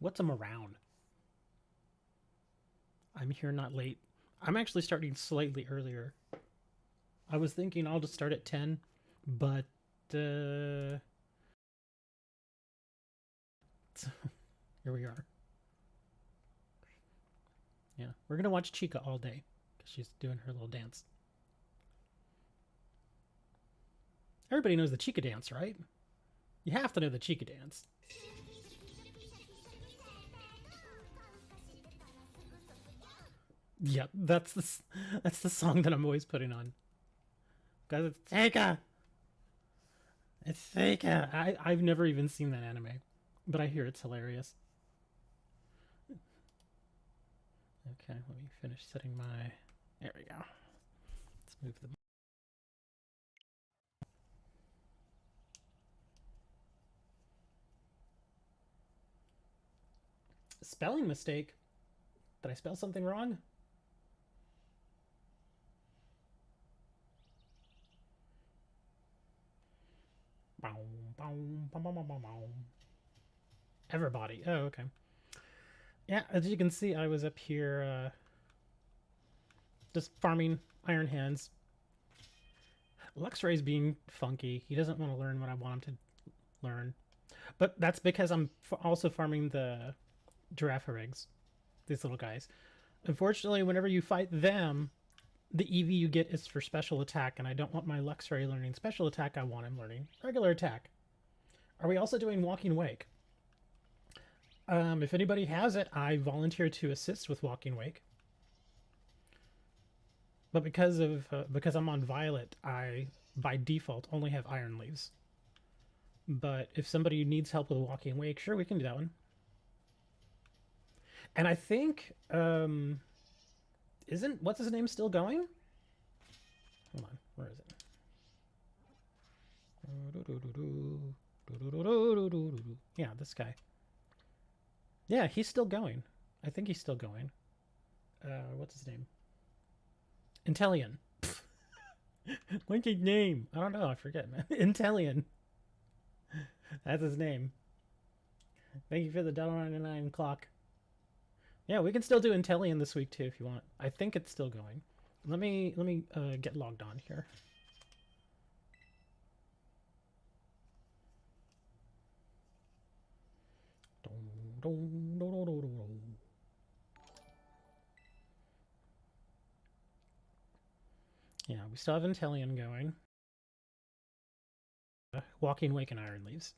What's a around? I'm here not late. I'm actually starting slightly earlier. I was thinking I'll just start at 10, but here we are. Yeah, we're gonna watch Chica all day because she's doing her little dance. Everybody knows the Chica dance, right? You have to know the Chica dance. Yeah, that's the song that I'm always putting on. Cause it's Chica. It's Chica. I've never even seen that anime, but I hear it's hilarious. Okay, let me finish setting my. There we go. Let's move the. Spelling mistake. Did I spell something wrong? Everybody. Oh, okay. Yeah, as you can see, I was up here just farming Iron Hands. Luxray's being funky. He doesn't want to learn what I want him to learn. But that's because I'm also farming the giraffe eggs. These little guys. Unfortunately, whenever you fight them, the EV you get is for special attack, and I don't want my Luxray learning special attack. I want him learning regular attack. Are we also doing Walking Wake? If anybody has it, I volunteer to assist with Walking Wake. But because I'm on Violet, I by default only have Iron Leaves. But if somebody needs help with Walking Wake, sure, we can do that one. And I think isn't what's his name still going? Hold on, where is it? Yeah, this guy. Yeah, he's still going. I think he's still going. What's his name? Intellion. What's his name? I don't know. I forget, man. Intellion. That's his name. Thank you for the $1.99 clock. Yeah, we can still do Intellion this week too if you want. I think it's still going. Let me get logged on here. Yeah, we still have Intellion going. Walking Wake and Iron Leaves.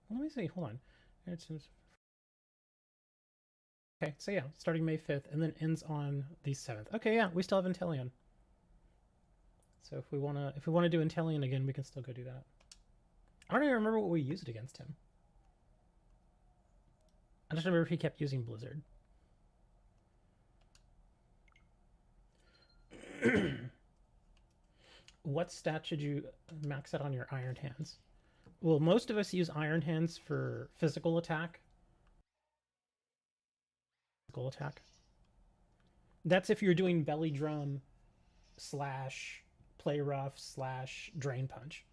Let me see. Hold on. Okay, so yeah, starting May 5th and then ends on the 7th. Okay, yeah, we still have Intellion. So if we wanna do Intellion again, we can still go do that. I don't even remember what we used against him. I just remember he kept using Blizzard. What stat should you max out on your Iron Hands? Well, most of us use Iron Hands for physical attack. Physical attack. That's if you're doing belly drum slash play rough slash drain punch.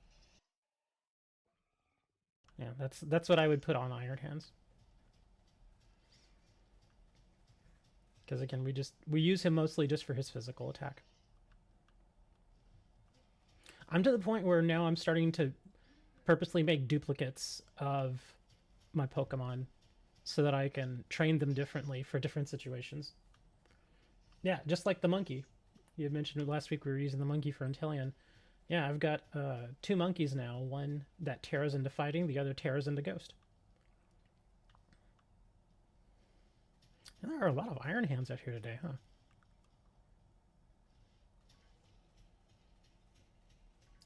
Yeah, that's what I would put on Iron Hands. Because again, we use him mostly just for his physical attack. I'm to the point where now I'm starting to purposely make duplicates of my Pokemon so that I can train them differently for different situations. Yeah, just like the monkey. You had mentioned last week we were using the monkey for Intellion. Yeah, I've got 2 monkeys now. One that tears into fighting, the other tears into ghost. And there are a lot of Iron Hands out here today, huh?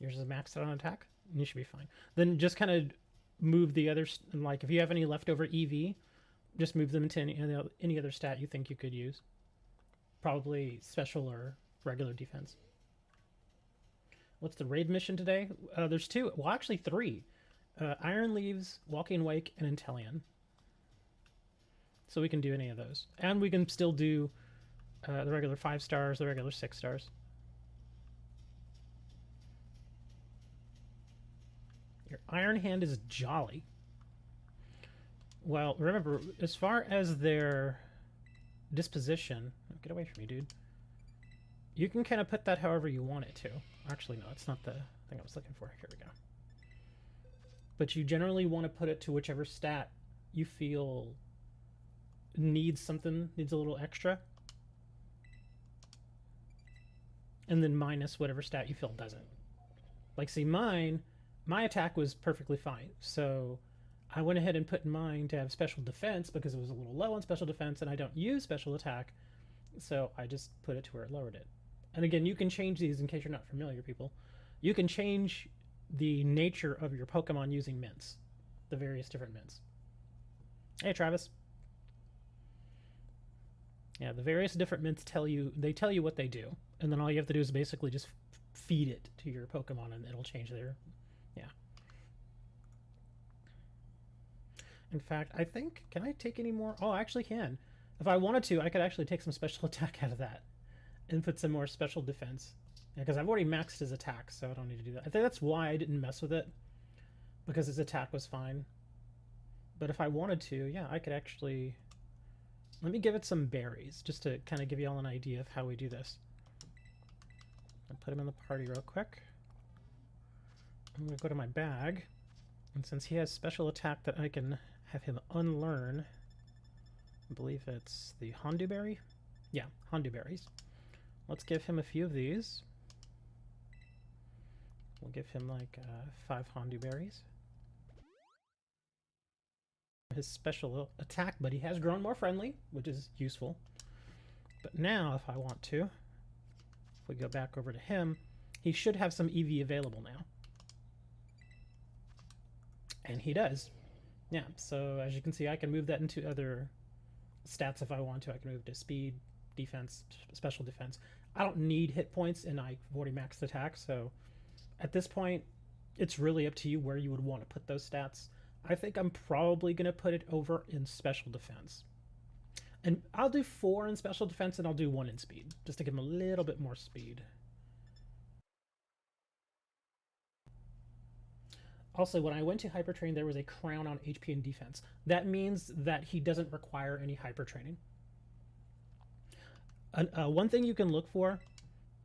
Yours is maxed out on attack? You should be fine. Then just kind of move the others. Like, if you have any leftover EV, just move them into any other stat you think you could use. Probably special or regular defense. What's the raid mission today? There's 2. Well, actually 3. Iron Leaves, Walking Wake, and Intellion. So we can do any of those. And we can still do the regular 5 stars, the regular 6 stars. Your Iron Hand is jolly. Well, remember, as far as their disposition... Oh, get away from me, dude. You can kind of put that however you want it to. Actually, no, it's not the thing I was looking for. Here we go. But you generally want to put it to whichever stat you feel needs something, needs a little extra. And then minus whatever stat you feel doesn't. Like, see, my attack was perfectly fine. So I went ahead and put mine to have special defense because it was a little low on special defense, and I don't use special attack. So I just put it to where it lowered it. And again, you can change these in case you're not familiar, people. You can change the nature of your Pokemon using mints. The various different mints. Hey, Travis. Yeah, the various different mints tell you what they do. And then all you have to do is basically just feed it to your Pokemon and it'll change their... Yeah. In fact, I think... Can I take any more? Oh, I actually can. If I wanted to, I could actually take some special attack out of that. And put some more special defense. Yeah, because I've already maxed his attack, so I don't need to do that. I think that's why I didn't mess with it. Because his attack was fine. But if I wanted to, yeah, I could actually... Let me give it some berries, just to kind of give you all an idea of how we do this. I'll put him in the party real quick. I'm going to go to my bag. And since he has special attack that I can have him unlearn, I believe it's the Hondu berry? Yeah, Hondu berries. Let's give him a few of these. We'll give him like 5 Hondu berries. His special attack, but he has grown more friendly, which is useful. But now, if I want to, if we go back over to him, he should have some EV available now. And he does. Yeah, so as you can see, I can move that into other stats if I want to. I can move to speed, defense, special defense. I don't need hit points, and I've already maxed attack, so at this point, it's really up to you where you would want to put those stats. I think I'm probably going to put it over in special defense. And I'll do 4 in special defense, and I'll do 1 in speed, just to give him a little bit more speed. Also, when I went to Hyper Train, there was a crown on HP and defense. That means that he doesn't require any Hyper Training. One thing you can look for...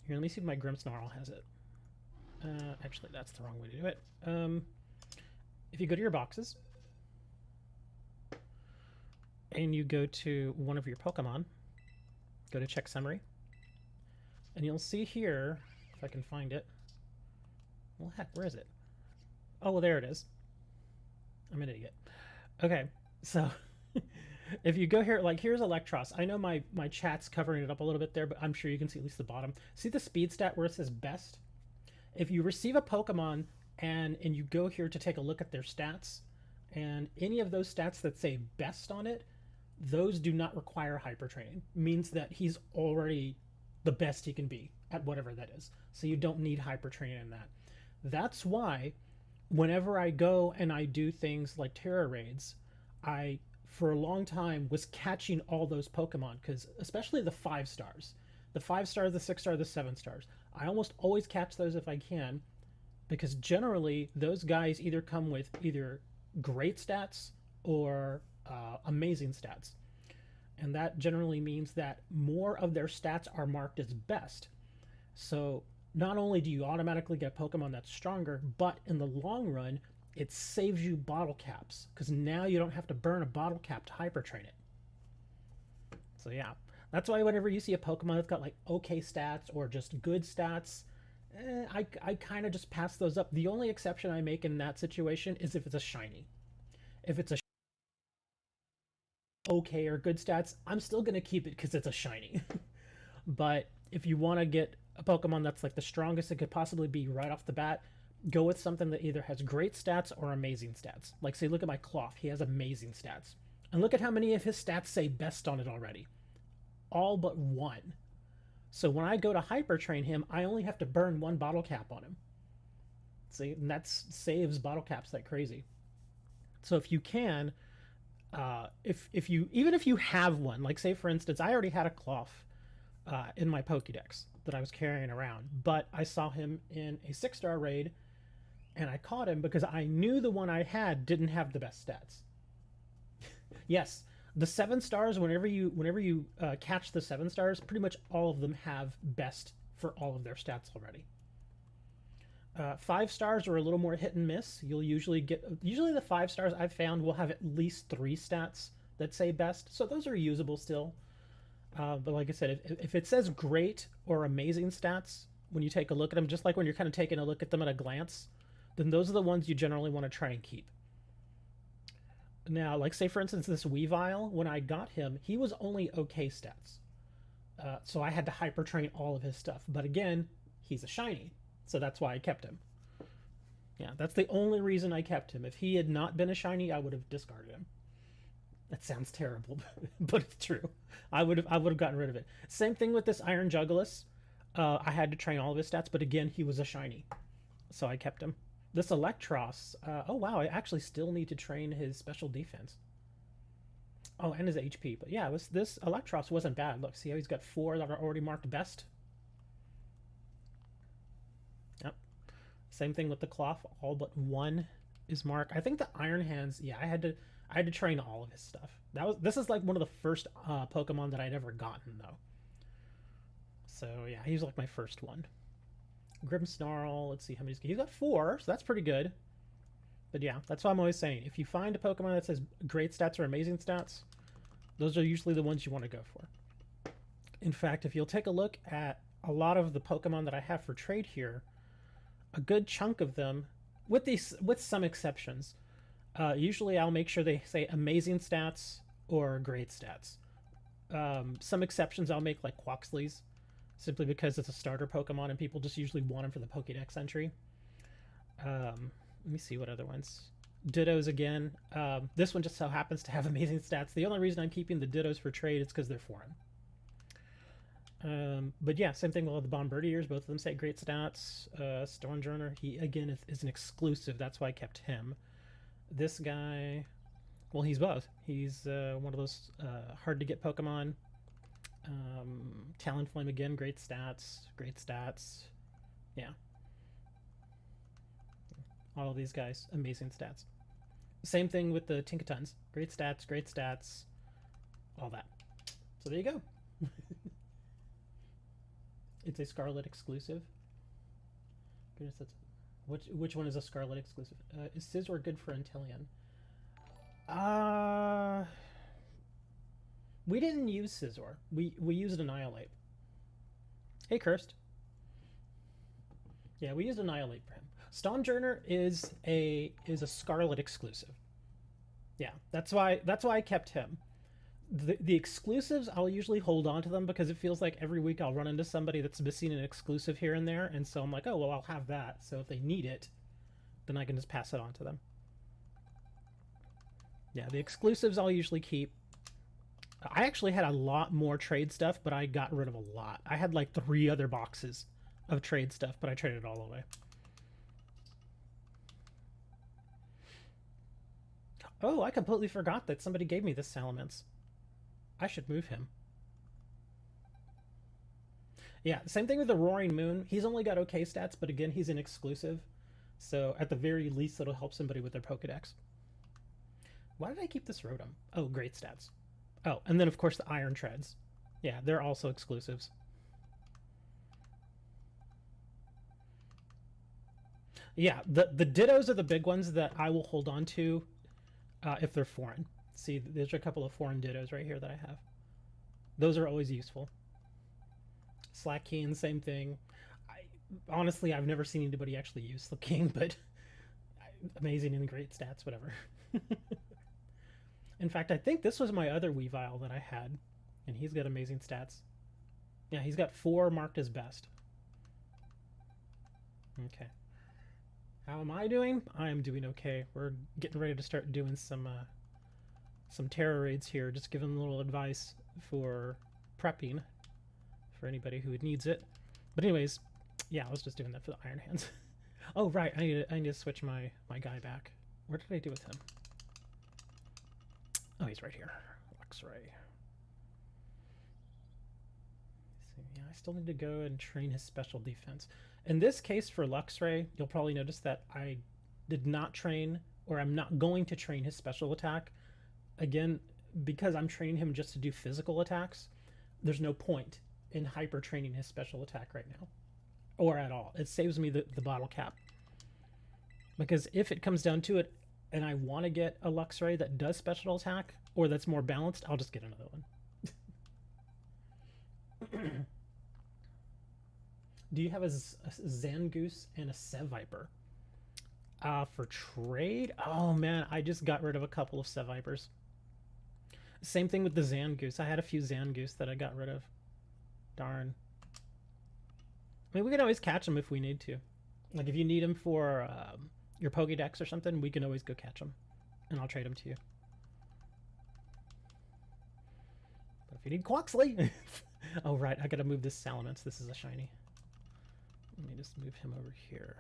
Here, let me see if my Grimmsnarl has it. Actually, that's the wrong way to do it. If you go to your boxes, and you go to one of your Pokemon, go to Check Summary, and you'll see here, if I can find it... Well, heck, where is it? Oh, well, there it is. I'm an idiot. Okay, so... If you go here, like here's Electros. I know my chat's covering it up a little bit there, but I'm sure you can see at least the bottom. See the speed stat where it says best? If you receive a Pokemon and you go here to take a look at their stats, and any of those stats that say best on it, those do not require Hyper Training. Means that he's already the best he can be at whatever that is. So you don't need Hyper Training in that. That's why whenever I go and I do things like Tera raids, I... for a long time was catching all those Pokemon, because especially the 5 stars, the 5 stars, the 6 stars, the 7 stars, I almost always catch those if I can, because generally those guys either come with either great stats or amazing stats, and that generally means that more of their stats are marked as best. So not only do you automatically get Pokemon that's stronger, but in the long run it saves you bottle caps, because now you don't have to burn a bottle cap to Hyper Train it. So yeah, that's why whenever you see a Pokemon that's got like okay stats or just good stats, I kind of just pass those up. The only exception I make in that situation is if it's a shiny. If it's a okay or good stats, I'm still going to keep it because it's a shiny. But if you want to get a Pokemon that's like the strongest it could possibly be right off the bat, go with something that either has great stats or amazing stats. Like, say, look at my Cloth. He has amazing stats. And look at how many of his stats say best on it already. All but 1. So when I go to Hyper Train him, I only have to burn 1 bottle cap on him. See, and that saves bottle caps like crazy. So if you can, even if you have one, like say for instance, I already had a Cloth in my Pokédex that I was carrying around, but I saw him in a 6-star raid, And I caught him because I knew the one I had didn't have the best stats. Yes, the 7 stars, whenever you catch the 7 stars, pretty much all of them have best for all of their stats already. 5 stars are a little more hit and miss. You'll usually the 5 stars I've found will have at least 3 stats that say best, so those are usable still. But like I said, if it says great or amazing stats when you take a look at them, just like when you're kind of taking a look at them at a glance, then those are the ones you generally want to try and keep. Now, like say for instance this Weavile, when I got him, he was only okay stats. So I had to hyper train all of his stuff. But again, he's a shiny, so that's why I kept him. Yeah, that's the only reason I kept him. If he had not been a shiny, I would have discarded him. That sounds terrible, but it's true. I would have gotten rid of it. Same thing with this Iron Juggulus. I had to train all of his stats, but again, he was a shiny, so I kept him. This Electros, oh wow, I actually still need to train his special defense. Oh, and his HP. But yeah, this Electros wasn't bad. Look, see how he's got 4 that are already marked best? Yep. Same thing with the Cloth. All but 1 is marked. I think the Iron Hands, yeah, I had to train all of his stuff. This is like one of the first Pokemon that I'd ever gotten though. So yeah, he was like my first one. Grimmsnarl, let's see how many he's got 4, so that's pretty good. But yeah, that's what I'm always saying. If you find a Pokemon that says great stats or amazing stats, those are usually the ones you want to go for. In fact, if you'll take a look at a lot of the Pokemon that I have for trade here, a good chunk of them, with some exceptions, usually I'll make sure they say amazing stats or great stats. Some exceptions I'll make, like Quaxly's, simply because it's a starter Pokemon and people just usually want him for the Pokédex entry. Let me see what other ones. Dittos again. This one just so happens to have amazing stats. The only reason I'm keeping the Dittos for trade is because they're foreign. But yeah, same thing with all the Bombardiers. Both of them say great stats. Stormjourner, he again is an exclusive. That's why I kept him. This guy, well, he's both. He's one of those hard to get Pokemon. Talonflame again, great stats. Yeah. All of these guys, amazing stats. Same thing with the Tinkatons. Great stats, all that. So there you go. It's a Scarlet exclusive. Goodness, that's which one is a Scarlet exclusive? Is Scizor good for Inteleon? We didn't use Scizor. We used Annihilate. Hey, Cursed. Yeah, we used Annihilate for him. Stormjourner is a Scarlet exclusive. Yeah, that's why I kept him. The exclusives, I'll usually hold on to them because it feels like every week I'll run into somebody that's missing an exclusive here and there, and so I'm like, oh well, I'll have that. So if they need it, then I can just pass it on to them. Yeah, the exclusives I'll usually keep. I actually had a lot more trade stuff, but I got rid of a lot. I had like 3 other boxes of trade stuff, but I traded it all away. Oh, I completely forgot that somebody gave me this Salamence. I should move him. Yeah, same thing with the Roaring Moon. He's only got okay stats, but again, he's an exclusive. So at the very least, it'll help somebody with their Pokedex. Why did I keep this Rotom? Oh, great stats. Oh, and then of course the Iron Treads. Yeah, they're also exclusives. Yeah, the Dittos are the big ones that I will hold on to if they're foreign. See, there's a couple of foreign Dittos right here that I have. Those are always useful. Slaking, same thing. Honestly, I've never seen anybody actually use Slaking, but amazing and great stats, whatever. In fact, I think this was my other Weavile that I had, and he's got amazing stats. Yeah, he's got 4 marked as best. Okay. How am I doing? I am doing okay. We're getting ready to start doing some Tera raids here, just giving a little advice for prepping for anybody who needs it. But anyways, yeah, I was just doing that for the Iron Hands. Oh right, I need to switch my guy back. Where did I do with him? Oh, he's right here. Luxray. see. Yeah, I still need to go and train his special defense. In this case for Luxray, you'll probably notice that I did not train, or I'm not going to train his special attack. Again, because I'm training him just to do physical attacks, there's no point in hyper training his special attack right now. Or at all. It saves me the bottle cap. Because if it comes down to it, and I want to get a Luxray that does special attack, or that's more balanced, I'll just get another one. Do you have a Zangoose and a Seviper? For trade? Oh man, I just got rid of a couple of Sevipers. Same thing with the Zangoose. I had a few Zangoose that I got rid of. Darn. I mean, we can always catch them if we need to. Like, if you need them for your Pokédex or something, we can always go catch them. And I'll trade them to you. But if you need Quaxley... Oh, right. I gotta move this Salamence. This is a shiny. Let me just move him over here.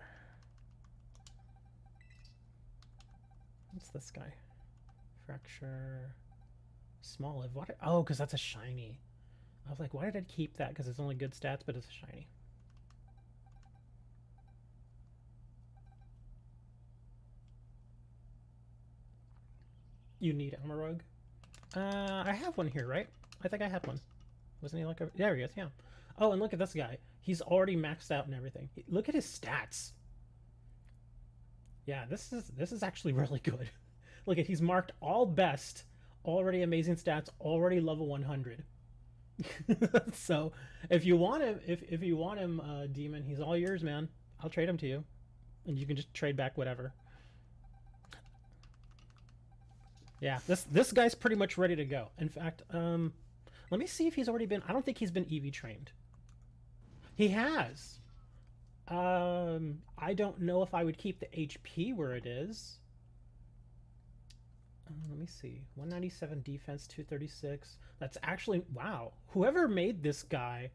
What's this guy? Fracture... Small Live. What? Oh, because that's a shiny. I was like, why did I keep that? Because it's only good stats, but it's a shiny. You need Amarug? I have one here, right? I think I had one. Wasn't he like a... There he is, yeah. Oh, and look at this guy. He's already maxed out and everything. Look at his stats. Yeah, this is actually really good. Look at, he's marked all best, already amazing stats, already level 100. So if you want him, if you want him, Demon, he's all yours, man. I'll trade him to you, and you can just trade back whatever. Yeah, this guy's pretty much ready to go. In fact, let me see if he's already been... I don't think he's been EV trained. He has. I don't know if I would keep the HP where it is. Let me see. 197 defense, 236. That's actually... Wow. Whoever made this guy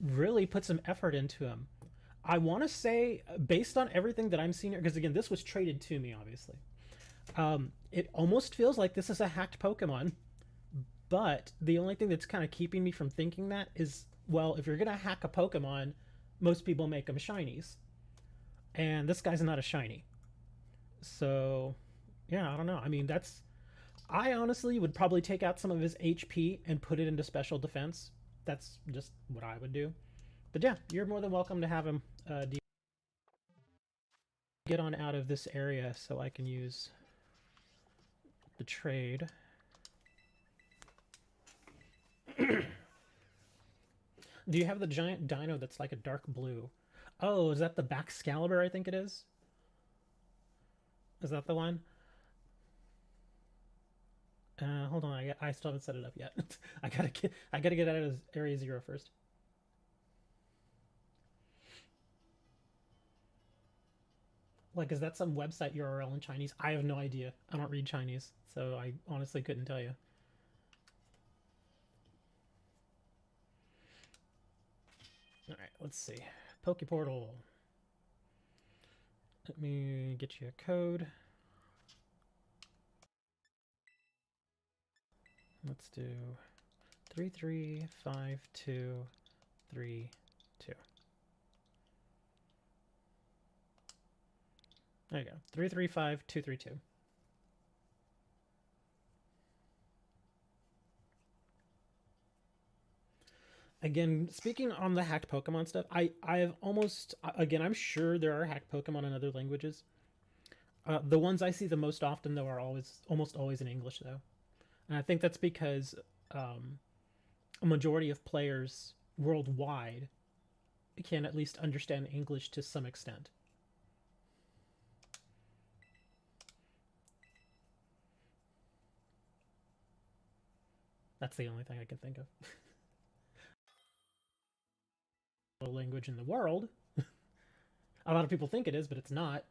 really put some effort into him. I want to say, based on everything that I'm seeing here, because again, this was traded to me, obviously. It almost feels like this is a hacked Pokemon, but the only thing that's kind of keeping me from thinking that is, well, if you're going to hack a Pokemon, most people make them shinies. And this guy's not a shiny. So, yeah, I don't know. I mean, that's... I honestly would probably take out some of his HP and put it into special defense. That's just what I would do. But yeah, you're more than welcome to have him get on out of this area so I can use the trade. Do you have the giant dino that's like a dark blue? Oh, is that the Baxcalibur, I think it is? Is that the one? Hold on, I still haven't set it up yet. I gotta get out of Area 0 first. Like, is that some website URL in Chinese? I have no idea. I don't read Chinese, so I honestly couldn't tell you. Alright, let's see. Pokeportal. Let me get you a code. Let's do 335232. There you go. 335232. Again, speaking on the hacked Pokemon stuff, I've almost... Again, I'm sure there are hacked Pokemon in other languages. The ones I see the most often, though, are almost always in English, though. And I think that's because a majority of players worldwide can at least understand English to some extent. That's the only thing I can think of. Language in the world. A lot of people think it is, but it's not.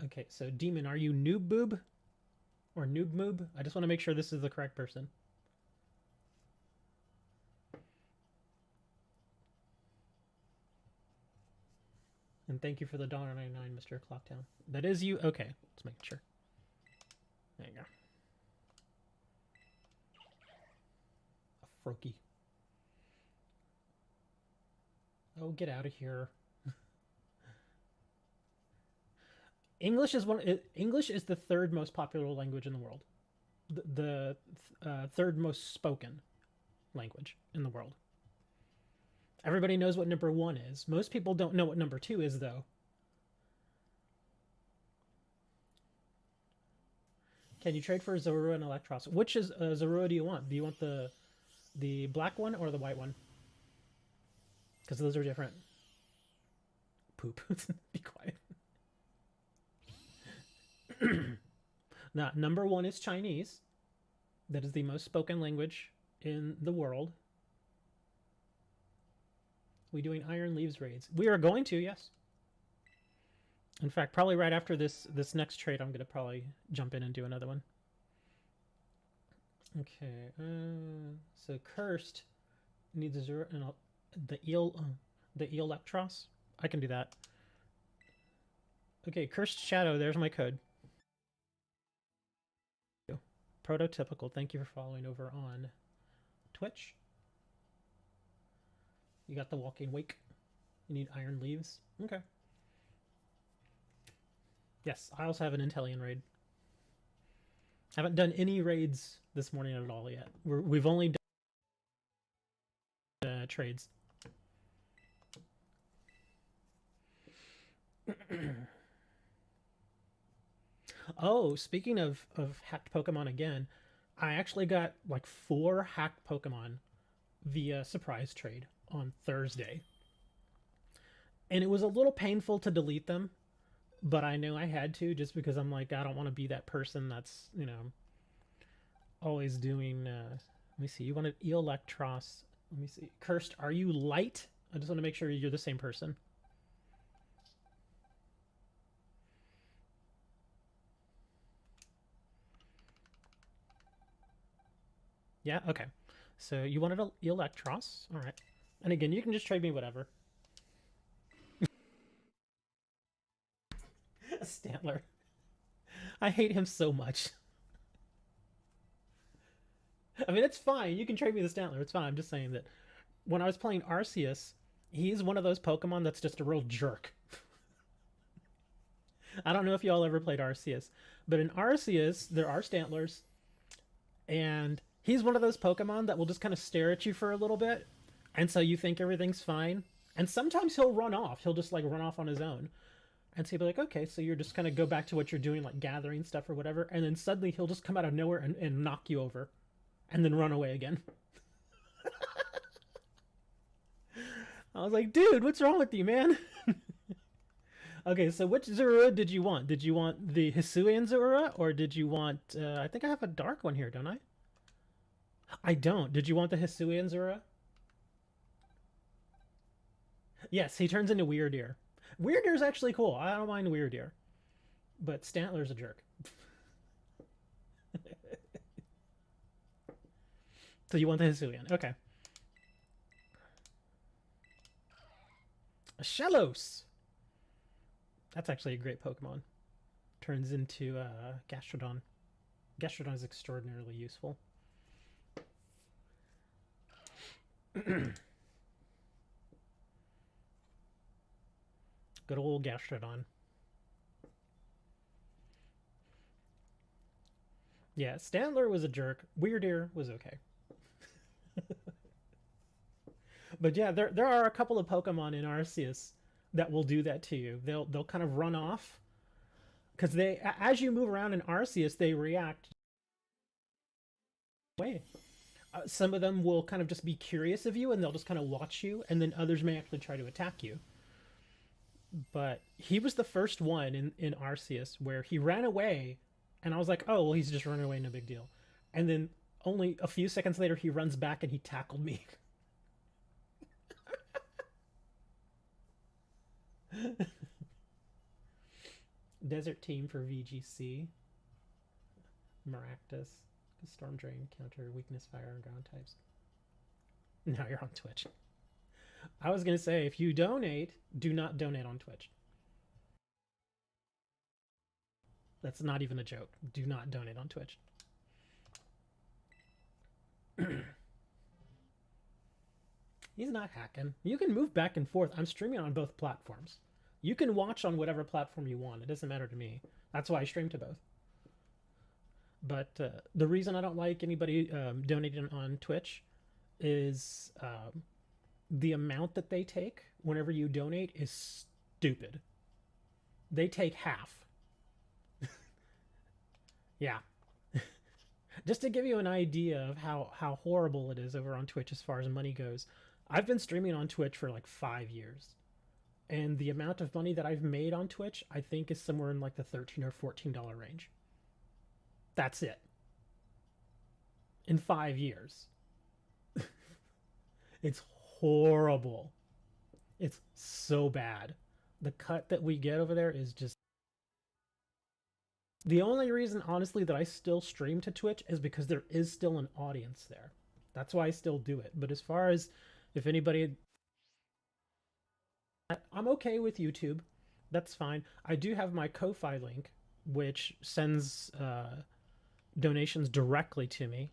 Okay, so Demon, are you Noob Boob? Or Noob Moob? I just want to make sure this is the correct person. And thank you for the $1.99, Mr. Clocktown. That is you? Okay, let's make sure. There you go. Froki. Oh, get out of here. English is English is the third most popular language in the world. The third most spoken language in the world. Everybody knows what number 1 is. Most people don't know what number 2 is, though. Can you trade for Zorua and Electros? Which is Zorua do you want? Do you want the black one or the white one? Because those are different. Poop. Be quiet. Now, number 1 is Chinese. That is the most spoken language in the world. We doing Iron Leaves raids? We are going to, yes. In fact, probably right after this next trade, I'm going to probably jump in and do another one. Okay, so Cursed needs a zero and the Electros. I can do that. Okay, Cursed Shadow. There's my code. Prototypical. Thank you for following over on Twitch. You got the Walking Wake. You need Iron Leaves. Okay. Yes, I also have an Intellion raid. Haven't done any raids this morning at all yet. We've only done trades. Oh, speaking of hacked Pokemon again, I actually got like 4 hacked Pokemon via surprise trade on Thursday. And it was a little painful to delete them, but I knew I had to just because I'm like, I don't want to be that person that's, you know, always doing, let me see, you wanted Electros. Let me see. Cursed, are you light? I just want to make sure you're the same person. Yeah, okay. So you wanted a Electros. All right. And again, you can just trade me whatever. A Stantler. I hate him so much. I mean, it's fine. You can trade me the Stantler. It's fine. I'm just saying that when I was playing Arceus, he's one of those Pokemon that's just a real jerk. I don't know if y'all ever played Arceus, but in Arceus, there are Stantlers, and he's one of those Pokemon that will just kind of stare at you for a little bit, and so you think everything's fine. And sometimes he'll run off. He'll just like run off on his own. And so you'll be like, okay, so you're just kind of go back to what you're doing, like gathering stuff or whatever, and then suddenly he'll just come out of nowhere and knock you over, and then run away again. I was like, dude, what's wrong with you, man? Okay, so which Zorua did you want? Did you want the Hisuian Zorua, or did you want... I think I have a dark one here, don't I? I don't. Did you want the Hisuian Zorua? Yes, he turns into Weirdeer. Weirdeer's actually cool. I don't mind Weirdeer. But Stantler's a jerk. So you want the Hisuian. Okay. A Shellos! That's actually a great Pokemon. Turns into Gastrodon. Gastrodon is extraordinarily useful. Good old Gastrodon. Yeah, Stantler was a jerk. Weirdeer was okay. But yeah, there are a couple of Pokemon in Arceus that will do that to you. They'll kind of run off because they, as you move around in Arceus, they react. Way. Some of them will kind of just be curious of you and they'll just kind of watch you, and then others may actually try to attack you. But he was the first one in Arceus where he ran away, and I was like, oh, well, he's just running away, no big deal. And then only a few seconds later, he runs back and he tackled me. Desert team for VGC. Maractus. Storm Drain, counter, weakness, fire, and ground types. Now you're on Twitch. I was going to say, if you donate, do not donate on Twitch. That's not even a joke. Do not donate on Twitch. He's not hacking. You can move back and forth. I'm streaming on both platforms. You can watch on whatever platform you want. It doesn't matter to me. That's why I stream to both. But the reason I don't like anybody donating on Twitch is the amount that they take whenever you donate is stupid. They take half. Yeah. Just to give you an idea of how horrible it is over on Twitch as far as money goes, I've been streaming on Twitch for like 5 years. And the amount of money that I've made on Twitch, I think, is somewhere in like the $13 or $14 range. That's it. In 5 years. It's horrible. It's so bad. The cut that we get over there is just... The only reason, honestly, that I still stream to Twitch is because there is still an audience there. That's why I still do it. But as far as if anybody... I'm okay with YouTube. That's fine. I do have my Ko-Fi link, which sends donations directly to me.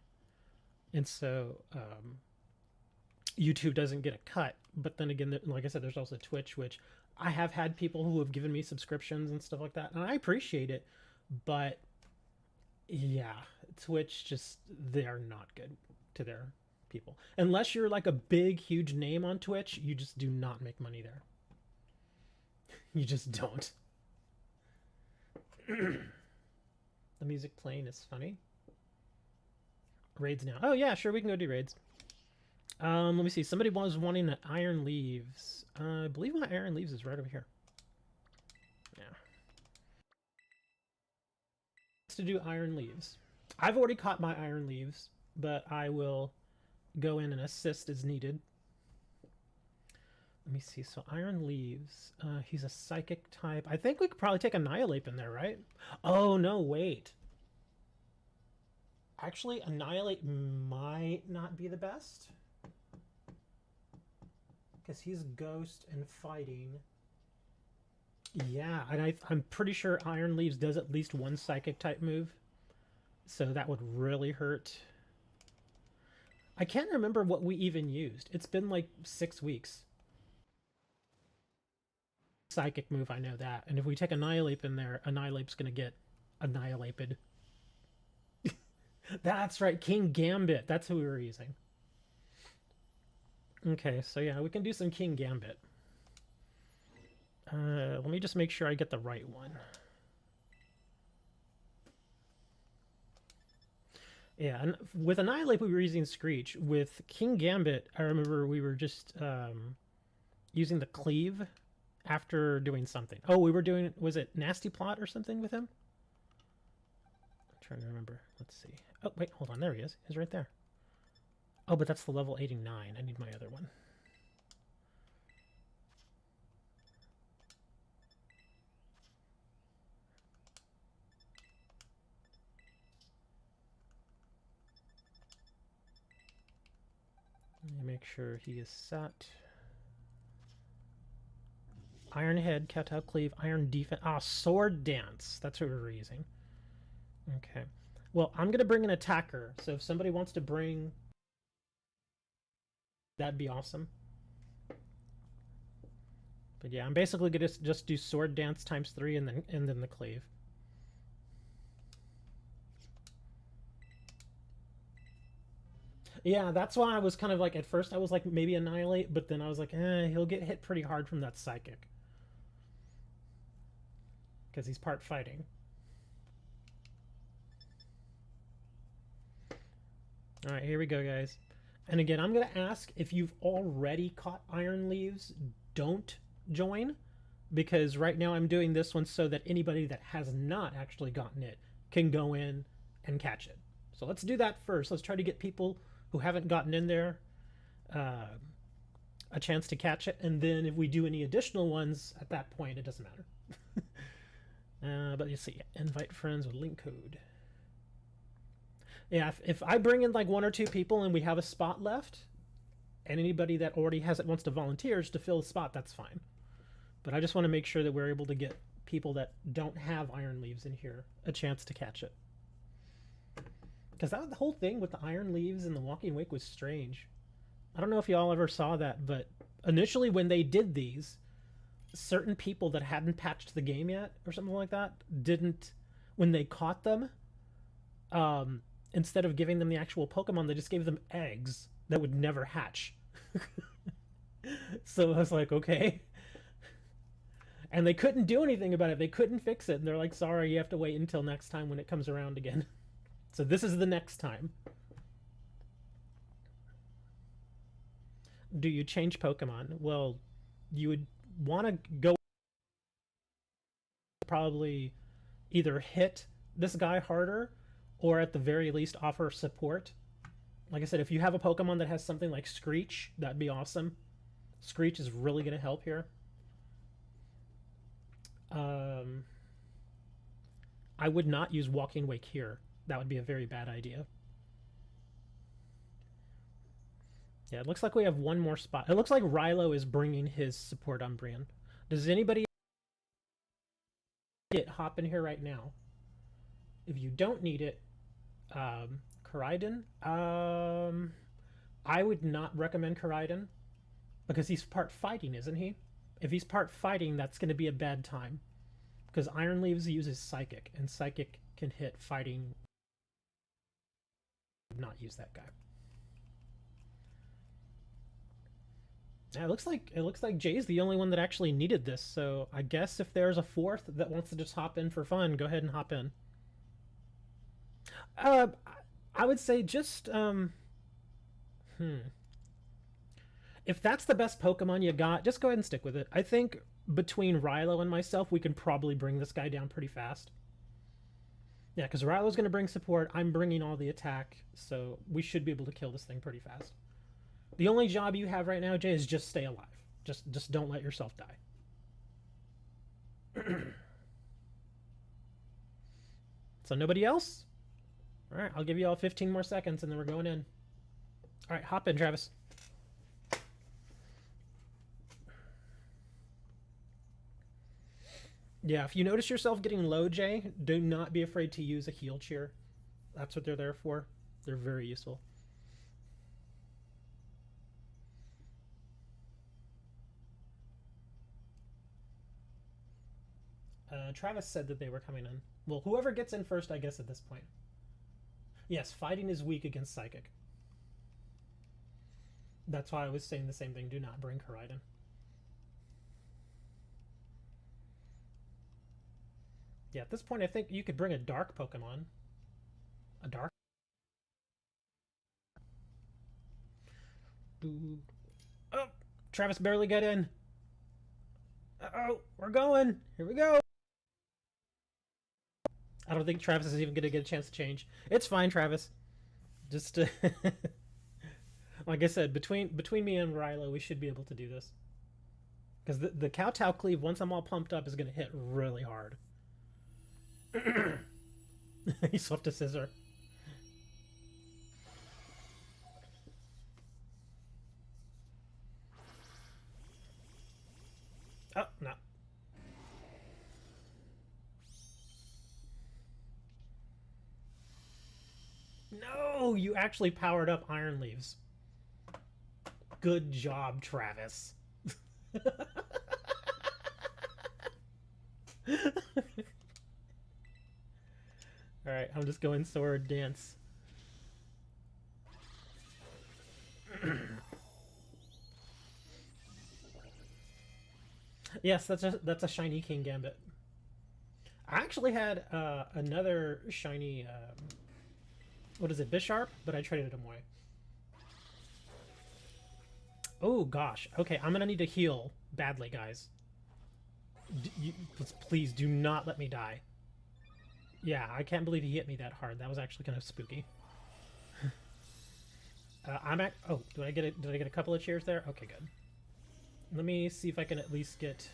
And so YouTube doesn't get a cut. But then again, like I said, there's also Twitch, which I have had people who have given me subscriptions and stuff like that. And I appreciate it. But yeah, Twitch just, they're not good to their people. Unless you're like a big, huge name on Twitch, you just do not make money there. You just don't. The music playing is funny. Raids now. Oh yeah, sure, we can go do raids. Let me see. Somebody was wanting an Iron Leaves. I believe my Iron Leaves is right over here. Yeah. To do Iron Leaves. I've already caught my Iron Leaves, but I will go in and assist as needed. Let me see. So Iron Leaves. He's a psychic type. I think we could probably take Annihilate in there, right? Oh, no, wait. Actually, Annihilate might not be the best. Because he's Ghost and Fighting. Yeah, and I'm pretty sure Iron Leaves does at least one psychic type move. So that would really hurt. I can't remember what we even used. It's been like 6 weeks. Psychic move, I know that. And if we take Annihilate in there, Annihilate's going to get annihilated. That's right, King Gambit. That's who we were using. Okay, so yeah, we can do some King Gambit. Let me just make sure I get the right one. Yeah, and with Annihilate we were using Screech. With King Gambit, I remember we were just using the Cleave after doing something. Oh, we were doing, was it Nasty Plot or something with him? I'm trying to remember. Let's see. Oh, wait, hold on. There he is. He's right there. Oh, but that's the level 89. I need my other one. Let me make sure he is set. Iron Head, Kowtow Cleave, Iron Defense. Ah, Sword Dance. That's what we were using. Okay. Well, I'm going to bring an attacker. So if somebody wants to bring... That'd be awesome. But yeah, I'm basically going to just do Sword Dance times 3 and then the Cleave. Yeah, that's why I was kind of like, at first I was like, maybe Annihilate, but then I was like, he'll get hit pretty hard from that Psychic. Because he's part fighting. Alright, here we go, guys. And again, I'm going to ask, if you've already caught Iron Leaves, don't join. Because right now I'm doing this one so that anybody that has not actually gotten it can go in and catch it. So let's do that first. Let's try to get people who haven't gotten in there a chance to catch it. And then if we do any additional ones, at that point, it doesn't matter. But you see, invite friends with link code. Yeah, if I bring in like 1 or 2 people and we have a spot left, and anybody that already has it wants to volunteer to fill the spot, that's fine. But I just want to make sure that we're able to get people that don't have Iron Leaves in here a chance to catch it. Because the whole thing with the Iron Leaves and the Walking Wake was strange. I don't know if y'all ever saw that, but initially when they did these, certain people that hadn't patched the game yet or something like that didn't, when they caught them, instead of giving them the actual Pokemon, they just gave them eggs that would never hatch. So I was like, okay. And they couldn't do anything about it. They couldn't fix it. And they're like, sorry, you have to wait until next time when it comes around again. So this is the next time. Do you change Pokemon? Well, you would want to go probably either hit this guy harder or at the very least offer support. Like I said, if you have a Pokemon that has something like Screech, that'd be awesome. Screech is really going to help here. I would not use Walking Wake here. That would be a very bad idea. Yeah, it looks like we have one more spot. It looks like Rilo is bringing his support Umbreon. Does anybody hop in here right now? If you don't need it, Koraidon, I would not recommend Koraidon because he's part fighting, isn't he? If he's part fighting, that's going to be a bad time because Iron Leaves uses Psychic, and Psychic can hit fighting. Not use that guy. Yeah, it looks like Jay's the only one that actually needed this. So I guess if there's a fourth that wants to just hop in for fun, go ahead and hop in. I would say just if that's the best Pokemon you got, just go ahead and stick with it. I think between Rilo and myself, we can probably bring this guy down pretty fast. Yeah, because Rilo's going to bring support. I'm bringing all the attack, so we should be able to kill this thing pretty fast. The only job you have right now, Jay, is just stay alive. Just don't let yourself die. So nobody else? All right, I'll give you all 15 more seconds, and then we're going in. All right, hop in, Travis. Yeah, if you notice yourself getting low, Jay, do not be afraid to use a heal cheer. That's what they're there for. They're very useful. Travis said that they were coming in. Well, whoever gets in first, I guess, at this point. Yes, fighting is weak against Psychic. That's why I was saying the same thing. Do not bring Koraidon. Yeah, at this point, I think you could bring a dark Pokemon. A dark? Oh, Travis barely got in. Uh-oh, we're going. Here we go. I don't think Travis is even going to get a chance to change. It's fine, Travis. Just like I said, between me and Rilo, we should be able to do this. Because the Kowtow Cleave, once I'm all pumped up, is going to hit really hard. He swapped a scissor. Oh, no. No, you actually powered up Iron Leaves. Good job, Travis. Alright, I'm just going sword dance. Yes, that's a shiny King Gambit. I actually had another shiny, what is it, Bisharp? But I traded him away. Oh gosh. Okay, I'm gonna need to heal badly, guys. Please do not let me die. Yeah, I can't believe he hit me that hard. That was actually kind of spooky. I'm at. Oh, did I get a couple of cheers there? Okay, good. Let me see if I can at least get.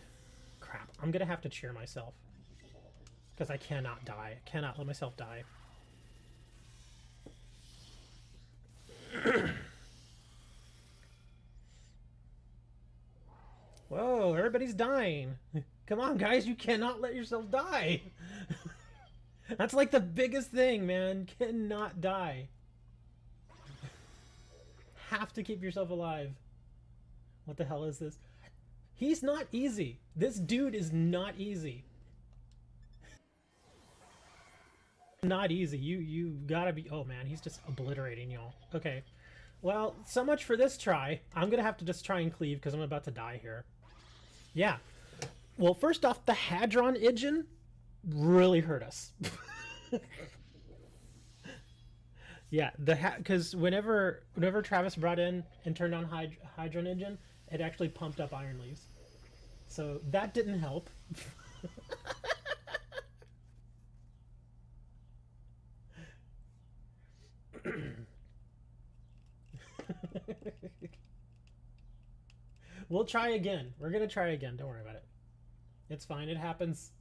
Crap, I'm gonna have to cheer myself because I cannot die. I cannot let myself die. Whoa, everybody's dying. Come on, guys, you cannot let yourself die. That's like the biggest thing, man. Cannot die. have to keep yourself alive. What the hell is this? He's not easy. This dude is not easy. Not easy. You gotta be... Oh man, he's just obliterating y'all. Okay. Well, so much for this try. I'm gonna have to just try and cleave because I'm about to die here. Yeah. Well, first off, the Hadron engine really hurt us. Yeah, because whenever Travis brought in and turned on Hadron engine, it actually pumped up Iron Leaves. So that didn't help. We'll try again. We're gonna try again. Don't worry about it. It's fine. It happens.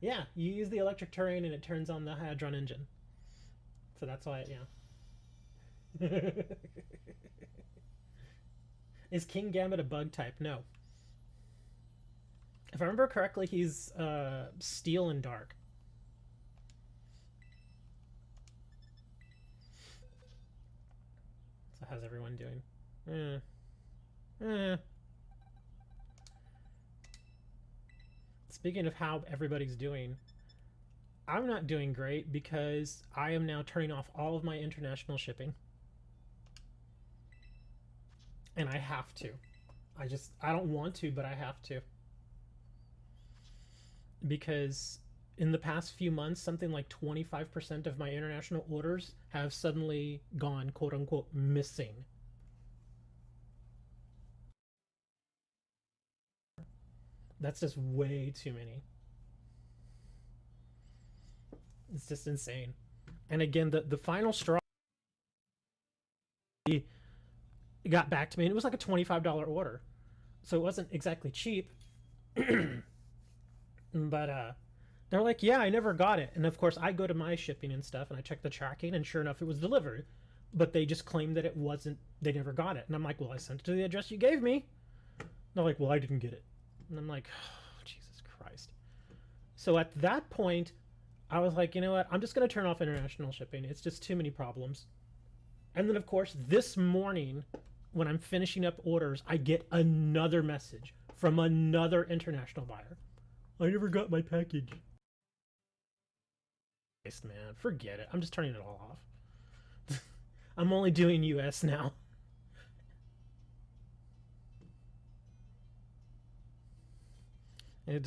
Yeah, you use the electric terrain and it turns on the Hadron engine. So that's why, yeah. Is King Gambit a bug type? No. If I remember correctly, he's steel and dark. So how's everyone doing? Speaking of how everybody's doing, I'm not doing great because I am now turning off all of my international shipping. And I have to. I don't want to, but I have to. Because in the past few months, something like 25% of my international orders have suddenly gone, quote unquote, missing. That's just way too many. It's just insane. And again, the final straw got back to me, and it was like a $25 order. So it wasn't exactly cheap. But they're like, yeah, I never got it. And of course, I go to my shipping and stuff, and I check the tracking, and sure enough, it was delivered. But they just claimed that it wasn't, they never got it. And I'm like, well, I sent it to the address you gave me. And they're like, well, I didn't get it. And I'm like, oh, Jesus Christ. So at that point, I was like, you know what? I'm just going to turn off international shipping. It's just too many problems. And then, of course, this morning, when I'm finishing up orders, I get another message from another international buyer. I never got my package. Man, forget it. I'm just turning it all off. I'm only doing US now. It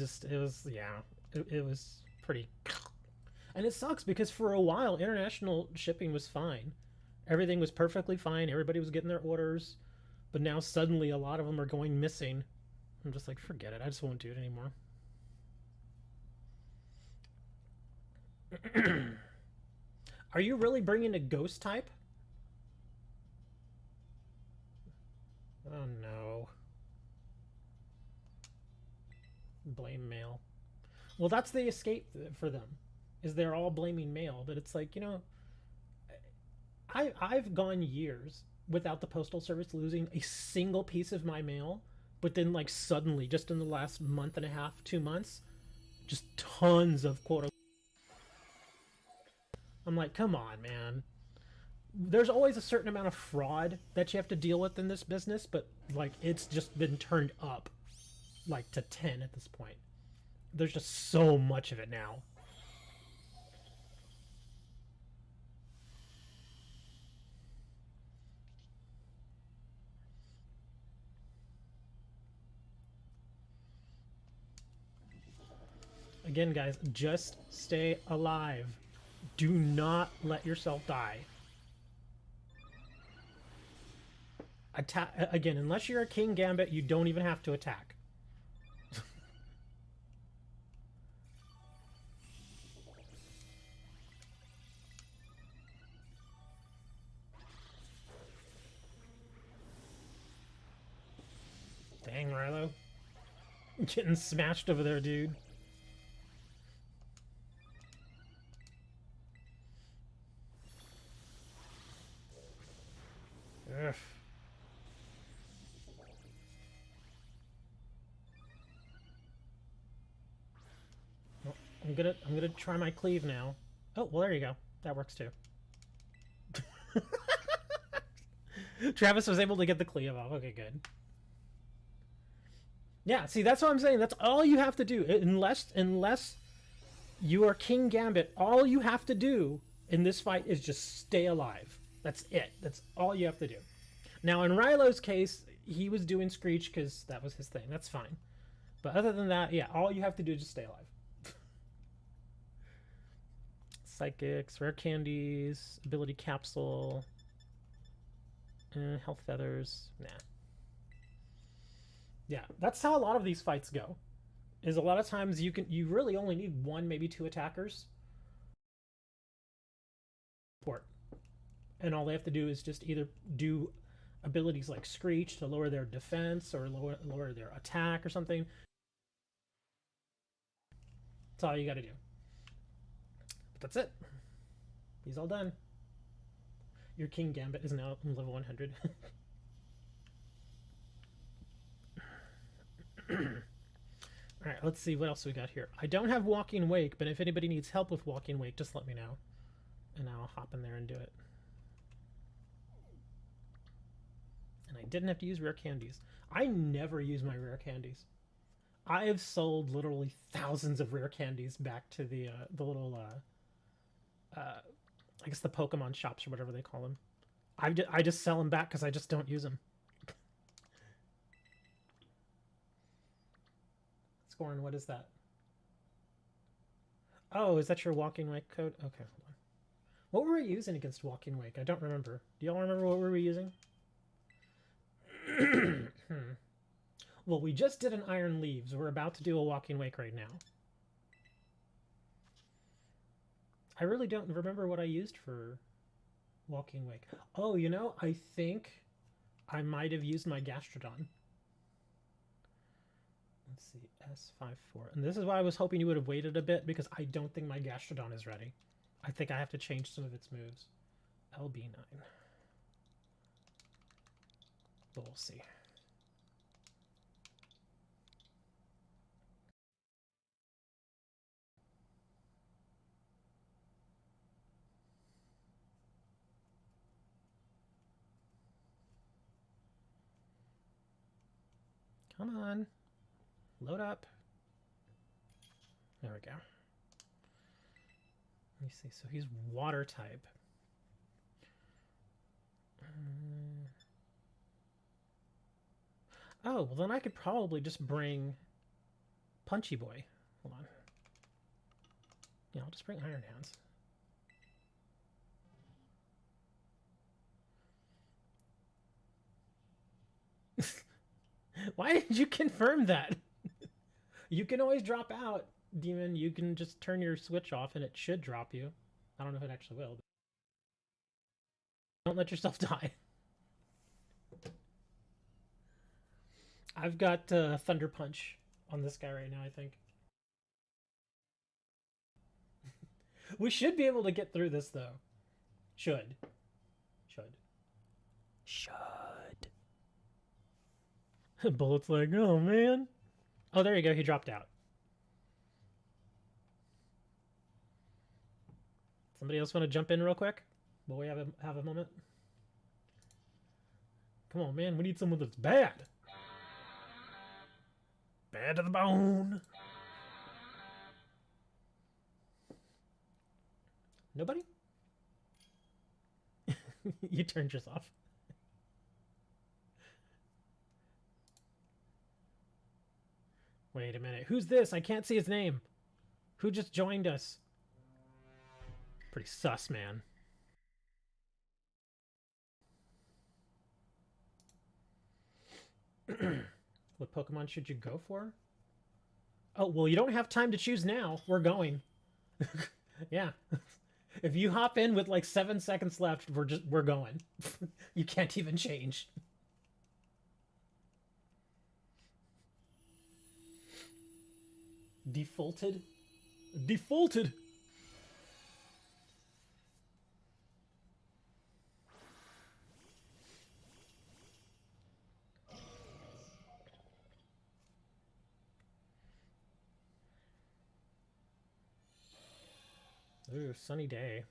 was pretty... And it sucks because for a while, international shipping was fine. Everything was perfectly fine. Everybody was getting their orders. But now suddenly a lot of them are going missing. I'm just like, forget it. I just won't do it anymore. Are you really bringing a ghost type? Oh no. Blame mail. Well, that's the escape for them, is they're all blaming mail. But it's like, you know, I've gone years without the postal service losing a single piece of my mail, but then like suddenly, just in the last month and a half, 2 months, just tons of quote. I'm like, come on, man. There's always a certain amount of fraud that you have to deal with in this business, but like it's just been turned up like to 10 at this point. There's just so much of it now. Again, guys, just stay alive. Do not let yourself die. Attack again, unless you're a King Gambit, you don't even have to attack. Dang, Rilo. Getting smashed over there, dude. Ugh. Well, I'm gonna try my cleave now. Oh, well, there you go. That works too. Travis was able to get the cleave off. Okay, good. Yeah, see, that's what I'm saying. That's all you have to do. Unless you are King Gambit, all you have to do in this fight is just stay alive. That's it. That's all you have to do. Now, in Rylo's case, he was doing Screech because that was his thing. That's fine. But other than that, yeah, all you have to do is just stay alive. Psychics, rare candies, ability capsule, health feathers. Nah. Yeah, that's how a lot of these fights go. Is a lot of times you really only need one, maybe two attackers. Support. And all they have to do is just either do abilities like Screech to lower their defense or lower their attack or something. That's all you got to do. But that's it. He's all done. Your King Gambit is now level 100. Alright, let's see what else we got here. I don't have Walking Wake, but if anybody needs help with Walking Wake, just let me know. And I'll hop in there and do it. And I didn't have to use rare candies. I never use my rare candies. I have sold literally thousands of rare candies back to the little, I guess the Pokemon shops or whatever they call them. I just sell them back because I just don't use them. Scorn, what is that? Oh, is that your Walking Wake code? Okay, hold on. What were we using against Walking Wake? I don't remember. Do y'all remember what we were using? Well, we just did an Iron Leaves. We're about to do a Walking Wake right now. I really don't remember what I used for Walking Wake. Oh, you know, I think I might have used my Gastrodon. Let's see, S54. And this is why I was hoping you would have waited a bit, because I don't think my Gastrodon is ready. I think I have to change some of its moves. LB9. But we'll see. Come on. Load up. There we go. Let me see. So he's water type. Oh, well then I could probably just bring Punchy Boy. Hold on. Yeah, I'll just bring Iron Hands. Why did you confirm that? You can always drop out, Demon. You can just turn your switch off and it should drop you. I don't know if it actually will. But don't let yourself die. I've got Thunder Punch on this guy right now, I think. We should be able to get through this, though. Should. Bullet's like, oh, man. Oh, there you go. He dropped out. Somebody else want to jump in real quick? Will we have a moment? Come on, man. We need someone that's bad. Bad to the bone. Nobody? You turned yours off. Wait a minute. Who's this? I can't see his name. Who just joined us? Pretty sus, man. What Pokemon should you go for? Oh, well, you don't have time to choose now. We're going. Yeah. If you hop in with like 7 seconds left, we're going. You can't even change. Defaulted? Defaulted! Ooh, sunny day.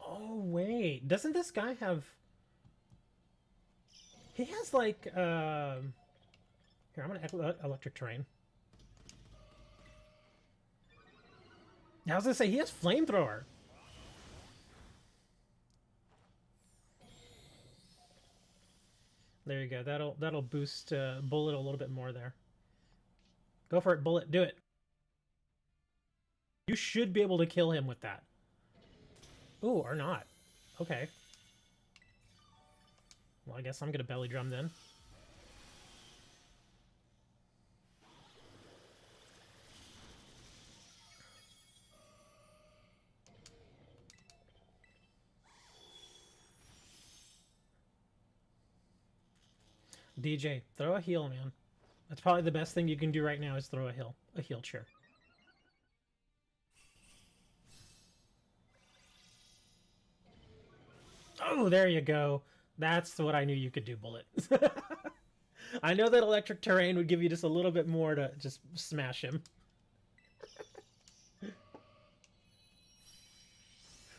Oh, wait. Wait, doesn't this guy have... He has like... Here, I'm gonna electric terrain. I was gonna say, he has flamethrower. There you go. That'll boost Bullet a little bit more there. Go for it, Bullet. Do it. You should be able to kill him with that. Ooh, or not. Okay. Well, I guess I'm gonna belly drum then. DJ, throw a heal, man. That's probably the best thing you can do right now is throw a heal chair. Oh, there you go. That's what I knew you could do, Bullet. I know that electric terrain would give you just a little bit more to just smash him.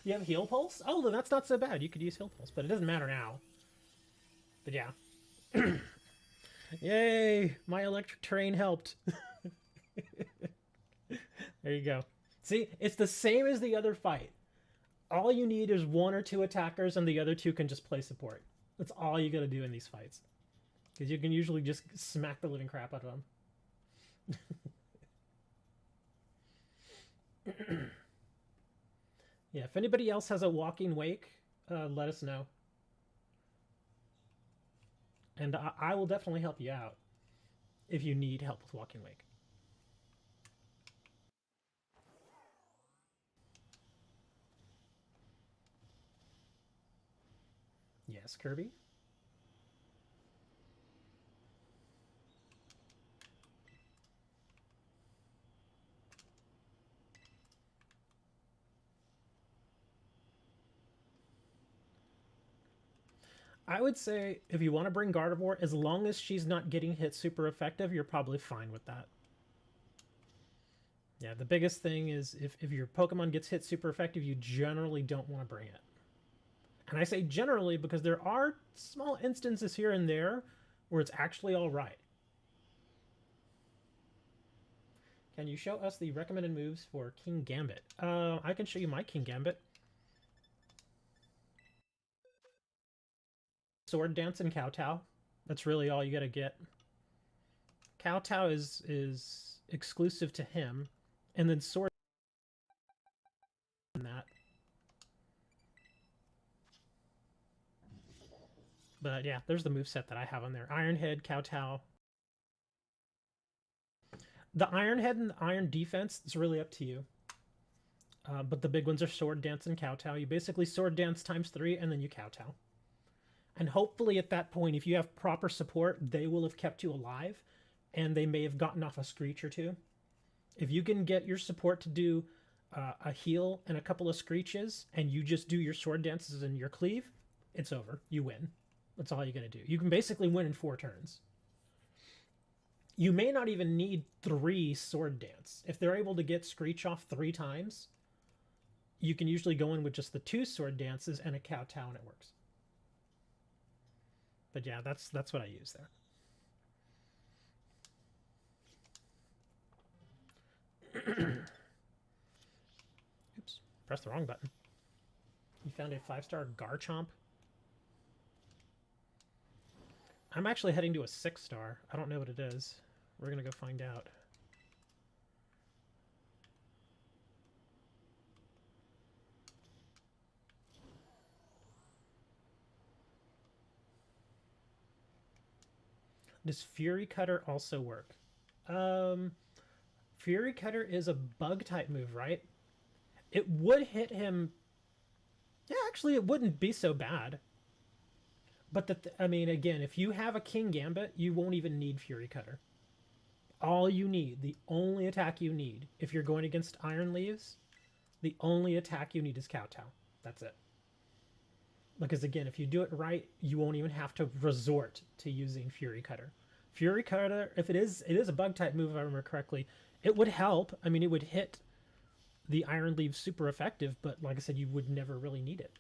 You have heal pulse? Oh, then that's not so bad. You could use heal pulse, but it doesn't matter now. But yeah. Yay! My electric terrain helped. There you go. See, it's the same as the other fight. All you need is 1 or 2 attackers, and the other 2 can just play support. That's all you gotta do in these fights. Because you can usually just smack the living crap out of them. Yeah, if anybody else has a walking wake, let us know. And I will definitely help you out if you need help with walking wake. Yes, Kirby? I would say if you want to bring Gardevoir, as long as she's not getting hit super effective, you're probably fine with that. Yeah, the biggest thing is if your Pokemon gets hit super effective, you generally don't want to bring it. And I say generally because there are small instances here and there where it's actually all right. Can you show us the recommended moves for King Gambit? I can show you my King Gambit. Sword Dance and Kowtow. That's really all you gotta get. Kowtow is exclusive to him, and then Sword and that. But yeah, there's the moveset that I have on there. Iron Head, Kowtow. The Iron Head and the Iron Defense is really up to you. But the big ones are Sword Dance and Kowtow. You basically Sword Dance ×3, and then you Kowtow. And hopefully at that point, if you have proper support, they will have kept you alive, and they may have gotten off a Screech or 2. If you can get your support to do a heal and a couple of Screeches, and you just do your Sword Dances and your Cleave, it's over. You win. That's all you gotta do. You can basically win in 4 turns. You may not even need 3 Sword Dance. If they're able to get Screech off 3 times, you can usually go in with just the 2 Sword Dances and a Kowtow, and it works. But yeah, that's what I use there. Oops, pressed the wrong button. You found a 5-star Garchomp. I'm actually heading to a 6-star. I don't know what it is. We're gonna go find out. Does Fury Cutter also work? Fury Cutter is a bug type move, right? It would hit him. Yeah, actually, it wouldn't be so bad. But I mean, again, if you have a King Gambit, you won't even need Fury Cutter. All you need, the only attack you need, if you're going against Iron Leaves, the only attack you need is Kowtow. That's it. Because again, if you do it right, you won't even have to resort to using Fury Cutter. Fury Cutter, if it is a bug type move, if I remember correctly, it would help. I mean, it would hit the Iron Leaf super effective, but like I said, you would never really need it.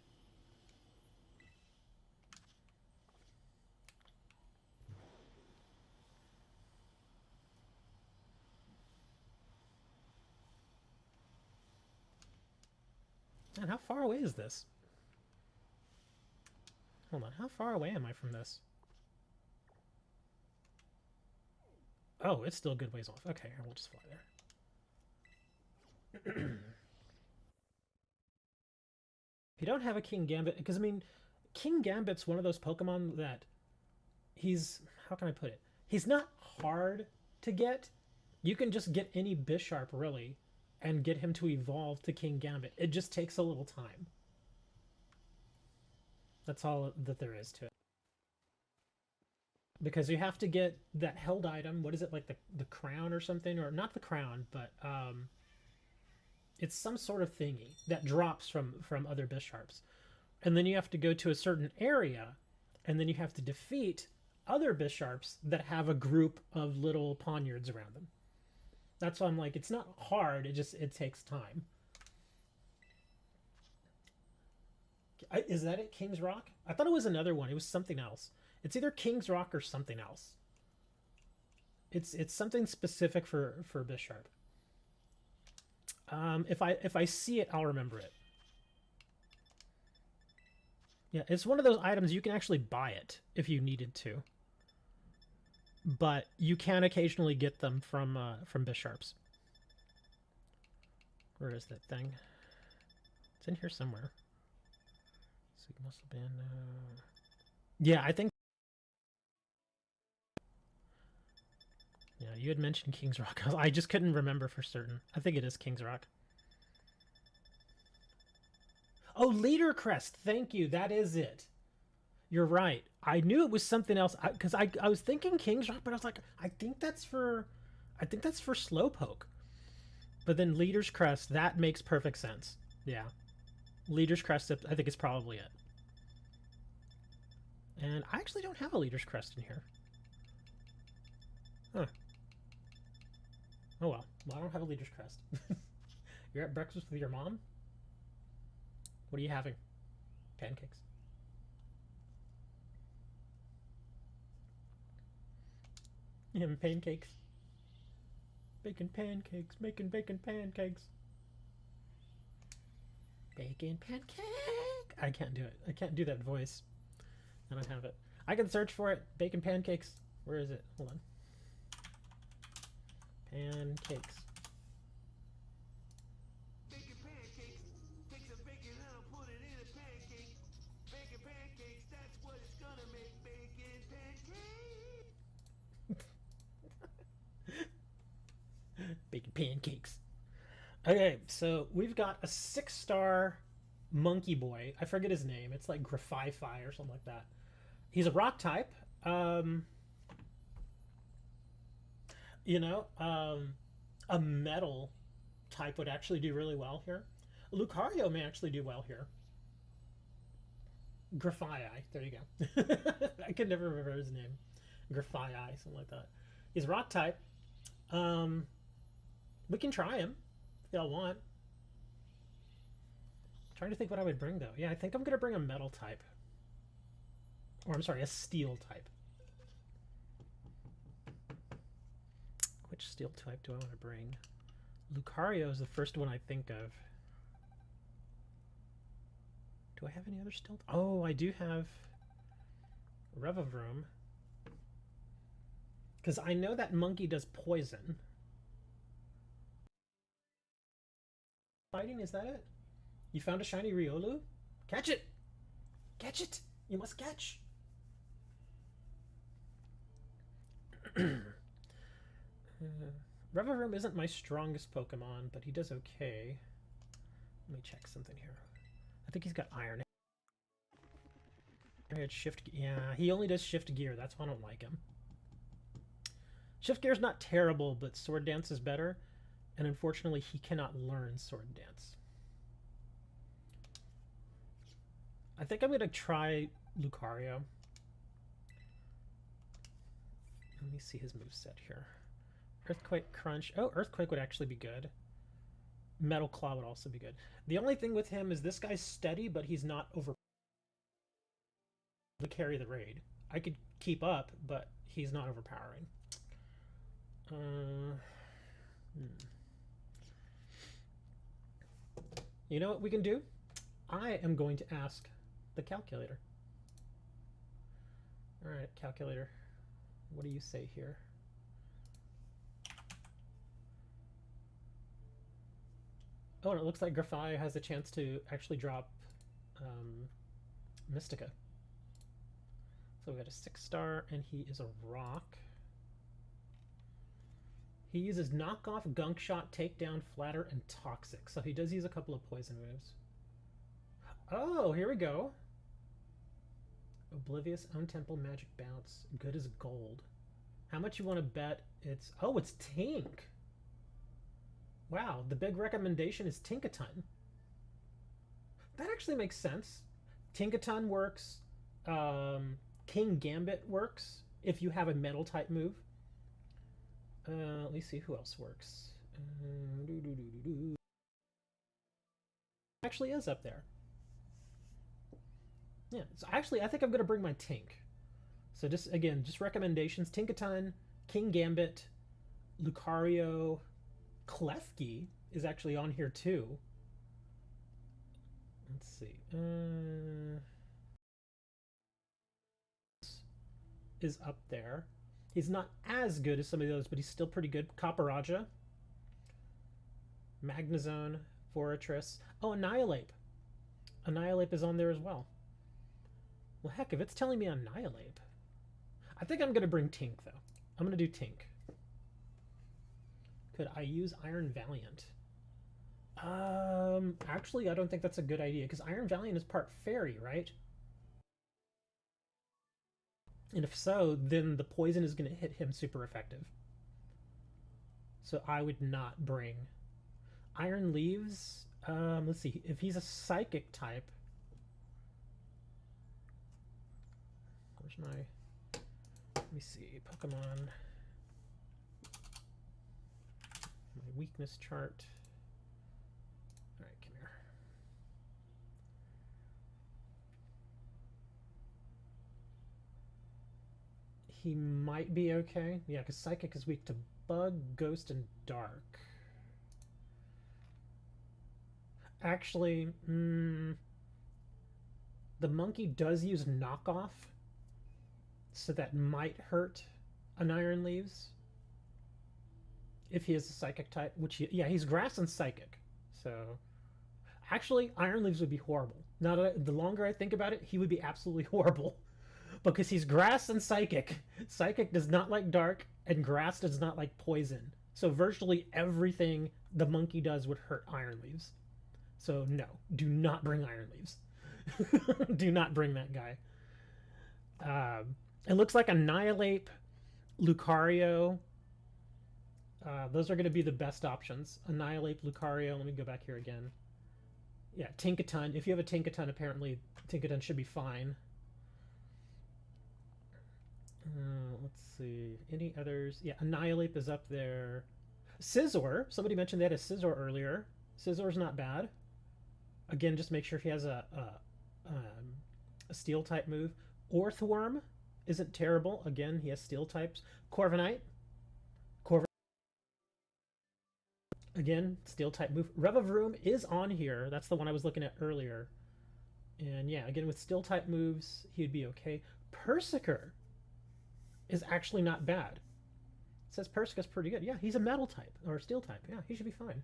how far away is this? Hold on, how far away am I from this? Oh, it's still a good ways off. Okay, we'll just fly there. If you don't have a King Gambit, because I mean, King Gambit's one of those Pokemon that he's, how can I put it? He's not hard to get. You can just get any Bisharp, really, and get him to evolve to King Gambit. It just takes a little time. That's all that there is to it. Because you have to get that held item. What is it, like the crown or something? Or not the crown, but it's some sort of thingy that drops from other Bisharps. And then you have to go to a certain area, and then you have to defeat other Bisharps that have a group of little Poniards around them. That's why I'm like, it's not hard, it takes time. Is that it, King's Rock? I thought it was another one. It was something else. It's either King's Rock or something else. It's something specific for Bisharp. If I see it, I'll remember it. Yeah, it's one of those items you can actually buy it if you needed to. But you can occasionally get them from Bisharps. Where is that thing? It's in here somewhere. So it must have been. Yeah, I think. Yeah, you had mentioned King's Rock. I just couldn't remember for certain. I think it is King's Rock. Oh, Leader Crest. Thank you. That is it. You're right. I knew it was something else because I was thinking King's Rock, but I was like, I think that's for Slowpoke. But then Leader's Crest, that makes perfect sense. Yeah. Leader's Crest, I think, is probably it. And I actually don't have a Leader's Crest in here. Huh. Oh well. Well, I don't have a Leader's Crest. You're at breakfast with your mom? What are you having? Pancakes. You having pancakes? Bacon pancakes, making bacon pancakes. Bacon pancake! I can't do it. I can't do that voice. I don't have it. I can search for it. Bacon pancakes. Where is it? Hold on. Pancakes. Bacon pancakes. Take some bacon and put it in a pancake. Bacon pancakes, that's what it's gonna make. Bacon pancakes. Bacon pancakes. Okay, so we've got a 6-star monkey boy. I forget his name. It's like Grafify or something like that. He's a rock type. A metal type would actually do really well here. Lucario may actually do well here. Grafii, there you go. I can never remember his name. Grafii, something like that. He's rock type. We can try him if y'all want. I'm trying to think what I would bring though. Yeah, I think I'm gonna bring a metal type. Or I'm sorry, a steel type. Which steel type do I want to bring? Lucario is the first one I think of. Do I have any other steel? Oh, I do have Revavroom. Because I know that monkey does poison. Fighting, is that it? You found a shiny Riolu? Catch it! Catch it! You must catch! Revavroom isn't my strongest Pokemon, but he does okay. Let me check something here. I think he's got Iron Head. Shift. Yeah, he only does Shift Gear. That's why I don't like him. Shift Gear is not terrible, but Sword Dance is better. And unfortunately, he cannot learn Sword Dance. I think I'm going to try Lucario. Let me see his moveset here. Earthquake, Crunch. Oh, Earthquake would actually be good. Metal Claw would also be good. The only thing with him is this guy's steady, but he's not over to carry the raid. I could keep up, but he's not overpowering. You know what we can do? I am going to ask the calculator. All right, calculator, what do you say here? Oh, and it looks like Grafai has a chance to actually drop Mystica. So we got a 6-star, and he is a rock. He uses knockoff, gunk shot, takedown, flatter, and toxic. So he does use a couple of poison moves. Oh, here we go. Oblivious, Own Temple, Magic Bounce, good as gold. How much you want to bet? It's Tink. Wow, the big recommendation is Tinkaton. That actually makes sense. Tinkaton works. King Gambit works if you have a metal type move. Let me see who else works. Actually is up there. Yeah, so actually I think I'm gonna bring my Tink. So just again, just recommendations: Tinkaton, King Gambit, Lucario, Klefki is actually on here too. Let's see. Is up there. He's not as good as some of those, but he's still pretty good. Caporaja, Magnezone, Fortress. Oh, Annihilate. Annihilate is on there as well. Well, heck, if it's telling me Annihilate, I think I'm going to bring Tink, though. I'm going to do Tink. Could I use Iron Valiant? Actually, I don't think that's a good idea, because Iron Valiant is part fairy, right? And if so, then the poison is going to hit him super effective. So I would not bring Iron Leaves. Let's see. If he's a psychic type, where's my? Let me see. Pokemon. My weakness chart. All right, come here. He might be okay. Yeah, because Psychic is weak to Bug, Ghost, and Dark. Actually, the monkey does use knockoff, so that might hurt an Iron Leaves if he is a psychic type. Which yeah, he's grass and psychic. So actually, Iron Leaves would be horrible. Now that the longer I think about it, he would be absolutely horrible because he's grass and psychic. Psychic does not like dark, and grass does not like poison. So virtually everything the monkey does would hurt Iron Leaves. So no, do not bring Iron Leaves. Do not bring that guy. It looks like Annihilate, Lucario. Those are going to be the best options. Annihilate, Lucario. Let me go back here again. Yeah, Tinkaton. If you have a Tinkaton, apparently Tinkaton should be fine. Let's see. Any others? Yeah, Annihilate is up there. Scizor. Somebody mentioned they had a Scizor earlier. Scizzor's not bad. Again, just make sure he has a steel type move. Orthworm isn't terrible. Again, he has steel types. Corviknight. Again, steel type move. Revavroom is on here. That's the one I was looking at earlier. And yeah, again, with steel type moves, he'd be okay. Persiker is actually not bad. It says Persiker's pretty good. Yeah, he's a metal type or steel type. Yeah, he should be fine.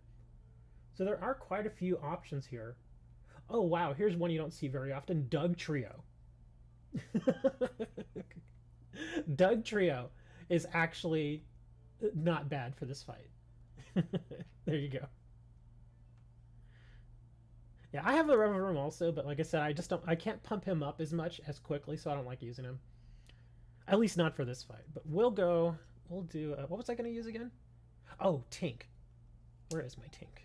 So there are quite a few options here. Oh wow, here's one you don't see very often. Doug Trio. Doug Trio is actually not bad for this fight. There you go. Yeah, I have a Revavroom also, but like I said, I can't pump him up as much as quickly, so I don't like using him. At least not for this fight. But we'll do, what was I going to use again? Oh, Tink. Where is my Tink?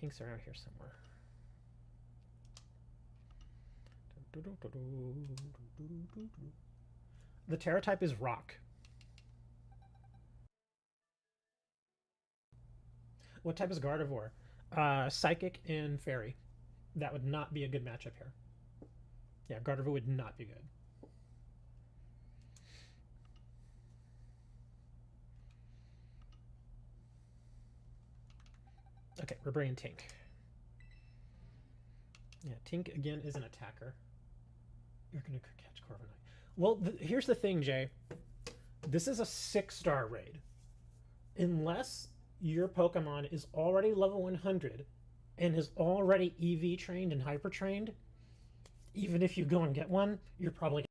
Tink's around here somewhere. The Tera type is Rock. What type is Gardevoir? Psychic and Fairy. That would not be a good matchup here. Yeah, Gardevoir would not be good. Okay, we're bringing Tink. Yeah, Tink again is an attacker. You're gonna catch Corviknight. Well, here's the thing, Jay. This is a 6-star raid. Unless your Pokemon is already level 100 and is already EV trained and hyper trained, even if you go and get one, you're probably.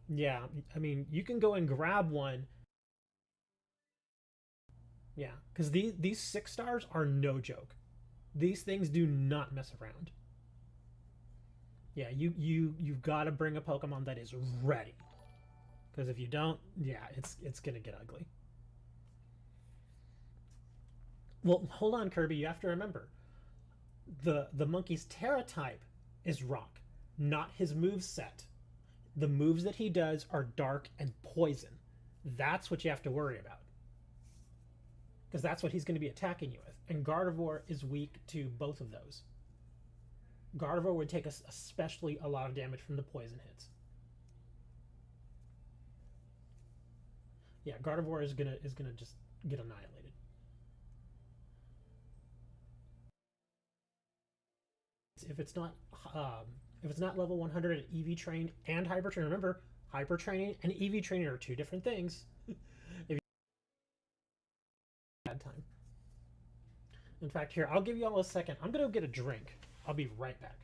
Yeah, I mean, you can go and grab one. Yeah, because these 6-stars are no joke. These things do not mess around. Yeah, you've got to bring a Pokemon that is ready. Because if you don't, yeah, it's gonna get ugly. Well, hold on, Kirby. You have to remember, the monkey's Tera type is rock, not his move set. The moves that he does are dark and poison. That's what you have to worry about. Because that's what he's going to be attacking you with. And Gardevoir is weak to both of those. Gardevoir would take especially a lot of damage from the poison hits. Yeah, Gardevoir is gonna just get annihilated. If it's not level 100 at EV trained and hyper trained, remember, hyper training and EV training are two different things. If you bad time. In fact, here, I'll give you all a second. I'm gonna go get a drink. I'll be right back.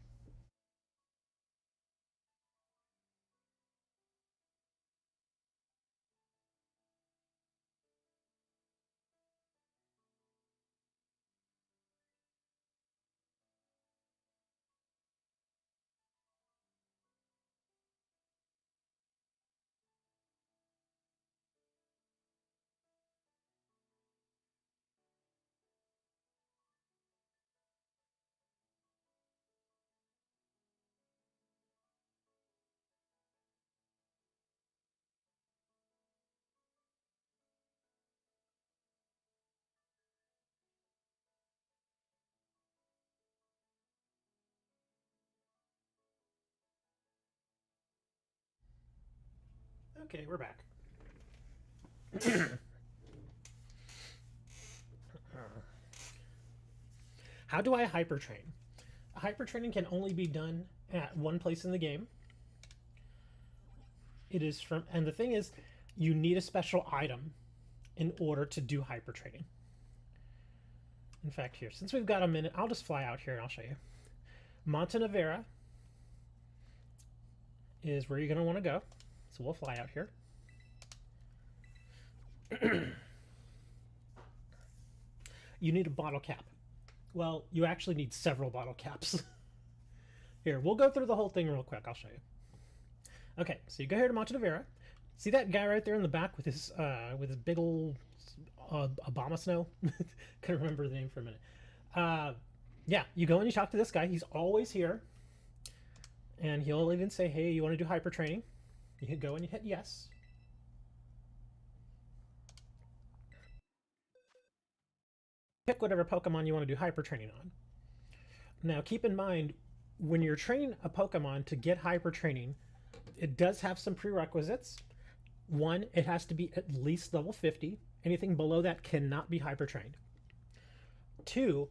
Okay, we're back. How do I hyper train? Hyper training can only be done at one place in the game. It is from, and the thing is, you need a special item in order to do hyper training. In fact, here, since we've got a minute, I'll just fly out here and I'll show you. Montanavera is where you're going to want to go. So we'll fly out here. You need a bottle cap. Well, you actually need several bottle caps. Here, we'll go through the whole thing real quick. I'll show you. Okay, so you go here to Montanavera. See that guy right there in the back with his big old Obama snow? Couldn't remember the name for a minute. Yeah, you go and you talk to this guy. He's always here. And he'll even say, hey, you want to do hyper training? You can go and you hit yes. Pick whatever Pokemon you want to do hyper training on. Now, keep in mind, when you're training a Pokemon to get hyper training, it does have some prerequisites. One, it has to be at least level 50. Anything below that cannot be hyper trained. Two,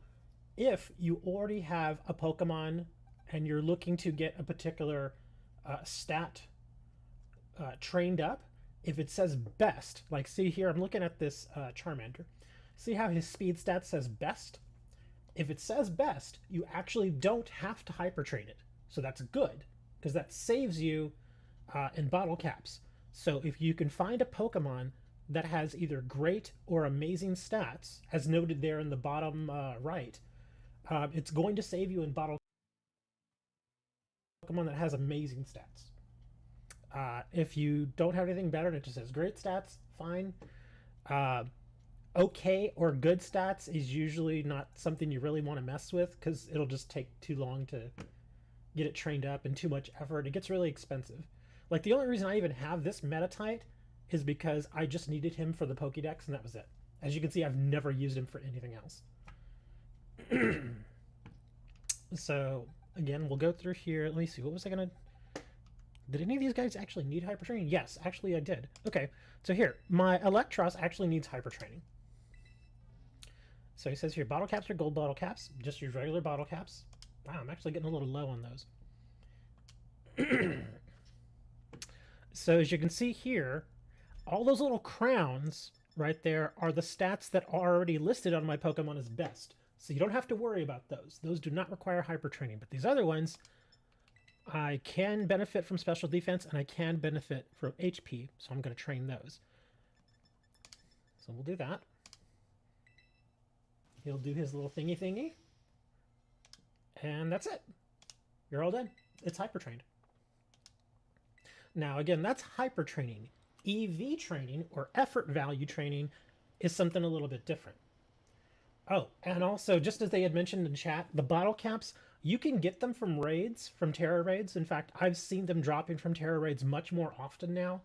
if you already have a Pokemon and you're looking to get a particular stat trained up, if it says best, like see here, I'm looking at this Charmander. See how his speed stat says best? If it says best, you actually don't have to hyper train it. So that's good, because that saves you in bottle caps. So if you can find a Pokemon that has either great or amazing stats, as noted there in the bottom right, it's going to save you in bottle Pokemon that has amazing stats. If you don't have anything better and it just says great stats, fine. Okay or good stats is usually not something you really want to mess with because it'll just take too long to get it trained up and too much effort. It gets really expensive. Like the only reason I even have this Metatite is because I just needed him for the Pokédex and that was it. As you can see, I've never used him for anything else. So again, we'll go through here. Let me see. What was I gonna? Did any of these guys actually need hyper training? Yes, actually I did. Okay, so here, my Electros actually needs hyper training. So he says here, bottle caps are gold bottle caps. Just use regular bottle caps. Wow, I'm actually getting a little low on those. So as you can see here, all those little crowns right there are the stats that are already listed on my Pokemon as best. So you don't have to worry about those. Those do not require hyper training. But these other ones, I can benefit from special defense and I can benefit from HP. So I'm going to train those. So we'll do that. He'll do his little thingy. And that's it. You're all done. It's hyper trained. Now, again, that's hyper training. EV training, or effort value training, is something a little bit different. Oh, and also, just as they had mentioned in chat, the bottle caps, you can get them from raids, from Tera raids. In fact, I've seen them dropping from Tera raids much more often now.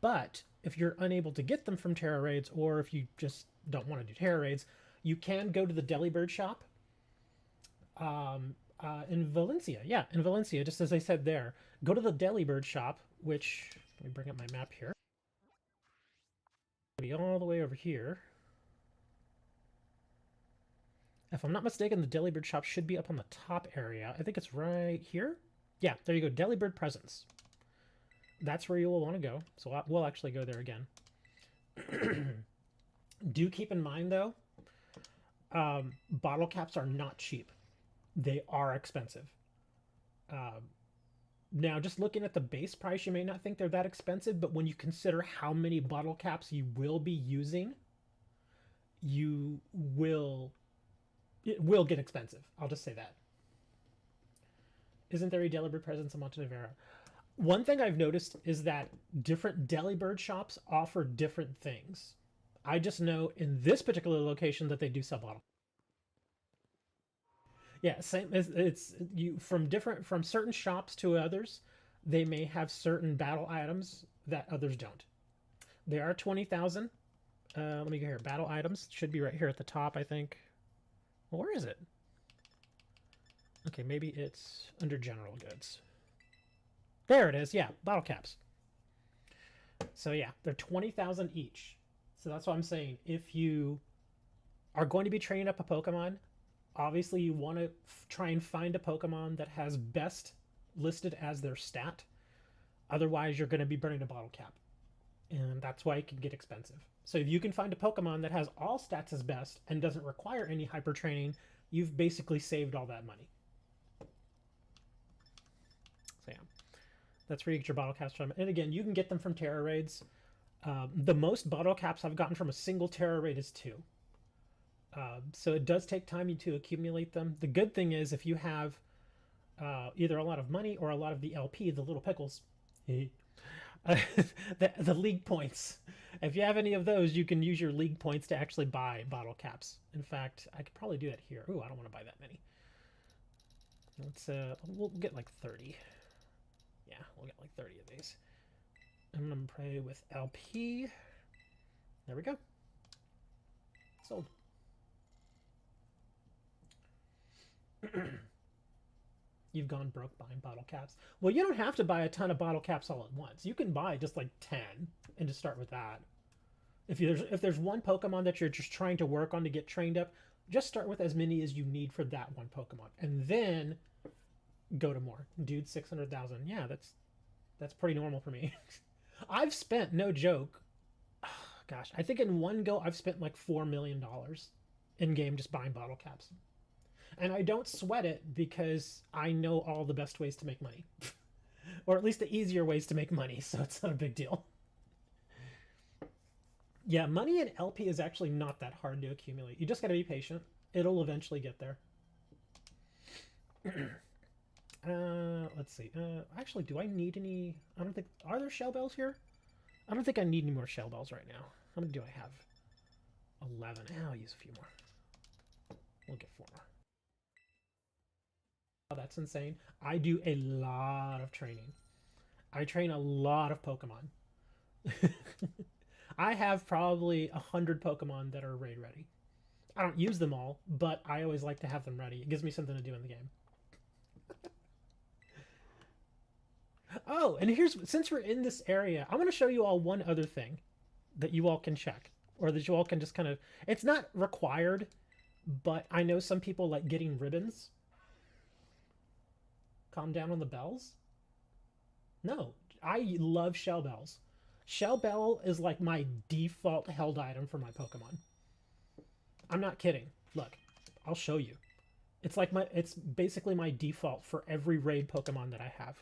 But if you're unable to get them from Tera raids, or if you just don't want to do Tera raids, you can go to the Delibird shop in Valencia. Yeah, in Valencia, just as I said there. Go to the Delibird shop, which, let me bring up my map here. It'll be all the way over here. If I'm not mistaken, the Delibird shop should be up on the top area. I think it's right here. Yeah, there you go, Delibird Presence. That's where you will want to go. So we'll actually go there again. Do keep in mind, though, bottle caps are not cheap. They are expensive. Now, just looking at the base price, you may not think they're that expensive, but when you consider how many bottle caps you will be using, it will get expensive. I'll just say that. Isn't there a Delibird presence in Montenegro? One thing I've noticed is that different Delibird shops offer different things. I just know in this particular location that they do sell bottle. Yeah, same as it's you from certain shops to others, they may have certain battle items that others don't. They are 20,000. Let me go here. Battle items should be right here at the top, I think. Well, where is it? Okay, maybe it's under general goods. There it is. Yeah, bottle caps. So yeah, they're 20,000 each. So that's what I'm saying. If you are going to be training up a Pokemon, obviously you want to try and find a Pokemon that has best listed as their stat. Otherwise, you're going to be burning a bottle cap. And that's why it can get expensive. So if you can find a Pokemon that has all stats as best and doesn't require any hyper training, you've basically saved all that money. So yeah, that's where you get your bottle caps from. And again, you can get them from Tera raids. The most bottle caps I've gotten from a single Tera raid is 2. So it does take time to accumulate them. The good thing is if you have either a lot of money or a lot of the LP, the little pickles, the league points. If you have any of those, you can use your league points to actually buy bottle caps. In fact, I could probably do that here. Ooh, I don't want to buy that many. Let's we'll get like 30. Yeah, we'll get like 30 of these. I'm gonna play with LP. There we go. Sold. You've gone broke buying bottle caps. Well, you don't have to buy a ton of bottle caps all at once. You can buy just like 10 and just start with that. If there's one Pokemon that you're just trying to work on to get trained up, just start with as many as you need for that one Pokemon, and then go to more. Dude, 600,000. Yeah, that's pretty normal for me. I've spent, no joke, gosh, I think in one go I've spent like $4 million in game just buying bottle caps. And I don't sweat it because I know all the best ways to make money. Or at least the easier ways to make money, so it's not a big deal. Yeah, money in LP is actually not that hard to accumulate. You just gotta be patient. It'll eventually get there. Let's see. Actually, do I need any... I don't think... Are there shell bells here? I don't think I need any more shell bells right now. How many do I have? 11. I'll use a few more. We'll get 4 more. Oh, that's insane. I do a lot of training. I train a lot of Pokemon. I have probably 100 Pokemon that are raid ready. I don't use them all, but I always like to have them ready. It gives me something to do in the game. Oh, and here's, since we're in this area, I want to show you all one other thing that you all can check, or that you all can just kind of, it's not required, but I know some people like getting ribbons. Calm down on the bells. No, I love shell bells. Shell bell is like my default held item for my Pokemon. I'm not kidding. Look, I'll show you. It's like it's basically my default for every raid Pokemon that I have.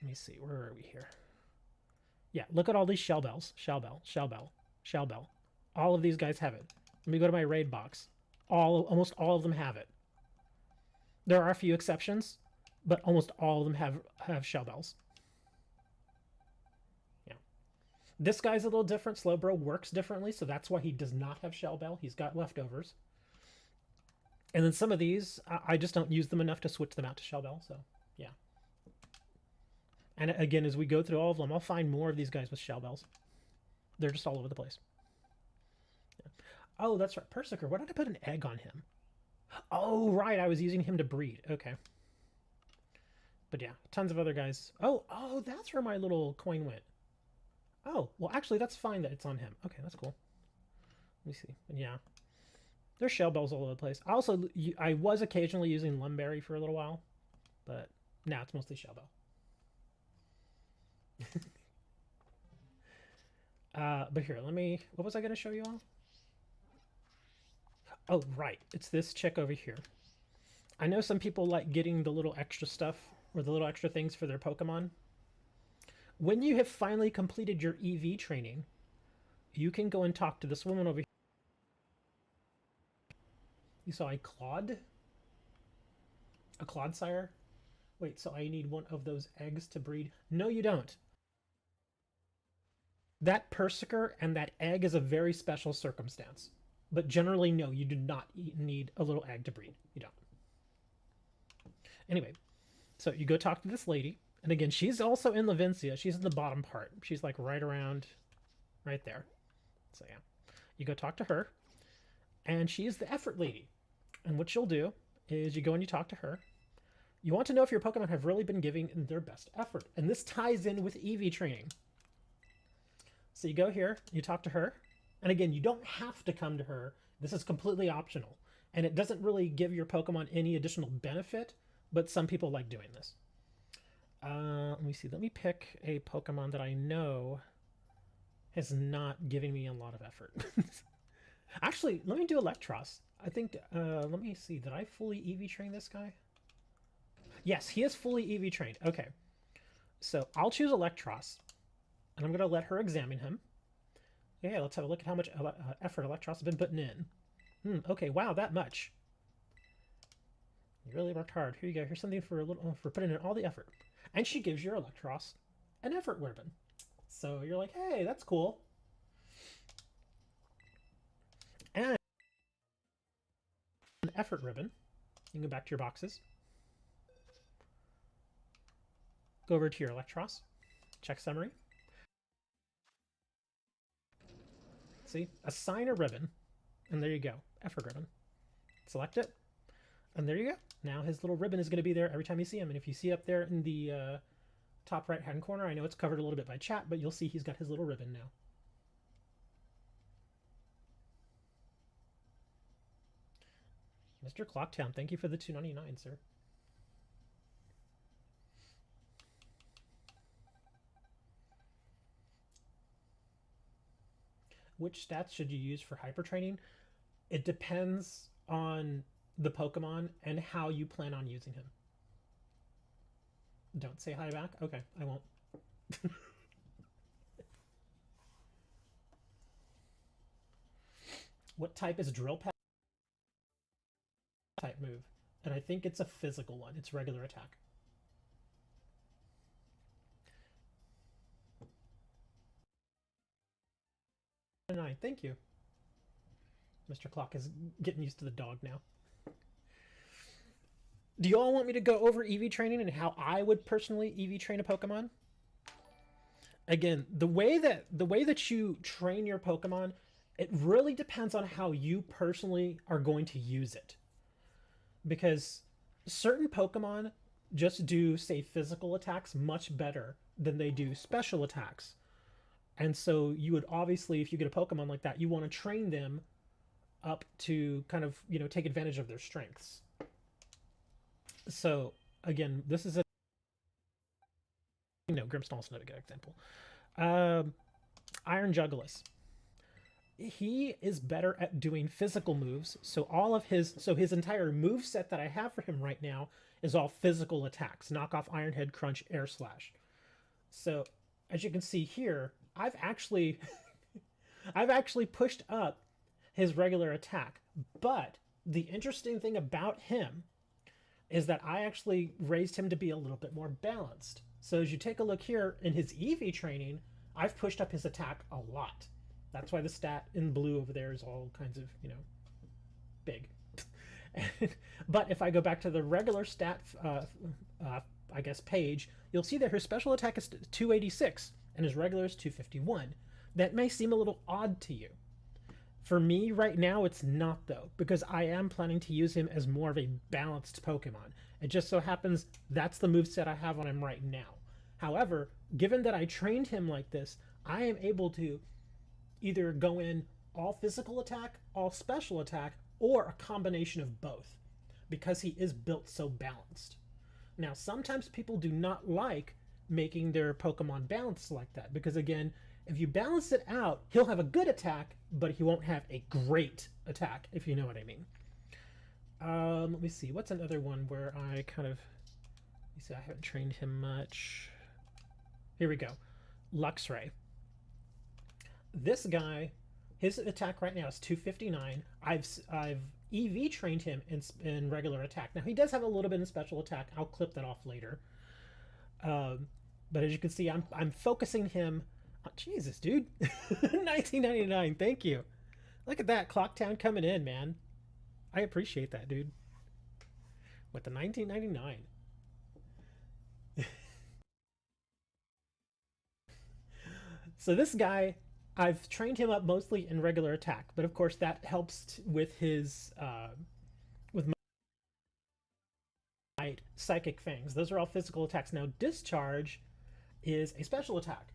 Let me see, where are we here? Yeah, look at all these shell bells. Shell bell, shell bell, shell bell. All of these guys have it. Let me go to my raid box. Almost all of them have it. There are a few exceptions, but almost all of them have shell bells. Yeah. This guy's a little different. Slowbro works differently, so that's why he does not have shell bell. He's got leftovers. And then some of these, I just don't use them enough to switch them out to shell bell, so yeah. And again, as we go through all of them, I'll find more of these guys with shell bells. They're just all over the place. Yeah. Oh, that's right. Persiker. Why did I put an egg on him? Oh, right. I was using him to breed. Okay. But yeah, tons of other guys. Oh, that's where my little coin went. Oh, well, actually, that's fine that it's on him. Okay, that's cool. Let me see. But yeah. There's shell bells all over the place. I was occasionally using Lumberry for a little while, but now it's mostly shell bell. But here, what was I going to show you all? Oh, right. It's this chick over here. I know some people like getting the little extra stuff or the little extra things for their Pokemon. When you have finally completed your EV training, you can go and talk to this woman over here. You saw a Clodsire? Wait, so I need one of those eggs to breed? No, you don't. That Persiker and that egg is a very special circumstance. But generally, no, you do not need a little egg to breed. You don't. Anyway, so you go talk to this lady. And again, she's also in Levincia. She's in the bottom part. She's like right around, right there. So yeah, you go talk to her. And she is the effort lady. And what you'll do is you go and you talk to her. You want to know if your Pokemon have really been giving their best effort. And this ties in with EV training. So you go here, you talk to her. And again, you don't have to come to her. This is completely optional. And it doesn't really give your Pokemon any additional benefit, but some people like doing this. Let me see. Let me pick a Pokemon that I know has not given me a lot of effort. Actually, let me do Electros. I think, let me see. Did I fully EV train this guy? Yes, he is fully EV trained. Okay. So I'll choose Electros. And I'm going to let her examine him. Yeah, let's have a look at how much effort Electros has been putting in. Okay, wow, that much. You really worked hard. Here you go. Here's something for putting in all the effort. And she gives your Electros an effort ribbon. So you're like, hey, that's cool. And an effort ribbon. You can go back to your boxes. Go over to your Electros. Check summary. See? Assign a ribbon. And there you go. Effort ribbon. Select it. And there you go. Now his little ribbon is going to be there every time you see him. And if you see up there in the top right-hand corner, I know it's covered a little bit by chat, but you'll see he's got his little ribbon now. Mr. Clocktown, thank you for the $2.99, sir. Which stats should you use for hyper training? It depends on the Pokemon and how you plan on using him. Don't say hi back? Okay, I won't. What type is Drill Peck? Type move. And I think it's a physical one. It's regular attack. Thank you. Mr. Clock is getting used to the dog now. Do you all want me to go over EV training and how I would personally EV train a Pokemon? Again, the way that you train your Pokemon, it really depends on how you personally are going to use it. Because certain Pokemon just do, say, physical attacks much better than they do special attacks. And so you would obviously, if you get a Pokemon like that, you want to train them up to kind of, take advantage of their strengths. So again, this is a, Grimmsnarl's not a good example. Iron Jugulis. He is better at doing physical moves. So his entire move set that I have for him right now is all physical attacks. Knock off, Iron Head, Crunch, Air Slash. So as you can see here, I've actually pushed up his regular attack. But the interesting thing about him is that I actually raised him to be a little bit more balanced. So as you take a look here in his EV training, I've pushed up his attack a lot. That's why the stat in blue over there is all kinds of, big. But if I go back to the regular stat, I guess, page, you'll see that his special attack is 286 and his regular is 251. That may seem a little odd to you. For me right now, it's not, though, because I am planning to use him as more of a balanced Pokemon. It just so happens that's the moveset I have on him right now. However, given that I trained him like this, I am able to either go in all physical attack, all special attack, or a combination of both, because he is built so balanced. Now, sometimes people do not like making their Pokemon balanced like that, because again, if you balance it out, he'll have a good attack, but he won't have a great attack, if you know what I mean. Let me see, what's another one where I kind of, you see, I haven't trained him much. Here we go. Luxray. This guy, his attack right now is 259. I've EV trained him in regular attack. Now he does have a little bit in special attack. I'll clip that off later. But as you can see, I'm focusing him. Oh, Jesus, dude. 1999. Thank you. Look at that Clocktown coming in, man. I appreciate that, dude. With the 1999. So this guy, I've trained him up mostly in regular attack, but of course that helps with his with my Psychic Fangs. Those are all physical attacks. Now Discharge is a special attack.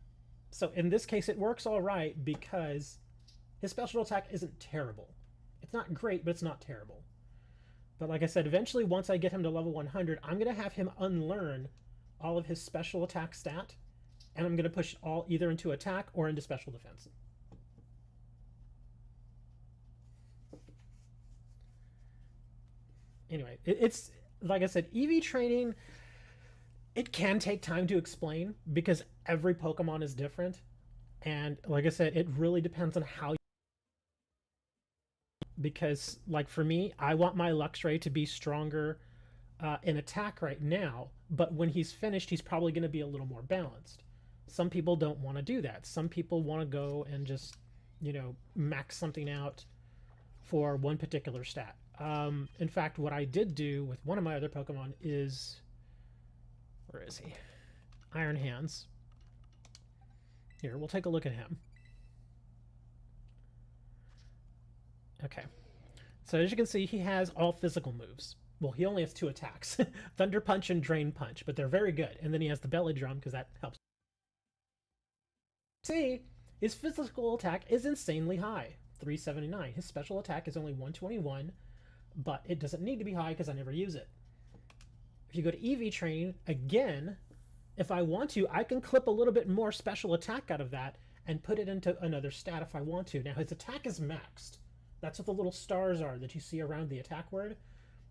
So in this case it works all right because his special attack isn't terrible. It's not great, but it's not terrible. But like I said, eventually once I get him to level 100, I'm going to have him unlearn all of his special attack stat, and I'm going to push all either into attack or into special defense. Anyway, it's like I said, EV training, it can take time to explain because every Pokemon is different. And like I said, it really depends on how you, because like for me, I want my Luxray to be stronger in attack right now, but when he's finished, he's probably going to be a little more balanced. Some people don't want to do that. Some people want to go and just, max something out for one particular stat. In fact, what I did do with one of my other Pokemon is, where is he? Iron Hands. Here, we'll take a look at him. Okay. So as you can see, he has all physical moves. Well, he only has 2 attacks. Thunder Punch and Drain Punch, but they're very good. And then he has the Belly Drum because that helps. See, his physical attack is insanely high, 379. His special attack is only 121, but it doesn't need to be high because I never use it. If you go to EV Train, again, if I want to, I can clip a little bit more special attack out of that and put it into another stat if I want to. Now, his attack is maxed. That's what the little stars are that you see around the attack word.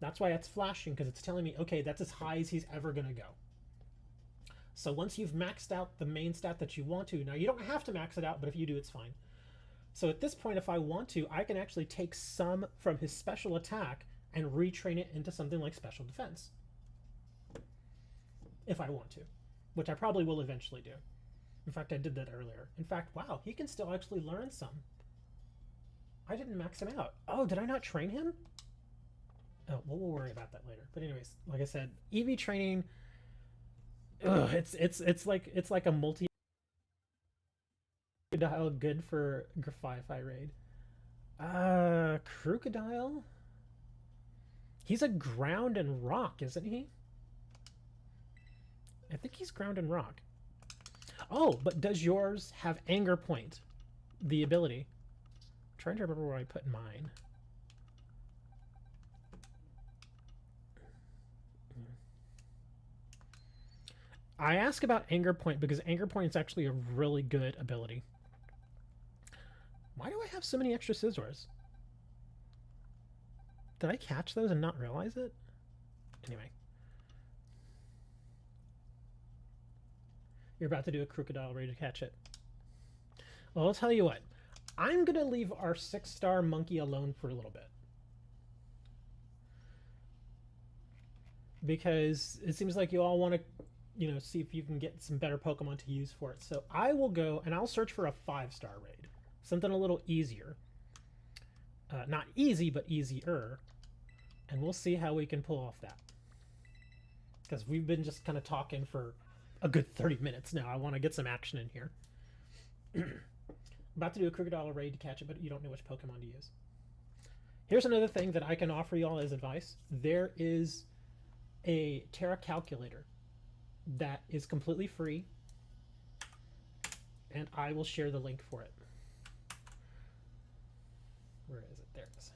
That's why it's flashing, because it's telling me, okay, that's as high as he's ever going to go. So once you've maxed out the main stat that you want to, now you don't have to max it out, but if you do, it's fine. So at this point, if I want to, I can actually take some from his special attack and retrain it into something like special defense. If I want to, which I probably will eventually do. In fact, I did that earlier. In fact, wow, he can still actually learn some. I didn't max him out. Oh, did I not train him? Oh, well, we'll worry about that later. But anyways, like I said, EV training, it's like a multi Crocodile good for Grafify raid. Crocodile? He's a ground and rock, isn't he? I think he's ground and rock. Oh, but does yours have Anger Point? The ability. I'm trying to remember where I put mine. I ask about Anger Point because Anger Point is actually a really good ability. Why do I have so many extra scissors? Did I catch those and not realize it? Anyway. You're about to do a crocodile raid to catch it. Well, I'll tell you what. I'm going to leave our 6-star monkey alone for a little bit. Because it seems like you all want to, you know, see if you can get some better Pokemon to use for it. So I will go and I'll search for a 5-star raid. Something a little easier. Not easy, but easier. And we'll see how we can pull off that. Because we've been just kind of talking for a good 30 minutes now. I want to get some action in here. About to do a crocodile raid to catch it, but you don't know which Pokemon to use. Here's another thing that I can offer y'all as advice. There is a Tera calculator that is completely free, and I will share the link for it. Where is it? There it is.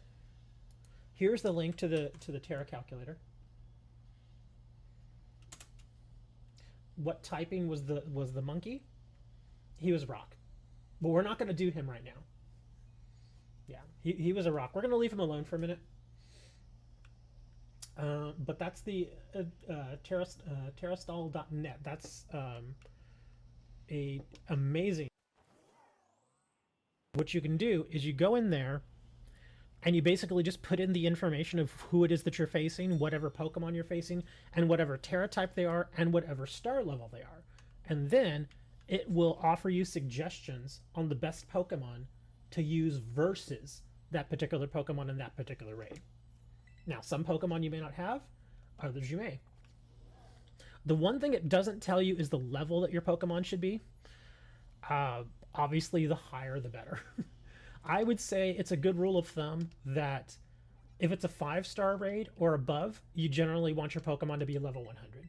Here's the link to the Tera calculator. What typing was the monkey? He was rock. But we're not going to do him right now. Yeah, he was a rock. We're going to leave him alone for a minute. But that's the terastall.net. That's a amazing. What you can do is you go in there and you basically just put in the information of who it is that you're facing, whatever Pokemon you're facing, and whatever Tera type they are, and whatever star level they are. And then it will offer you suggestions on the best Pokemon to use versus that particular Pokemon in that particular raid. Now, some Pokemon you may not have, others you may. The one thing it doesn't tell you is the level that your Pokemon should be. Obviously, the higher the better. I would say it's a good rule of thumb that if it's a 5-star raid or above, you generally want your Pokemon to be level 100.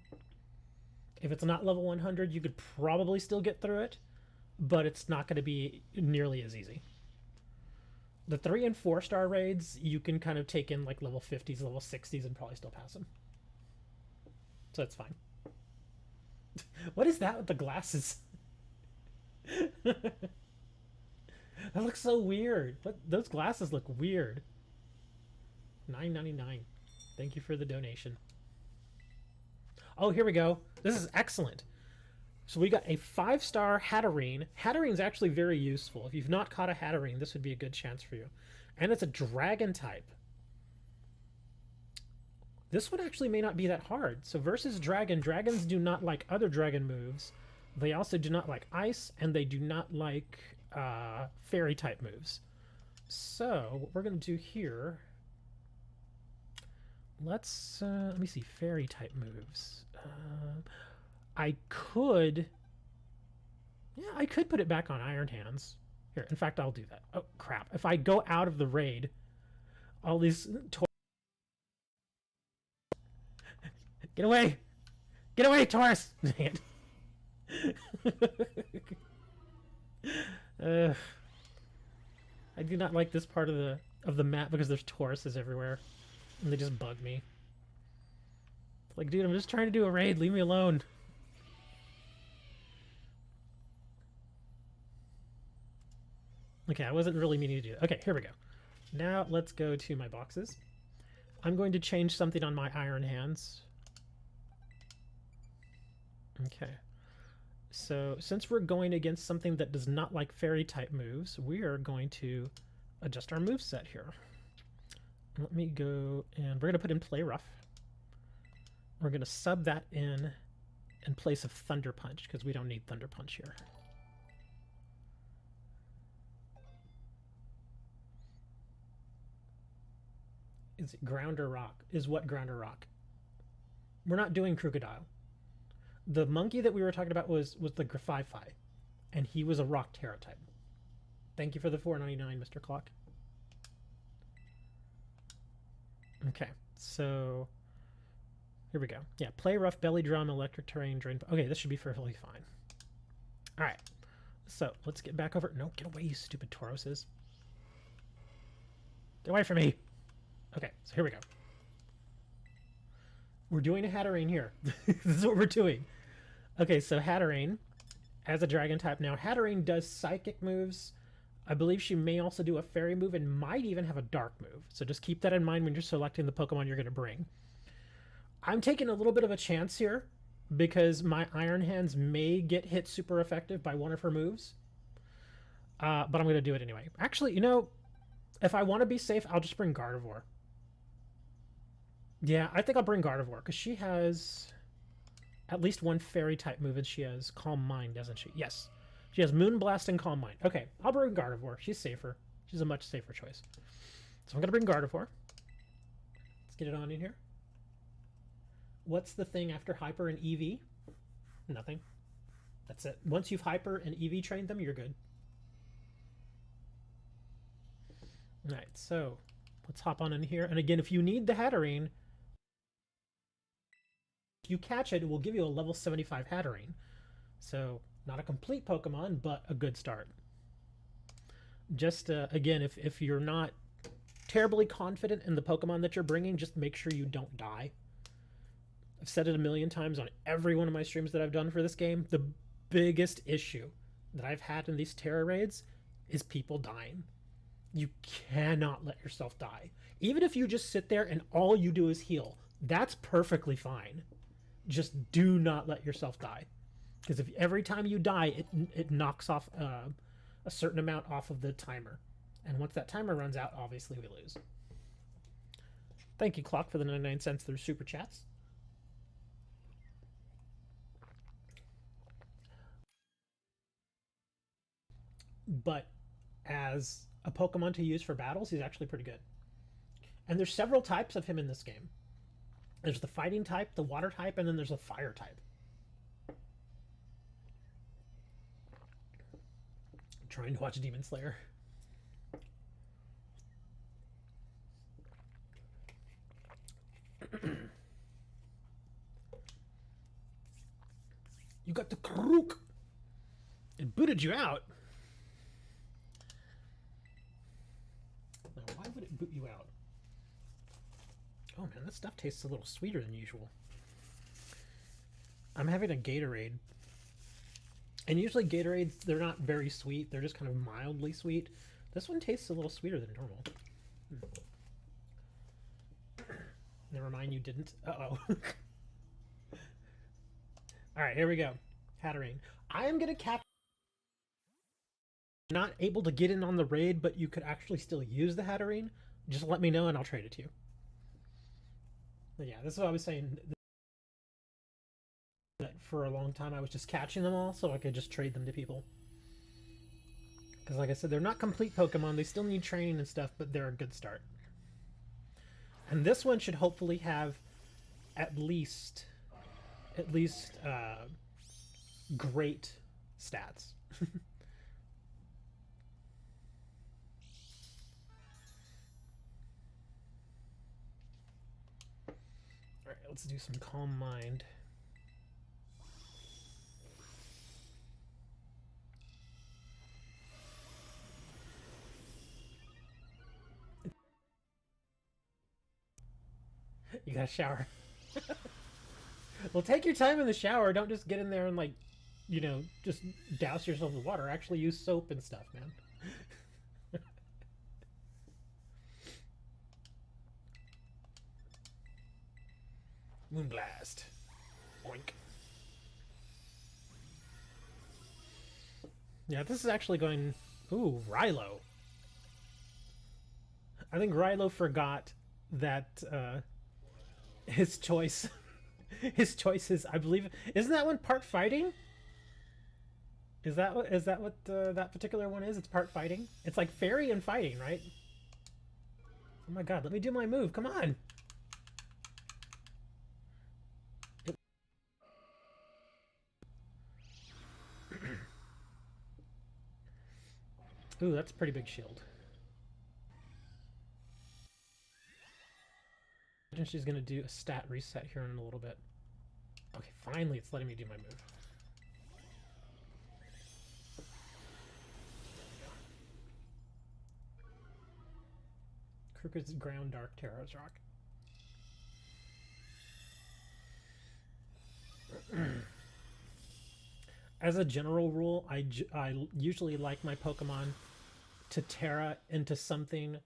If it's not level 100, you could probably still get through it, but it's not going to be nearly as easy. The 3- and 4-star raids, you can kind of take in like level 50s, level 60s, and probably still pass them. So that's fine. What is that with the glasses? That looks so weird. But those glasses look weird. $9.99. Thank you for the donation. Oh, here we go. This is excellent. So we got a 5-star Hatterene. Hatterene's actually very useful. If you've not caught a Hatterene, this would be a good chance for you. And it's a dragon type. This one actually may not be that hard. So versus dragon, dragons do not like other dragon moves. They also do not like ice, and they do not like fairy type moves. So what we're going to do here, let's let me see, fairy type moves. I could put it back on Iron Hands. Here, in fact, I'll do that. Oh crap! If I go out of the raid, all these get away, Taurus! I do not like this part of the map because there's Tauruses everywhere, and they just bug me. It's like, dude, I'm just trying to do a raid. Leave me alone. Okay, I wasn't really meaning to do that. Okay, here we go. Now let's go to my boxes. I'm going to change something on my Iron Hands. Okay. So since we're going against something that does not like fairy type moves, we are going to adjust our moveset here. Let me go, and we're going to put in Play Rough. We're going to sub that in place of Thunder Punch, because we don't need Thunder Punch here. Is it Ground or Rock? Is what Ground or Rock? We're not doing Crocodile. The monkey that we were talking about was the Grafify, and he was a rock Tera type. Thank you for the $4.99, Mr. Clock. Okay, so Here we go. Yeah, play rough, belly drum, electric terrain, drain. Okay, this should be perfectly fine. All right. So let's get back over. No, get away, you stupid Tauroses. Get away from me. Okay, so here we go. We're doing a Hatterene here. This is what we're doing. Okay, so Hatterene as a dragon type. Now, Hatterene does psychic moves. I believe she may also do a fairy move and might even have a dark move. So just keep that in mind when you're selecting the Pokemon you're going to bring. I'm taking a little bit of a chance here because my Iron Hands may get hit super effective by one of her moves. But I'm going to do it anyway. Actually, you know, if I want to be safe, I'll just bring Gardevoir. Yeah, I think I'll bring Gardevoir because she has at least one fairy type move and she has Calm Mind, doesn't she? Yes. She has Moonblast and Calm Mind. Okay, I'll bring Gardevoir. She's safer. She's a much safer choice. So I'm going to bring Gardevoir. Let's get it on in here. What's the thing after Hyper and EV? Nothing. That's it. Once you've Hyper and EV trained them, you're good. Alright, so let's hop on in here. And again, if you need the Hatterene, if you catch it, it will give you a level 75 Hatterene. So, not a complete Pokemon, but a good start. Just, again, if you're not terribly confident in the Pokemon that you're bringing, just make sure you don't die. I've said it a million times on every one of my streams that I've done for this game. The biggest issue that I've had in these Tera raids is people dying. You cannot let yourself die. Even if you just sit there and all you do is heal, that's perfectly fine. Just do not let yourself die. Because if every time you die, it knocks off a certain amount off of the timer. And once that timer runs out, obviously we lose. Thank you, Clock, for the 99 cents through Super Chats. But as a Pokemon to use for battles, he's actually pretty good. And there's several types of him in this game. There's the fighting type, the water type, and then there's a fire type. I'm trying to watch Demon Slayer. You got the Karuk! It booted you out. Now, why would it boot you out? Oh man, this stuff tastes a little sweeter than usual. I'm having a Gatorade. And usually Gatorades, they're not very sweet. They're just kind of mildly sweet. This one tastes a little sweeter than normal. Never mind, you didn't. Uh-oh. Alright, here we go. Hatterene. I am going to cap... Not able to get in on the raid, but you could actually still use the Hatterene. Just let me know and I'll trade it to you. But yeah, this is what I was saying. That for a long time I was just catching them all so I could just trade them to people. Because like I said, they're not complete Pokemon. They still need training and stuff, but they're a good start. And this one should hopefully have at least great stats. Alright, let's do some Calm Mind. You gotta shower. Well, take your time in the shower. Don't just get in there and, like, you know, just douse yourself with water. Actually use soap and stuff, man. Moonblast. Oink. Yeah, this is actually going... Ooh, Rilo. I think Rilo forgot that his choice... his choice is, I believe... Isn't that one part fighting? Is that what that particular one is? It's part fighting? It's like fairy and fighting, right? Oh my god, let me do my move. Come on! Ooh, that's a pretty big shield. imagine she's going to do a stat reset here in a little bit. Okay, finally it's letting me do my move. Crooked's ground, dark, Tera's rock. As a general rule, I usually like my Pokemon to Tera into something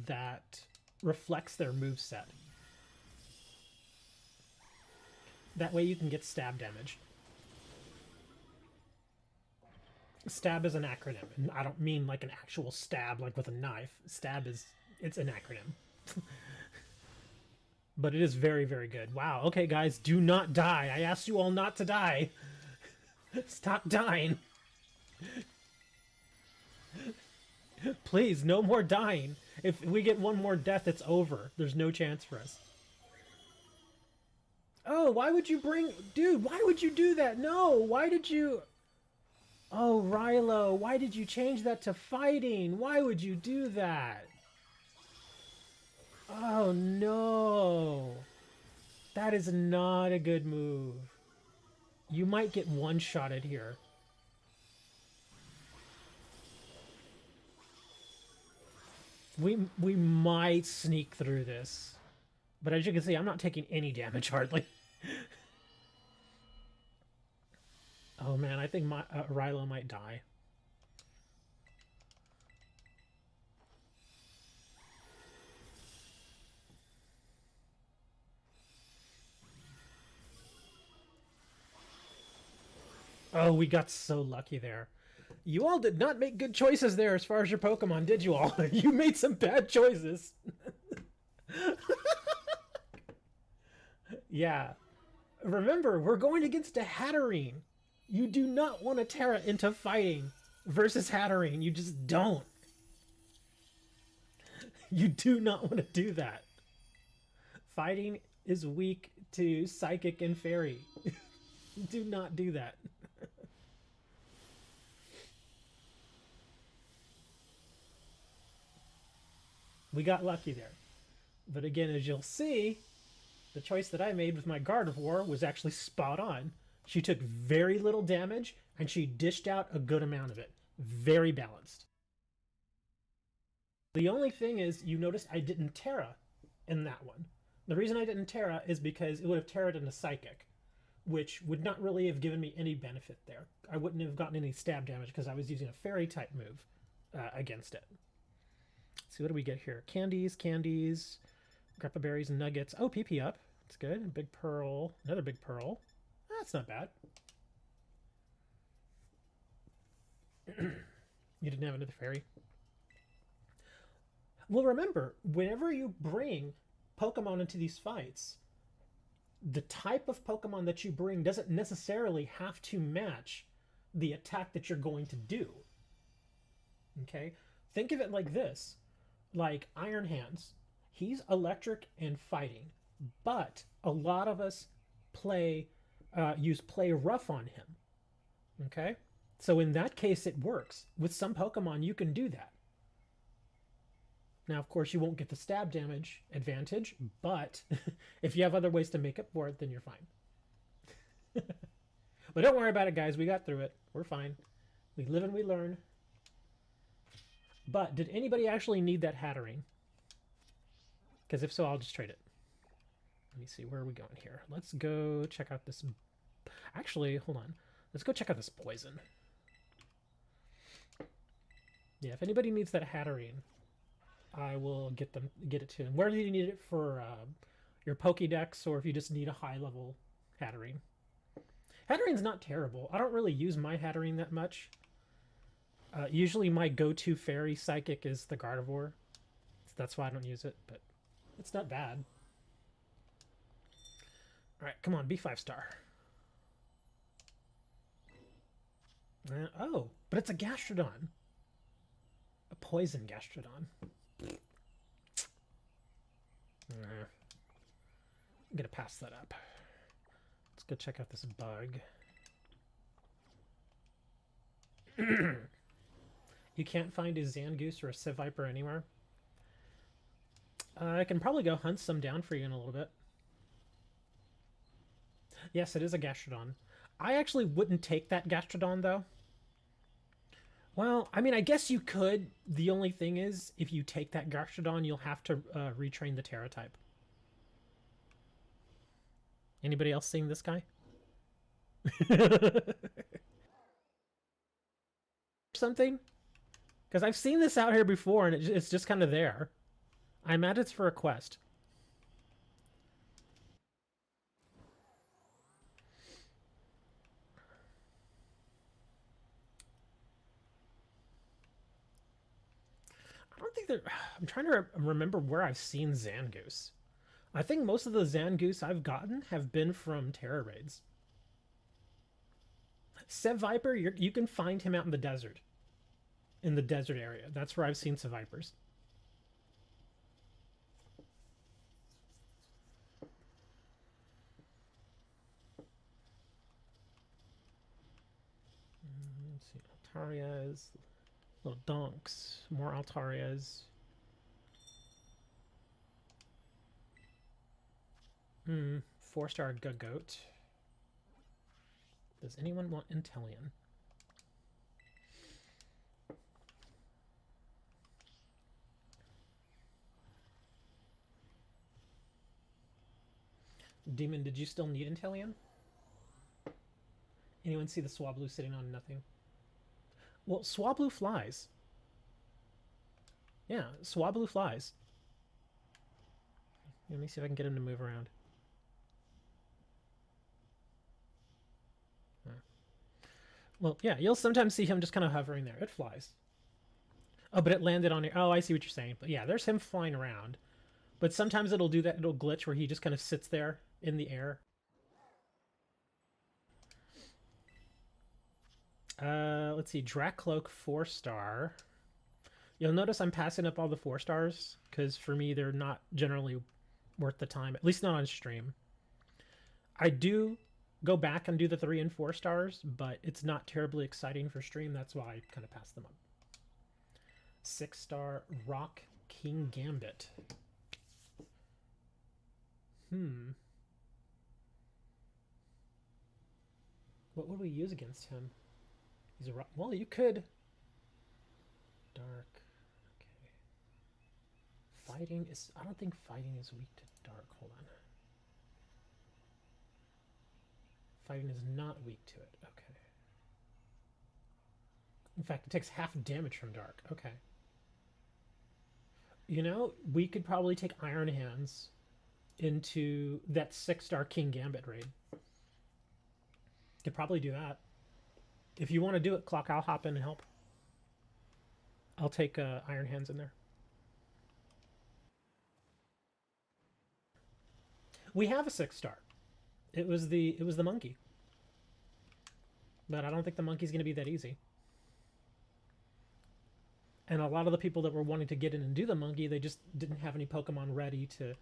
that reflects their moveset. That way you can get stab damage. Stab is an acronym, and I don't mean like an actual stab like with a knife. Stab is, it's an acronym. But it is very, very good. Wow, okay guys, do not die. I asked you all not to die. Stop dying. Please, no more dying. If we get one more death, it's over. There's no chance for us. Oh, why would you bring... Dude, why would you do that? No, why did you... Oh, Rilo, why did you change that to fighting? Why would you do that? Oh, no. That is not a good move. You might get one-shotted here. We might sneak through this. But as you can see, I'm not taking any damage hardly. Oh man, I think my Rilo might die. Oh, we got so lucky there. You all did not make good choices there as far as your Pokemon, did you all? You made some bad choices. Yeah. Remember, we're going against a Hatterene. You do not want to Tera into fighting versus Hatterene. You just don't. You do not want to do that. Fighting is weak to Psychic and Fairy. Do not do that. We got lucky there. But again, as you'll see, the choice that I made with my Gardevoir was actually spot on. She took very little damage, and she dished out a good amount of it. Very balanced. The only thing is, you notice I didn't Tera in that one. The reason I didn't Tera is because it would have Terra'd into Psychic, which would not really have given me any benefit there. I wouldn't have gotten any stab damage because I was using a Fairy-type move against it. Let's see, what do we get here? Candies, Grappa Berries, Nuggets. Oh, PP up. That's good. Big Pearl. Another Big Pearl. That's not bad. You didn't have another fairy. Well, remember, whenever you bring Pokemon into these fights, the type of Pokemon that you bring doesn't necessarily have to match the attack that you're going to do. Okay? Think of it like this. Like Iron Hands. He's electric and fighting, but a lot of us use play rough on him. Okay? So in that case, it works. With some Pokemon, you can do that. Now, of course, you won't get the stab damage advantage, but if you have other ways to make up for it, then you're fine. But don't worry about it, guys. We got through it. We're fine. We live and we learn. But did anybody actually need that Hatterene? Because if so, I'll just trade it. Let me see. Where are we going here? Let's go check out this... Actually, hold on. Let's go check out this poison. Yeah, if anybody needs that Hatterene, I will get it to them. Where do you need it for your Pokédex, or if you just need a high-level Hatterene? Hatterene's not terrible. I don't really use my Hatterene that much. Usually my go-to fairy psychic is the Gardevoir. So that's why I don't use it, but it's not bad. Alright, come on, be 5-star. Oh, but it's a Gastrodon. A poison Gastrodon. I'm gonna pass that up. Let's go check out this bug. You can't find a Zangoose or a Seviper anywhere? I can probably go hunt some down for you in a little bit. Yes, it is a Gastrodon. I actually wouldn't take that Gastrodon, though. Well, I mean, I guess you could. The only thing is, if you take that Gastrodon, you'll have to retrain the Tera type. Anybody else seeing this guy? Something? Because I've seen this out here before, and it's just kind of there. I imagine it's for a quest. I don't think that. I'm trying to remember where I've seen Zangoose. I think most of the Zangoose I've gotten have been from Terra raids. Seviper, you can find him out in the desert. In the desert area. That's where I've seen Sevipers. Let's see. Altarias. Little donks. More Altarias. 4-star Goat. Does anyone want Intellion? Demon, did you still need Intellion? Anyone see the Swablu sitting on nothing? Well, Swablu flies. Yeah, Swablu flies. Let me see if I can get him to move around. Well, yeah, you'll sometimes see him just kind of hovering there. It flies. Oh, but it landed on your... Oh, I see what you're saying. But yeah, there's him flying around. But sometimes it'll do that. It'll glitch where he just kind of sits there in the air. Let's see. Dracloak 4-star. You'll notice I'm passing up all the 4-stars because for me they're not generally worth the time, at least not on stream. I do go back and do the 3 and 4 stars, but it's not terribly exciting for stream. That's why I kind of pass them up. 6-star Rock King Gambit. What would we use against him? He's a rock. Well, you could. Dark. Okay. Fighting is. I don't think fighting is weak to dark. Hold on. Fighting is not weak to it. Okay. In fact, it takes half damage from dark. Okay. You know, we could probably take Iron Hands into that 6-star King Gambit raid. Could probably do that. If you want to do it, Clock, I'll hop in and help. I'll take Iron Hands in there. We have a 6-star. It was the monkey. But I don't think the monkey's going to be that easy. And a lot of the people that were wanting to get in and do the monkey, they just didn't have any Pokemon ready to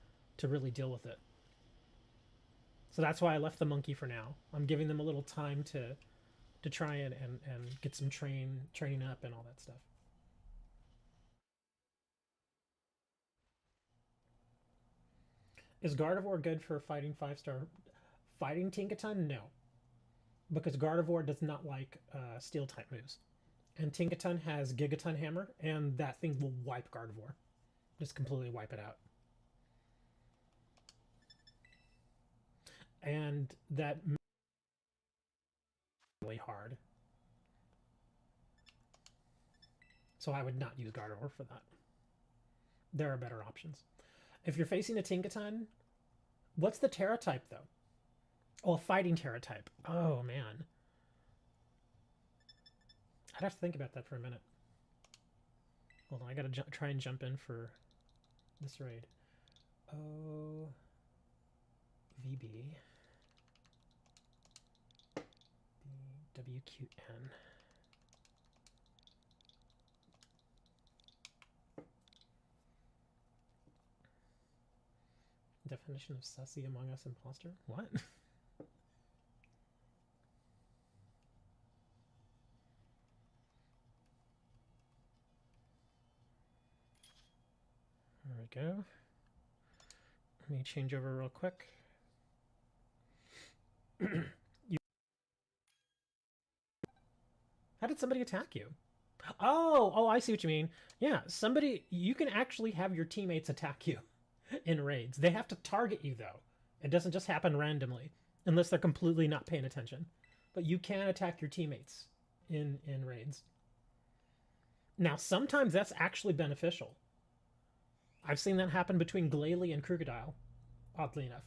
really deal with it. So that's why I left the monkey for now. I'm giving them a little time to try and get some training up and all that stuff. Is Gardevoir good for fighting 5-star? Fighting Tinkaton? No. Because Gardevoir does not like Steel-type moves. And Tinkaton has Gigaton Hammer, and that thing will wipe Gardevoir. Just completely wipe it out. And that really hard. So I would not use Gardevoir for that. There are better options. If you're facing a Tinkaton, what's the Tera type though? Oh, a fighting Tera type. Oh man. I'd have to think about that for a minute. Hold on, I gotta try and jump in for this raid. Oh, VB. WQN. Definition of sussy Among Us imposter? What? There we go. Let me change over real quick. How did somebody attack you? Oh, I see what you mean. Yeah, you can actually have your teammates attack you in raids. They have to target you, though. It doesn't just happen randomly, unless they're completely not paying attention. But you can attack your teammates in raids. Now, sometimes that's actually beneficial. I've seen that happen between Glalie and Crocodile, oddly enough.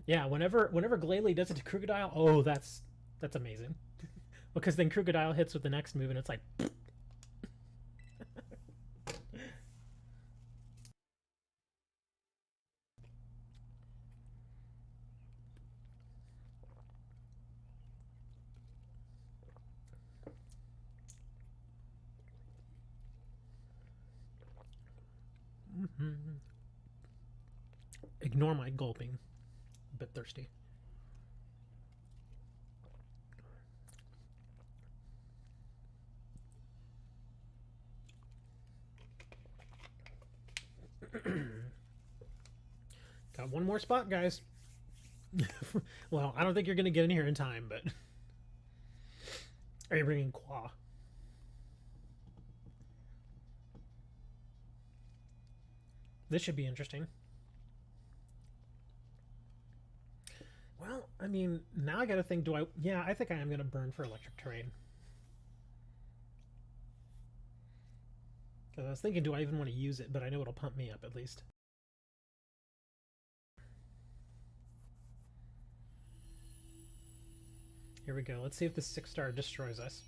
Yeah, whenever Glalie does it to Crocodile, oh, that's amazing. Because then Crocodile hits with the next move, and it's like... Ignore my gulping. A bit thirsty. Got one more spot, guys. Well, I don't think you're going to get in here in time, but... Are you bringing Qua? This should be interesting. Well, I mean, now I gotta think, do I... Yeah, I think I am gonna burn for electric terrain. Because I was thinking, do I even want to use it? But I know it'll pump me up, at least. Here we go. Let's see if this 6-star destroys us.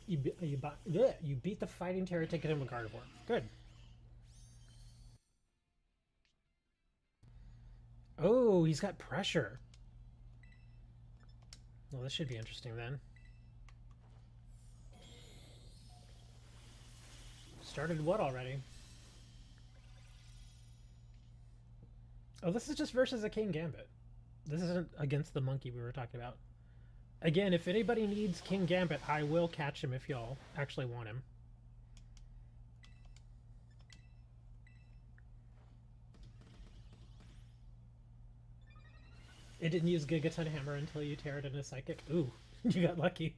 You beat the fighting Tera, take it in with Gardevoir. Good. Oh, he's got pressure. Well, this should be interesting then. Started what already? Oh, this is just versus a King Gambit. This isn't against the monkey we were talking about. Again, if anybody needs King Gambit, I will catch him if y'all actually want him. It didn't use Gigaton Hammer until you tear it into Psychic. Ooh, you got lucky.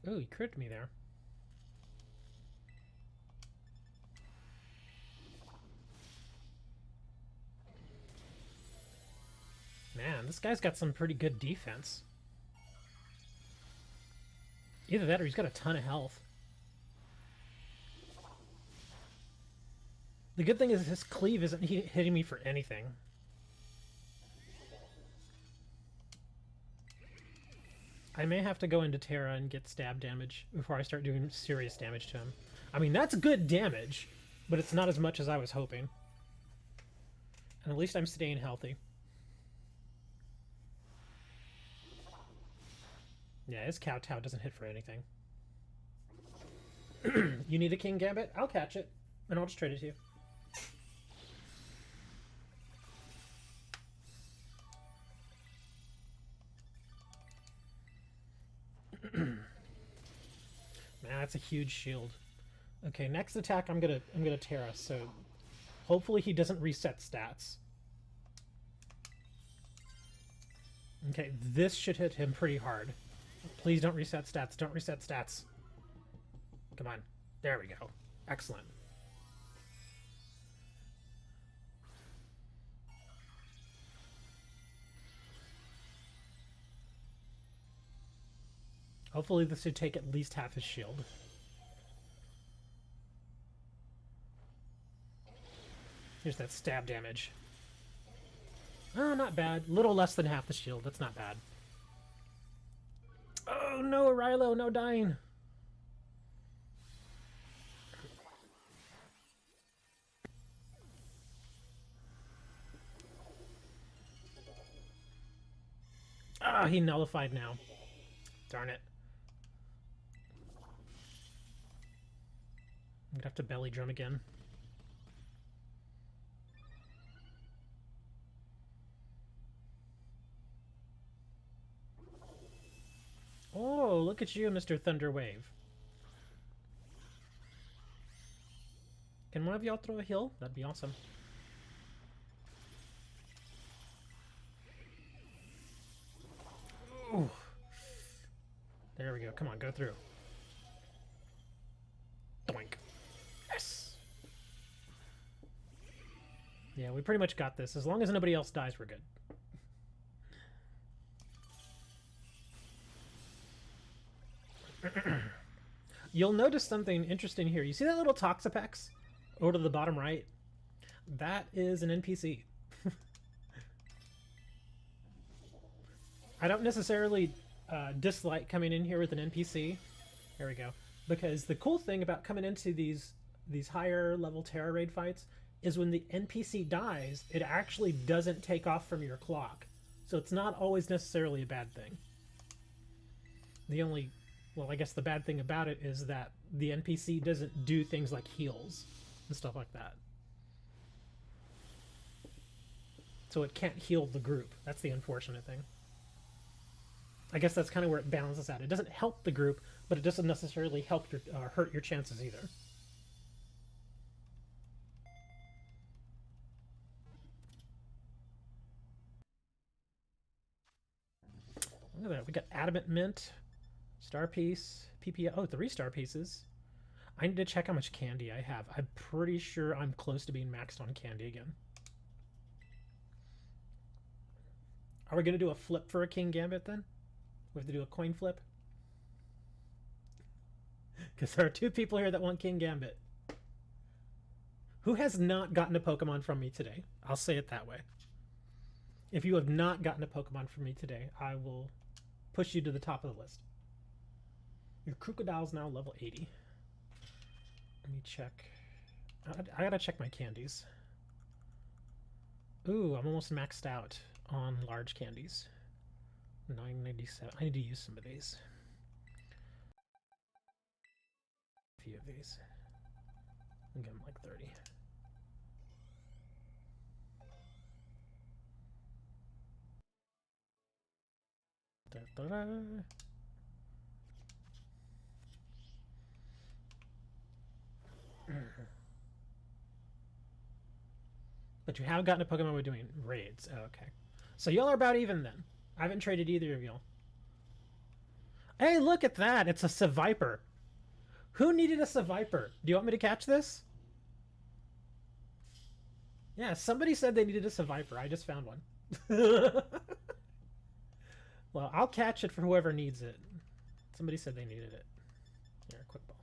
Ooh, he crit me there. Man, this guy's got some pretty good defense. Either that or he's got a ton of health. The good thing is his cleave isn't hitting me for anything. I may have to go into Tera and get stab damage before I start doing serious damage to him. I mean, that's good damage, but it's not as much as I was hoping. And at least I'm staying healthy. Yeah, his Kowtow doesn't hit for anything. You need a King Gambit? I'll catch it, and I'll just trade it to you. Man, that's a huge shield. Okay, next attack I'm gonna Tera, so hopefully he doesn't reset stats. Okay, this should hit him pretty hard. Please don't reset stats. Don't reset stats. Come on. There we go. Excellent. Hopefully this should take at least half his shield. Here's that stab damage. Oh, not bad. Little less than half the shield. That's not bad. Oh no, Rilo, no dying. Ah, he nullified now. Darn it. I'm gonna have to belly drum again. Oh, look at you, Mr. Thunderwave. Can one of y'all throw a heal? That'd be awesome. Ooh. There we go. Come on, go through. Doink. Yes. Yeah, we pretty much got this. As long as nobody else dies, we're good. You'll notice something interesting here. You see that little Toxapex over to the bottom right? That is an NPC. I don't necessarily dislike coming in here with an NPC. There we go. Because the cool thing about coming into these higher level Tera raid fights is when the NPC dies, it actually doesn't take off from your clock. So it's not always necessarily a bad thing. The only, well, I guess the bad thing about it is that the NPC doesn't do things like heals and stuff like that. So it can't heal the group. That's the unfortunate thing. I guess that's kind of where it balances out. It doesn't help the group, but it doesn't necessarily help your hurt your chances either. Look at that. We got Adamant Mint, Star Piece, PPA. Oh, 3 star pieces. I need to check how much candy I have. I'm pretty sure I'm close to being maxed on candy again. Are we going to do a flip for a King Gambit then? We have to do a coin flip? Because there are 2 people here that want King Gambit. Who has not gotten a Pokemon from me today? I'll say it that way. If you have not gotten a Pokemon from me today, I will push you to the top of the list. Your Crocodile's now level 80. Let me check. I gotta check my candies. Ooh, I'm almost maxed out on large candies. 997. I need to use some of these. A few of these. I'll give them like 30. Da-da-da. But you have gotten a Pokemon we're doing raids. Oh, okay. So y'all are about even then. I haven't traded either of y'all. Hey, look at that! It's a Seviper. Who needed a Seviper? Do you want me to catch this? Yeah, somebody said they needed a Seviper. I just found one. Well, I'll catch it for whoever needs it. Somebody said they needed it. Here, quick ball.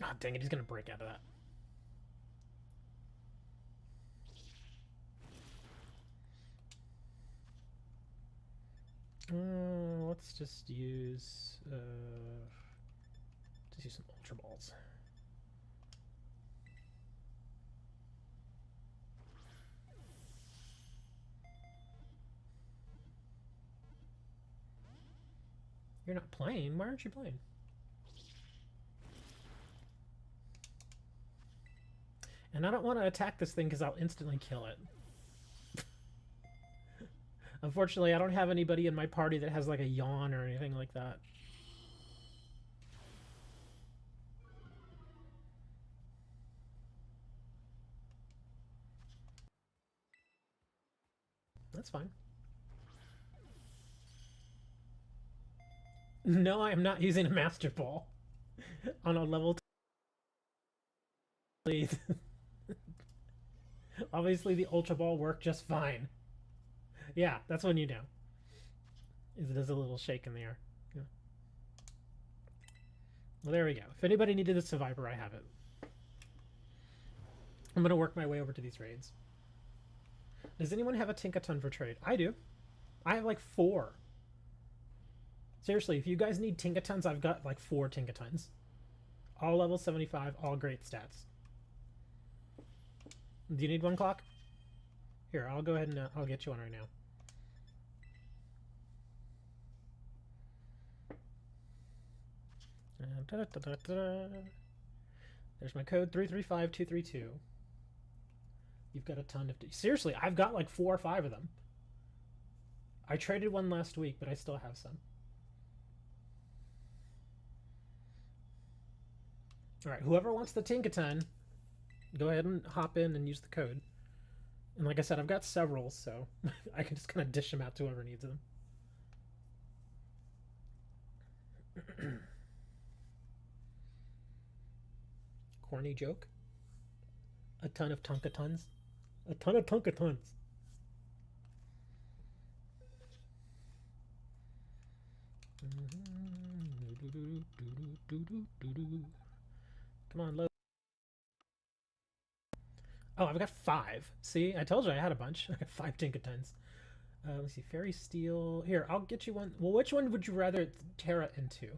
Ah, oh, dang it, he's gonna break out of that. Let's just use some Ultra Balls. You're not playing? Why aren't you playing? And I don't want to attack this thing because I'll instantly kill it. Unfortunately, I don't have anybody in my party that has like a yawn or anything like that. That's fine. No, I am not using a Master Ball on a level 2. Obviously, the Ultra Ball worked just fine. Yeah, that's when you know. It does a little shake in the air. Yeah. Well, there we go. If anybody needed a Survivor, I have it. I'm going to work my way over to these raids. Does anyone have a Tinkaton for trade? I do. I have like 4. Seriously, if you guys need Tinkatons, I've got like 4 Tinkatons. All level 75, all great stats. Do you need one, Clock? Here, I'll go ahead and I'll get you one right now. There's my code, 335232. You've got a ton of... Seriously, I've got like 4 or 5 of them. I traded one last week, but I still have some. All right, whoever wants the Tinkaton, go ahead and hop in and use the code. And like I said, I've got several, so I can just kind of dish them out to whoever needs them. Corny joke. A ton of Tonkatons. A ton of Tonkatons. Come on, load. Oh, I've got 5. See, I told you I had a bunch. I got 5 Tinkatons. Let's see, Fairy Steel. Here, I'll get you one. Well, which one would you rather Tera into?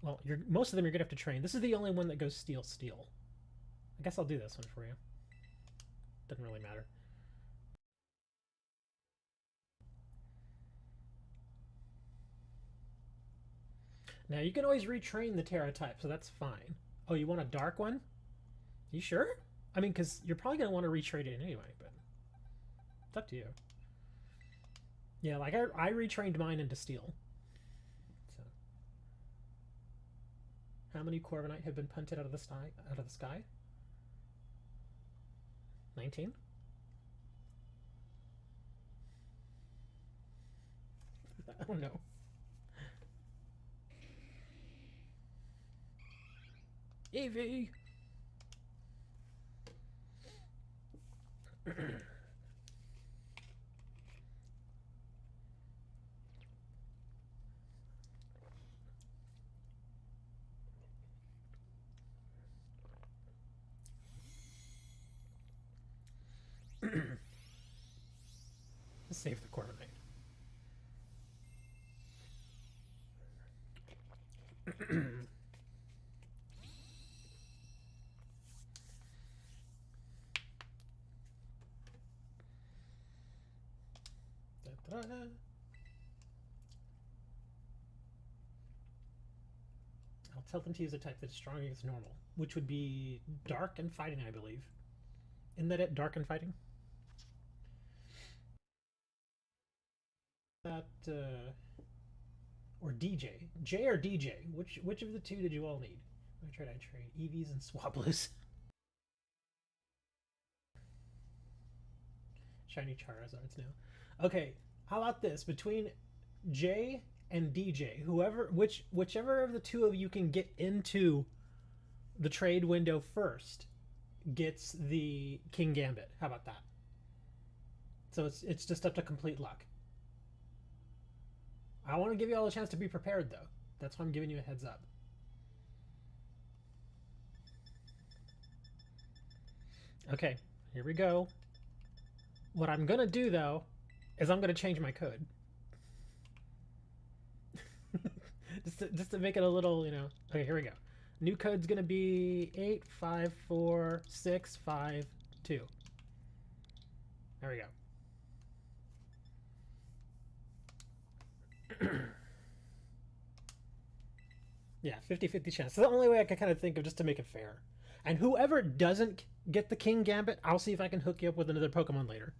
Well, most of them you're gonna have to train. This is the only one that goes Steel Steel. I guess I'll do this one for you. Doesn't really matter. Now you can always retrain the Tera type, so that's fine. Oh, you want a dark one? You sure? I mean, because you're probably gonna want to retrade it anyway, but it's up to you. Yeah, like I retrained mine into steel. So, how many Corviknight have been punted out of the sky? 19. I don't know. Evie. Let's save the Corviknight. I'll tell them to use a type that's strong against normal, which would be dark and fighting, I believe. Isn't that it? Dark and fighting? That, or DJ. J or DJ? Which of the two did you all need? I trade EVs and Swablues. Shiny Charizards now. Okay, how about this? Between J and DJ, whichever of the two of you can get into the trade window first gets the King Gambit. How about that? So it's just up to complete luck. I want to give you all a chance to be prepared, though. That's why I'm giving you a heads up. Okay, here we go. What I'm gonna do, though, is I'm gonna change my code. just to make it a little, you know. Okay, here we go. New code's gonna be 854652. There we go. Yeah, 50-50 chance. It's the only way I can kind of think of just to make it fair. And whoever doesn't get the King Gambit, I'll see if I can hook you up with another Pokemon later.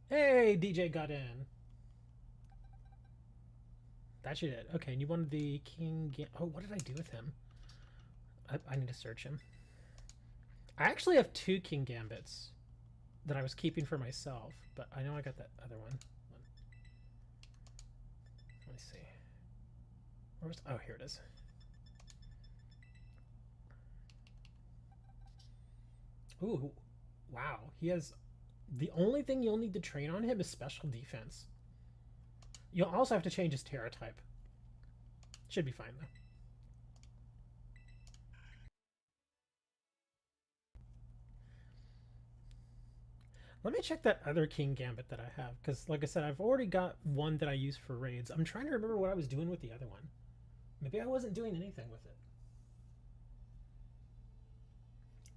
Hey, DJ got in. That you did. Okay, and you wanted the King Gambit. Oh, what did I do with him? I need to search him. I actually have 2 King Gambits that I was keeping for myself, but I know I got that other one. Let me see. Where was? Oh, here it is. Ooh, wow. He has. The only thing you'll need to train on him is special defense. You'll also have to change his Tera type. Should be fine though. Let me check that other King Gambit that I have, because like I said, I've already got one that I use for raids. I'm trying to remember what I was doing with the other one. Maybe I wasn't doing anything with it.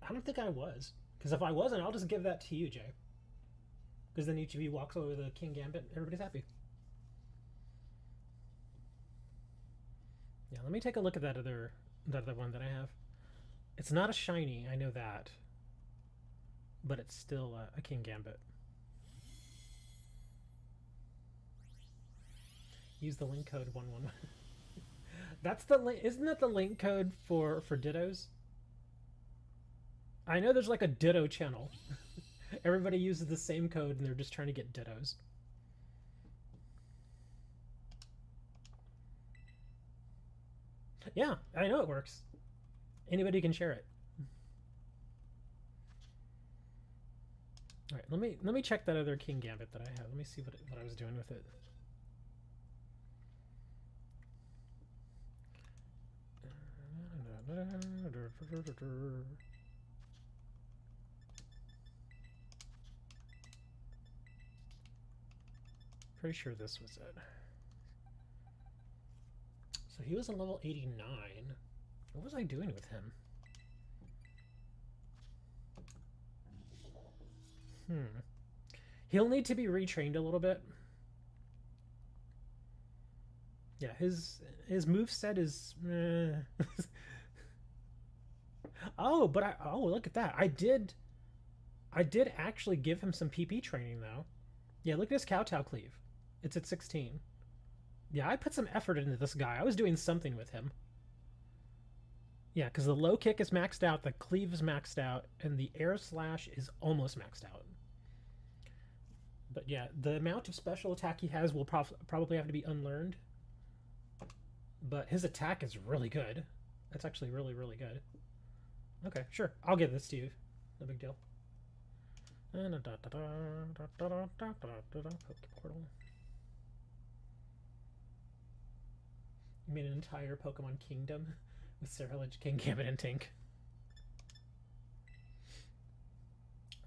I don't think I was, because if I wasn't, I'll just give that to you, Jay. Because then each of you walks over the King Gambit, everybody's happy. Yeah, let me take a look at that other one that I have. It's not a shiny, I know that. But it's still a King Gambit. Use the link code 111. That's the link. Isn't that the link code for Dittos? I know there's like a Ditto channel. Everybody uses the same code and they're just trying to get Dittos. Yeah, I know it works. Anybody can share it. All right, let me check that other King Gambit that I have. Let me see what I was doing with it. Pretty sure this was it. So he was on level 89. What was I doing with him? He'll need to be retrained a little bit. Yeah, his moveset is Oh, but look at that. I did actually give him some PP training though. Yeah, look at his kowtow cleave. It's at 16. Yeah, I put some effort into this guy. I was doing something with him. Yeah, because the low kick is maxed out, the cleave is maxed out, and the air slash is almost maxed out. But yeah, the amount of special attack he has will probably have to be unlearned. But his attack is really good. That's actually really, really good. Okay, sure. I'll give this to you. No big deal. Portal. You made an entire Pokemon Kingdom with Scarlet, King Gambit, and Tink.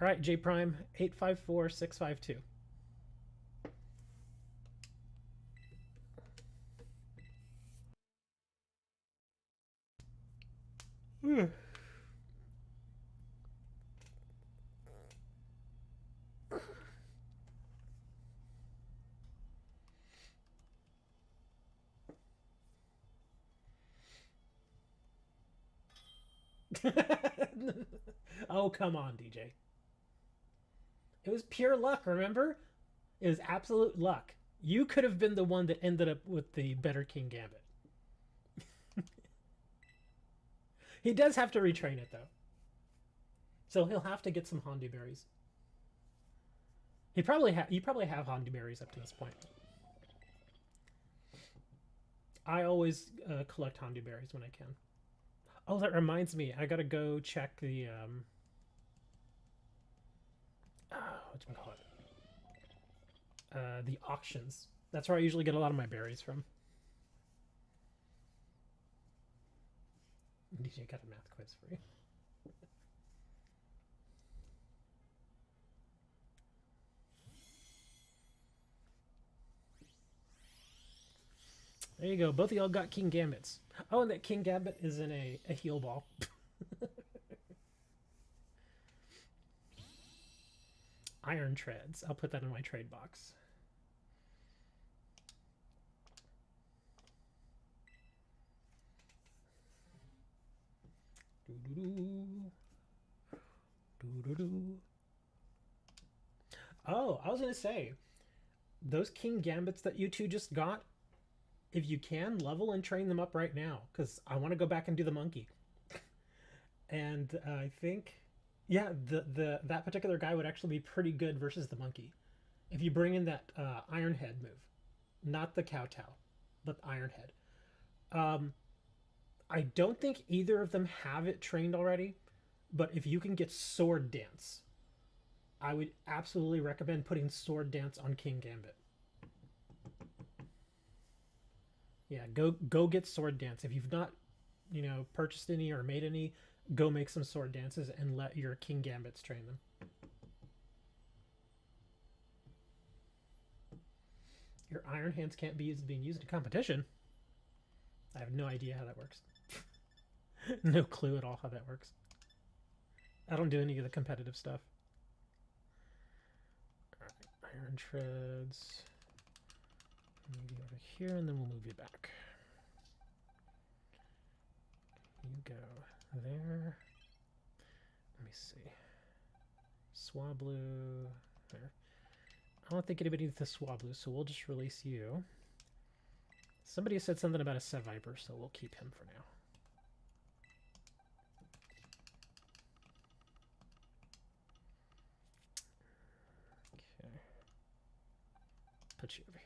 Alright, J Prime, 854652. Oh, come on, DJ. It was pure luck, remember? It was absolute luck. You could have been the one that ended up with the better King Gambit. He does have to retrain it, though. So he'll have to get some Hondu berries. You probably have Hondu berries up to this point. I always collect Hondu berries when I can. Oh, that reminds me. I gotta go check the whatchamacallit? The auctions. That's where I usually get a lot of my berries from. DJ got a math quiz for you. There you go. Both of y'all got King Gambits. Oh, and that King Gambit is in a heal ball. Iron Treads. I'll put that in my trade box. Oh, I was gonna say, those King Gambits that you two just got, if you can, level and train them up right now, because I want to go back and do the monkey. And I think, yeah, that particular guy would actually be pretty good versus the monkey. If you bring in that Iron Head move, not the kowtow, but Iron Head. I don't think either of them have it trained already, but if you can get Sword Dance, I would absolutely recommend putting Sword Dance on King Gambit. Yeah, go get Sword Dance. If you've not, purchased any or made any, go make some Sword Dances and let your King Gambits train them. Your Iron Hands can't be being used in competition. I have no idea how that works. No clue at all how that works. I don't do any of the competitive stuff. All right, Iron Treads. Move you over here, and then we'll move you back. You go there. Let me see. Swablu. There. I don't think anybody needs the Swablu, so we'll just release you. Somebody said something about a Seviper, so we'll keep him for now. Okay. Put you over here.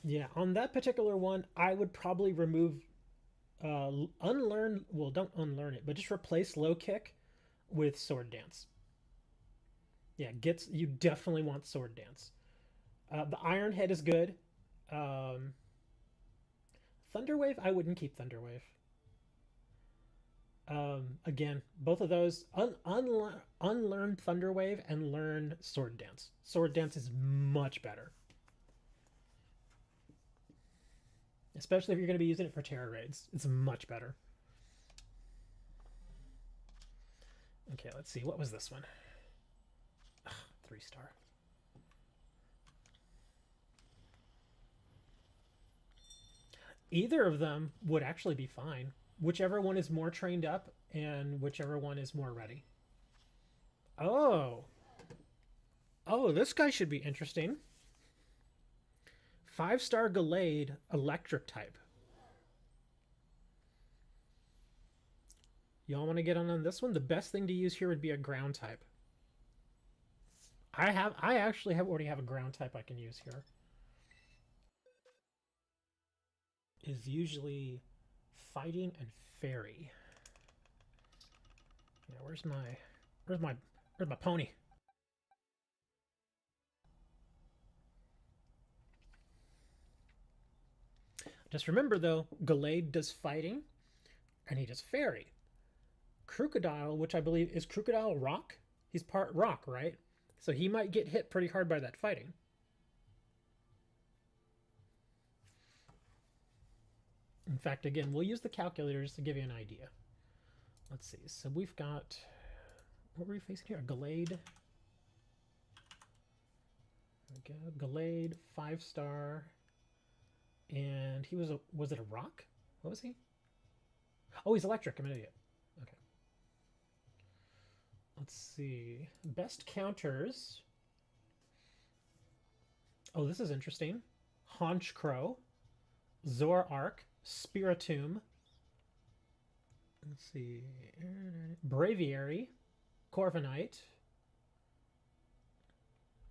Yeah, on that particular one, I would probably remove, unlearn, well, don't unlearn it, but just replace low kick with sword dance. Yeah, you definitely want sword dance. The Iron Head is good. Um, Thunderwave, I wouldn't keep Thunderwave. Again, both of those, unlearn Thunderwave and learn Sword Dance. Sword Dance is much better. Especially if you're going to be using it for Tera raids. It's much better. Okay, let's see. What was this one? Ugh, 3-star. Either of them would actually be fine. Whichever one is more trained up and whichever one is more ready. Oh. Oh, this guy should be interesting. 5-star Gallade, electric type. Y'all want to get on this one? The best thing to use here would be a ground type. I actually already have a ground type I can use here. Is usually fighting and fairy. Yeah, where's my pony? Just remember though, Gallade does fighting and he does fairy. Crocodile, which I believe is Crocodile rock? He's part rock, right? So he might get hit pretty hard by that fighting. In fact, again, we'll use the calculators to give you an idea. Let's see. So we've got, what were we facing here? A Gallade. There we go. Gallade, 5-star. And he was it a rock? What was he? Oh, he's electric. I'm an idiot. Okay. Let's see. Best counters. Oh, this is interesting. Haunch Crow, Zor Arc, Spiritomb. Let's see. Braviary, Corviknight,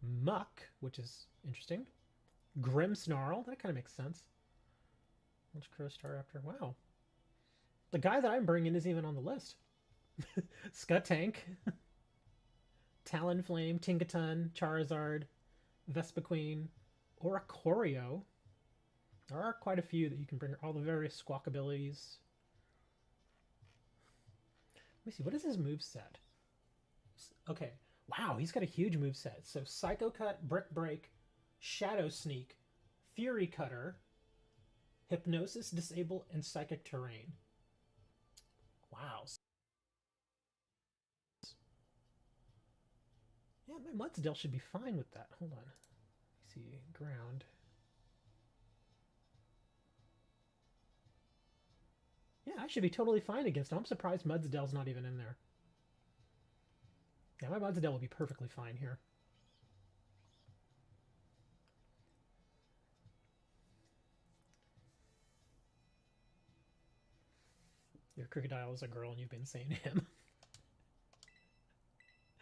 Muck, which is interesting. Grimmsnarl, that kind of makes sense. Which Crow Star after? Wow. The guy that I'm bringing isn't even on the list. Scutank, Talonflame, Tinkaton, Charizard, Vespiquen, Oricorio. There are quite a few that you can bring. All the various Squawk abilities. Let me see. What is his moveset? Okay. Wow, he's got a huge moveset. So Psycho Cut, Brick Break, Shadow Sneak, Fury Cutter, Hypnosis, Disable, and Psychic Terrain. Wow. Yeah, my Mudsdale should be fine with that. Hold on. Let me see. Ground. Yeah, I should be totally fine against him. I'm surprised Mudsdale's not even in there. Yeah, my Mudsdale will be perfectly fine here. Your Crocodile is a girl and you've been saying him.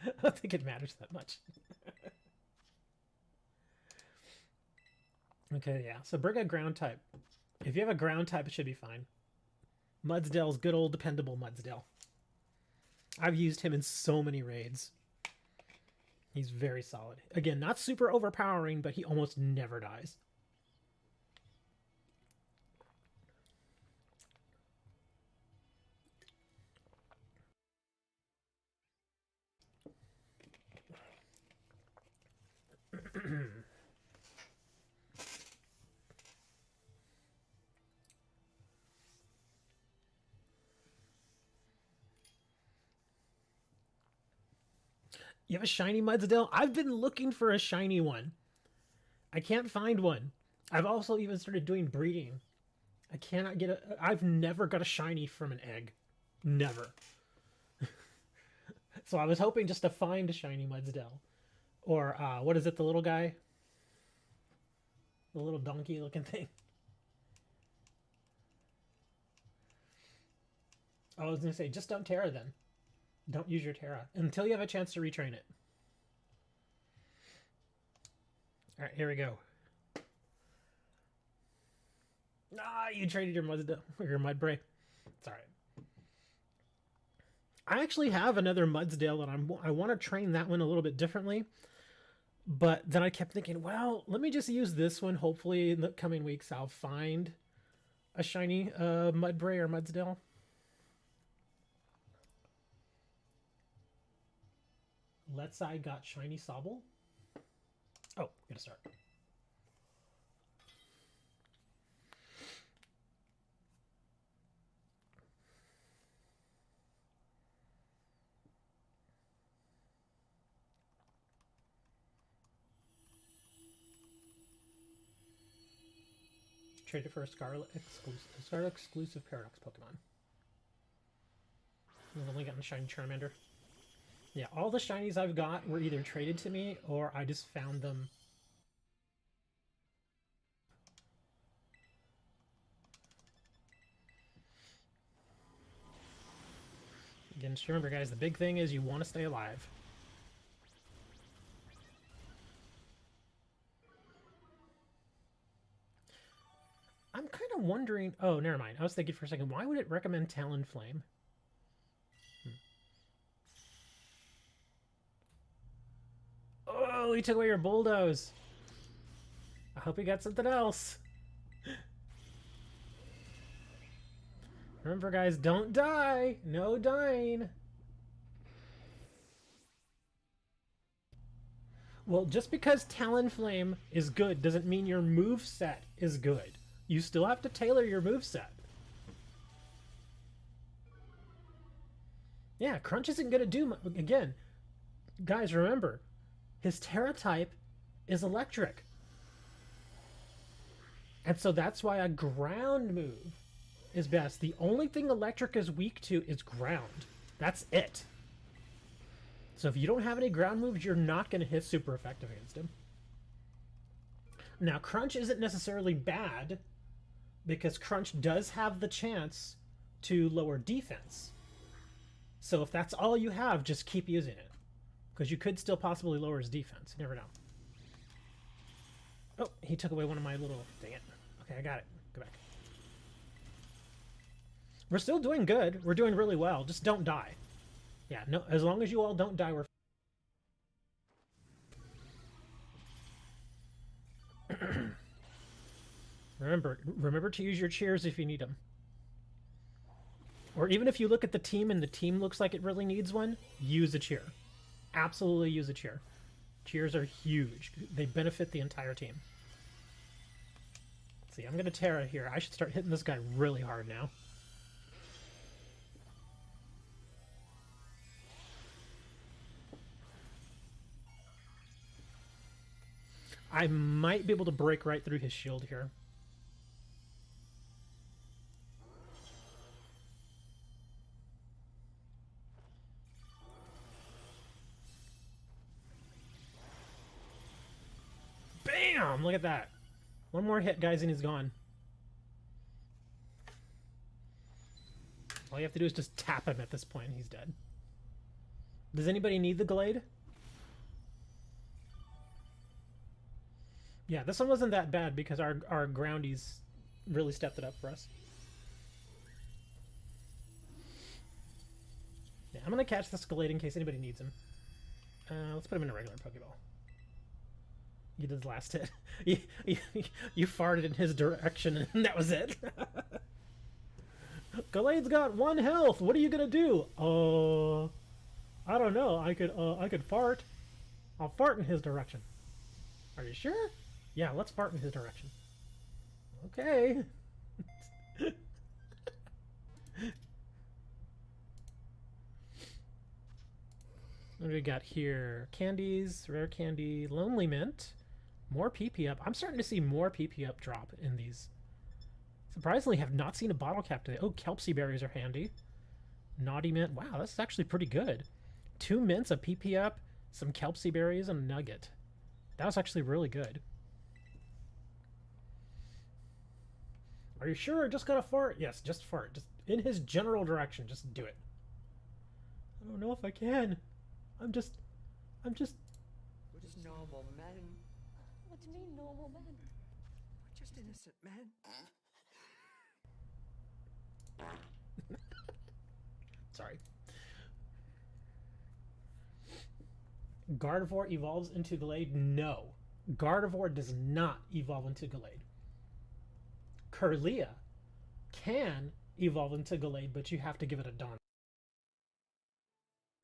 I don't think it matters that much. Okay, yeah. So bring a ground type. If you have a ground type, it should be fine. Mudsdale's good old dependable Mudsdale. I've used him in so many raids. He's very solid. Again, not super overpowering, but he almost never dies. You have a shiny Mudsdale? I've been looking for a shiny one. I can't find one. I've also even started doing breeding. I cannot get a. I've never got a shiny from an egg. Never. So I was hoping just to find a shiny Mudsdale. Or, what is it, the little guy? The little donkey looking thing. I was going to say, just don't Tera then. Don't use your Tera until you have a chance to retrain it. Alright, here we go. Ah, you traded your Mudbray. It's alright. I actually have another Mudsdale that I want to train that one a little bit differently. But then I kept thinking, well, let me just use this one. Hopefully in the coming weeks I'll find a shiny Mudbray or Mudsdale. Let's I got shiny Sobble. Oh, gotta start. Trade it for a Scarlet exclusive Paradox Pokemon. I've only gotten shiny Charmander. Yeah, all the shinies I've got were either traded to me or I just found them. Again, just remember, guys, the big thing is you want to stay alive. I'm kind of wondering... Oh, never mind. I was thinking for a second, why would it recommend Talonflame? Oh, he took away your Bulldoze. I hope he got something else. Remember, guys, don't die. No dying. Well, just because Talonflame is good doesn't mean your moveset is good. You still have to tailor your moveset. Yeah, Crunch isn't going to do much. Again, guys, remember, his Tera type is electric. And so that's why a ground move is best. The only thing electric is weak to is ground. That's it. So if you don't have any ground moves, you're not going to hit super effective against him. Now, Crunch isn't necessarily bad, because Crunch does have the chance to lower defense. So if that's all you have, just keep using it. Because you could still possibly lower his defense. You never know. Oh, he took away one of my little... Dang it. Okay, I got it. Go back. We're still doing good. We're doing really well. Just don't die. Yeah, no. As long as you all don't die, we're... Remember to use your cheers if you need them. Or even if you look at the team and the team looks like it really needs one, use a cheer. Absolutely use a cheer. Cheers are huge. They benefit the entire team. Let's see, I'm going to Tera here. I should start hitting this guy really hard now. I might be able to break right through his shield here. Bam! Look at that. One more hit, guys, and he's gone. All you have to do is just tap him at this point, and he's dead. Does anybody need the Glade? Yeah, this one wasn't that bad because our groundies really stepped it up for us. Yeah, I'm going to catch this Glade in case anybody needs him. Let's put him in a regular Pokeball. You did the last hit. You farted in his direction and that was it. Glade's got 1 health. What are you gonna do? I don't know. I could fart. I'll fart in his direction. Are you sure? Yeah, let's fart in his direction. Okay. What do we got here? Candies, rare candy, lonely mint, More PP up. I'm starting to see more PP up drop in these. Surprisingly, have not seen a bottle cap today. Oh, Kelpsy berries are handy. Naughty mint. Wow, that's actually pretty good. 2 mints, a PP up, some Kelpsy berries, and a nugget. That was actually really good. Are you sure? Just gotta fart? Yes, just fart. Just in his general direction. Just do it. I don't know if I can. I'm just... We're just normal men. What do you mean, normal men? We're just innocent men. Sorry. Gardevoir evolves into Gallade? No. Gardevoir does not evolve into Gallade. Kirlia can evolve into Gallade, but you have to give it a Dawn.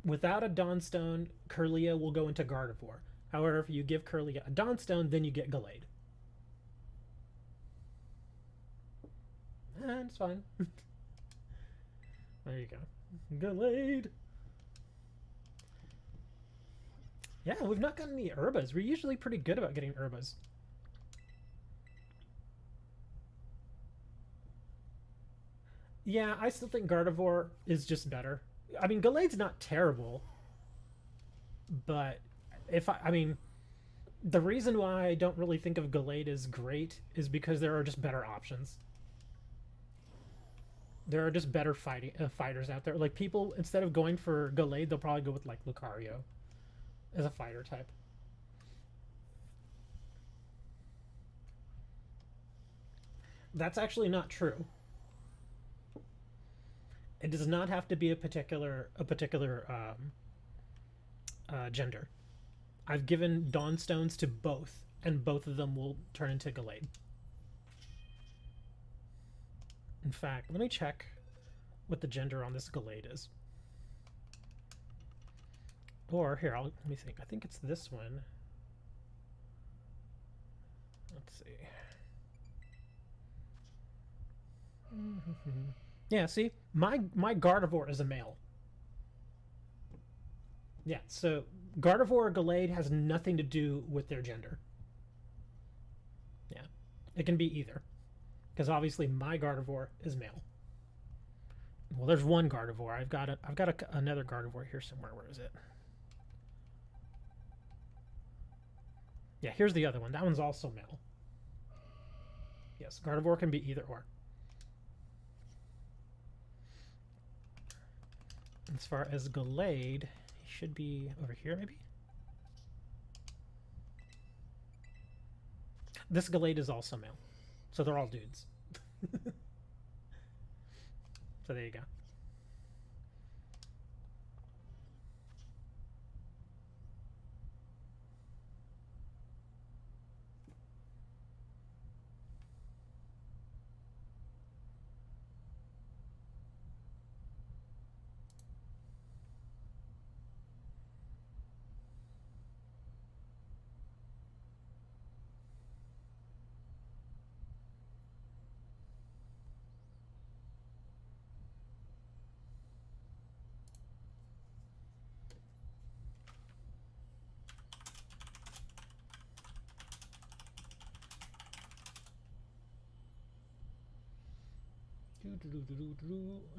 Without a Dawnstone, Kirlia will go into Gardevoir. However, if you give Kirlia a Dawnstone, then you get Gallade. And it's fine. There you go. Gallade! Yeah, we've not gotten any Urbas. We're usually pretty good about getting Urbas. Yeah, I still think Gardevoir is just better. I mean, Gallade's not terrible, but I mean, the reason why I don't really think of Gallade as great is because there are just better options. There are just better fighters out there. Like, people, instead of going for Gallade, they'll probably go with, like, Lucario as a fighter type. That's actually not true. It does not have to be a particular gender. I've given Dawnstones to both, and both of them will turn into Gallade. In fact, let me check what the gender on this Gallade is. Or here, let me think. I think it's this one. Let's see. Yeah, see, my Gardevoir is a male. Yeah, so Gardevoir or Gallade has nothing to do with their gender. Yeah, it can be either, because obviously my Gardevoir is male. Well, there's one Gardevoir. I've got another Gardevoir here somewhere. Where is it? Yeah, here's the other one. That one's also male. Yes, Gardevoir can be either or. As far as Gallade, he should be over here, maybe? This Gallade is also male. So they're all dudes. So there you go.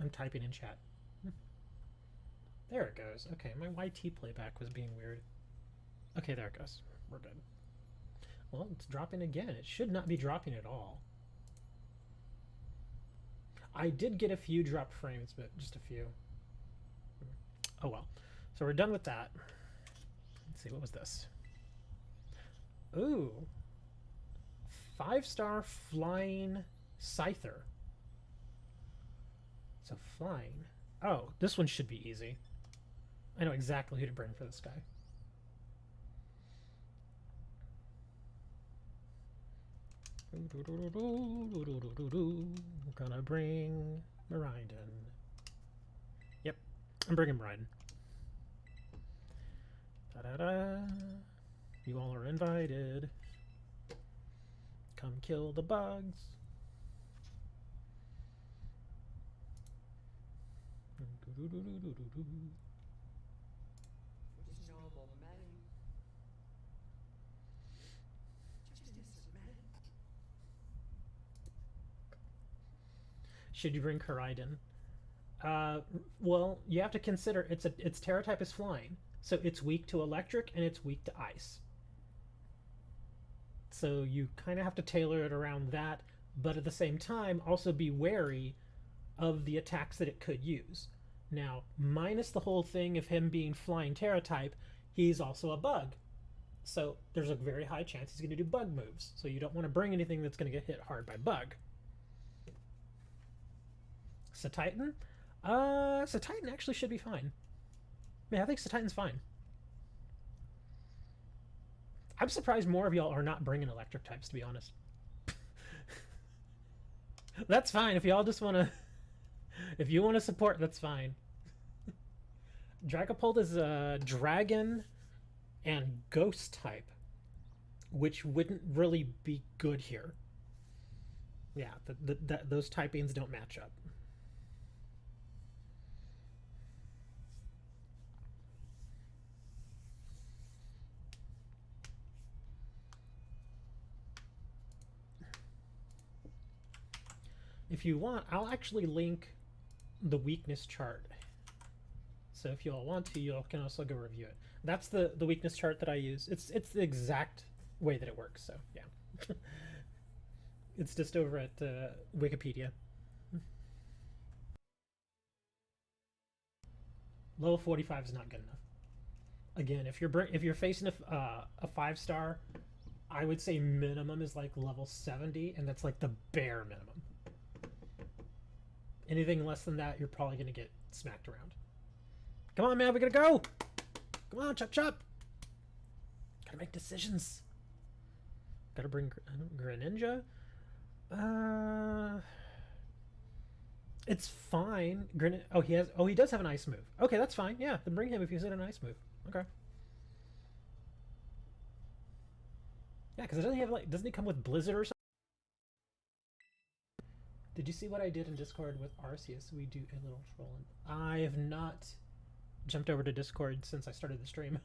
I'm typing in chat. There it goes. Okay, my YT playback was being weird. Okay, there it goes. We're good. Well, it's dropping again. It should not be dropping at all. I did get a few dropped frames, but just a few. Oh well. So we're done with that. Let's see, what was this? Ooh. 5-star flying Scyther. So flying. Oh, this one should be easy. I know exactly who to bring for this guy. We're gonna bring Miraidon. Yep, I'm bringing Miraidon. Da-da-da. You all are invited. Come kill the bugs. We're just normal men. Should you bring Koraidon? Well, you have to consider its Terra type is flying, so it's weak to electric and it's weak to ice. So you kind of have to tailor it around that, but at the same time, also be wary of the attacks that it could use. Now, minus the whole thing of him being flying Terra type, he's also a bug. So there's a very high chance he's going to do bug moves. So you don't want to bring anything that's going to get hit hard by bug. Satitan? Satitan actually should be fine. Yeah, I think Satitan's fine. I'm surprised more of y'all are not bringing electric types, to be honest. That's fine. If y'all just want to... If you want to support, that's fine. Dragapult is a dragon and ghost type, which wouldn't really be good here. Yeah, those typings don't match up. If you want, I'll actually link the weakness chart. So if you all want to, you all can also go review it. That's the weakness chart that I use. It's the exact way that it works. So yeah, it's just over at Wikipedia. Level 45 is not good enough. Again, if you're facing a 5-star, I would say minimum is like level 70, and that's like the bare minimum. Anything less than that, you're probably going to get smacked around. Come on, man, we gotta go! Come on, chop chop! Gotta make decisions. Gotta bring Greninja? It's fine. He does have an ice move. Okay, that's fine. Yeah, then bring him if he's in an ice move. Okay. Yeah, because doesn't he come with Blizzard or something? Did you see what I did in Discord with Arceus? We do a little trolling. I have not jumped over to Discord since I started the stream.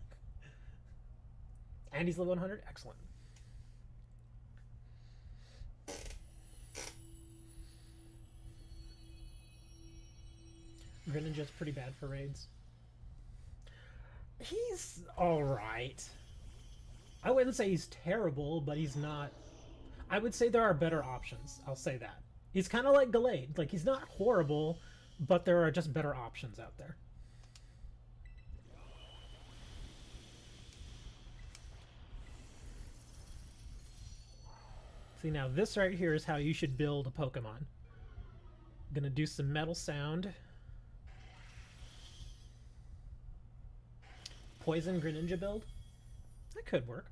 And he's level 100? Excellent. Greninja's pretty bad for raids. He's alright. I wouldn't say he's terrible, but he's not... I would say there are better options. I'll say that. He's kind of like Gallade. Like, he's not horrible, but there are just better options out there. See, now this right here is how you should build a Pokemon. I'm gonna do some Metal Sound. Poison Greninja build? That could work.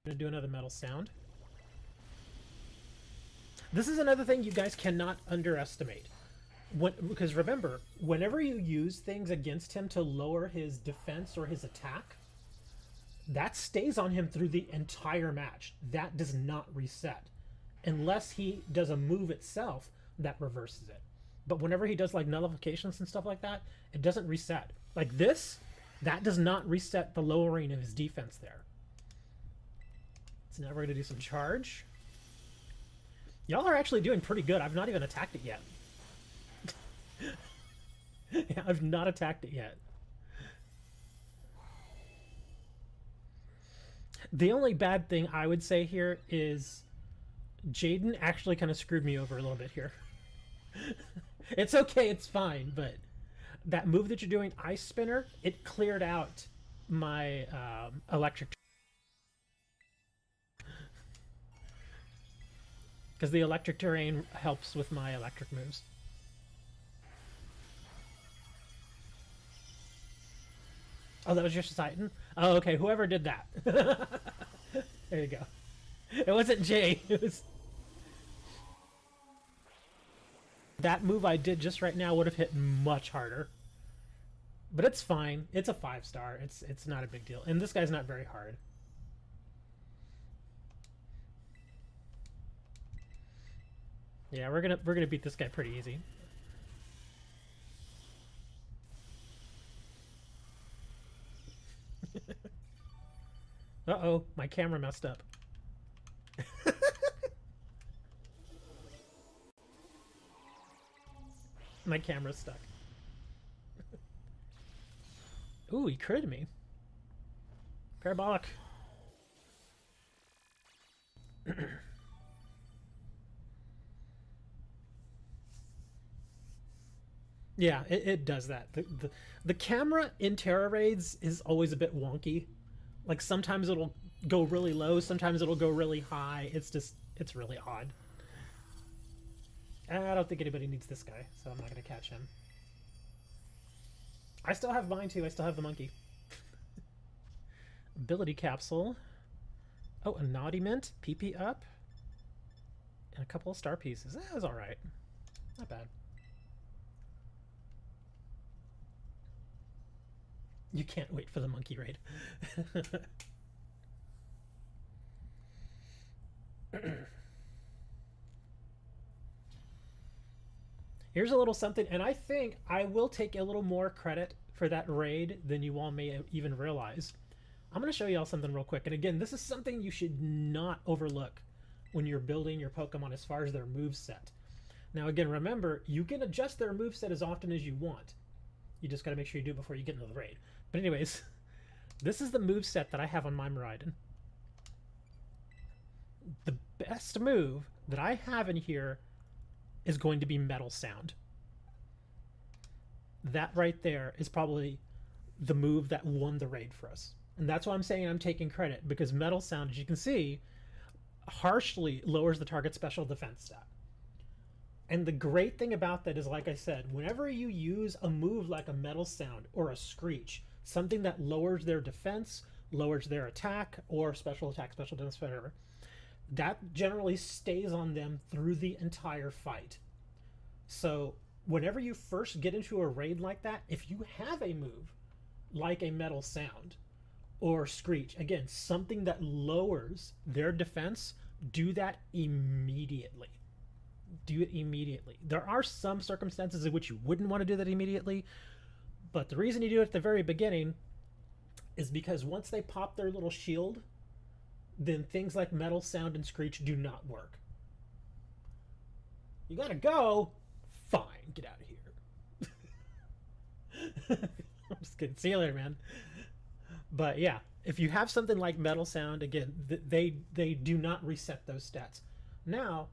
I'm gonna do another Metal Sound. This is another thing you guys cannot underestimate. Because remember, whenever you use things against him to lower his defense or his attack, that stays on him through the entire match. That does not reset. Unless he does a move itself that reverses it. But whenever he does like nullifications and stuff like that, it doesn't reset. Like this, that does not reset the lowering of his defense there. So now we're going to do some charge. Y'all are actually doing pretty good. I've not even attacked it yet. Yeah, I've not attacked it yet. The only bad thing I would say here is Jaden actually kind of screwed me over a little bit here. It's okay, it's fine, but that move that you're doing, Ice Spinner, it cleared out my electric. Because the electric terrain helps with my electric moves. Oh, that was your Titan? Oh, okay, whoever did that. There you go. It wasn't Jay, it was... That move I did just right now would have hit much harder. But it's fine. It's a 5-star. It's not a big deal. And this guy's not very hard. Yeah, we're gonna beat this guy pretty easy. Uh-oh, my camera messed up. My camera's stuck. Ooh, he critted me. Parabolic. Yeah, it does that. The camera in Terra raids is always a bit wonky. Like sometimes it'll go really low, sometimes it'll go really high. It's really odd. I don't think anybody needs this guy, so I'm not gonna catch him. I still have mine too. I still have the monkey. Ability capsule. Oh, a naughty mint, PP up, and a couple of star pieces. That was all right. Not bad. You can't wait for the monkey raid. Here's a little something, and I think I will take a little more credit for that raid than you all may even realize. I'm going to show you all something real quick. And again, this is something you should not overlook when you're building your Pokemon as far as their moveset. Now again, remember, you can adjust their moveset as often as you want. You just got to make sure you do it before you get into the raid. But anyways, this is the moveset that I have on my Miraidon. The best move that I have in here is going to be Metal Sound. That right there is probably the move that won the raid for us. And that's why I'm saying I'm taking credit, because Metal Sound, as you can see, harshly lowers the target special defense stat. And the great thing about that is, like I said, whenever you use a move like a Metal Sound or a Screech, something that lowers their defense, lowers their attack, or special attack, special defense, whatever, that generally stays on them through the entire fight. So whenever you first get into a raid like that, if you have a move like a Metal Sound or Screech, again, something that lowers their defense, do that immediately. Do it immediately. There are some circumstances in which you wouldn't want to do that immediately, but the reason you do it at the very beginning is because once they pop their little shield, then things like Metal Sound and Screech do not work. You gotta go? Fine, get out of here. I'm just kidding. See you later, man. But yeah, if you have something like Metal Sound, again, they do not reset those stats. Now,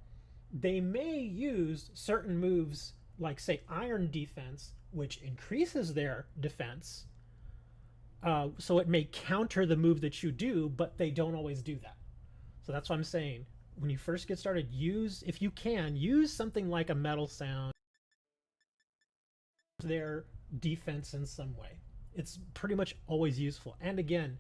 they may use certain moves like, say, Iron Defense, which increases their defense, so it may counter the move that you do, but they don't always do that. So that's what I'm saying. When you first get started, if you can, use something like a Metal Sound, their defense in some way. It's pretty much always useful. And again,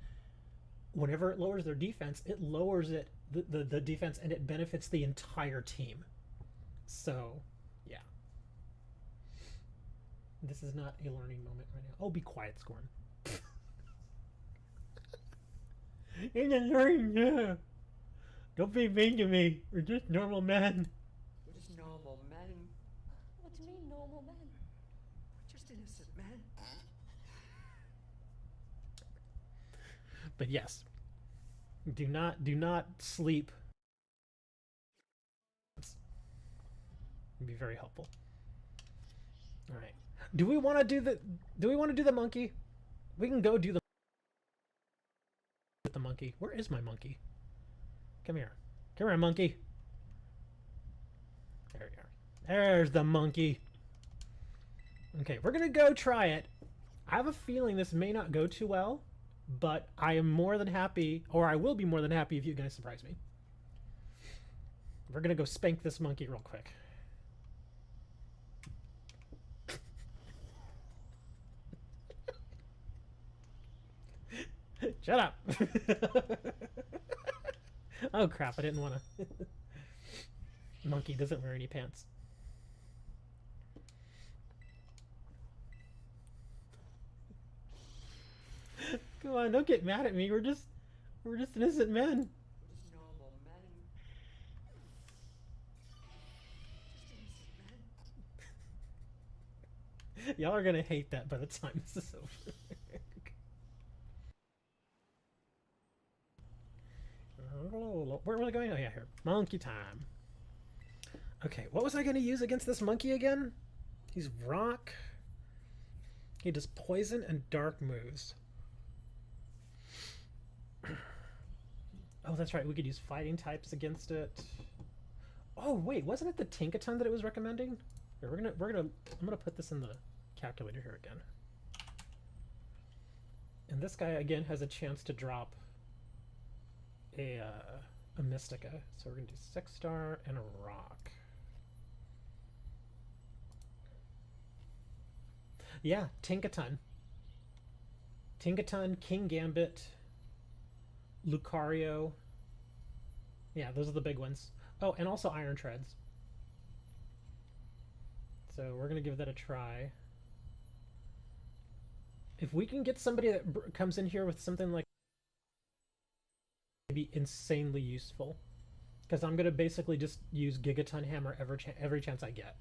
whenever it lowers their defense, it lowers the defense, and it benefits the entire team. So, yeah. This is not a learning moment right now. Oh, be quiet, Scorn. It's a learning, yeah. Don't be mean to me. We're just normal men. We're just normal men. What do you mean, normal men? We're just innocent men. But yes, do not sleep. It'd be very helpful. All right. Do we want to do the monkey? We can go do the monkey. Where is my monkey? Come here. Come here, monkey. There we are. There's the monkey. Okay, we're gonna go try it. I have a feeling this may not go too well, but I am more than happy, or I will be more than happy if you guys surprise me. We're gonna go spank this monkey real quick. Shut up. Oh crap, I didn't want to. Monkey doesn't wear any pants. Come on, don't get mad at me. We're just innocent men. We're just normal men. Just innocent men. Y'all are gonna hate that by the time this is over. Where was I going? Oh yeah, here. Monkey time. Okay, what was I gonna use against this monkey again? He's rock. He does poison and dark moves. Oh, that's right. We could use fighting types against it. Oh wait, wasn't it the Tinkaton that it was recommending? Here, I'm gonna put this in the calculator here again. And this guy again has a chance to drop a Mystica. So we're gonna do 6-star and a rock. Yeah, Tinkaton. Tinkaton, King Gambit, Lucario. Yeah, those are the big ones. Oh, and also Iron Treads. So we're gonna give that a try. If we can get somebody that comes in here with something like, be insanely useful, because I'm gonna basically just use Gigaton Hammer every chance I get.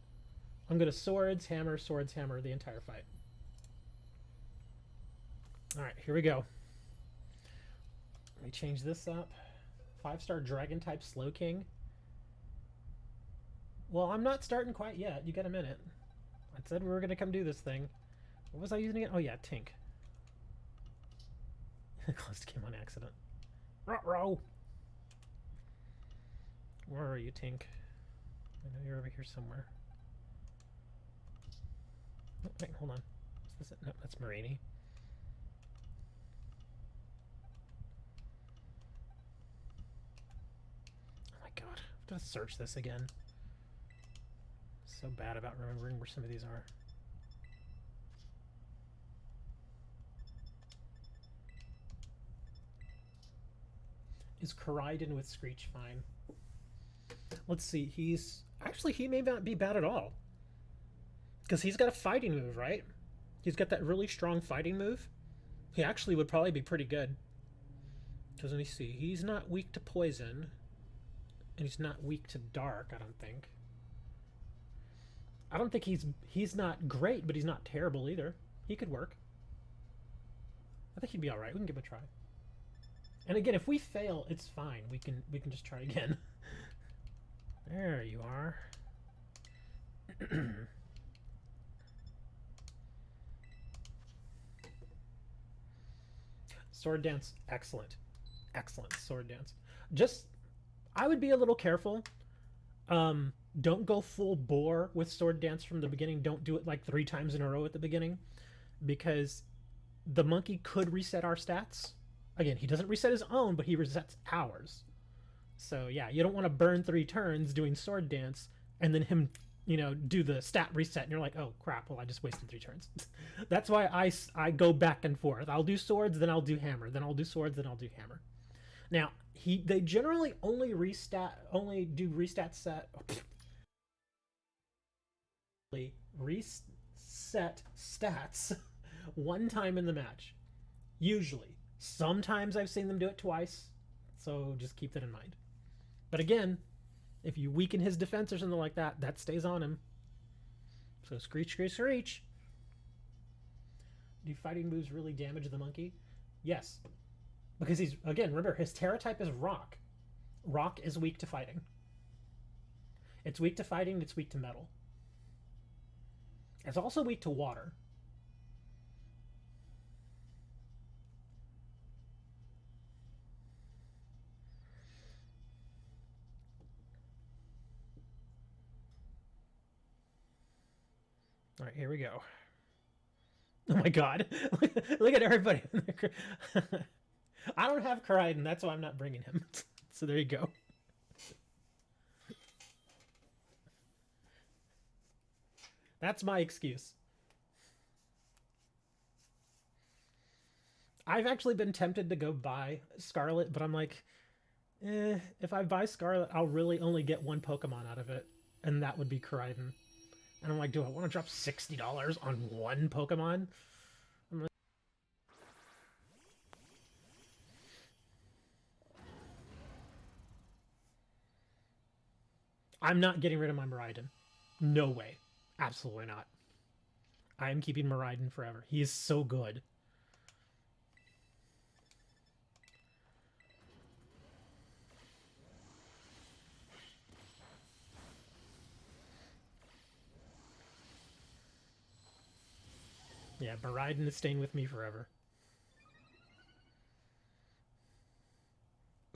I'm gonna swords hammer the entire fight. All right, here we go. Let me change this up. 5-star Dragon type Slow King. Well, I'm not starting quite yet. You got a minute. I said we were gonna come do this thing. What was I using it? Oh yeah, Tink. Close to game on accident. Ruh-roh! Where are you, Tink? I know you're over here somewhere. Oh, wait, hold on. Is this it? No, that's Marini. Oh my god. I have to search this again. So bad about remembering where some of these are. Is Koraidon with Screech fine? Let's see. He's actually, he may not be bad at all, because he's got a fighting move, right? He's got that really strong fighting move. He actually would probably be pretty good. Because let me see. He's not weak to poison, and he's not weak to dark. I don't think. I don't think he's not great, but he's not terrible either. He could work. I think he'd be all right. We can give it a try. And again, if we fail, it's fine. We can just try again. There you are. Sword Dance, excellent. Excellent Sword Dance. Just, I would be a little careful. Don't go full bore with Sword Dance from the beginning. Don't do it like 3 times in a row at the beginning, because the monkey could reset our stats. Again, he doesn't reset his own, but he resets ours. So yeah, you don't want to burn 3 turns doing Sword Dance and then him, you know, do the stat reset and you're like, oh crap, well I just wasted 3 turns. That's why I go back and forth. I'll do swords, then I'll do hammer, then I'll do swords, then I'll do hammer. Now, they generally only do reset stats 1 time in the match. Usually. Sometimes I've seen them do it twice, so just keep that in mind. But again, if you weaken his defense or something like that, that stays on him. So screech, screech, screech. Do fighting moves really damage the monkey? Yes. Because he's, again, remember, his Tera type is rock. Rock is weak to fighting. It's weak to fighting, it's weak to metal. It's also weak to water. All right, here we go. Oh my god. Look at everybody. I don't have Koraidon, that's why I'm not bringing him. So there you go. That's my excuse. I've actually been tempted to go buy Scarlet, but I'm like, if I buy Scarlet, I'll really only get 1 Pokemon out of it, and that would be Koraidon. And I'm like, do I want to drop $60 on 1 Pokemon? I'm not getting rid of my Miraidon. No way. Absolutely not. I am keeping Miraidon forever. He is so good. Yeah, Baridon is staying with me forever.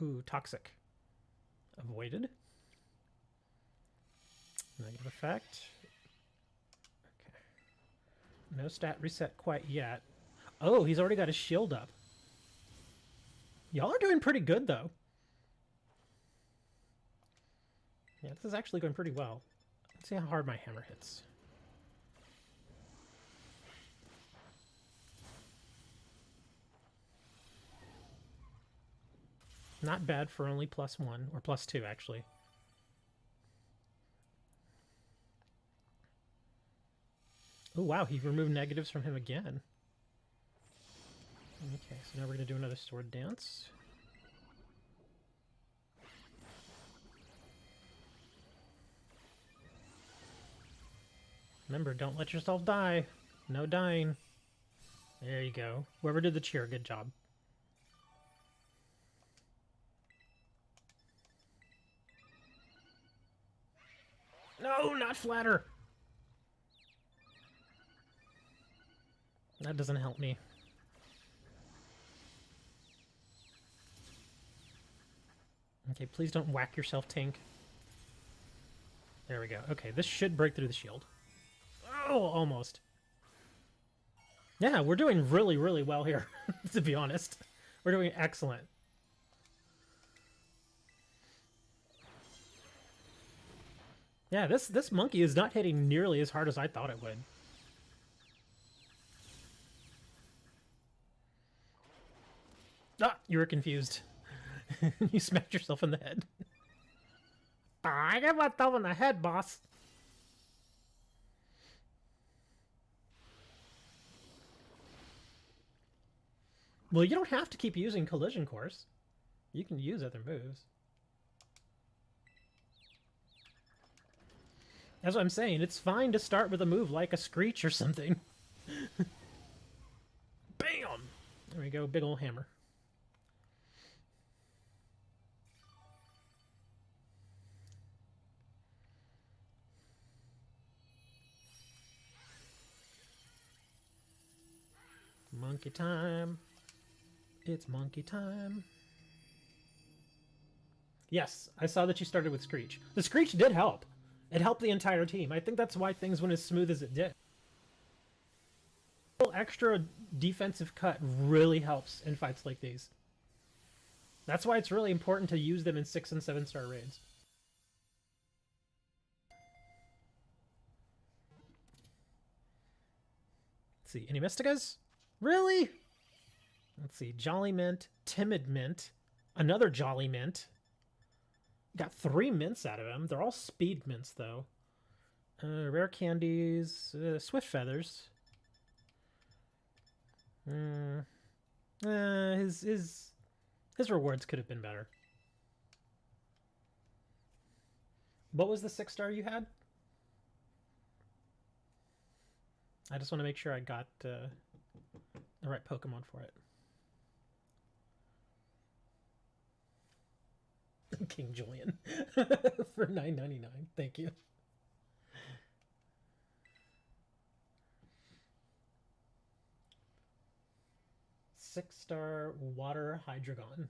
Ooh, toxic. Avoided. Negative effect. Okay. No stat reset quite yet. Oh, he's already got his shield up. Y'all are doing pretty good, though. Yeah, this is actually going pretty well. Let's see how hard my hammer hits. Not bad for only +1, or +2, actually. Oh, wow, he removed negatives from him again. Okay, so now we're going to do another sword dance. Remember, don't let yourself die. No dying. There you go. Whoever did the cheer, good job. No, not flatter! That doesn't help me. Okay, please don't whack yourself, Tink. There we go. Okay, this should break through the shield. Oh, almost. Yeah, we're doing really, really well here, to be honest. We're doing excellent. Yeah, this monkey is not hitting nearly as hard as I thought it would. Ah, you were confused. You smacked yourself in the head. I got myself in the head, boss. Well, you don't have to keep using collision course. You can use other moves. That's what I'm saying. It's fine to start with a move like a Screech or something. Bam! There we go, big ol' hammer. Monkey time. It's monkey time. Yes, I saw that you started with Screech. The Screech did help. It helped the entire team. I think that's why things went as smooth as it did. A little extra defensive cut really helps in fights like these. That's why it's really important to use them in 6- and 7-star raids. Let's see, any Mystikas? Really? Let's see, Jolly Mint, Timid Mint, another Jolly Mint. Got 3 mints out of him. They're all speed mints, though. Rare candies, Swift Feathers. His rewards could have been better. What was the 6-star you had? I just want to make sure I got the right Pokemon for it. King Julian for $9.99. Thank you. Six-star Water Hydreigon.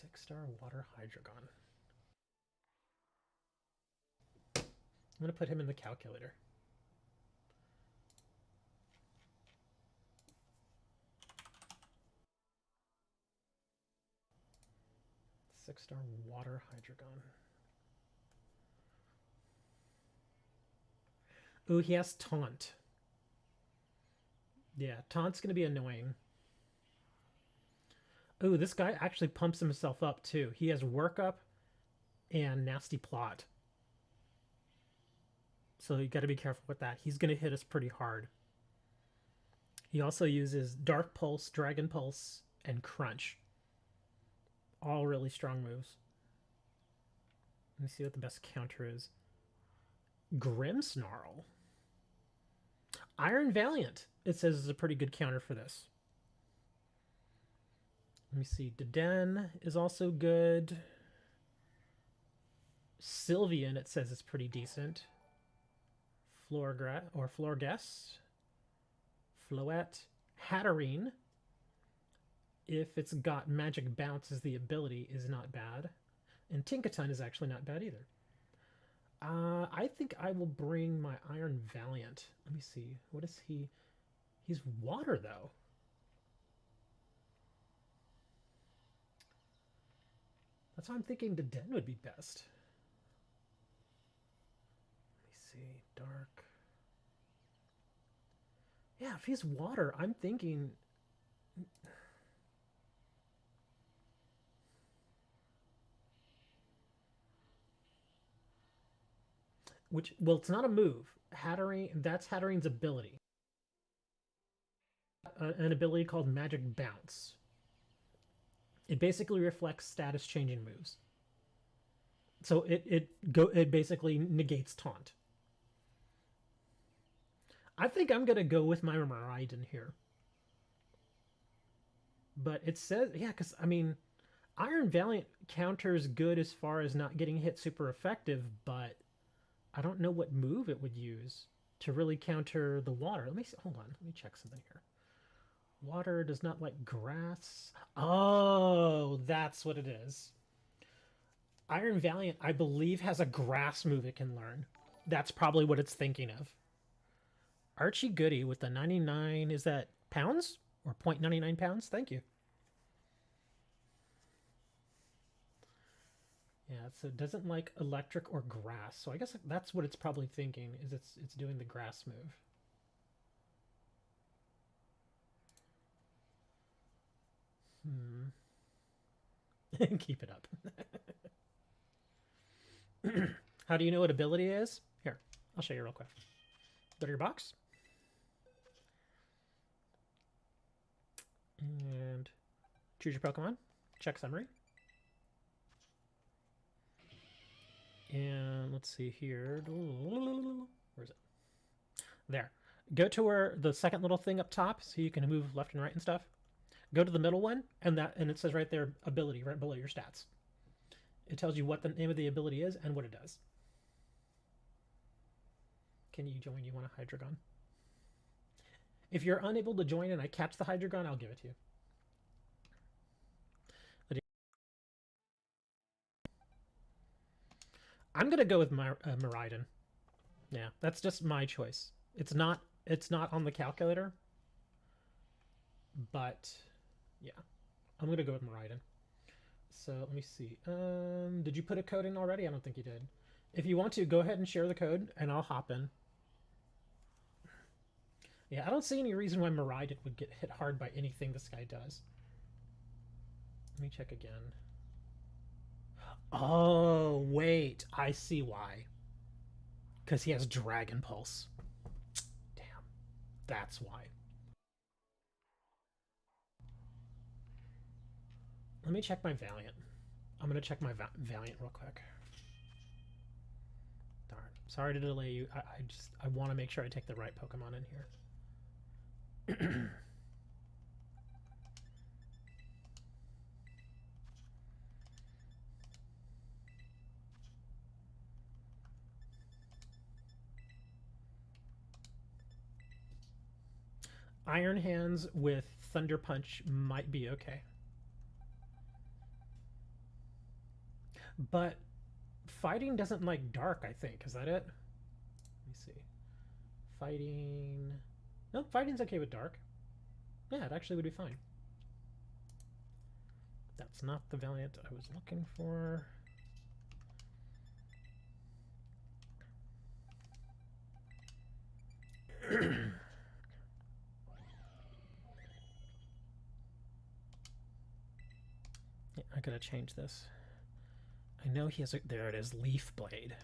6-star Water Hydreigon. I'm going to put him in the calculator. Six-star Water Hydreigon. Ooh, he has Taunt. Yeah, Taunt's going to be annoying. Ooh, this guy actually pumps himself up, too. He has Work Up and Nasty Plot. So you got to be careful with that. He's going to hit us pretty hard. He also uses Dark Pulse, Dragon Pulse, and Crunch. All really strong moves. Let me see what the best counter is. Grimmsnarl. Iron Valiant, it says, is a pretty good counter for this. Let me see. Deden is also good. Sylveon, it says, is pretty decent. Florges. Floette. Hatterene, if it's got magic bounce as the ability, is not bad. And Tinkaton is actually not bad either. I think I will bring my Iron Valiant. Let me see. What is he? He's water, though. That's why I'm thinking the Den would be best. Let me see. Dark. Yeah, if he's water, I'm thinking... Which, well, it's not a move. Hatterene, that's Hatterene's ability. An ability called Magic Bounce. It basically reflects status changing moves. So it basically negates taunt. I think I'm gonna go with my Miraidon here. But it says, yeah, because I mean, Iron Valiant counters good as far as not getting hit super effective, but I don't know what move it would use to really counter the water. Let me see, hold on, let me check something here. Water does not like grass. Oh, that's what it is. Iron Valiant, I believe, has a grass move it can learn. That's probably what it's thinking of. Archie Goody with the 99, is that pounds? Or 0.99 pounds? Thank you. Yeah, so it doesn't like electric or grass. So I guess that's what it's probably thinking, is it's doing the grass move. Keep it up. How do you know what ability is? Here, I'll show you real quick. Go to your box. And choose your Pokemon. Check summary. And let's see here. Where is it? There. Go to where the second little thing up top, so you can move left and right and stuff. Go to the middle one, and it says right there, ability, right below your stats. It tells you what the name of the ability is and what it does. Can you join? You want a Hydreigon? If you're unable to join and I catch the Hydreigon, I'll give it to you. I'm gonna go with my Miraidon. Yeah, that's just my choice. It's not on the calculator, but yeah, I'm gonna go with Miraidon. So let me see. Did you put a code in already? I don't think you did. If you want to, go ahead and share the code, and I'll hop in. Yeah, I don't see any reason why Miraidon would get hit hard by anything this guy does. Let me check again. Oh, wait. I see why. Because he has Dragon Pulse. Damn. That's why. Let me check my Valiant. I'm going to check my Valiant real quick. Darn. Sorry to delay you. I want to make sure I take the right Pokemon in here. Iron Hands with Thunder Punch might be okay. But fighting doesn't like dark, I think. Is that it? Let me see. Fighting... No, fighting's okay with dark. Yeah, it actually would be fine. That's not the Valiant I was looking for. Yeah, I gotta change this. I know he has a... There it is, Leaf Blade.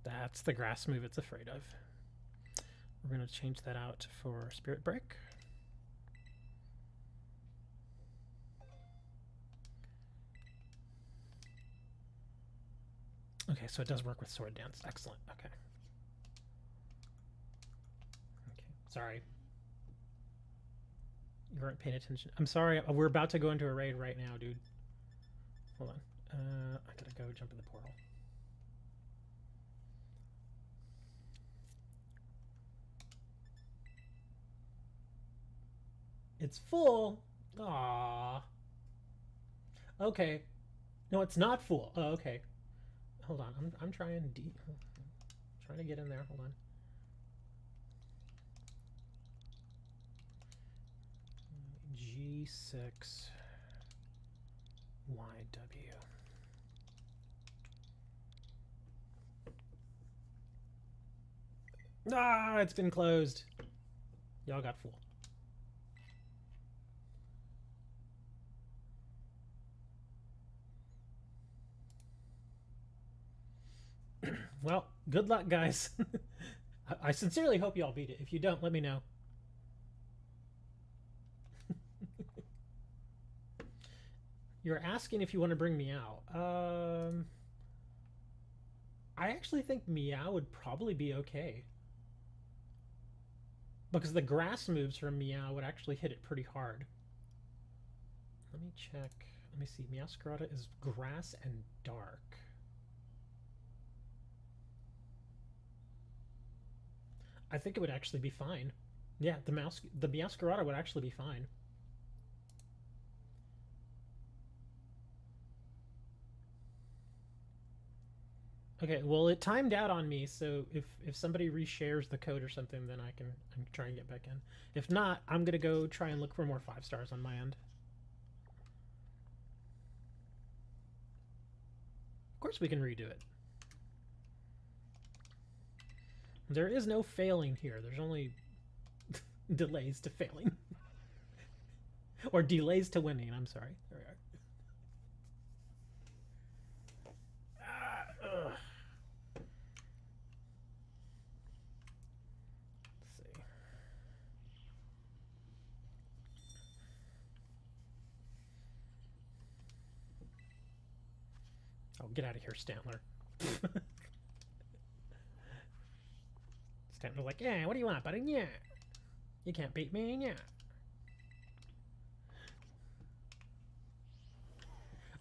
That's the grass move it's afraid of. We're going to change that out for Spirit Break. Okay, so it does work with Sword Dance. Excellent. Okay. Okay, sorry. You weren't paying attention. I'm sorry. We're about to go into a raid right now, dude. Hold on. I gotta go jump in the portal. It's full. Ah. Okay. No, it's not full. Oh, okay. Hold on. I'm trying trying to get in there. Hold on. G6 YW. Ah, it's been closed. Y'all got full. Well, good luck, guys. I sincerely hope y'all beat it. If you don't, let me know. You're asking if you want to bring Meow. I actually think Meow would probably be okay. Because the grass moves from Meow would actually hit it pretty hard. Let me check. Let me see. Meowscarlet is grass and dark. I think it would actually be fine. Yeah, the Meowscarlet would actually be fine. Okay, well it timed out on me, so if somebody reshares the code or something, then I can try and get back in. If not, I'm gonna go try and look for more 5 stars on my end. Of course we can redo it. There is no failing here. There's only delays to failing. Or delays to winning, I'm sorry. There we are. Ugh. Let's see. Oh, get out of here, Stantler. Stantler's like, yeah, what do you want, buddy? Yeah. You can't beat me, yeah.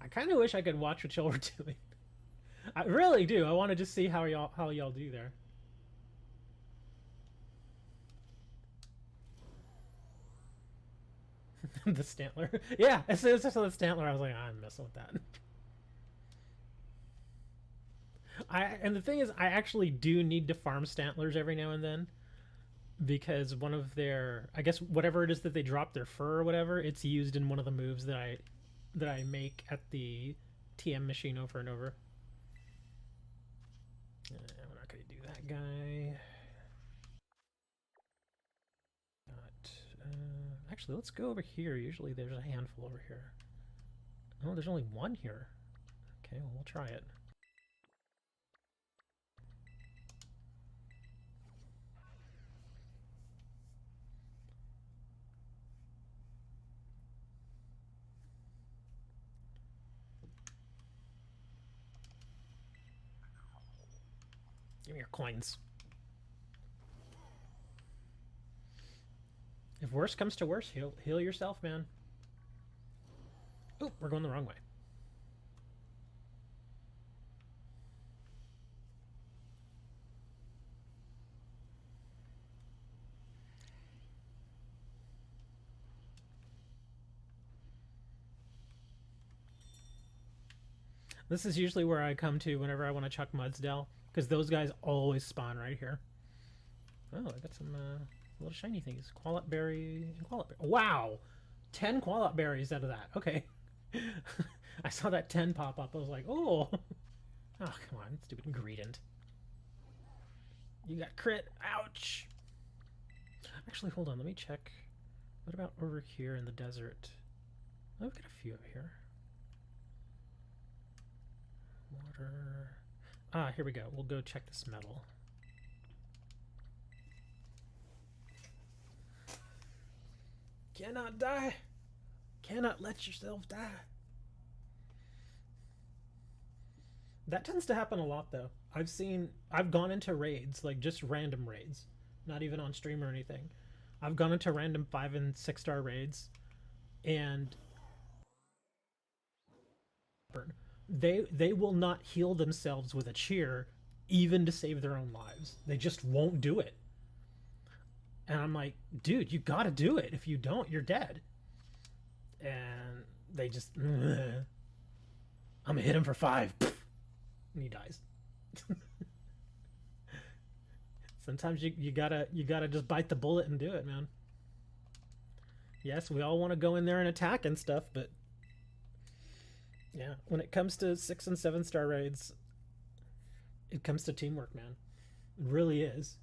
I kind of wish I could watch what y'all were doing. I really do. I want to just see how y'all do there. The Stantler. Yeah, as soon as I saw the Stantler, I was like, I'm messing with that. And the thing is, I actually do need to farm Stantlers every now and then, because one of their, I guess whatever it is that they drop, their fur or whatever, it's used in one of the moves that I make at the TM machine over and over. We're not gonna do that guy. Actually, let's go over here. Usually there's a handful over here. Oh, there's only one here. Okay, well, we'll try it. Give me your coins. If worse comes to worse, heal yourself, man. Oh, we're going the wrong way. This is usually where I come to whenever I want to chuck Mudsdale, because those guys always spawn right here. Oh, I got some little shiny things. Quallet berry and Quallet berry. Wow! 10 Quallet berries out of that. Okay. I saw that 10 pop up. I was like, oh! Oh, come on. Stupid ingredient. You got crit. Ouch! Actually, hold on. Let me check. What about over here in the desert? Oh, we've got a few over here. Water. Ah, here we go. We'll go check this metal. Cannot die. Cannot let yourself die. That tends to happen a lot, though. I've gone into raids, like just random raids, not even on stream or anything. I've gone into random 5 and 6 star raids, and they will not heal themselves with a cheer, even to save their own lives. They just won't do it. And I'm like, dude, you gotta do it. If you don't, you're dead. And they just, I'm gonna hit him for 5. And he dies. Sometimes you gotta just bite the bullet and do it, man. Yes, we all want to go in there and attack and stuff, but yeah, when it comes to 6 and 7 star raids, it comes to teamwork, man. It really is.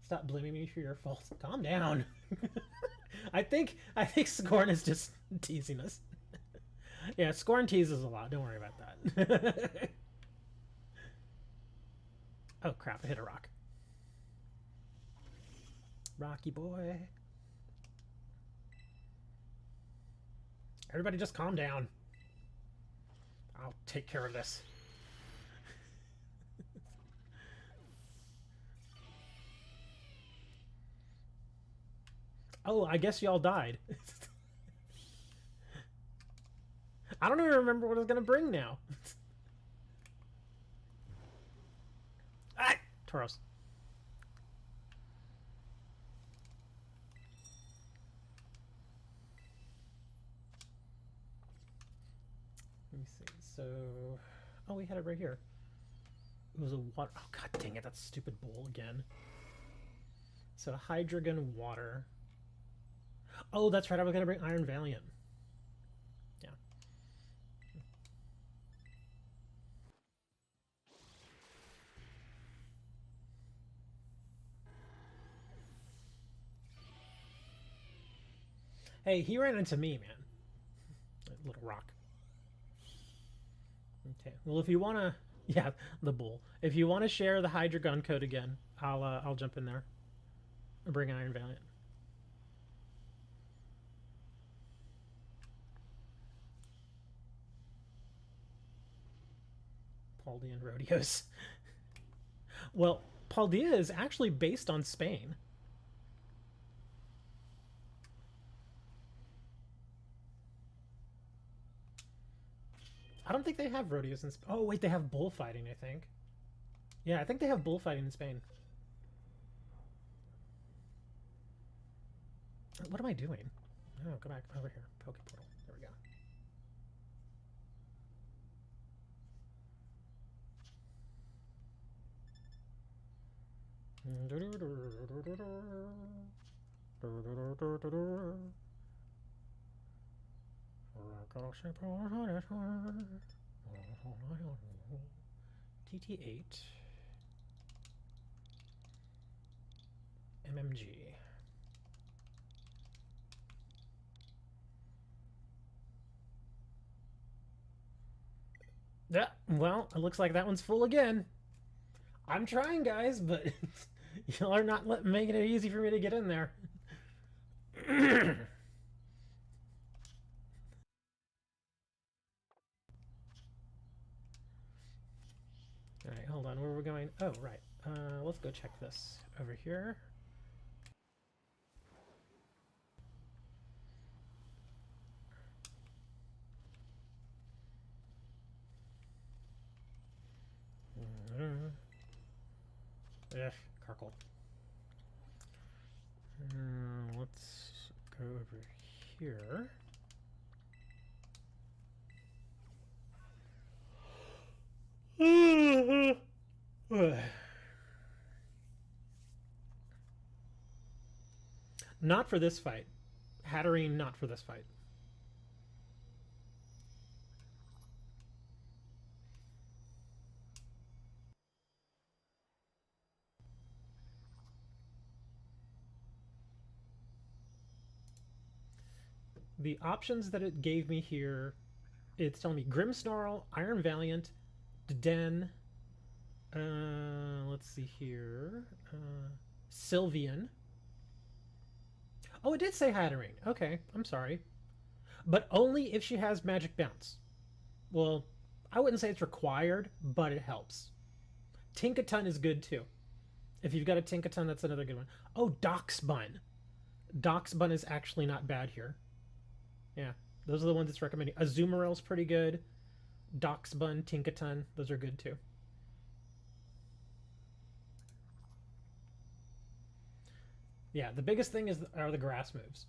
Stop blaming me for your faults. Calm down. I think Scorn is just teasing us. Yeah, Scorn teases a lot. Don't worry about that. Oh crap! I hit a rock. Rocky boy. Everybody, just calm down. I'll take care of this. Oh, I guess y'all died. I don't even remember what I was gonna bring now. Ah, Tauros. Let me see. So, oh, we had it right here. It was a water. Oh, god dang it! That stupid bowl again. So Hydreigon water. Oh, that's right. I was gonna bring Iron Valiant. Yeah. Hey, he ran into me, man. That little rock. Okay. Well, if you wanna, yeah, the bull. If you wanna share the Hydreigon code again, I'll jump in there. I'll bring Iron Valiant. Paldean rodeos. Well, Paldea is actually based on Spain. I don't think they have rodeos in Spain. Oh, wait, they have bullfighting, I think. Yeah, I think they have bullfighting in Spain. What am I doing? Oh, go back over here. Poke Portal. There we go. TT8 MMG. Yeah, well, it looks like that one's full again. I'm trying, guys, but y'all are not making it easy for me to get in there. Alright, hold on. Where are we going? Oh, right. Let's go check this over here. Ugh, Carkle. Let's go over here. Not for this fight. Hatterene, not for this fight. The options that it gave me here, it's telling me Grimmsnarl, Iron Valiant, Den, let's see here, Sylveon. Oh, it did say Hatterene. Okay, I'm sorry. But only if she has Magic Bounce. Well, I wouldn't say it's required, but it helps. Tinkaton is good too. If you've got a Tinkaton, that's another good one. Oh, Doxbun. Doxbun is actually not bad here. Yeah, those are the ones it's recommending. Azumarill's pretty good. Doxbun, Tinkaton, those are good too. Yeah, the biggest thing are the grass moves.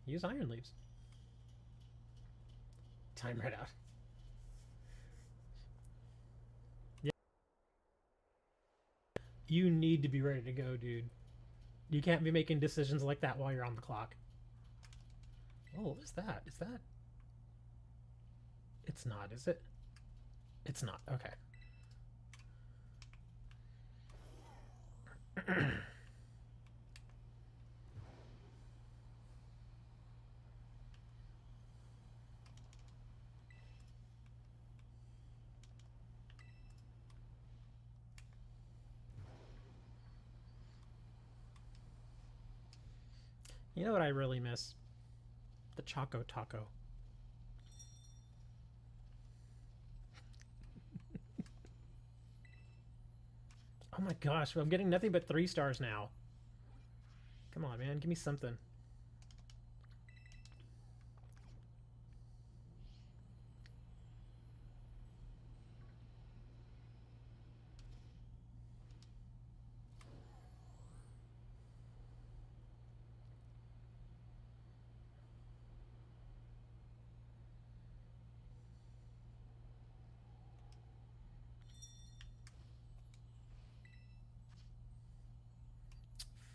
Use iron leaves. Time right out. Yeah. You need to be ready to go, dude. You can't be making decisions like that while you're on the clock. Oh, what is that? Is that... It's not, is it? It's not. Okay. You know what I really miss? The Choco Taco. Oh my gosh, I'm getting nothing but 3 stars now. Come on, man, give me something.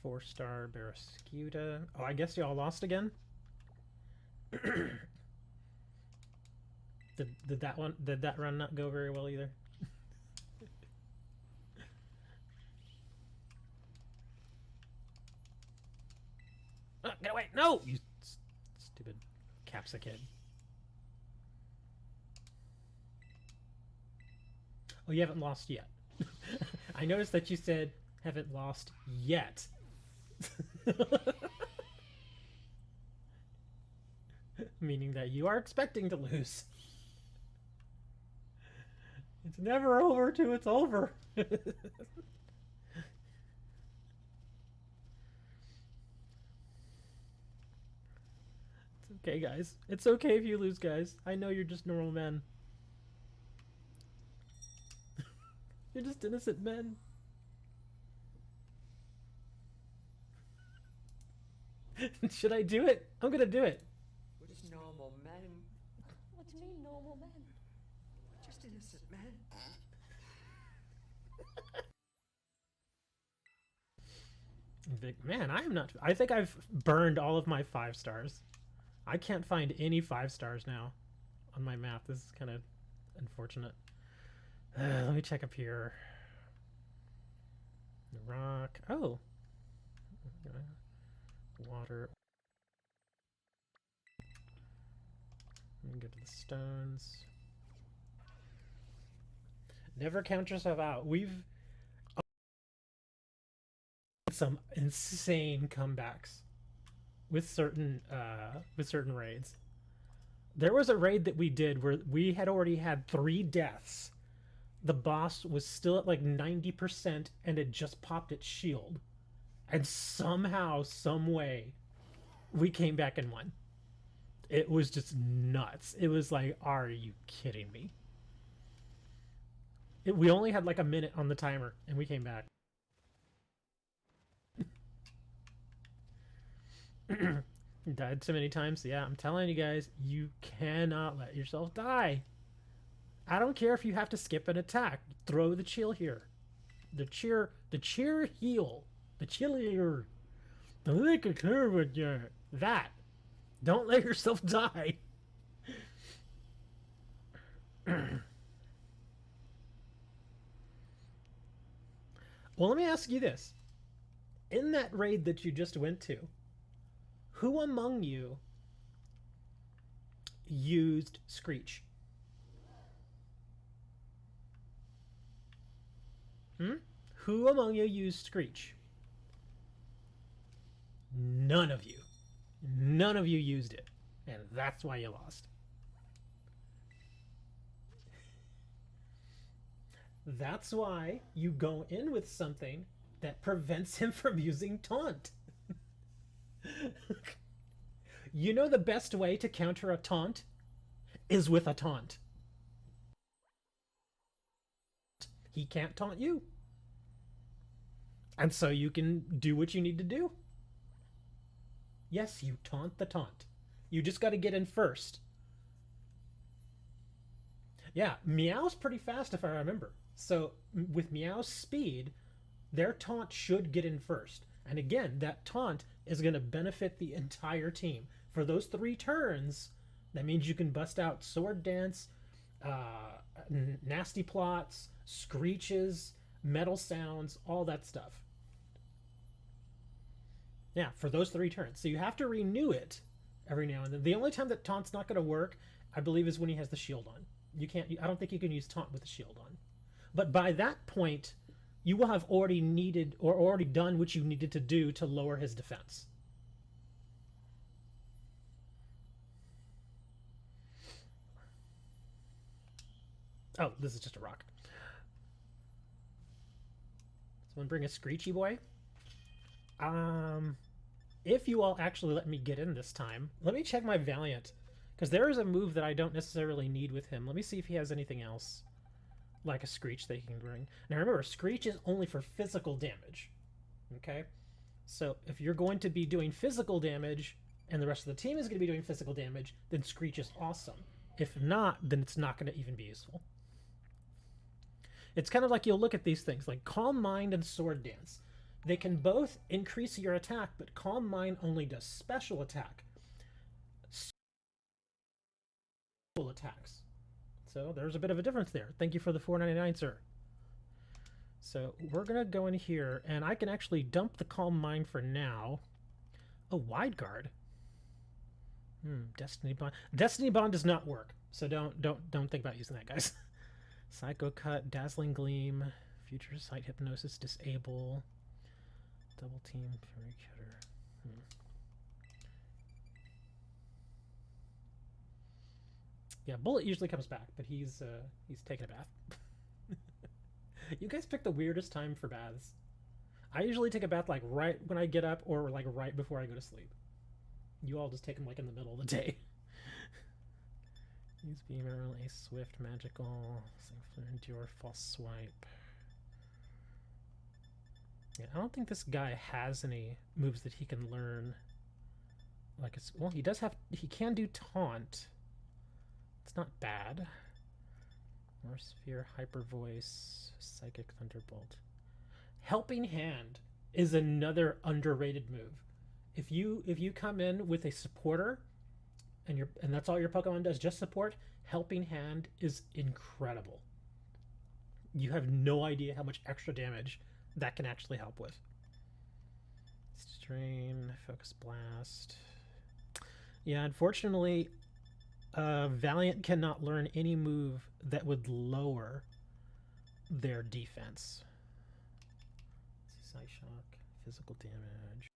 Four-star Barrascuda. Oh, I guess y'all lost again? Did that run not go very well either? Get away! No! You stupid capsicum. Oh, you haven't lost yet. I noticed that you said haven't lost yet. Meaning that you are expecting to lose. It's never over till it's over. It's okay, guys. It's okay if you lose, guys. I know you're just normal men. You're just innocent men. Should I do it? I'm gonna do it. We're just normal men. What do you mean, normal men? We're just innocent men. Man, I am not. I think I've burned all of my 5 stars. I can't find any 5 stars now on my map. This is kind of unfortunate. Let me check up here. Rock. Oh. Water. Let me go to the stones. Never count yourself out. We've some insane comebacks with certain raids. There was a raid that we did where we had already had 3 deaths. The boss was still at like 90% and it just popped its shield. And somehow, some way, we came back and won. It was just nuts. It was like, are you kidding me? We only had like a minute on the timer and we came back. Died so many times. Yeah, I'm telling you guys, you cannot let yourself die. I don't care if you have to skip an attack. Throw the chill here. The cheer heal. The chillier. The lick a curve with your that. Don't let yourself die. Well, let me ask you this. In that raid that you just went to, who among you used Screech? Who among you used Screech? None of you. None of you used it. And that's why you lost. That's why you go in with something that prevents him from using Taunt. You know the best way to counter a taunt is with a taunt. He can't taunt you. And so you can do what you need to do. Yes, you taunt the taunt. You just got to get in first. Yeah, Meow's pretty fast if I remember. So with Meow's speed, their taunt should get in first. And again, that taunt is going to benefit the entire team. For those 3 turns, that means you can bust out Sword Dance, Nasty Plots, Screeches, Metal Sounds, all that stuff. Yeah, for those 3 turns. So you have to renew it every now and then. The only time that taunt's not going to work, I believe, is when he has the shield on. You can't. I don't think you can use taunt with the shield on. But by that point, you will have already needed or already done what you needed to do to lower his defense. Oh, this is just a rock. Someone bring a Screechy boy. If you all actually let me get in this time, let me check my Valiant. Because there is a move that I don't necessarily need with him. Let me see if he has anything else. Like a Screech that he can bring. Now remember, Screech is only for physical damage. Okay? So if you're going to be doing physical damage, and the rest of the team is going to be doing physical damage, then Screech is awesome. If not, then it's not going to even be useful. It's kind of like you'll look at these things, like Calm Mind and Sword Dance. They can both increase your attack, but Calm Mind only does special attack. Attacks. So there's a bit of a difference there. Thank you for the $4.99, sir. So we're going to go in here, and I can actually dump the Calm Mind for now. A Wide Guard. Destiny Bond. Destiny Bond does not work, so don't think about using that, guys. Psycho Cut, Dazzling Gleam, Future Sight Hypnosis, Disable, Double Team, Fury Cutter. Yeah, Bullet usually comes back, but he's taking a bath. You guys pick the weirdest time for baths. I usually take a bath like right when I get up or like right before I go to sleep. You all just take them like in the middle of the day. Use Beamer, Ace Swift, Magical, Endure, False Swipe. Yeah, I don't think this guy has any moves that he can learn. Like it's well, he does have. He can do Taunt. It's not bad. More Sphere, Hyper Voice, Psychic Thunderbolt. Helping Hand is another underrated move. If you come in with a supporter and that's all your Pokemon does, just support, Helping Hand is incredible. You have no idea how much extra damage that can actually help with. Strain, Focus Blast. Yeah, unfortunately, Valiant cannot learn any move that would lower their defense. Psy Shock, physical damage.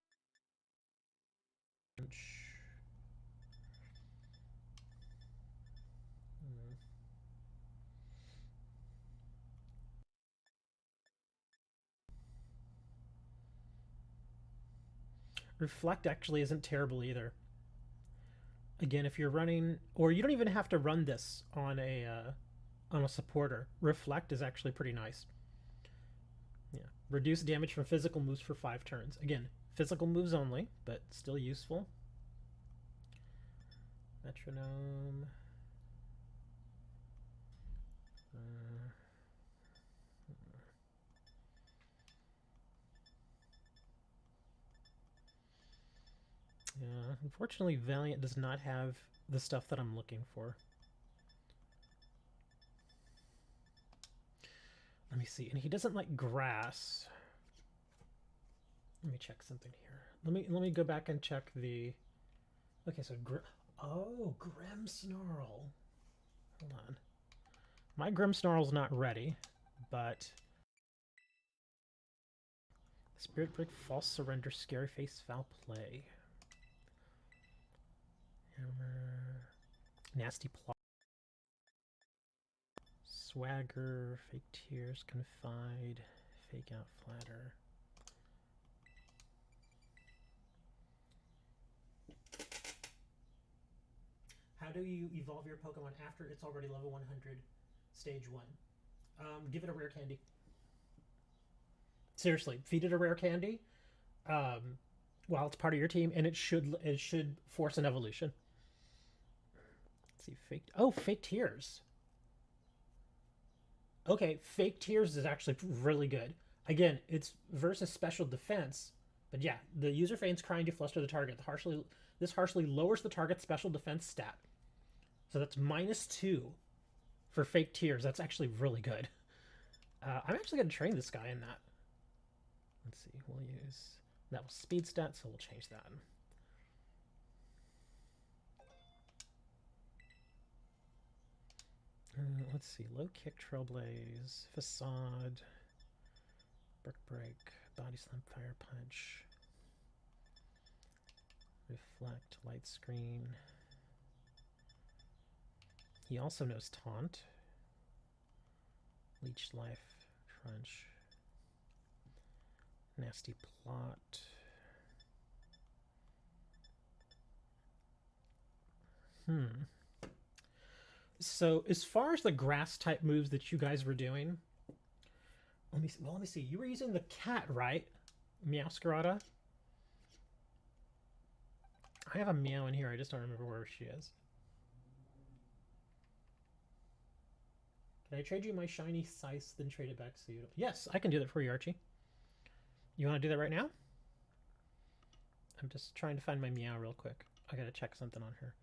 Reflect actually isn't terrible either. Again, if you're running, or you don't even have to run this on a supporter. Reflect is actually pretty nice. Yeah, reduce damage from physical moves for 5 turns. Again, physical moves only, but still useful. Metronome. Yeah, unfortunately, Valiant does not have the stuff that I'm looking for. Let me see. And he doesn't like grass. Let me check something here. Let me go back and check the. Okay, so Grimmsnarl. Hold on. My Grimmsnarl's not ready, but Spirit Break, False Surrender, Scary Face, Foul Play. Hammer, Nasty Plot, Swagger, Fake Tears, Confide, Fake Out, Flatter. how do you evolve your Pokemon after it's already level 100, stage 1? Give it a rare candy. Seriously, feed it a rare candy while it's part of your team, and it should force an evolution. Let's see, fake tears. Okay, fake tears is actually really good. Again, it's versus special defense, but yeah, the user feigns crying to fluster the target. This harshly lowers the target's special defense stat. So that's -2 for fake tears. That's actually really good. I'm actually going to train this guy in that. Let's see, we'll use... That was speed stat, so we'll change that. Let's see, low kick, trailblaze, facade, brick break, body slam, fire punch, reflect, light screen. He also knows taunt, leech life, crunch, nasty plot. So as far as the grass type moves that you guys were doing, let me see. You were using the cat, right? Meowscarada. I have a meow in here. I just don't remember where she is. Can I trade you my shiny Scythe, then trade it back so you don't... Yes, I can do that for you, Archie. You want to do that right now? I'm just trying to find my meow real quick. I gotta check something on her.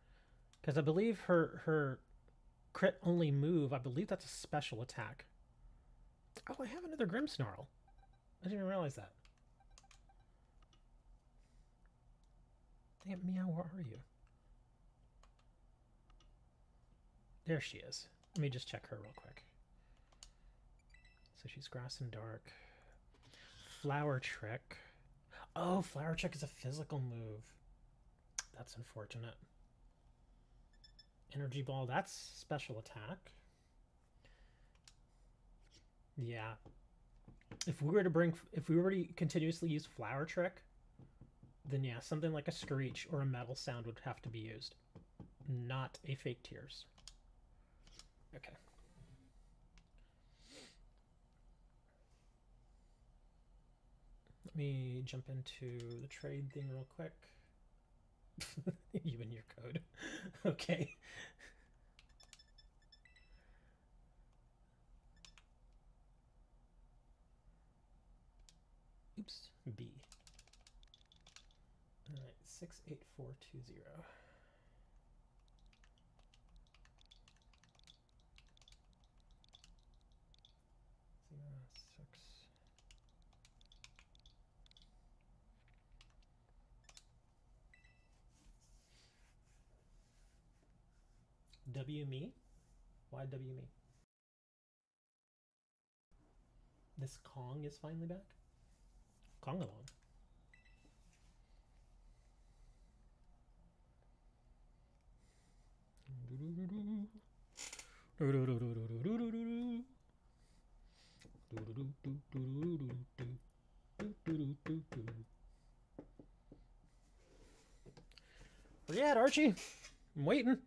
Because I believe her crit only move, I believe that's a special attack. Oh, I have another Grimmsnarl. I didn't even realize that. Dang it, Meow, where are you? There she is. Let me just check her real quick. So she's Grass and Dark. Flower Trick. Oh, Flower Trick is a physical move. That's unfortunate. Energy Ball, that's special attack. Yeah. If we were to continuously use Flower Trick, then yeah, something like a Screech or a Metal Sound would have to be used. Not a Fake Tears. Okay. Let me jump into the trade thing real quick. You and your code. Okay. Oops. B. All right, 68420. 06. W me? Why W me? This Kong is finally back? Kong along. Where you at, Archie? I'm waiting.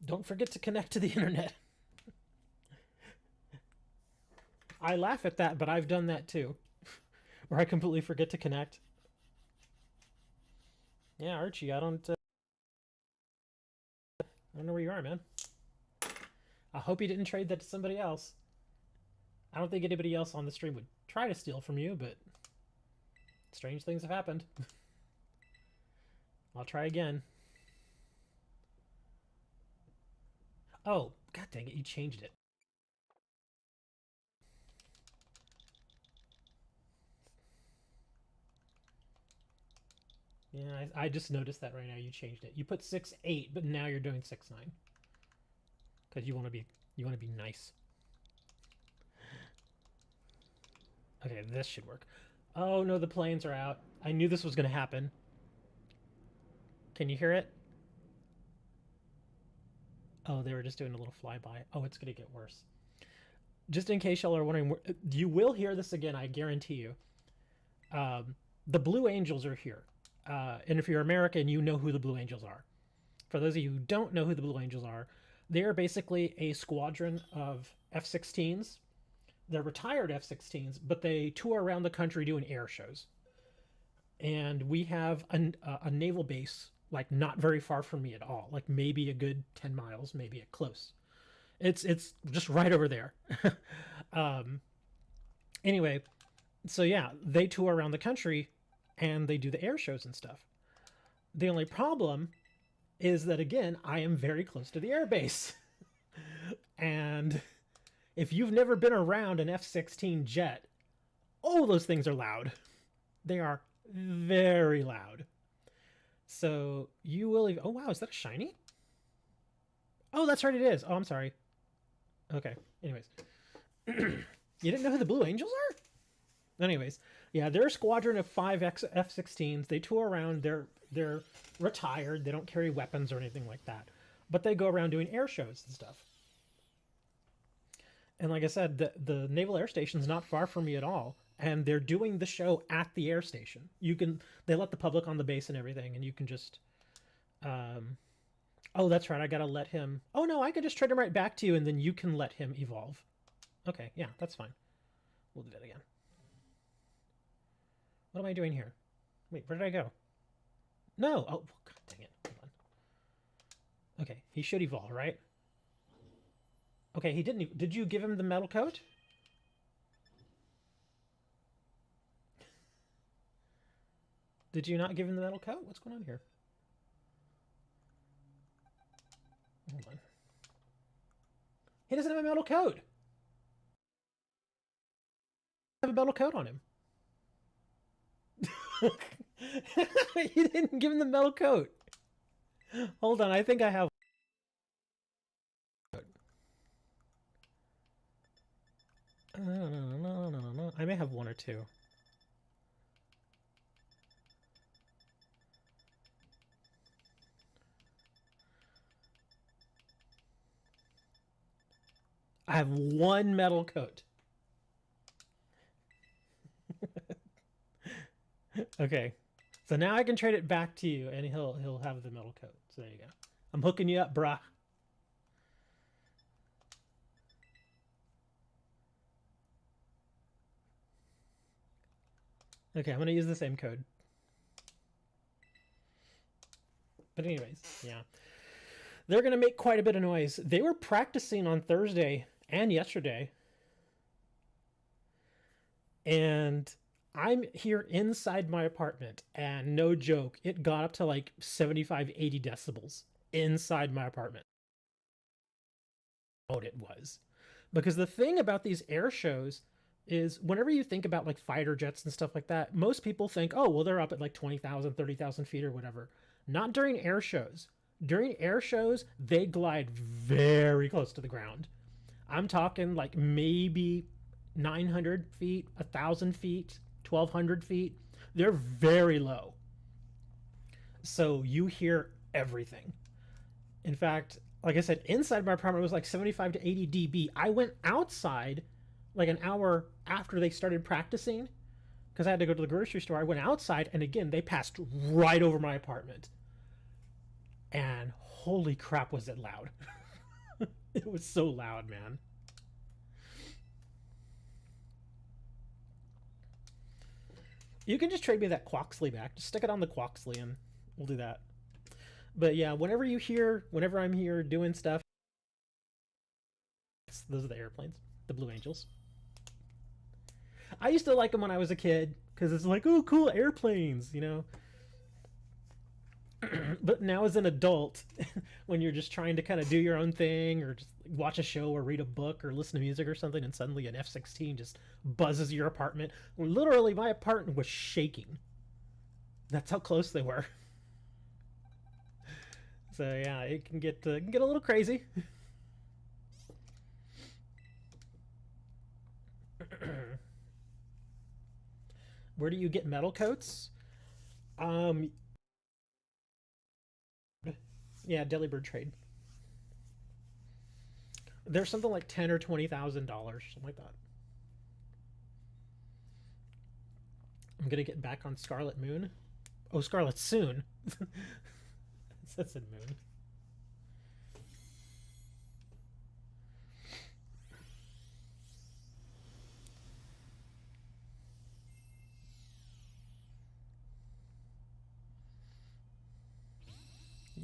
Don't forget to connect to the internet. I laugh at that, but I've done that too. Where I completely forget to connect. Yeah, Archie, I don't know where you are, man. I hope you didn't trade that to somebody else. I don't think anybody else on the stream would try to steal from you, but strange things have happened. I'll try again. Oh, god dang it, you changed it. Yeah, I just noticed that right now. You changed it. You put 6-8, but now you're doing 6-9. Because you want to be nice. Okay, this should work. Oh no, the planes are out. I knew this was going to happen. Can you hear it? Oh, they were just doing a little flyby. Oh, it's going to get worse. Just in case y'all are wondering, you will hear this again, I guarantee you. The Blue Angels are here. And if you're American, you know who the Blue Angels are. for those of you who don't know who the Blue Angels are, they are basically a squadron of F-16s. They're retired F-16s, but they tour around the country doing air shows. And we have a naval base, like not very far from me at all, like maybe a good 10 miles, maybe at close. It's just right over there. Anyway, so yeah, they tour around the country and they do the air shows and stuff. The only problem is that, again, I am very close to the air base. And if you've never been around an F-16 jet, oh, those things are loud. They are very loud. So you will... Oh, wow, is that a shiny? Oh, that's right, it is. Oh, I'm sorry. Okay, anyways. You didn't know who the Blue Angels are? Anyways, yeah, they're a squadron of 5 F-16s. They tour around. They're retired. They don't carry weapons or anything like that. But they go around doing air shows and stuff. And like I said, the Naval Air Station's not far from me at all. And they're doing the show at the air station. They let the public on the base and everything, and you can just... oh, that's right, I gotta let him... Oh, no, I can just trade him right back to you, and then you can let him evolve. Okay, yeah, that's fine. We'll do that again. What am I doing here? Wait, where did I go? No! Oh, god dang it. Hold on. Okay, he should evolve, right? Okay, he didn't... Did you give him the metal coat? Did you not give him the metal coat? What's going on here? Hold on. He doesn't have a metal coat! Have a metal coat on him. You didn't give him the metal coat. Hold on, I think I have... No. I may have one or two. I have one metal coat. Okay. So now I can trade it back to you and he'll have the metal coat. So there you go. I'm hooking you up, brah. Okay, I'm going to use the same code. But anyways, yeah. They're going to make quite a bit of noise. They were practicing on Thursday and yesterday. And I'm here inside my apartment, and no joke, it got up to like 75, 80 decibels inside my apartment. What it was. Because the thing about these air shows is whenever you think about like fighter jets and stuff like that, most people think, oh, well, they're up at like 20,000, 30,000 feet or whatever. Not during air shows. During air shows, they glide very close to the ground. I'm talking like maybe 900 feet, 1,000 feet, 1,200 feet. They're very low. So you hear everything. In fact, like I said, inside my apartment was like 75 to 80 dB. I went outside like an hour after they started practicing because I had to go to the grocery store. I went outside, and again, they passed right over my apartment. And holy crap, was it loud. It was so loud, man. You can just trade me that Quoxley back. Just stick it on the Quoxley and we'll do that. But yeah, whenever I'm here doing stuff, those are the airplanes, the Blue Angels. I used to like them when I was a kid because it's like, oh, cool airplanes, you know. But now as an adult, when you're just trying to kind of do your own thing or just watch a show or read a book or listen to music or something, and suddenly an F-16 just buzzes your apartment. Literally, my apartment was shaking. That's how close they were. So yeah, it can get a little crazy. Where do you get metal coats? Yeah, Delibird trade. There's something like $10,000 or $20,000, something like that. I'm gonna get back on Scarlet Moon. Oh, Scarlet soon. That's in Moon.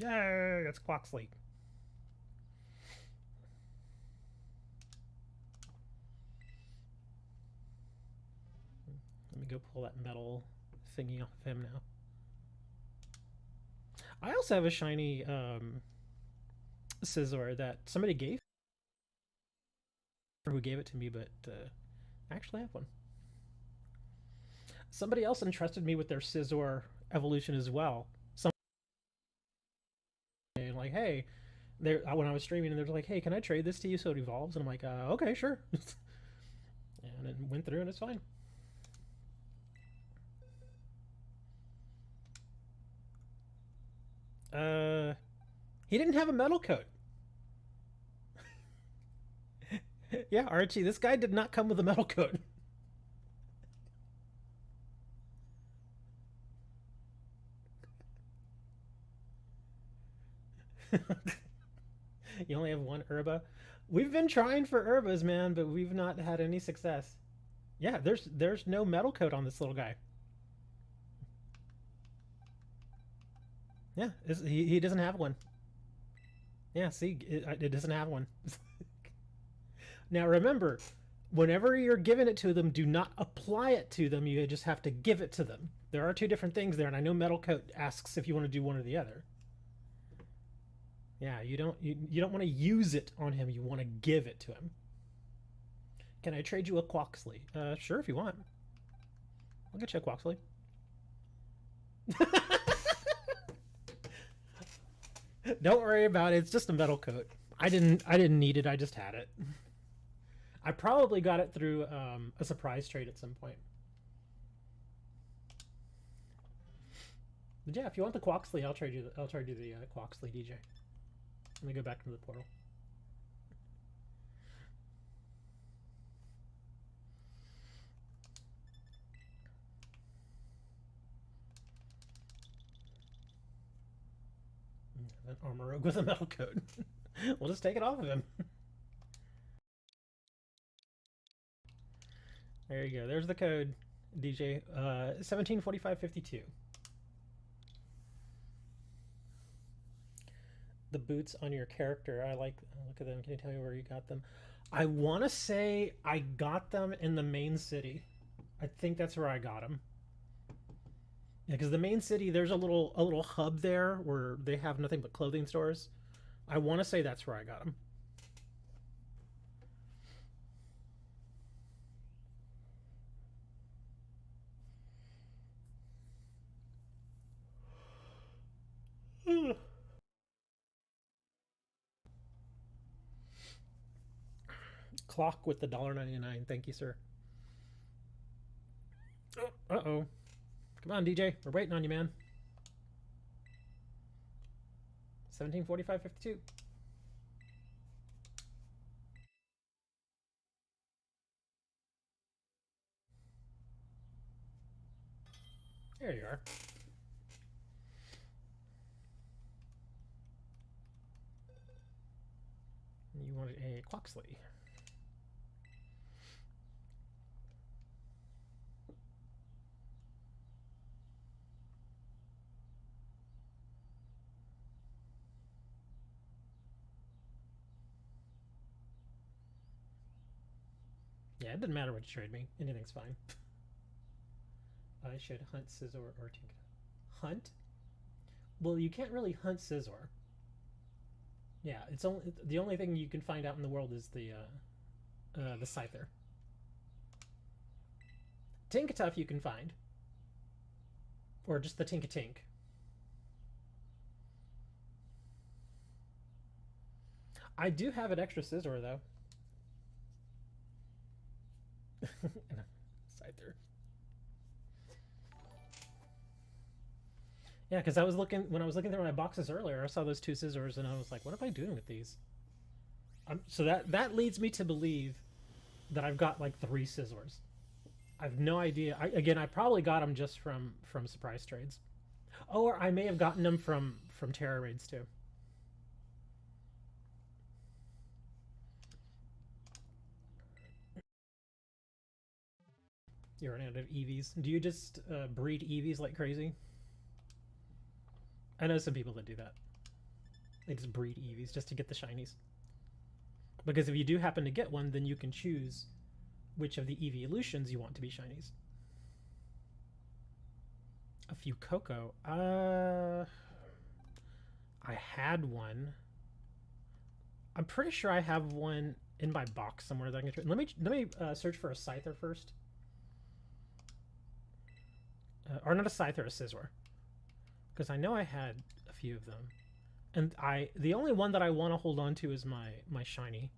Yay! It's Quoxley. Let me go pull that metal thingy off of him now. I also have a shiny Scizor that somebody gave. Who gave it to me, but I actually have one. Somebody else entrusted me with their Scizor evolution as well. Like, hey, when I was streaming, and they're like, hey, can I trade this to you so it evolves? And I'm like, okay, sure. And it went through, and it's fine. He didn't have a metal coat. Yeah, Archie, this guy did not come with a metal coat. You only have one Herba? We've been trying for Herbas, man, but we've not had any success. Yeah, there's no metal coat on this little guy. Yeah, he doesn't have one. Yeah, see, it doesn't have one. Now remember, whenever you're giving it to them, do not apply it to them. You just have to give it to them. There are two different things there, and I know metal coat asks if you want to do one or the other. Yeah, you don't want to use it on him. You want to give it to him. Can I trade you a Quoxley? Sure, if you want. I'll get you a Quoxley. Don't worry about it. It's just a metal coat. I didn't need it. I just had it. I probably got it through a surprise trade at some point. But yeah, if you want the Quoxley, I'll trade you the Quoxley DJ. Let me go back into the portal. An armor rogue with a metal coat. We'll just take it off of him. There you go. There's the code, DJ. 174552. The boots on your character. I like. Look at them. Can you tell me where you got them? I want to say I got them in the main city. I think that's where I got them. Yeah, because the main city, there's a little hub there where they have nothing but clothing stores. I want to say that's where I got them. Clock with the $1.99. Thank you, sir. Uh-oh. Come on, DJ. We're waiting on you, man. 1745.52. There you are. You wanted a Quoxley. Yeah, it doesn't matter what you trade me. Anything's fine. I should hunt Scizor or Tinker. Hunt? Well, you can't really hunt Scizor. Yeah, it's only the only thing you can find out in the world is the Scyther. Tinkatuff you can find. Or just the Tinkatink. I do have an extra Scizor though. Scyther. Yeah, because when I was looking through my boxes earlier, I saw those two Scizors, and I was like, "What am I doing with these?" So that leads me to believe that I've got like 3 Scizors. I have no idea. I probably got them just from surprise trades, or I may have gotten them from Tera raids too. You're running out of EVs. Do you just breed EVs like crazy? I know some people that do that. They just breed Eevees just to get the shinies. Because if you do happen to get one, then you can choose which of the evolutions you want to be shinies. A few Coco. I had one. I'm pretty sure I have one in my box somewhere that I can. Let me search for a Scyther first. Or not a Scyther, a Scizor. Because I know I had a few of them. And the only one that I want to hold on to is my shiny.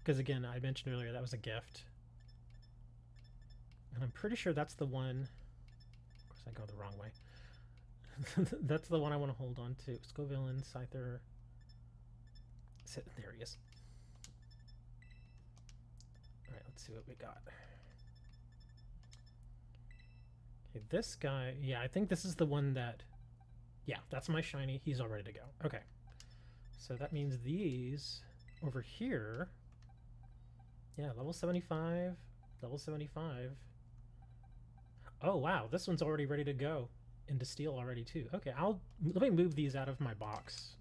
Because again, I mentioned earlier that was a gift. And I'm pretty sure that's the one. Of course, I go the wrong way. That's the one I want to hold on to. Scovillain, Scyther. There he is. Alright, let's see what we got. Okay, this guy. Yeah, I think this is the one that. Yeah, that's my shiny. He's all ready to go. Okay. So that means these over here. Yeah, level 75. Level 75. Oh, wow. This one's already ready to go into steel already, too. Okay, let me move these out of my box.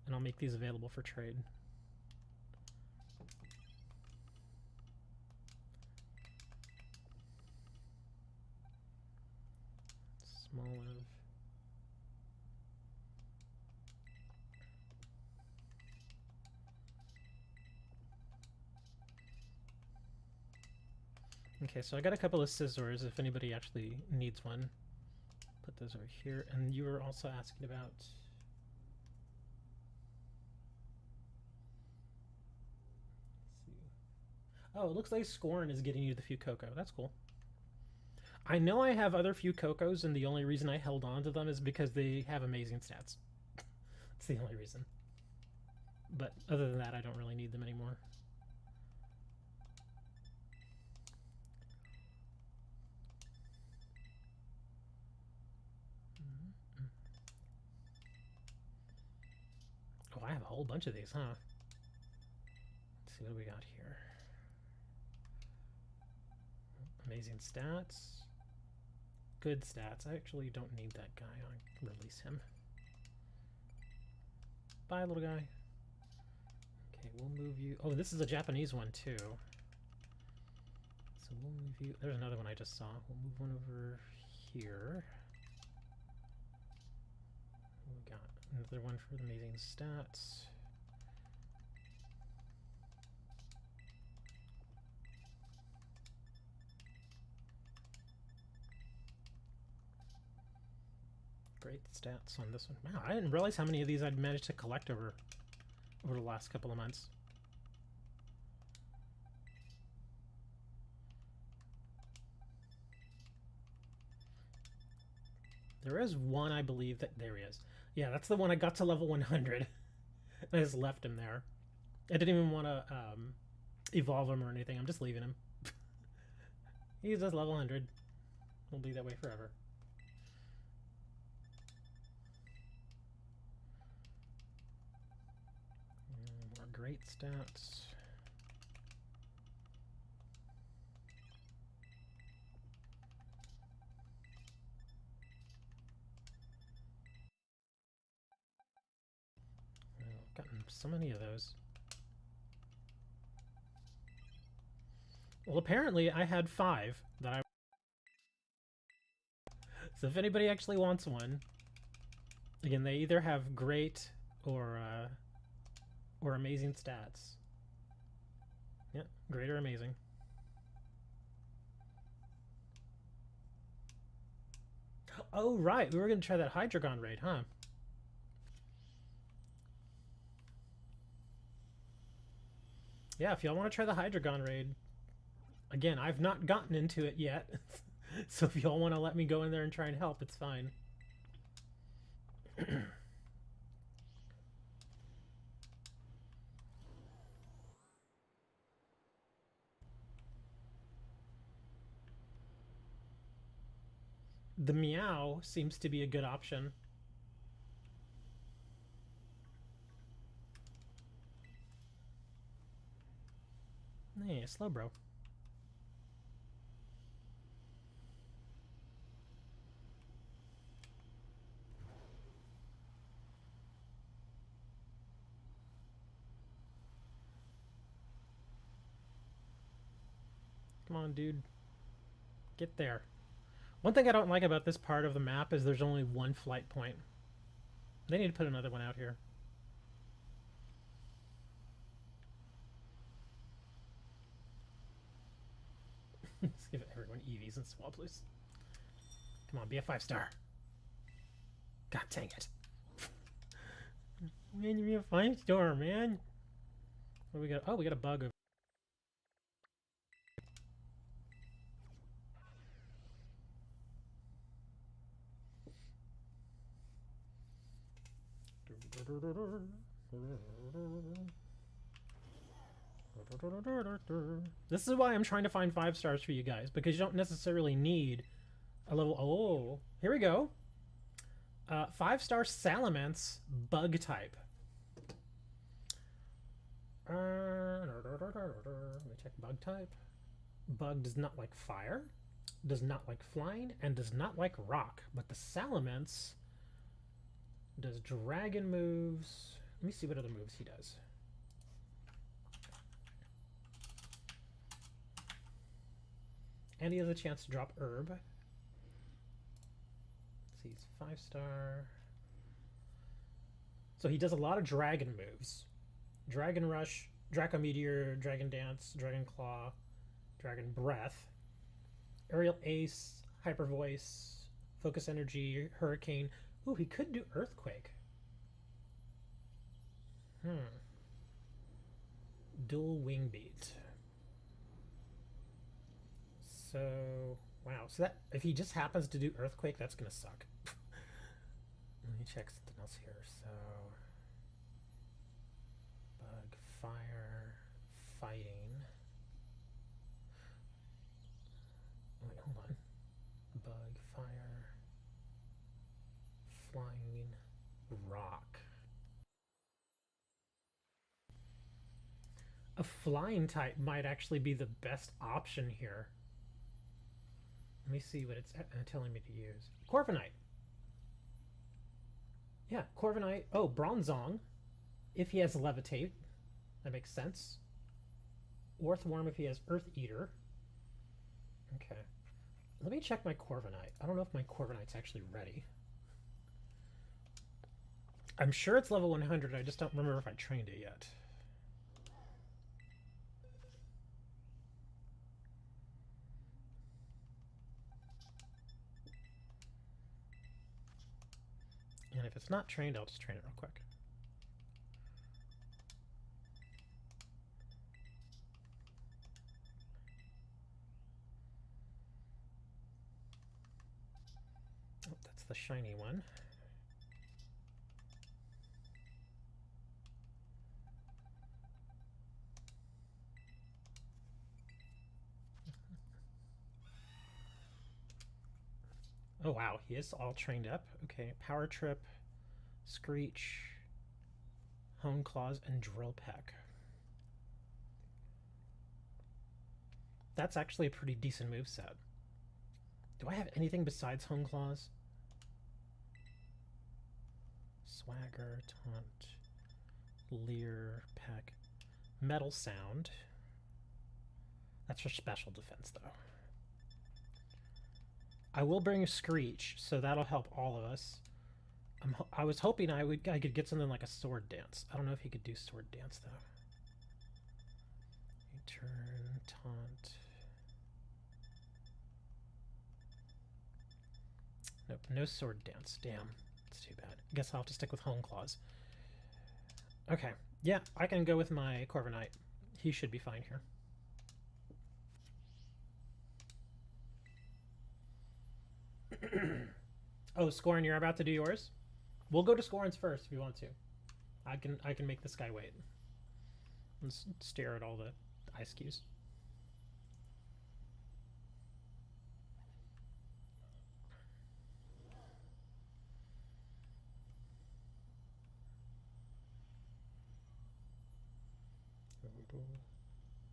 And I'll make these available for trade. Smoliv. Okay, so I got a couple of scissors if anybody actually needs one. Put those over here. And you were also asking about... Let's see. Oh, it looks like Scorn is getting you the few Coco. That's cool. I know I have other few Cocos, and the only reason I held on to them is because they have amazing stats. That's the only reason. But other than that, I don't really need them anymore. Oh, I have a whole bunch of these, huh? Let's see what we got here. Amazing stats. Good stats. I actually don't need that guy. I'll release him. Bye, little guy. Okay, we'll move you. Oh, this is a Japanese one, too. So we'll move you. There's another one I just saw. We'll move one over here. We got another one for the amazing stats. Great stats on this one. Wow, I didn't realize how many of these I'd managed to collect over the last couple of months. There is one, I believe, that... There he is. Yeah, that's the one I got to level 100. I just left him there. I didn't even want to evolve him or anything. I'm just leaving him. He's just level 100. He'll be that way forever. More great stats. I've gotten so many of those. Well, apparently I had 5 that I... So if anybody actually wants one, again, they either have great or amazing stats. Yep, great or amazing. Oh, right, we were going to try that Hydreigon raid, huh? Yeah, if y'all want to try the Hydreigon raid, again, I've not gotten into it yet. So if y'all want to let me go in there and try and help, it's fine. The Meow seems to be a good option. Hey, Slowbro. Come on, dude. Get there. One thing I don't like about this part of the map is there's only one flight point. They need to put another one out here. Let's give everyone EVs and Swabloos. Come on, be a 5-star. God dang it. Man, you be a 5-star, man. What do we got? Oh, we got a bug over. This is why I'm trying to find 5 stars for you guys, because you don't necessarily need a level. Oh, here we go. 5-star Salamence bug type. Let me check bug type. Bug does not like fire, does not like flying, and does not like rock. But the Salamence does dragon moves. Let me see what other moves he does. And he has a chance to drop herb. Let's see, he's 5-star. So he does a lot of dragon moves. Dragon Rush, Draco Meteor, Dragon Dance, Dragon Claw, Dragon Breath, Aerial Ace, Hyper Voice, Focus Energy, Hurricane. Ooh, he could do Earthquake. Dual Wing Beat. So, wow. So that, if he just happens to do Earthquake, that's gonna suck. Let me check something else here. So, bug, fire, fighting. Wait, hold on. Bug, fire, flying, rock. A flying type might actually be the best option here. Let me see what it's telling me to use. Corviknight. Yeah, Corviknight. Oh, Bronzong. If he has Levitate. That makes sense. Orthworm if he has Earth Eater. Okay. Let me check my Corviknight. I don't know if my Corviknight's actually ready. I'm sure it's level 100. I just don't remember if I trained it yet. And if it's not trained, I'll just train it real quick. Oh, that's the shiny one. Oh wow, he is all trained up. Okay, Power Trip, Screech, Hone Claws, and Drill Peck. That's actually a pretty decent moveset. Do I have anything besides Hone Claws? Swagger, Taunt, Leer, Peck, Metal Sound. That's for special defense though. I will bring a Screech, so that'll help all of us. I was hoping I could get something like a Sword Dance. I don't know if he could do Sword Dance though. Turn, Taunt. Nope, no Sword Dance. Damn, it's too bad. I guess I'll have to stick with Hone Claws. Okay, yeah, I can go with my Corviknight. He should be fine here. Oh, Scorn, you're about to do yours? We'll go to Scorn's first if you want to. I can make this guy wait. Let's stare at all the ice cues.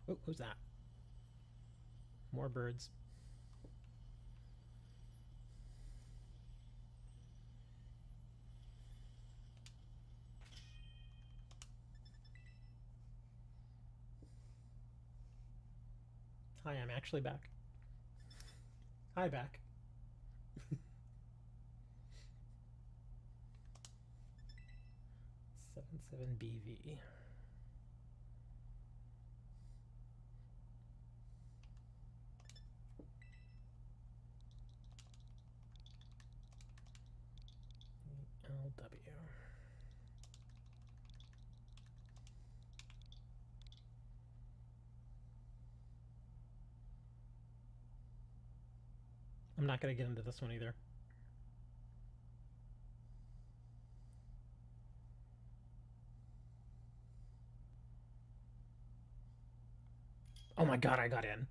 Oh, who's that? More birds. Hi, I'm actually back. Hi, back. 77BV. LW. I'm not going to get into this one either. Oh my god, I got in.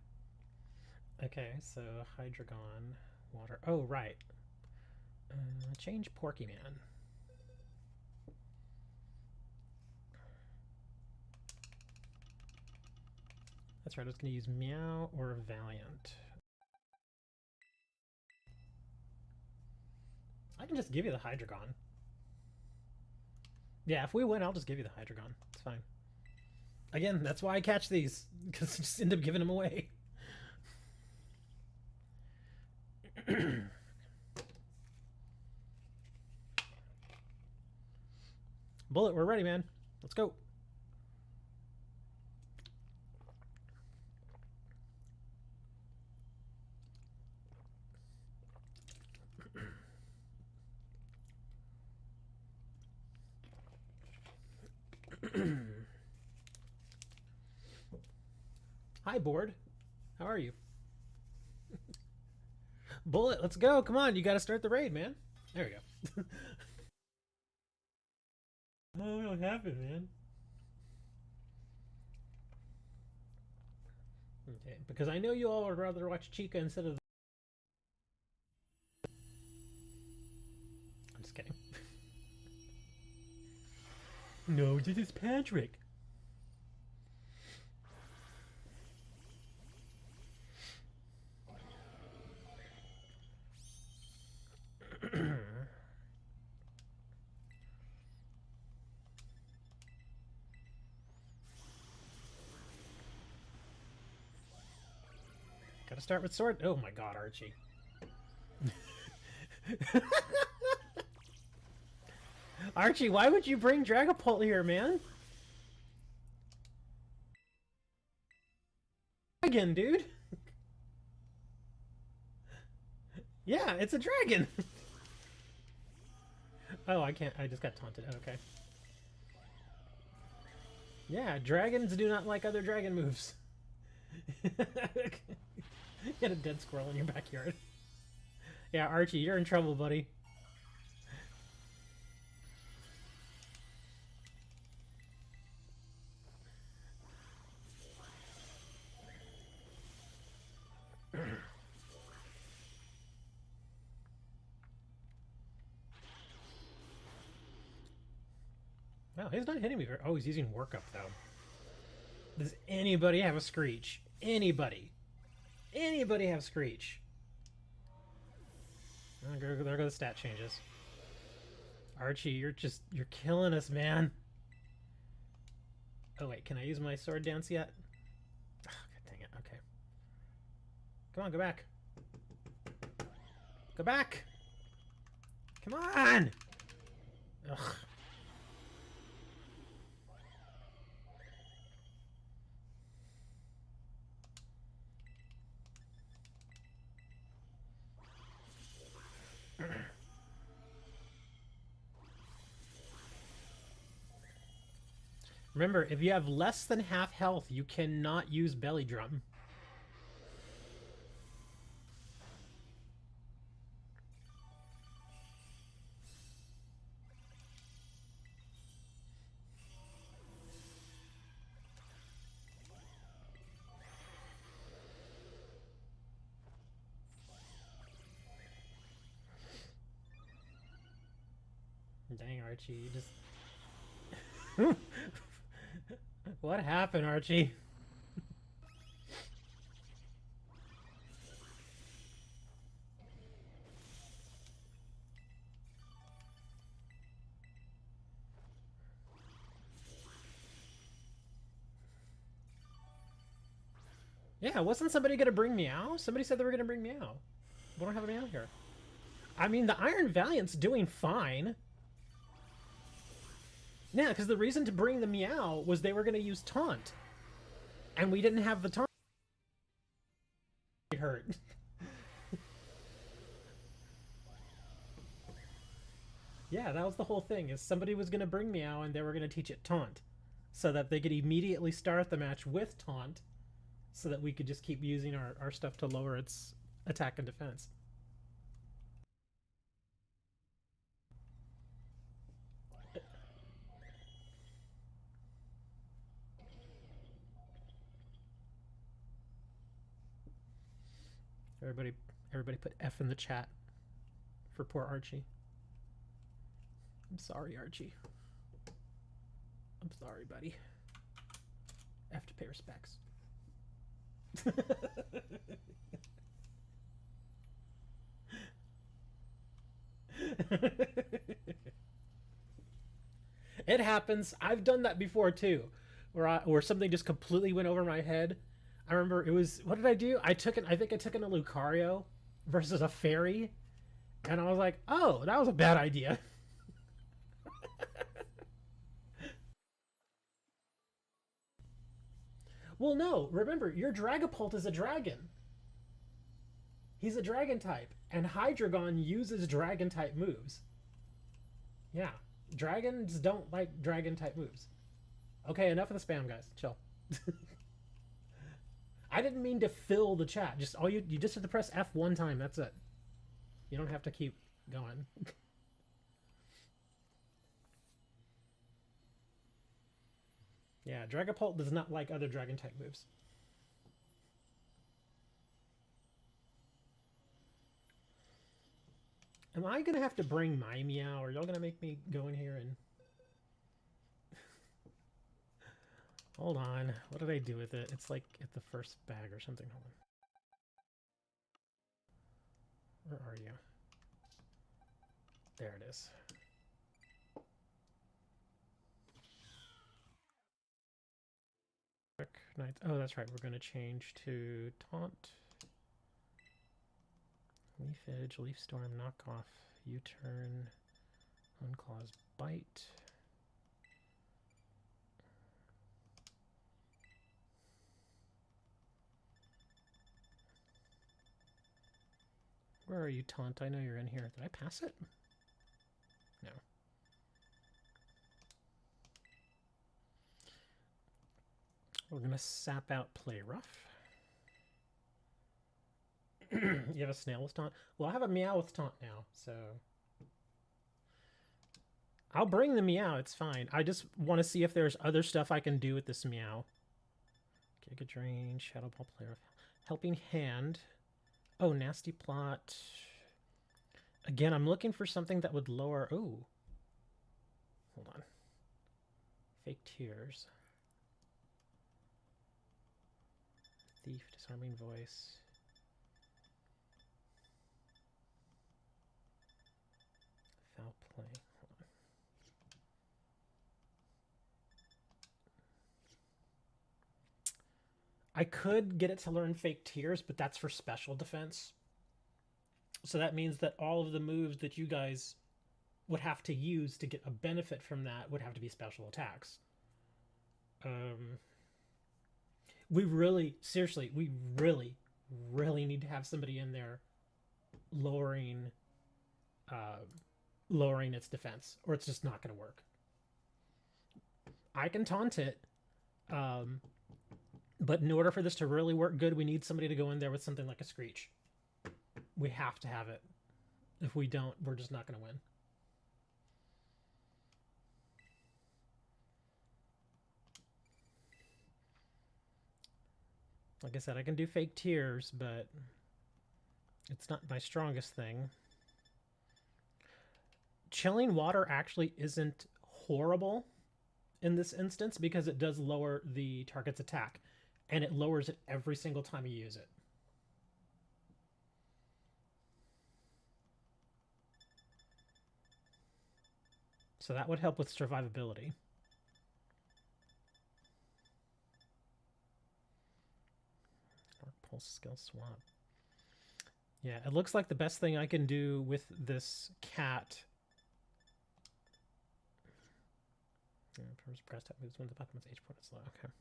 Okay, so Hydreigon, water. Oh, right. Change Porkyman. That's right, I was going to use Meow or Valiant. I can just give you the Hydreigon. Yeah, if we win, I'll just give you the Hydreigon. It's fine. Again, that's why I catch these, because I just end up giving them away. Bullet, we're ready, man. Let's go. Hi, board. How are you? Bullet, let's go. Come on, you got to start the raid, man. There we go. Oh, what happened, man? Okay, because I know you all would rather watch Chica instead of... I'm just kidding. No, this is Patrick. Gotta start with sword. Oh my god, Archie. Archie, why would you bring Dragapult here, man? Dragon, dude. Yeah, it's a dragon. Oh, I can't. I just got taunted. Okay. Yeah, dragons do not like other dragon moves. You had a dead squirrel in your backyard. Yeah, Archie, you're in trouble, buddy. Wow, he's not hitting me very... Oh, he's using workup, though. Does anybody have a Screech? Anybody? Anybody have Screech? Oh, there go the stat changes. Archie, you're killing us, man. Oh, wait, can I use my sword dance yet? Oh, God dang it, okay. Come on, go back. Go back! Come on! Ugh. Remember, if you have less than half health, you cannot use Belly Drum. Dang, Archie, you just... What happened, Archie? Yeah, wasn't somebody gonna bring Meow? Somebody said they were gonna bring Meow. We don't have a Meow here. I mean, the Iron Valiant's doing fine. Yeah, because the reason to bring the Meow was they were gonna use Taunt. And we didn't have the Taunt. Hurt. Yeah, that was the whole thing, is somebody was gonna bring Meow and they were gonna teach it Taunt. So that they could immediately start the match with Taunt. So that we could just keep using our stuff to lower its attack and defense. Everybody put F in the chat for poor Archie. I'm sorry, Archie. I'm sorry, buddy. F to pay respects. It happens. I've done that before too, where something just completely went over my head. I remember it was, what did I do? I think I took in a Lucario versus a fairy, and I was like, oh, that was a bad idea. Well, no, remember, your Dragapult is a dragon. He's a dragon type, and Hydreigon uses dragon type moves. Yeah, dragons don't like dragon type moves. Okay, enough of the spam, guys. Chill. I didn't mean to fill the chat. Just all you just have to press F one time. That's it. You don't have to keep going. Yeah, Dragapult does not like other dragon type moves. Am I gonna have to bring my Meow, or y'all gonna make me go in here and... Hold on. What did I do with it? It's like at the first bag or something. Hold on. Where are you? There it is. Oh, that's right. We're going to change to Taunt. Leaf Edge, Leaf Storm, Knockoff, U-Turn, Unclaws, Bite. Where are you, Taunt? I know you're in here. Did I pass it? No. We're going to sap out Play Rough. You have a Snail with Taunt? Well, I have a Meow with Taunt now, so... I'll bring the Meow, it's fine. I just want to see if there's other stuff I can do with this Meow. Giga Drain, Shadow Ball, Play Rough. Helping Hand. Oh, Nasty Plot. Again, I'm looking for something that would lower... Ooh. Hold on. Fake Tears. Thief, Disarming Voice. Foul Play. Hold on. I could get it to learn Fake Tears, but that's for special defense. So that means that all of the moves that you guys would have to use to get a benefit from that would have to be special attacks. We really, seriously, we really need to have somebody in there lowering its defense, or it's just not going to work. I can taunt it, but in order for this to really work good, we need somebody to go in there with something like a Screech. We have to have it. If we don't, we're just not going to win. Like I said, I can do Fake Tears, but it's not my strongest thing. Chilling Water actually isn't horrible in this instance because it does lower the target's attack, and it lowers it every single time you use it. So that would help with survivability. Full skill swap. Yeah, it looks like the best thing I can do with this cat. Yeah, first press tap moves when the Pokemon's HP is low. Okay.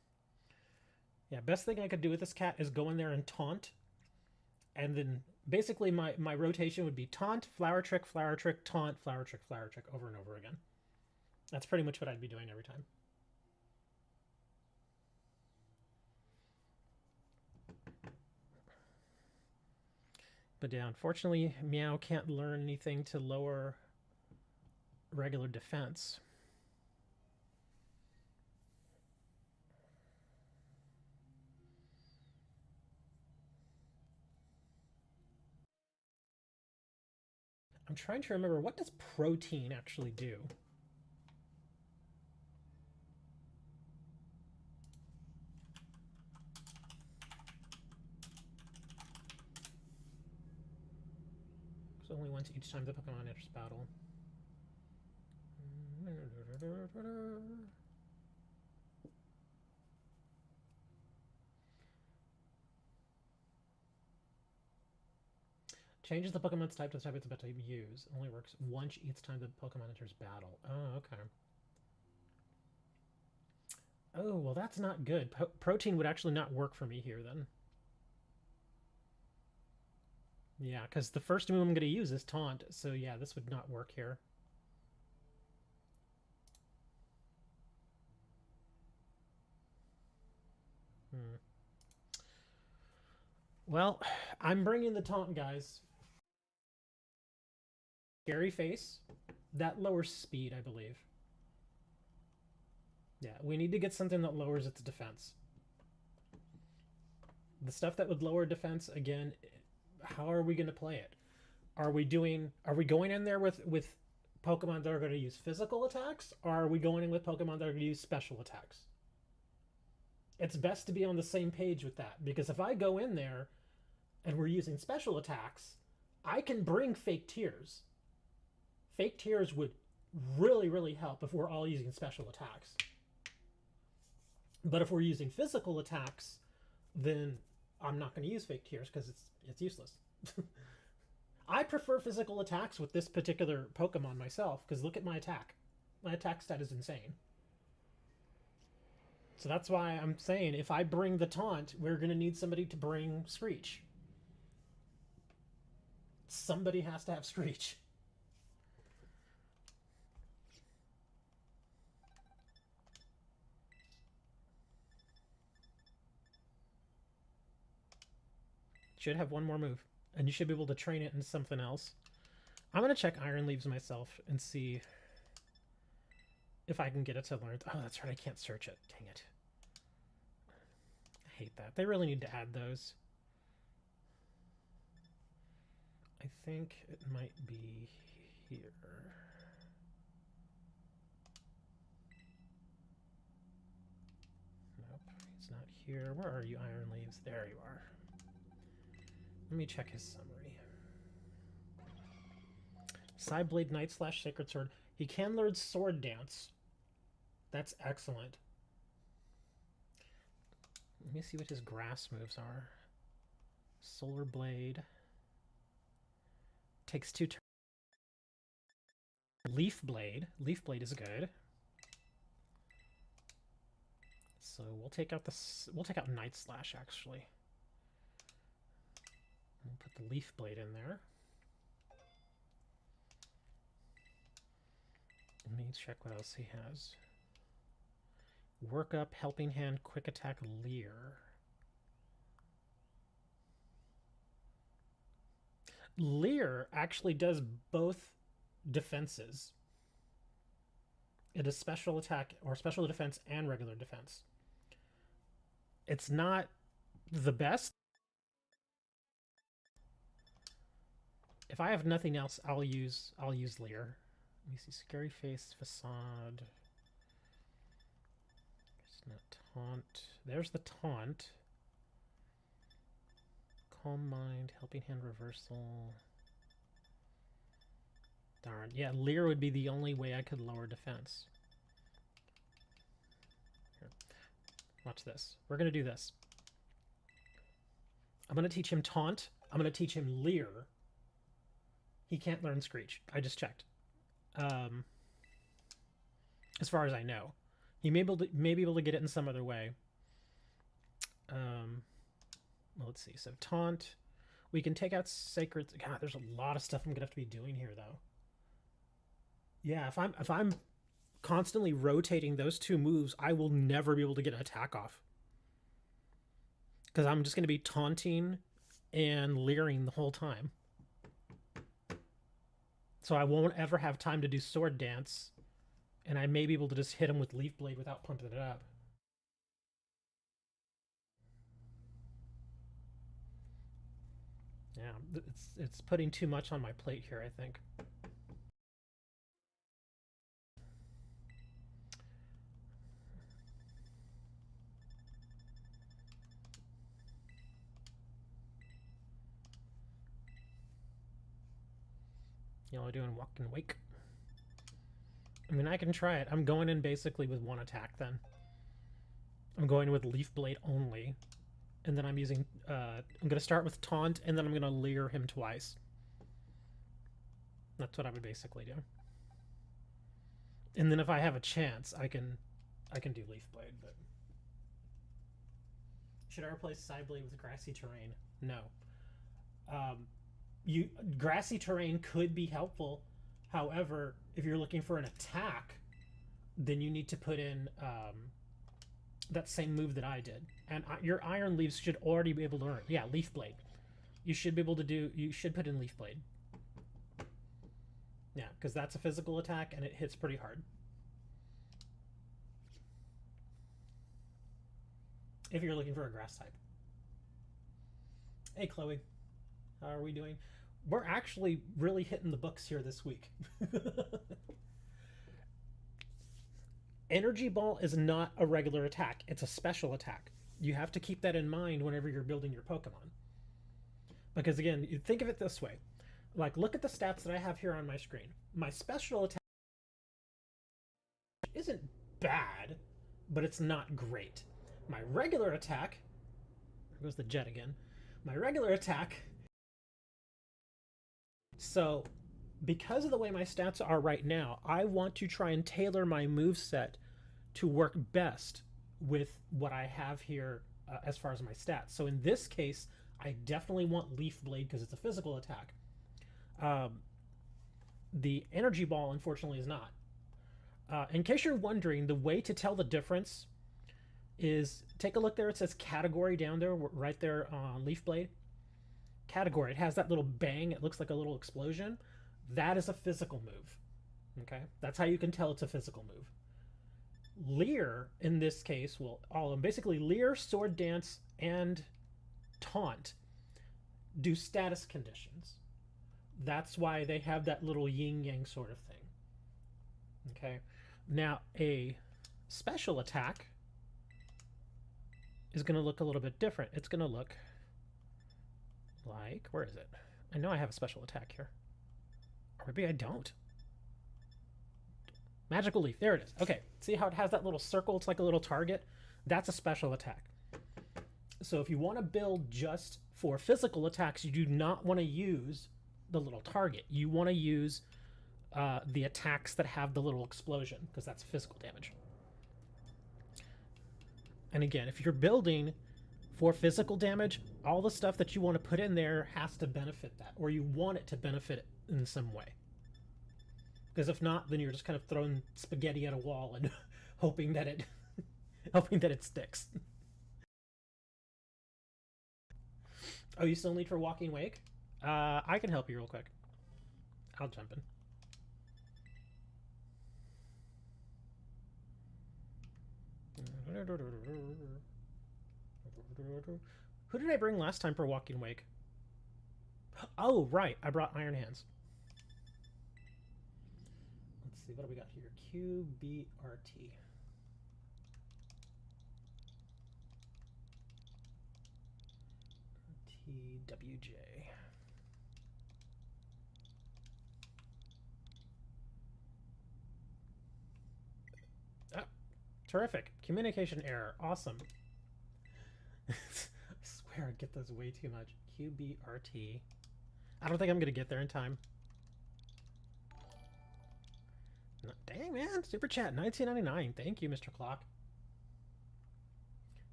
Yeah, best thing I could do with this cat is go in there and taunt. And then basically my rotation would be taunt, flower trick, taunt, flower trick, over and over again. That's pretty much what I'd be doing every time. But yeah, unfortunately, Meow can't learn anything to lower regular defense. I'm trying to remember, what does protein actually do? It's only once each time the Pokemon enters battle. Changes the Pokemon's type to the type it's about to use. Only works once each time the Pokemon enters battle. Oh, okay. Oh, well, that's not good. Protein would actually not work for me here, then. Yeah, because the first move I'm going to use is Taunt, so yeah, this would not work here. Well, I'm bringing the Taunt, guys. Scary Face. That lowers speed, I believe. Yeah, we need to get something that lowers its defense. The stuff that would lower defense, again, how are we going to play it? Are we going in there with Pokemon that are going to use physical attacks? Or are we going in with Pokemon that are going to use special attacks? It's best to be on the same page with that, because if I go in there and we're using special attacks, I can bring fake tears. Fake tears would really, really help if we're all using special attacks. But if we're using physical attacks, then I'm not going to use fake tears because it's useless. I prefer physical attacks with this particular Pokemon myself, because look at my attack. My attack stat is insane. So that's why I'm saying if I bring the Taunt, we're going to need somebody to bring Screech. Somebody has to have Screech. Should have one more move, and you should be able to train it into something else. I'm going to check Iron Leaves myself and see if I can get it to learn. Oh, that's right, I can't search it. Dang it. I hate that. They really need to add those. I think it might be here. Nope, he's not here. Where are you, Iron Leaves? There you are. Let me check his summary. Psyblade, Night Slash, Sacred Sword. He can learn Sword Dance. That's excellent. Let me see what his grass moves are. Solar Blade. Takes 2 turns. Leaf Blade. Leaf Blade is good. So we'll take out Night Slash, actually. We'll put the Leaf Blade in there. Let me check what else he has. Work Up, Helping Hand, Quick Attack, Leer. Leer actually does both defenses. It is special attack, or special defense and regular defense. It's not the best. If I have nothing else, I'll use Leer. Let me see. Scary Face, Facade. It's not Taunt. There's the Taunt. Calm Mind, Helping Hand, Reversal. Darn. Yeah, Leer would be the only way I could lower defense. Here. Watch this. We're going to do this. I'm going to teach him Taunt. I'm going to teach him Leer. He can't learn Screech. I just checked. As far as I know. He may be able to get it in some other way. Well, let's see. So Taunt. We can take out Sacred... God, there's a lot of stuff I'm going to have to be doing here, though. Yeah, if I'm constantly rotating those two moves, I will never be able to get an attack off. Because I'm just going to be taunting and leering the whole time. So I won't ever have time to do Sword Dance. And I may be able to just hit him with Leaf Blade without pumping it up. Yeah, it's putting too much on my plate here, I think. You know, doing Walk and Wake. I mean, I can try it. I'm going in basically with one attack then. I'm going with Leaf Blade only. And then I'm using... I'm going to start with Taunt, and then I'm going to Leer him twice. That's what I would basically do. And then if I have a chance, I can do Leaf Blade, but... Should I replace Side Blade with Grassy Terrain? No. Grassy Terrain could be helpful. However, if you're looking for an attack, then you need to put in that same move that I did. And your Iron Leaves should already be able to learn. Yeah, Leaf Blade. You should be able to do... You should put in Leaf Blade. Yeah, because that's a physical attack and it hits pretty hard. If you're looking for a grass type. Hey, Chloe. How are we doing? We're actually really hitting the books here this week. Energy Ball is not a regular attack. It's a special attack. You have to keep that in mind whenever you're building your Pokemon. Because again, you think of it this way. Like, look at the stats that I have here on my screen. My special attack isn't bad, but it's not great. My regular attack... There goes the jet again. My regular attack... So, because of the way my stats are right now, I want to try and tailor my moveset to work best with what I have here as far as my stats. So in this case, I definitely want Leaf Blade because it's a physical attack. The Energy Ball, unfortunately, is not. In case you're wondering, the way to tell the difference is take a look there. It says category down there, right there on Leaf Blade. Category. It has that little bang. It looks like a little explosion. That is a physical move. Okay? That's how you can tell it's a physical move. Leer, in this case, will all of them. Basically, Leer, Sword Dance, and Taunt do status conditions. That's why they have that little yin-yang sort of thing. Okay? Now, a special attack is going to look a little bit different. It's going to look like... Where is it? I know I have a special attack here. Or maybe I don't. Magical Leaf. There it is. Okay. See how it has that little circle? It's like a little target. That's a special attack. So if you want to build just for physical attacks, you do not want to use the little target. You want to use the attacks that have the little explosion, because that's physical damage. And again, if you're building for physical damage, all the stuff that you want to put in there has to benefit that, or you want it to benefit it in some way. Because if not, then you're just kind of throwing spaghetti at a wall and hoping that it sticks. Oh, you still need for Walking Wake? I can help you real quick. I'll jump in. Who did I bring last time for Walking Wake? Oh, right. I brought Iron Hands. Let's see. What do we got here? QBRT. TWJ. Terrific. Communication error. Awesome. I swear swear I'd get those way too much. QBRT. I don't think I'm gonna get there in time. Dang, man. Super chat, 19.99. Thank you, Mr. Clock.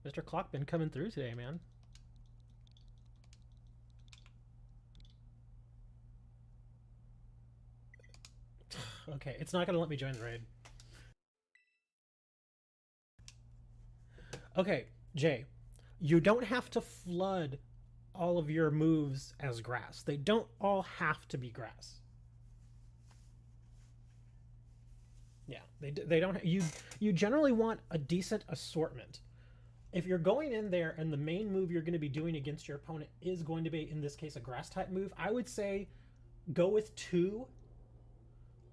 Mr. Clock been coming through today, man. Okay, it's not gonna let me join the raid. Okay, Jay, you don't have to flood all of your moves as grass. They don't all have to be grass. Yeah, they don't. You generally want a decent assortment. If you're going in there and the main move you're going to be doing against your opponent is going to be, in this case, a grass type move, I would say go with two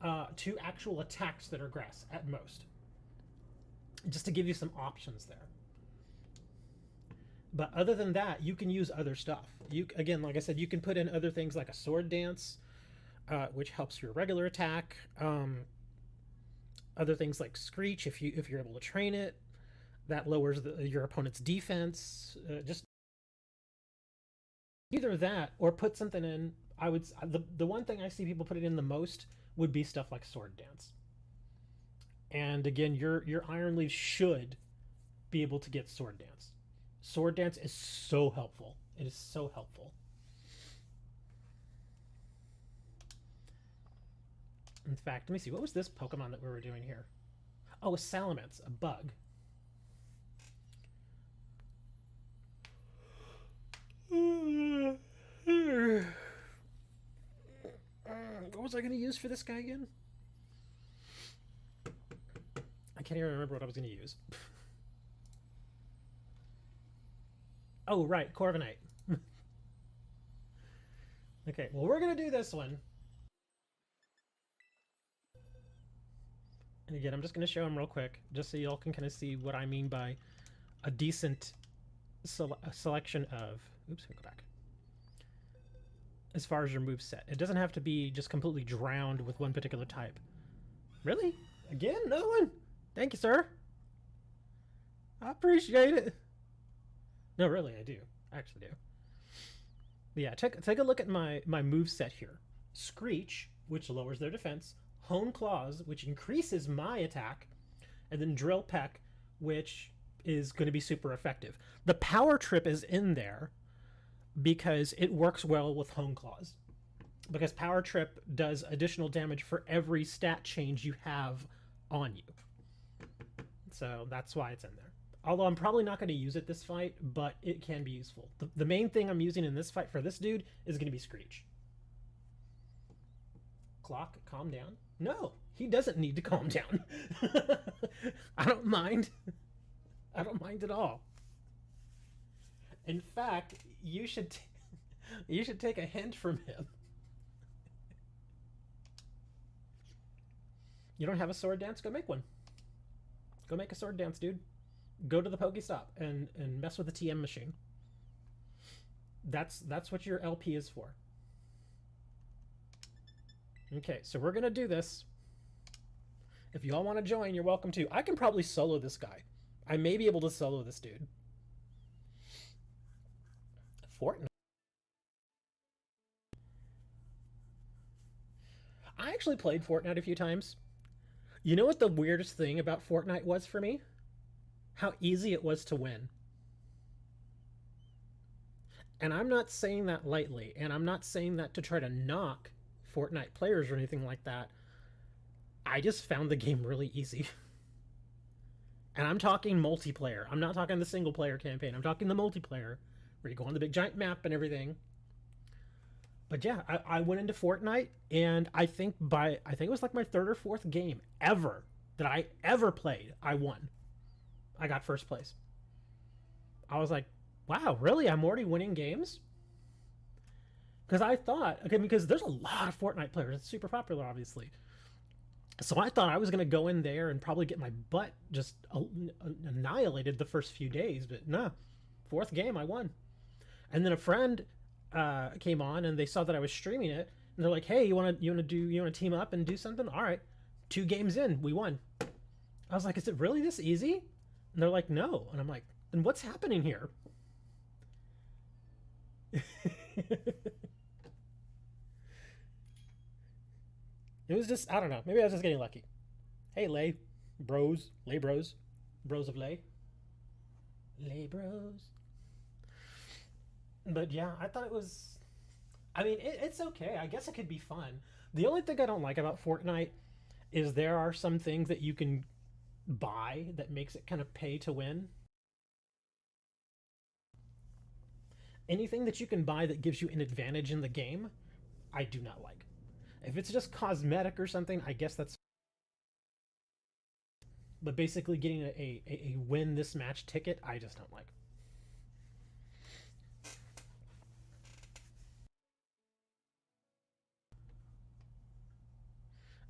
actual attacks that are grass at most, just to give you some options there. But other than that, you can use other stuff. Again, like I said, you can put in other things like a sword dance, which helps your regular attack. Other things like Screech, if you're able to train it, that lowers your opponent's defense. Just either that or put something in. I would the one thing I see people put it in the most would be stuff like sword dance. And again, your Iron Leaf should be able to get sword dance. Sword dance is so helpful. It is so helpful. In fact, let me see. What was this Pokemon that we were doing here? Oh, a Salamence, a bug. What was I going to use for this guy again? I can't even remember what I was going to use. Oh, right, Corviknight. Okay, well, we're going to do this one. And again, I'm just going to show them real quick, just so y'all can kind of see what I mean by a decent selection of... Oops, let me go back. As far as your move set. It doesn't have to be just completely drowned with one particular type. Really? Again? Another one? Thank you, sir. I appreciate it. No, really, I do. I actually do. But yeah, take a look at my move set here. Screech, which lowers their defense. Hone Claws, which increases my attack. And then Drill Peck, which is going to be super effective. The Power Trip is in there because it works well with Hone Claws. Because Power Trip does additional damage for every stat change you have on you. So that's why it's in there. Although I'm probably not going to use it this fight, but it can be useful. The main thing I'm using in this fight for this dude is going to be Screech. Clock, calm down. No, he doesn't need to calm down. I don't mind. I don't mind at all. In fact, you should take a hint from him. You don't have a sword dance? Go make one. Go make a sword dance, dude. Go to the Pokestop and mess with the TM machine. That's what your LP is for. Okay, so we're gonna do this. If you all want to join, you're welcome to. I can probably solo this guy. I may be able to solo this dude. Fortnite. I actually played Fortnite a few times. You know what the weirdest thing about Fortnite was for me? How easy it was to win. And I'm not saying that lightly, and I'm not saying that to try to knock Fortnite players or anything like that. I just found the game really easy. And I'm talking multiplayer. I'm not talking the single player campaign. I'm talking the multiplayer, where you go on the big giant map and everything. But yeah, I went into Fortnite, and I think it was like my third or fourth game ever that I ever played, I won. I got first place. I was like, wow, really? I'm already winning games? Because I thought, okay, because there's a lot of Fortnite players. It's super popular, obviously. So I thought I was going to go in there and probably get my butt just annihilated the first few days. But no, fourth game, I won. And then a friend came on, and they saw that I was streaming it. And they're like, hey, you want to team up and do something? All right. 2 games in, we won. I was like, is it really this easy? And they're like, no. And I'm like, then what's happening here? It was just, I don't know. Maybe I was just getting lucky. Hey, Lay. Bros. Lay bros. Bros of Lay. Lay bros. But yeah, I thought it was. I mean, it's okay. I guess it could be fun. The only thing I don't like about Fortnite is there are some things that you can buy that makes it kind of pay to win. Anything that you can buy that gives you an advantage in the game, I do not like. If it's just cosmetic or something, I guess that's. But basically, getting a win this match ticket, I just don't like.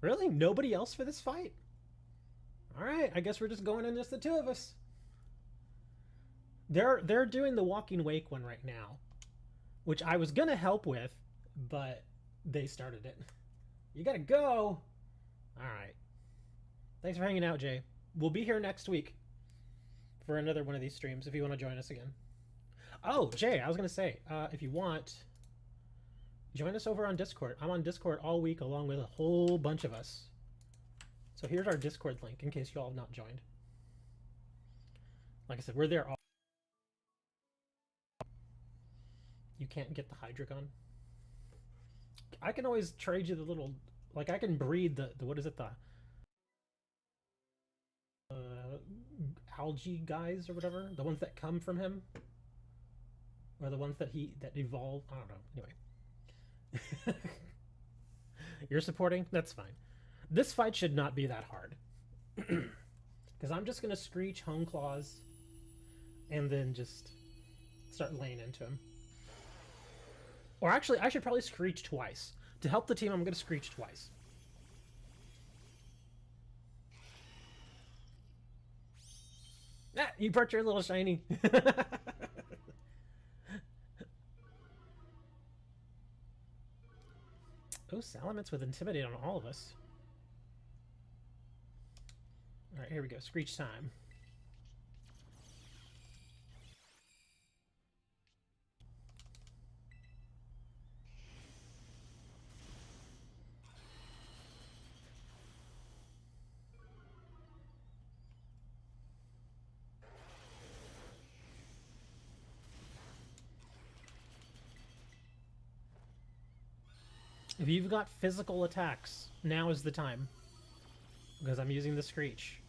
Really? Nobody else for this fight? Alright, I guess we're just going in just the two of us. They're doing the Walking Wake one right now, which I was gonna help with, but they started it. You gotta go! Alright. Thanks for hanging out, Jay. We'll be here next week for another one of these streams if you want to join us again. Oh, Jay, I was gonna say, if you want, join us over on Discord. I'm on Discord all week along with a whole bunch of us. So here's our Discord link in case you all have not joined. Like I said, we're there all. You can't get the Hydreigon. I can always trade you the little, like I can breed the what is it, the algae guys or whatever, the ones that come from him, or the ones that evolve. I don't know. Anyway, you're supporting. That's fine. This fight should not be that hard because I'm just gonna Screech Home Claws and then just start laying into him. Or actually, I should probably Screech twice. To help the team, I'm going to Screech twice. Ah, you brought your little shiny. Oh, Salamence with Intimidate on all of us. Alright, here we go. Screech time. If you've got physical attacks, now is the time. Because I'm using the Screech.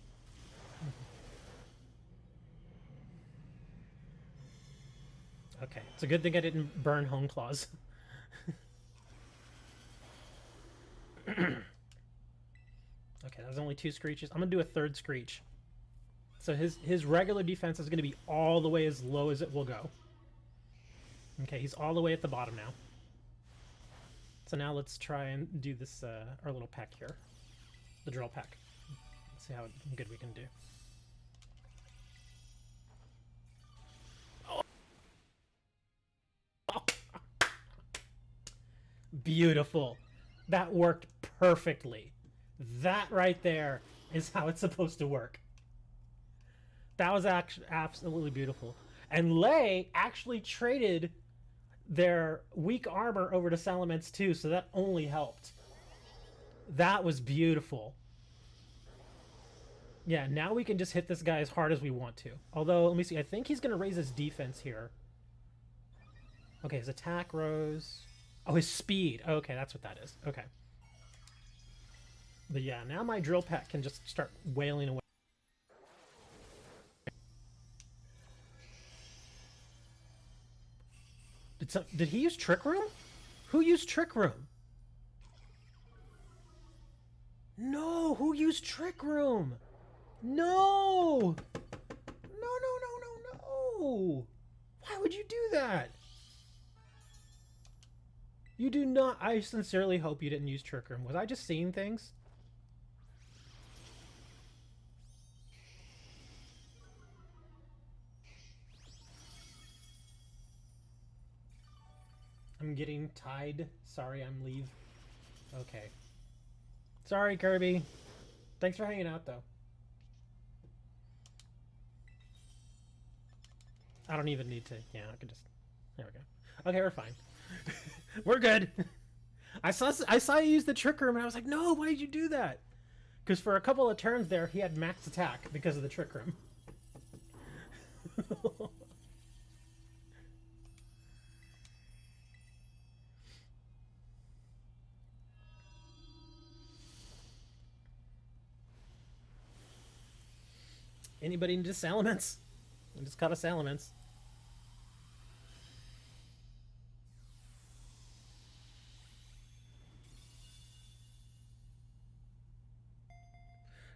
Okay, it's a good thing I didn't burn Home Claws. Okay, that was only 2 Screeches. I'm gonna do a 3rd Screech. So his regular defense is gonna be all the way as low as it will go. Okay, he's all the way at the bottom now. So now let's try and do this, our little pack here. The drill pack. Let's see how good we can do. Oh. Beautiful. That worked perfectly. That right there is how it's supposed to work. That was actually absolutely beautiful. And Lay actually traded their weak armor over to Salamence too, so that only helped. That was beautiful. Yeah, now we can just hit this guy as hard as we want to. Although, let me see, I think he's going to raise his defense here. Okay, his attack rose. Oh, his speed. Okay, that's what that is. Okay. But yeah, now my drill pack can just start wailing away. Did he use Trick Room? Who used Trick Room? No, who used Trick Room? No! No, no, no, no, no! Why would you do that? You do not... I sincerely hope you didn't use Trick Room. Was I just seeing things? I'm getting tied. Sorry, I'm leave. Okay. Sorry, Kirby. Thanks for hanging out, though. I don't even need to... Yeah, I can just... There we go. Okay, we're fine. We're good. I saw you use the Trick Room, and I was like, no, why did you do that? Because for a couple of turns there, he had max attack because of the Trick Room. Anybody need a Salamence? I just caught a Salamence.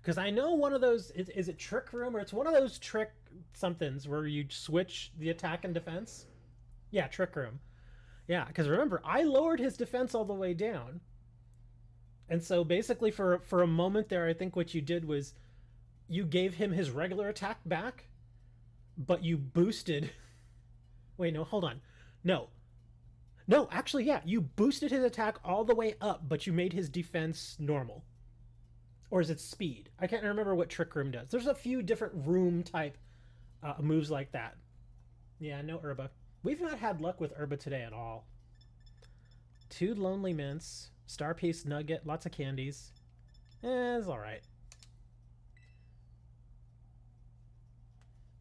Because I know one of those, is it Trick Room? Or it's one of those trick somethings where you switch the attack and defense. Yeah, Trick Room. Yeah, because remember, I lowered his defense all the way down. And so basically for a moment there, I think what you did was you gave him his regular attack back, but you boosted... Wait, no, hold on. No. No, actually, yeah, you boosted his attack all the way up, but you made his defense normal. Or is it speed? I can't remember what Trick Room does. There's a few different room type moves like that. Yeah, no Herba. We've not had luck with Herba today at all. 2 Lonely Mints, Star Piece Nugget, lots of candies. It's alright.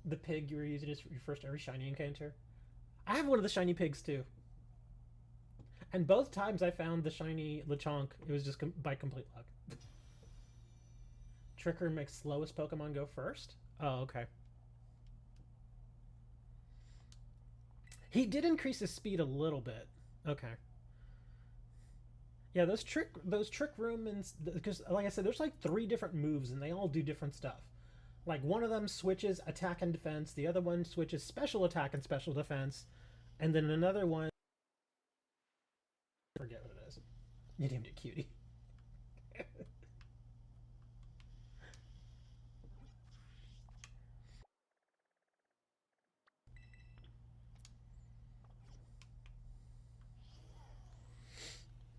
The pig you were using is your first ever shiny encounter. I have one of the shiny pigs too. And both times I found the shiny Lechonk, it was just by complete luck. Trick Room makes slowest Pokemon go first? Oh, okay. He did increase his speed a little bit. Okay. Yeah, those trick room, and because like I said, there's like 3 different moves and they all do different stuff. Like one of them switches attack and defense, the other one switches special attack and special defense, and then another one, forget what it is. You named it Cutie.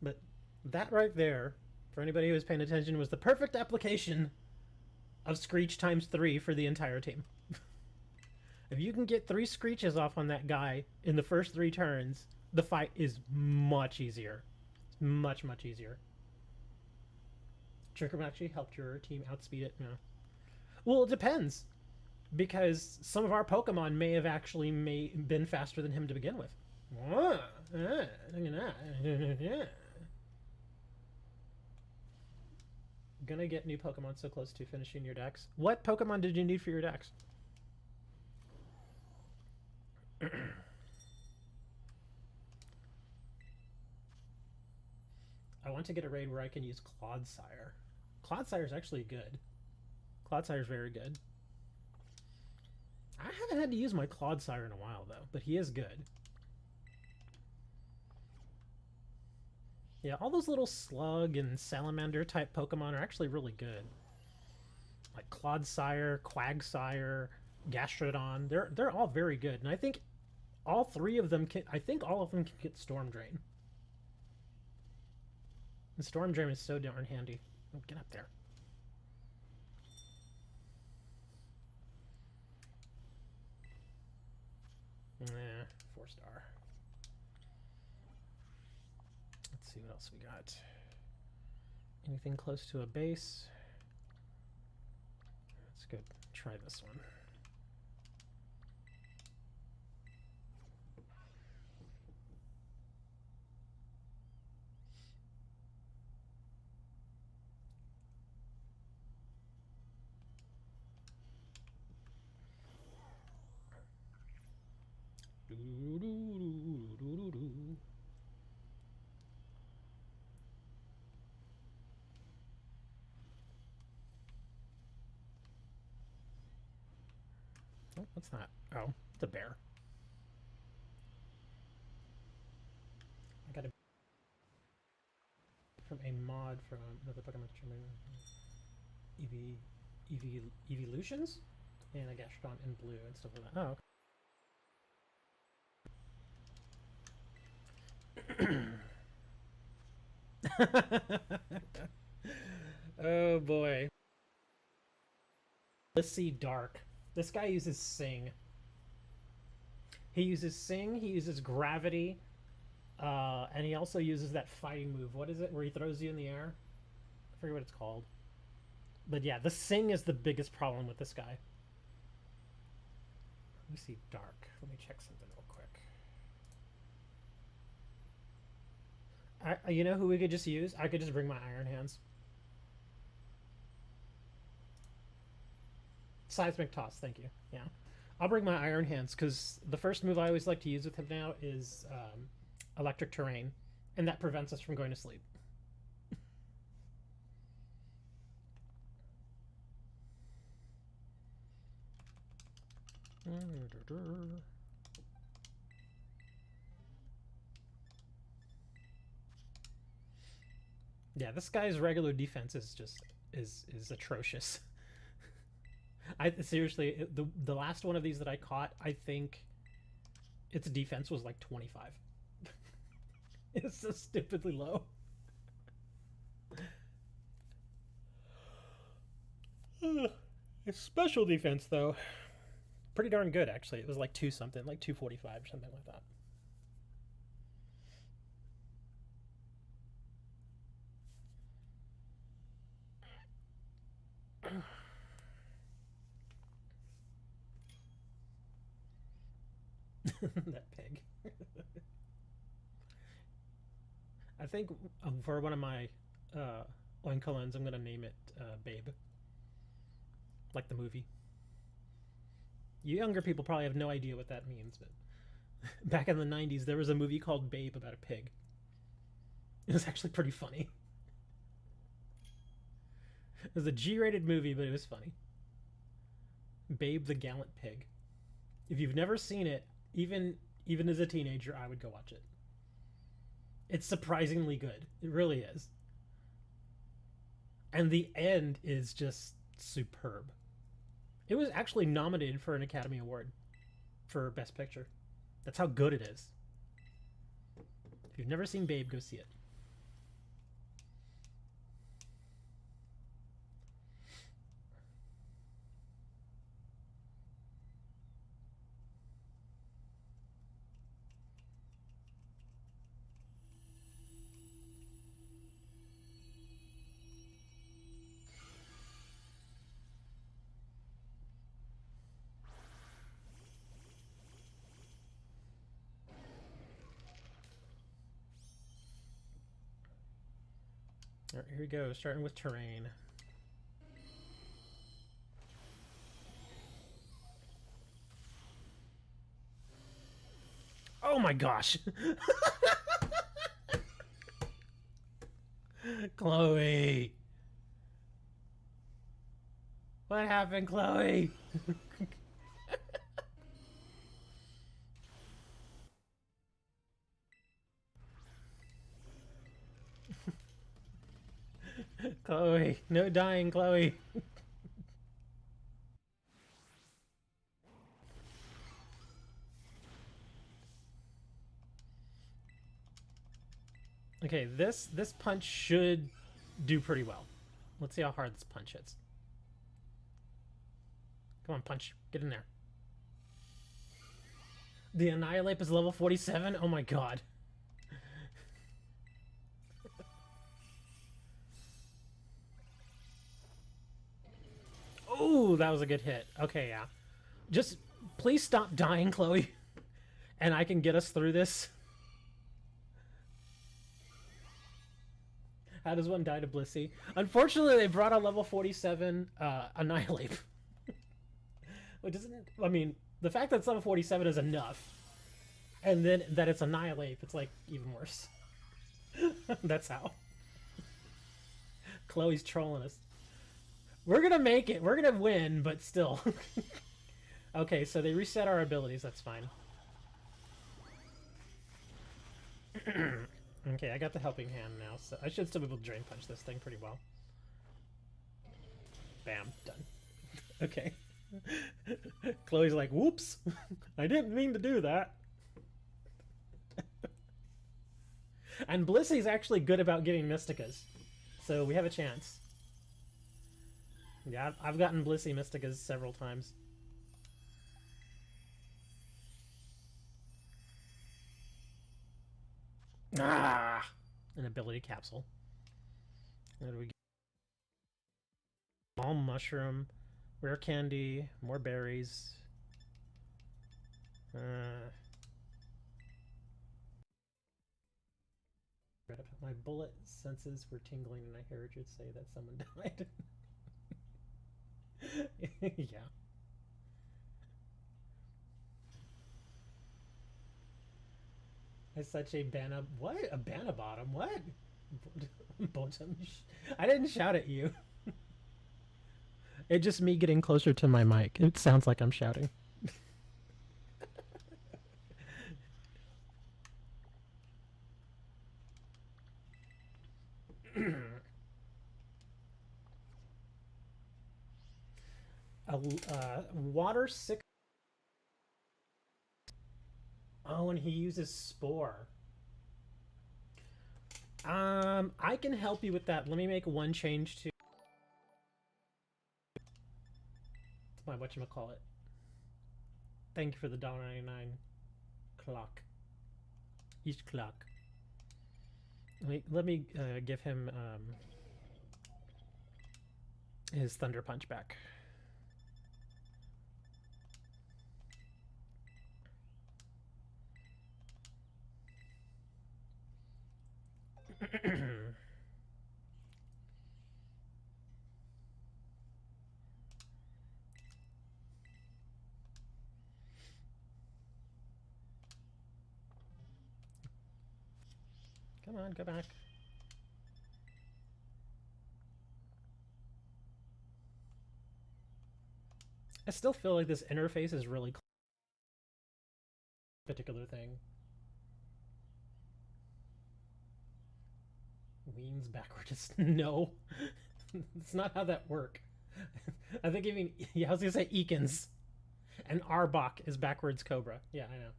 But that right there, for anybody who was paying attention, was the perfect application of Screech times 3 for the entire team. If you can get 3 Screeches off on that guy in the first 3 turns, the fight is much easier. It's much, much easier. Trick Room actually helped your team outspeed it. Yeah. Well, it depends. Because some of our Pokemon may have actually been faster than him to begin with. Look at that. Yeah. Gonna get new Pokemon so close to finishing your decks. What Pokemon did you need for your decks? I want to get a raid where I can use Clodsire. Clodsire is actually good. Clodsire is very good. I haven't had to use my Clodsire in a while though, but he is good. Yeah, all those little slug and salamander type Pokemon are actually really good. Like Clodsire, Quagsire, Gastrodon, they're all very good. And I think all 3 of them can, I think all of them can get Storm Drain. And Storm Drain is so darn handy. Oh, get up there. Nah, 4-star. Let's see what else we got. Anything close to a base? Let's go try this one. Oh, what's that? Oh, it's a bear. I got a from a mod from another Pokemon Evolutions, and a Gastrodon in blue and stuff like that. Oh, oh boy. Let's see Dark. This guy uses Sing. He uses Sing, he uses Gravity, and he also uses that fighting move. What is it, where he throws you in the air? I forget what it's called. But yeah, the Sing is the biggest problem with this guy. Let me see Dark. Let me check something real quick. You know who we could just use? I could just bring my Iron Hands. Seismic Toss, thank you. Yeah. I'll bring my Iron Hands, because the first move I always like to use with him now is Electric Terrain, and that prevents us from going to sleep. Yeah, this guy's regular defense is just is atrocious. I seriously, the last one of these that I caught, I think its defense was like 25. It's so stupidly low. Its special defense, though, pretty darn good, actually. It was like 2 something, like 245 or something like that. That pig. I think for one of my Oinkalens, I'm gonna name it Babe, like the movie. You younger people probably have no idea what that means, but back in the 90s, there was a movie called Babe about a pig. It was actually pretty funny. It was a G-rated movie, but it was funny. Babe the Gallant Pig. If you've never seen it, even as a teenager, I would go watch it. It's surprisingly good. It really is. And the end is just superb. It was actually nominated for an Academy Award for Best Picture. That's how good it is. If you've never seen Babe, go see it. All right, here we go, starting with terrain. Oh my gosh! Chloe! What happened, Chloe? Chloe, no dying, Chloe. Okay, this punch should do pretty well. Let's see how hard this punch hits. Come on, punch. Get in there. The Annihilate is level 47? Oh my god. Oh, that was a good hit. Okay, yeah. Just please stop dying, Chloe. And I can get us through this. How does one die to Blissey? Unfortunately, they brought a level 47 Annihilate. Which isn't... I mean, the fact that it's level 47 is enough. And then that it's Annihilate, it's like even worse. That's how. Chloe's trolling us. We're gonna make it. We're gonna win, but still. Okay, so they reset our abilities. That's fine. Okay, I got the helping hand now, so I should still be able to drain punch this thing pretty well. Bam, done. Okay. Chloe's like, whoops, I didn't mean to do that. And Blissey's actually good about getting Mysticas, so we have a chance. Yeah, I've gotten Blissey Mysticas several times. Ah! An ability capsule. What do we get? Small mushroom, rare candy, more berries. My bullet senses were tingling and I heard you say that someone died. Yeah. It's such a banana. What? A banana bottom? What? Bottom? I didn't shout at you. It's just me getting closer to my mic. It sounds like I'm shouting. Water sick. Oh, and he uses spore. I can help you with that. Let me make one change to my whatchamacallit. Thank you for the $1.99 clock. Each clock. Let me give him his Thunder Punch back. Come on, go back. I still feel like this interface is really particular thing. Weans backwards. No. That's not how that work. I think you mean, yeah, I was gonna say Eakins. And Arbok is backwards Cobra. Yeah, I know.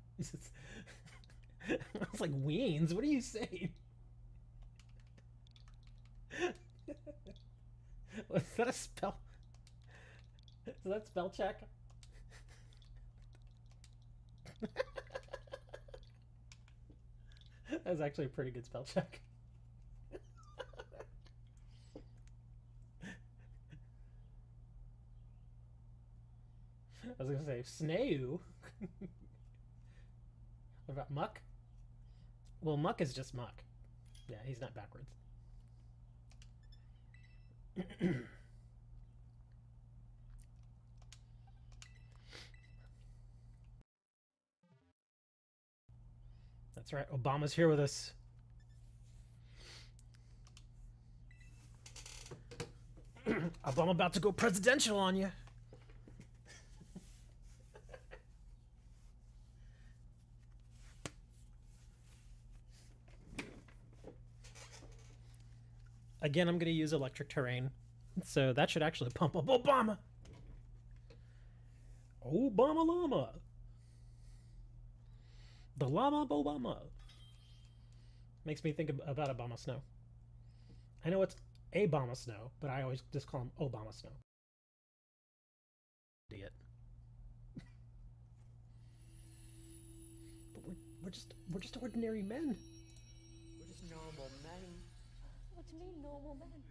I was like, Weans? What are you saying? Was that a spell? Is that spell check? That was actually a pretty good spell check. I was gonna say Sneu. What about Muck? Well, Muck is just Muck. Yeah, he's not backwards. That's right, Obama's here with us. Obama about to go presidential on you. Again, I'm going to use electric terrain. So that should actually pump up Obama. Obama llama. The llama of Obama. Makes me think about Obama Snow. I know it's Obama Snow, but I always just call him Obama Snow. Idiot. But we're just ordinary men. We're just normal men. What do you mean, normal men?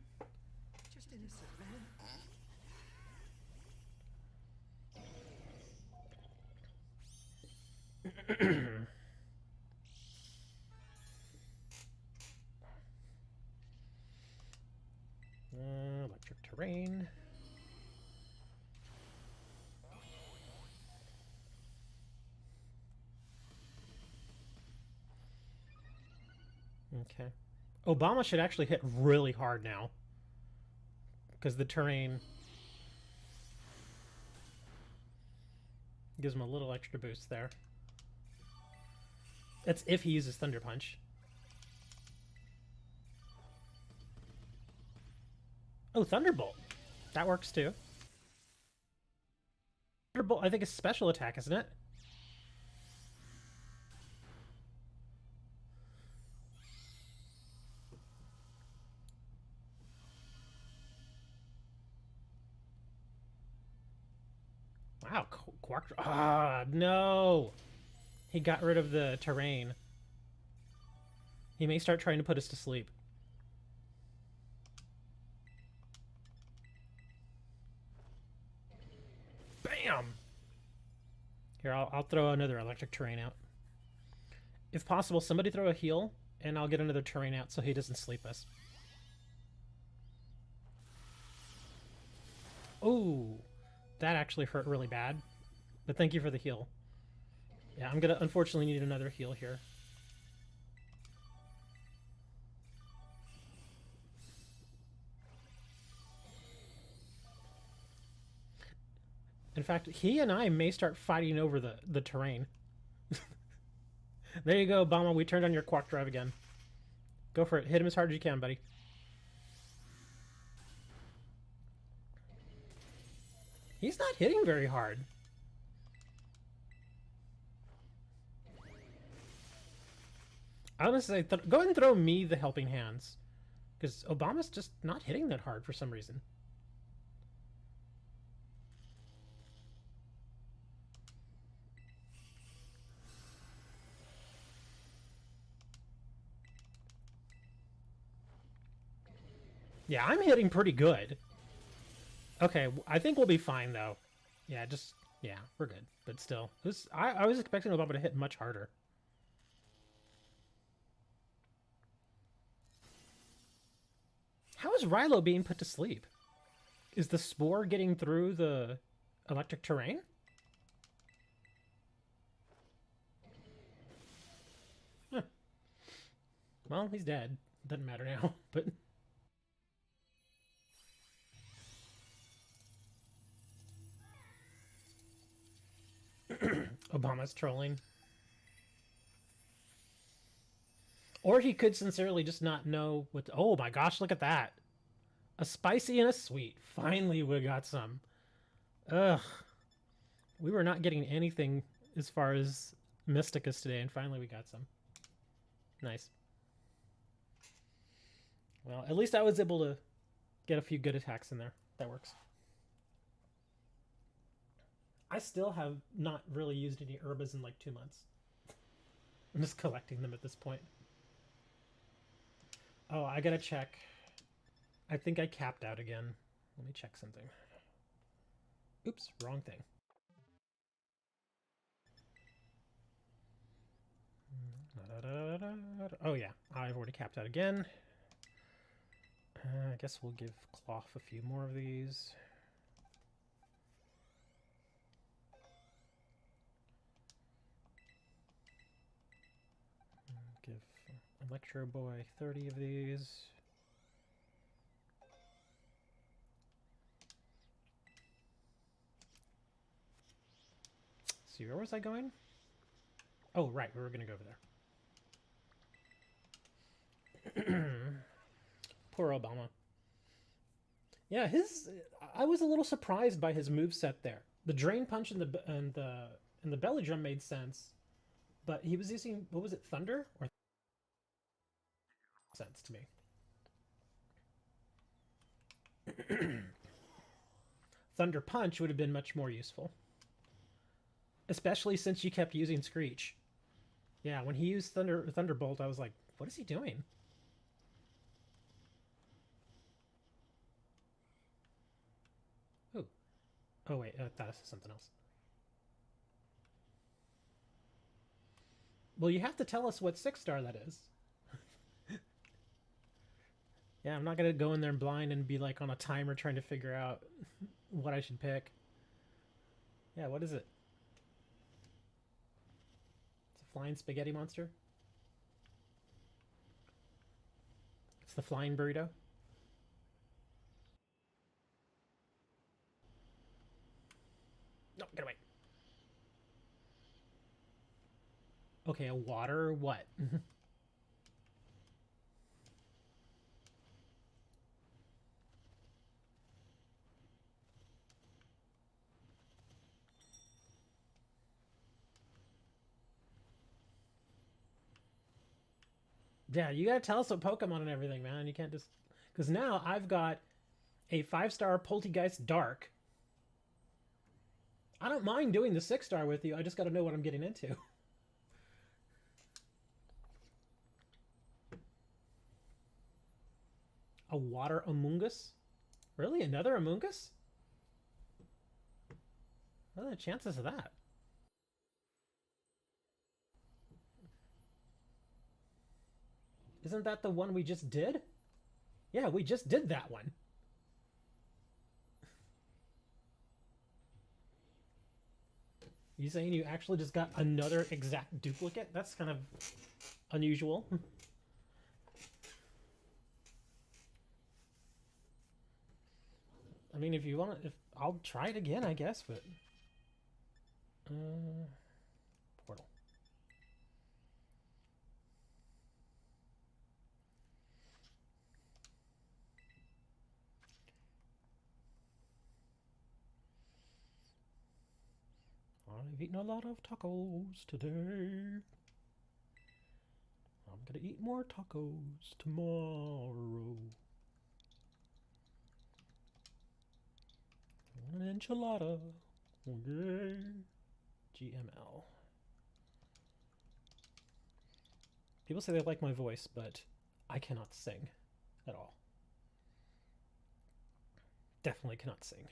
Just innocent men. Electric terrain. Okay. Obama should actually hit really hard now. Because the terrain gives him a little extra boost there. That's if he uses Thunder Punch. Oh, Thunderbolt. That works too. Thunderbolt, I think, is special attack, isn't it? Wow, Quark. Ah, no! He got rid of the terrain. He may start trying to put us to sleep. Bam! Here, I'll throw another electric terrain out. If possible, somebody throw a heal, and I'll get another terrain out so he doesn't sleep us. Ooh, that actually hurt really bad. But thank you for the heal. Yeah, I'm gonna unfortunately need another heal here. In fact, he and I may start fighting over the terrain. There you go, Obama. We turned on your quark drive again. Go for it. Hit him as hard as you can, buddy. He's not hitting very hard. I was gonna say, go ahead and throw me the helping hands. Because Obama's just not hitting that hard for some reason. Yeah, I'm hitting pretty good. Okay, I think we'll be fine, though. Yeah, yeah, we're good. But still, I was expecting Obama to hit much harder. How is Rilo being put to sleep? Is the spore getting through the electric terrain? Huh. Well, he's dead. Doesn't matter now, but... Obama's trolling. Or he could sincerely just not know what... Oh my gosh, look at that. A spicy and a sweet. Finally we got some. Ugh. We were not getting anything as far as Mysticus today, and finally we got some. Nice. Well, at least I was able to get a few good attacks in there. That works. I still have not really used any Herbas in like 2 months. I'm just collecting them at this point. Oh, I gotta check. I think I capped out again. Let me check something. Oops, wrong thing. Oh yeah, I've already capped out again. I guess we'll give Cloth a few more of these. Give Electro Boy 30 of these. See, where was I going? Oh, right, we were going to go over there. Poor Obama. Yeah, I was a little surprised by his moveset there. The Drain Punch and the Belly Drum made sense, but he was using, what was it, Thunder? Or sense to me. Thunder Punch would have been much more useful. Especially since you kept using Screech. Yeah, when he used Thunderbolt, I was like, what is he doing? Oh. Oh, wait, that is something else. Well, you have to tell us what 6-star that is. Yeah, I'm not going to go in there blind and be like on a timer trying to figure out what I should pick. Yeah, what is it? It's a flying spaghetti monster? It's the flying burrito? No, get away. Okay, a water what? Yeah, you gotta tell us what Pokemon and everything, man. You can't just... Because now I've got a 5-star Poltegeist Dark. I don't mind doing the 6-star with you. I just gotta know what I'm getting into. A water Amoongus? Really? Another Amoongus? What are the chances of that? Isn't that the one we just did? Yeah, we just did that one. You saying you actually just got another exact duplicate? That's kind of unusual. I mean, if you want, if I'll try it again, I guess, but portal. I've eaten a lot of tacos today. I'm gonna eat more tacos tomorrow. I want an enchilada. Okay. GML. People say they like my voice, but I cannot sing at all. Definitely cannot sing.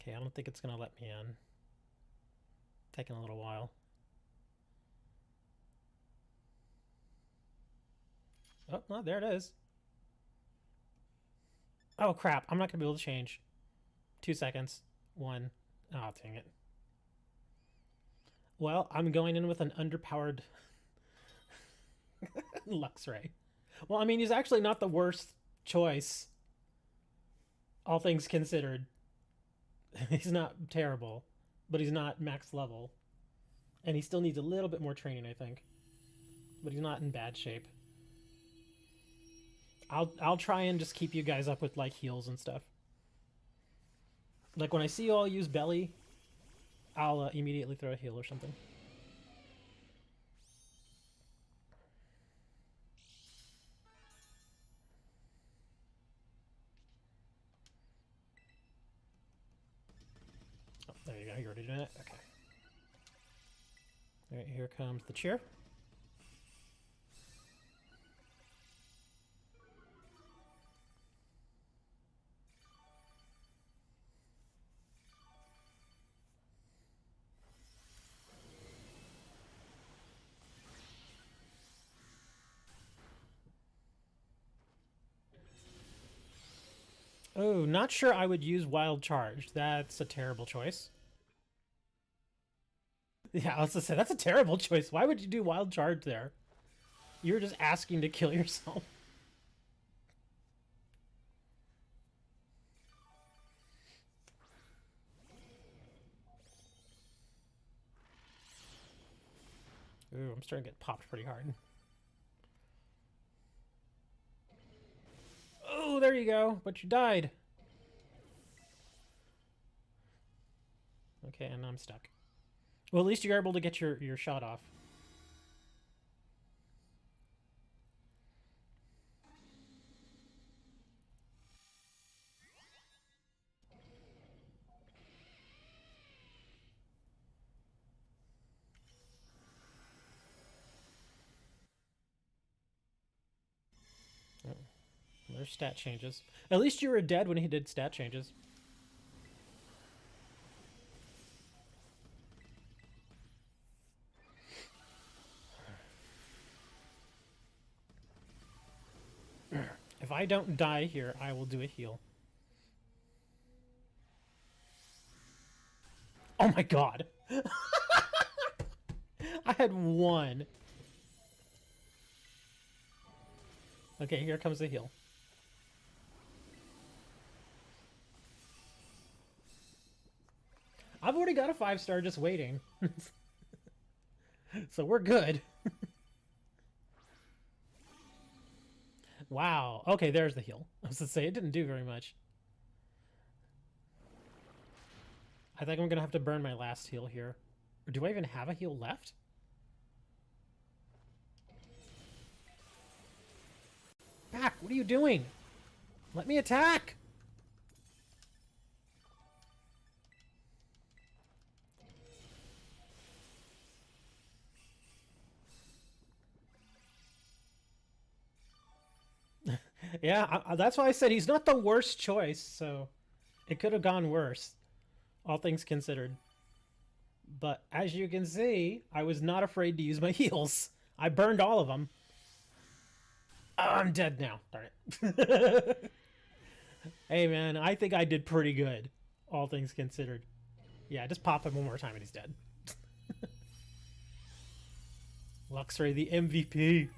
Okay, I don't think it's gonna let me in. Taking a little while. Oh, no, there it is. Oh, crap. I'm not gonna be able to change. 2 seconds. 1. Oh, dang it. Well, I'm going in with an underpowered Luxray. Well, I mean, he's actually not the worst choice, all things considered. He's not terrible, but he's not max level. And he still needs a little bit more training, I think. But he's not in bad shape. I'll try and just keep you guys up with, like, heals and stuff. Like, when I see you all use belly, I'll immediately throw a heal or something. Oh, there you go. You're already doing it? Okay. Alright, here comes the cheer. Oh, not sure I would use Wild Charge. That's a terrible choice. Yeah, I was gonna say, that's a terrible choice. Why would you do Wild Charge there? You're just asking to kill yourself. Ooh, I'm starting to get popped pretty hard. Oh, there you go. But you died. Okay, and I'm stuck. Well, at least you're able to get your shot off. Oh, there's stat changes. At least you were dead when he did stat changes. If I don't die here, I will do a heal. Oh my god! I had 1. Okay, here comes the heal. I've already got a 5-star just waiting. So we're good. Wow. Okay, there's the heal. I was gonna say, it didn't do very much. I think I'm gonna have to burn my last heal here. Or do I even have a heal left? Back! What are you doing? Let me attack! Yeah, that's why I said he's not the worst choice, so it could have gone worse, all things considered. But as you can see, I was not afraid to use my heals. I burned all of them. Oh, I'm dead now. Darn it. Hey, man, I think I did pretty good, all things considered. Yeah, just pop him one more time and he's dead. Luxray, the MVP.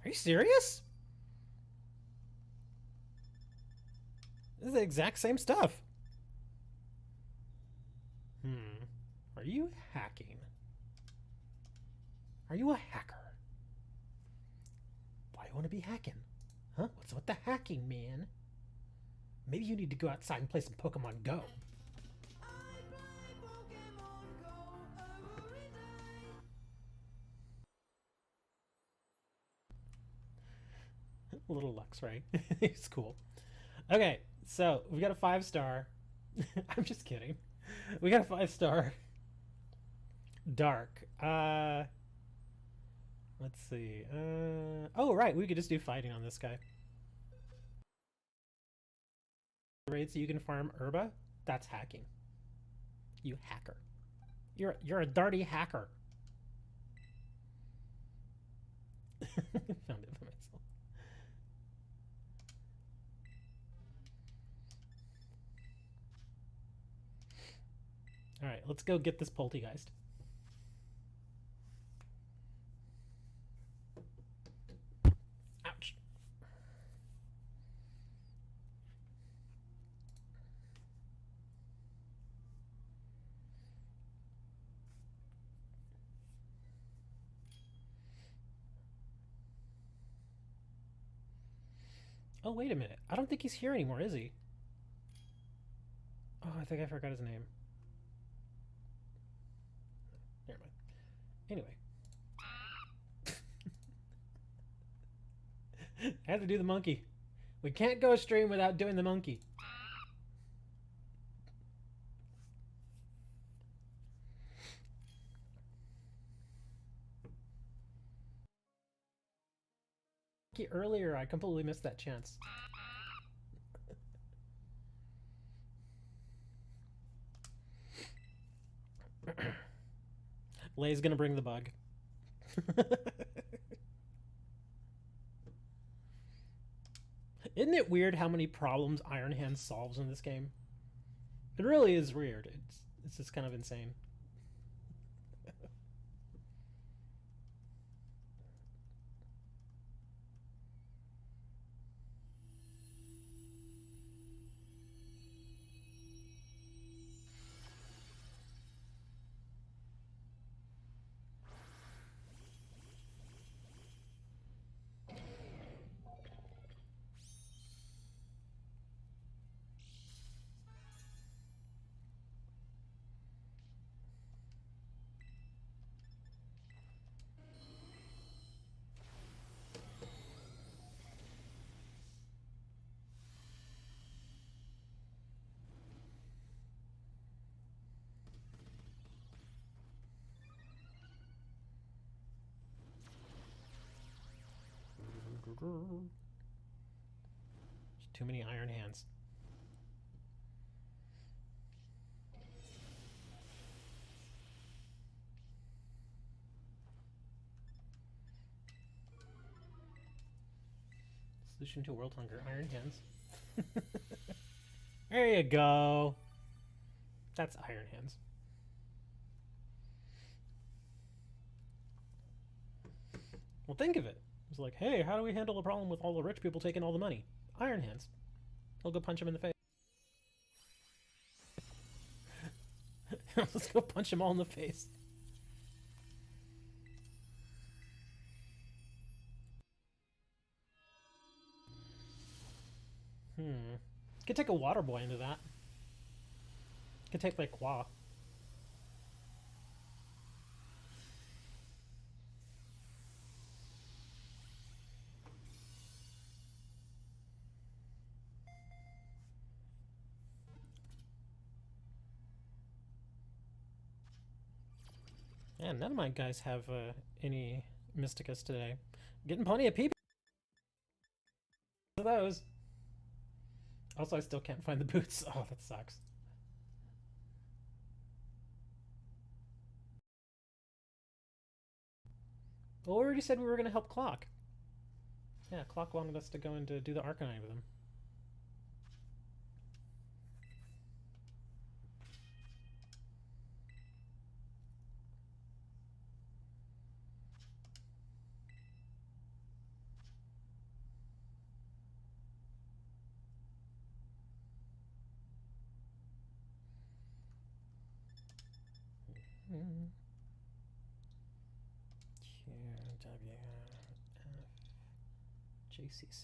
Are you serious? This is the exact same stuff. Are you hacking? Are you a hacker? Why do you want to be hacking? Huh? What's with the hacking, man? Maybe you need to go outside and play some Pokemon Go. Little Luxray. He's cool. Okay, so we got a 5-star. I'm just kidding. We got a 5-star. Dark. Let's see. Oh, right. We could just do fighting on this guy. Rates you can farm herba? That's hacking. You hacker. You're a dirty hacker. Found it by myself. All right, let's go get this Poltegeist. Ouch. Oh, wait a minute. I don't think he's here anymore, is he? Oh, I think I forgot his name. Never mind. Anyway. I had to do the monkey. We can't go stream without doing the monkey. Earlier, I completely missed that chance. Lay's gonna bring the bug. Isn't it weird how many problems Iron Hand solves in this game? It really is weird. It's just kind of insane. There's too many Iron Hands. Solution to world hunger, Iron Hands. There you go. That's Iron Hands. Well, think of it. It's like, hey, how do we handle the problem with all the rich people taking all the money? Iron Hands. He'll go punch him in the face. Let's go punch him all in the face. Could take a water boy into that. Could take like Qua. Yeah, none of my guys have any Mysticus today. Getting plenty of PP of those. Also, I still can't find the boots. Oh, that sucks. Well, we already said we were going to help Clock. Yeah, Clock wanted us to go and to do the Arcanine with him. Q, W, F, JC6.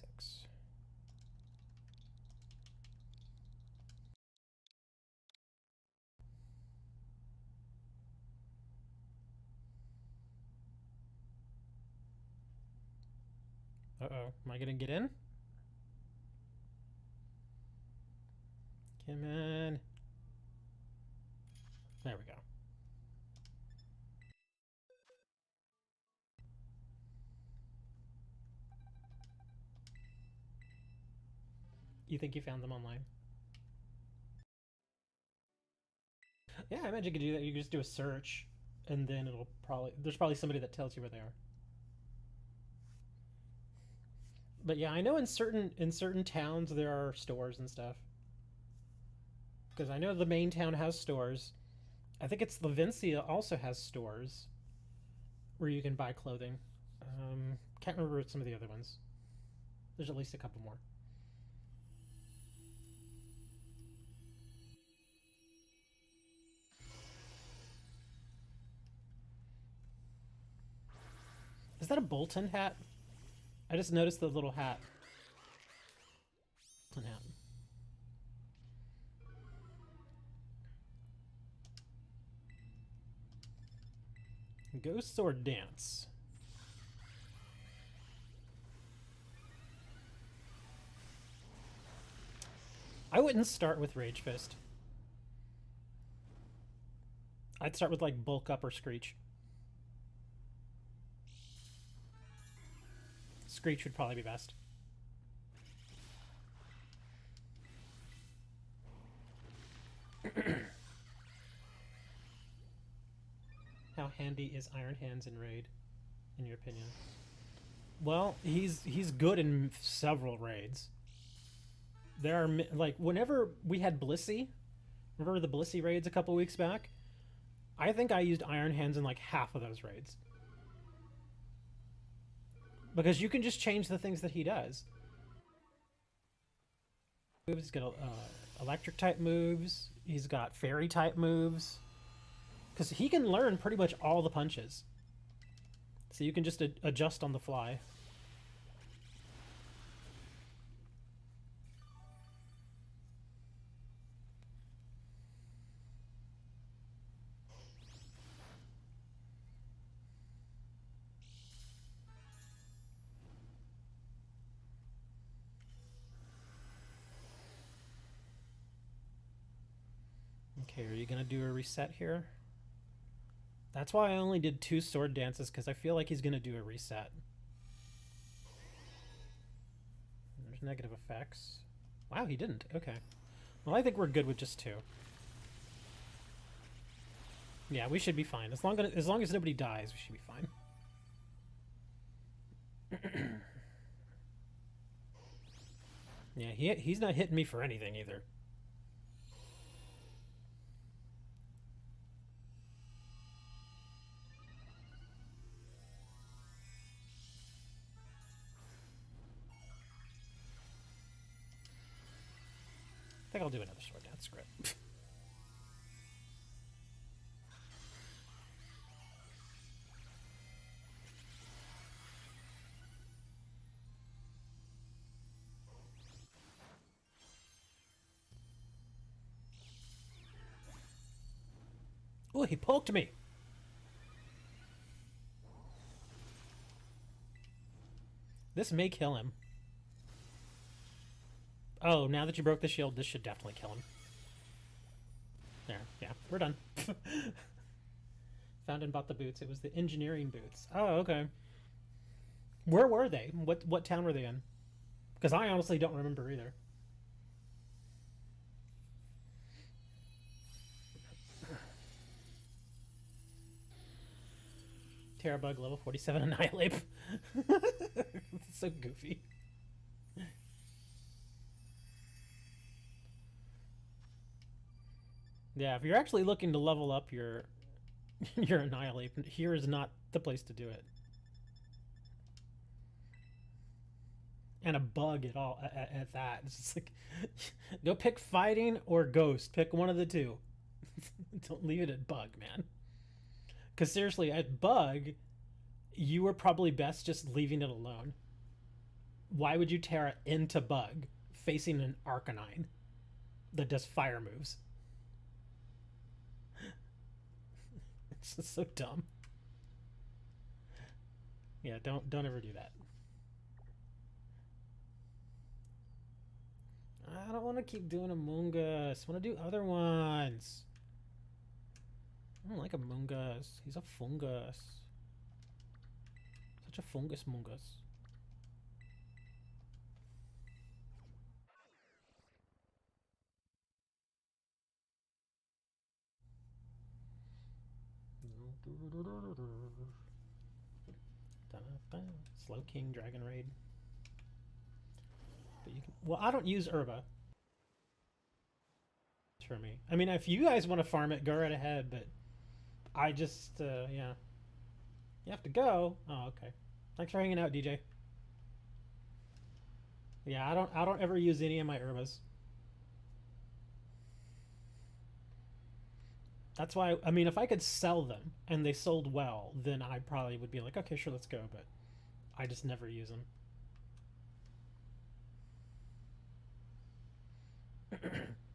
Uh-oh. Am I gonna get in? Come on. There we go. You think you found them online? Yeah, I imagine you could do that. You could just do a search, and then it'll probably... There's probably somebody that tells you where they are. But yeah, I know in certain towns there are stores and stuff. Because I know the main town has stores. I think it's Levincia also has stores where you can buy clothing. Can't remember some of the other ones. There's at least a couple more. Is that a Bolton hat? I just noticed the little hat. Bolton hat. Ghost Sword Dance. I wouldn't start with Rage Fist. I'd start with like Bulk Up or Screech. Screech would probably be best. How handy is Iron Hands in Raid, in your opinion? Well, he's good in several raids. There are, like, whenever we had Blissey, remember the Blissey raids a couple weeks back? I think I used Iron Hands in like half of those raids. Because you can just change the things that he does. He's got electric type moves. He's got fairy type moves. Because he can learn pretty much all the punches. So you can just adjust on the fly. Okay, are you going to do a reset here? That's why I only did 2 sword dances, because I feel like he's going to do a reset. There's negative effects. Wow, he didn't. Okay. Well, I think we're good with just 2. Yeah, we should be fine. As long as nobody dies, we should be fine. Yeah, he's not hitting me for anything either. I think I'll do another sword dance. Screw it. Oh, he poked me. This may kill him. Oh, now that you broke the shield, this should definitely kill him. There, yeah, we're done. Found and bought the boots. It was the engineering boots. Oh, okay. Where were they? What town were they in? Because I honestly don't remember either. Tera bug level 47 annihilate. It's so goofy. Yeah, if you're actually looking to level up your your annihilate, here is not the place to do it. And a bug at all at that. It's just like, go pick fighting or ghost. Pick one of the two. Don't leave it at bug, man. Because seriously, at bug, you were probably best just leaving it alone. Why would you Tera into bug facing an Arcanine that does fire moves? It's just so dumb. Yeah, don't ever do that. I don't want to keep doing Among Us. I want to do other ones. I don't like Among Us. He's a fungus. Such a fungus mungus. Slow King Dragon Raid. But you can, well, I don't use Herba. For me, I mean, if you guys want to farm it, go right ahead. But I just, yeah, you have to go. Oh, okay. Thanks for hanging out, DJ. Yeah, I don't ever use any of my Herbas. That's why, I mean, if I could sell them and they sold well, then I probably would be like, okay, sure, let's go. But I just never use them.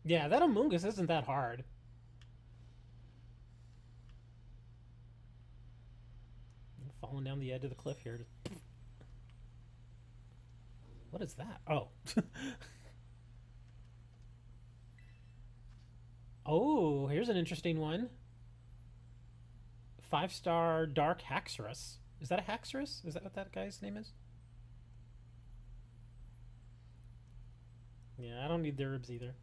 Yeah, that Among Us isn't that hard. I'm falling down the edge of the cliff here. What is that? Oh. Oh, here's an interesting one. 5-star Dark Haxorus. Is that a Haxorus? Is that what that guy's name is? Yeah, I don't need the herbs either.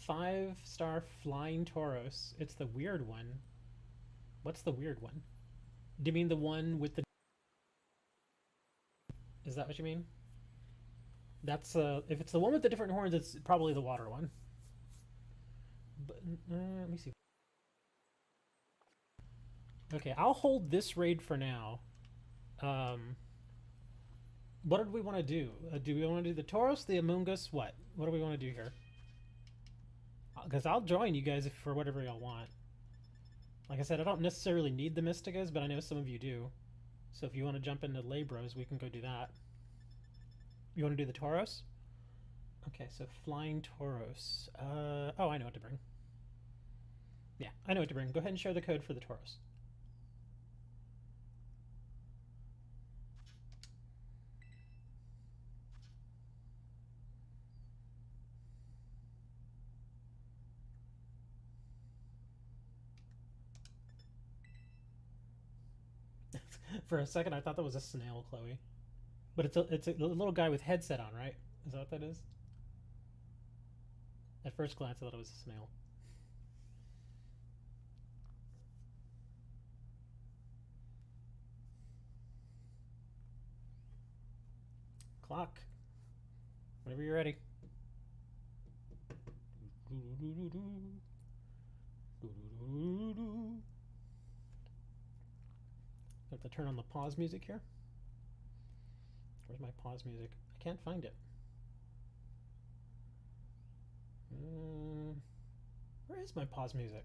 5-star Flying Tauros. It's the weird one. What's the weird one? Do you mean the one with the... Is that what you mean? That's, if it's the one with the different horns, it's probably the water one. But, let me see. Okay, I'll hold this raid for now. What did we want to do? Do we want to do the Tauros, the Among Us? What? What do we want to do here? Because I'll join you guys for whatever y'all want. Like I said, I don't necessarily need the Mystigas, but I know some of you do. So if you want to jump into Labros, we can go do that. You want to do the Tauros? Okay, so Flying Tauros. Oh, I know what to bring. Yeah, I know what to bring. Go ahead and share the code for the Tauros. For a second, I thought that was a snail, Chloe. But it's a little guy with headset on, right? Is that what that is? At first glance, I thought it was a snail. Clock. Whenever you're ready. I have to turn on the pause music here. Where's my pause music? I can't find it. Where is my pause music?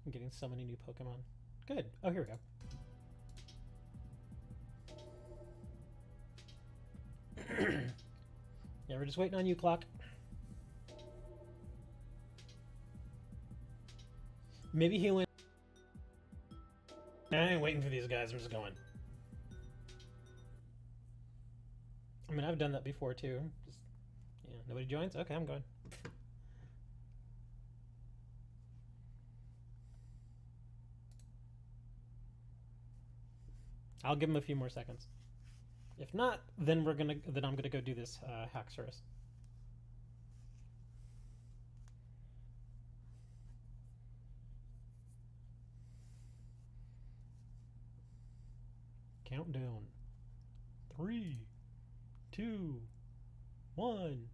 I'm getting so many new Pokemon. Good. Oh, here we go. Yeah, we're just waiting on you, Clock. Maybe he went... I ain't waiting for these guys, I'm just going. I mean, I've done that before, too. Just, yeah. Nobody joins? Okay, I'm going. I'll give him a few more seconds. If not, then I'm gonna go do this hack service. Countdown. 3, 2, 1.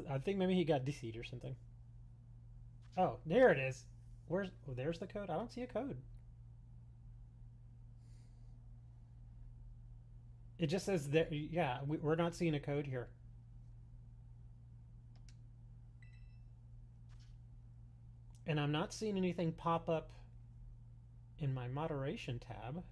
I think maybe he got DC'd or something. Oh, there it is. Where's? Oh, there's the code. I don't see a code. It just says there. Yeah, we're not seeing a code here. And I'm not seeing anything pop up in my moderation tab.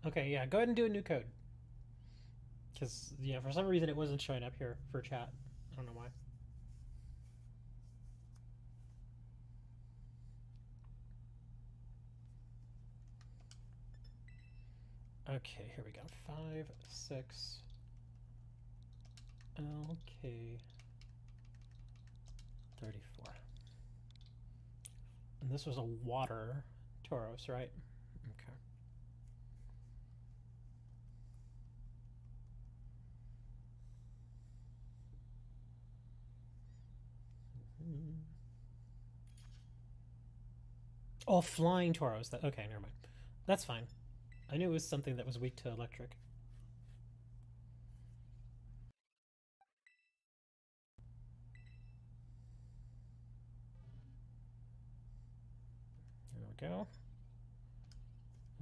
Okay, yeah, go ahead and do a new code. Because, yeah, for some reason it wasn't showing up here for chat. I don't know why. Okay, here we go. 5, 6, LK 34. And this was a water Tauros, right? Okay. Oh, flying Tauros. Okay, never mind. That's fine. I knew it was something that was weak to electric. There we go.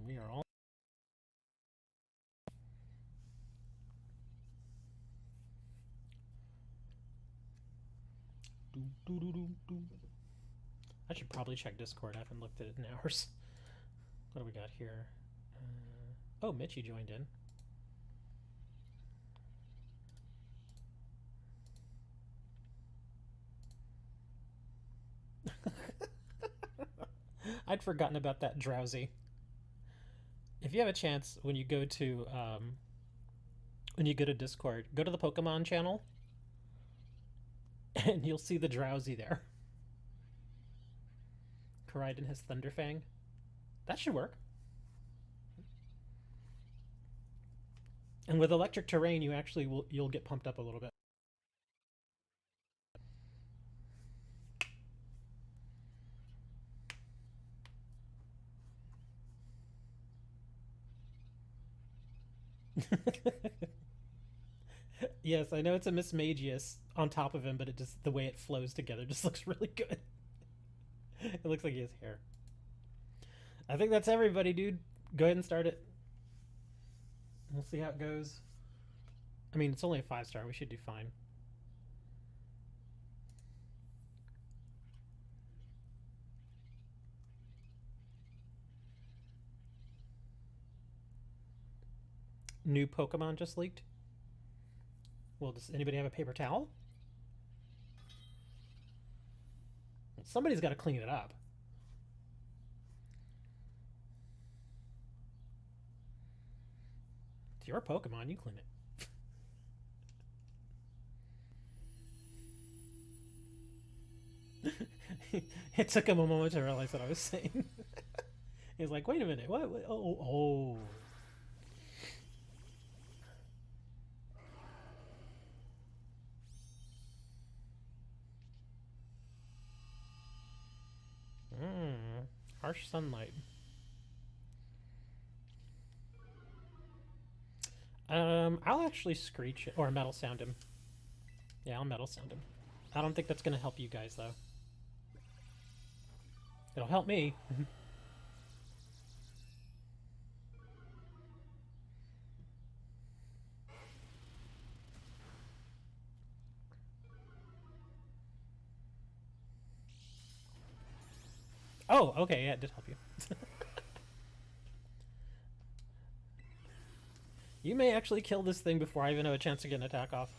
We are all. I should probably check Discord. I haven't looked at it in hours. What do we got here? Oh, Mitchie joined in. I'd forgotten about that drowsy. If you have a chance, when you go to Discord, go to the Pokemon channel, and you'll see the drowsy there. Koraidon has Thunderfang. That should work. And with electric terrain, you'll get pumped up a little bit. Yes, I know it's a Mismagius on top of him, but the way it flows together just looks really good. It looks like he has hair. I think that's everybody, dude. Go ahead and start it. We'll see how it goes. I mean, it's only a 5-star. We should do fine. New Pokemon just leaked. Well, does anybody have a paper towel? Somebody's got to clean it up. It's your Pokemon, you clean it. It took him a moment to realize what I was saying. He's like, wait a minute, what? Oh. Harsh sunlight. I'll actually screech it, or metal sound him. Yeah, I'll metal sound him. I don't think that's gonna help you guys, though. It'll help me. Oh, okay, yeah, it did help you. You may actually kill this thing before I even have a chance to get an attack off.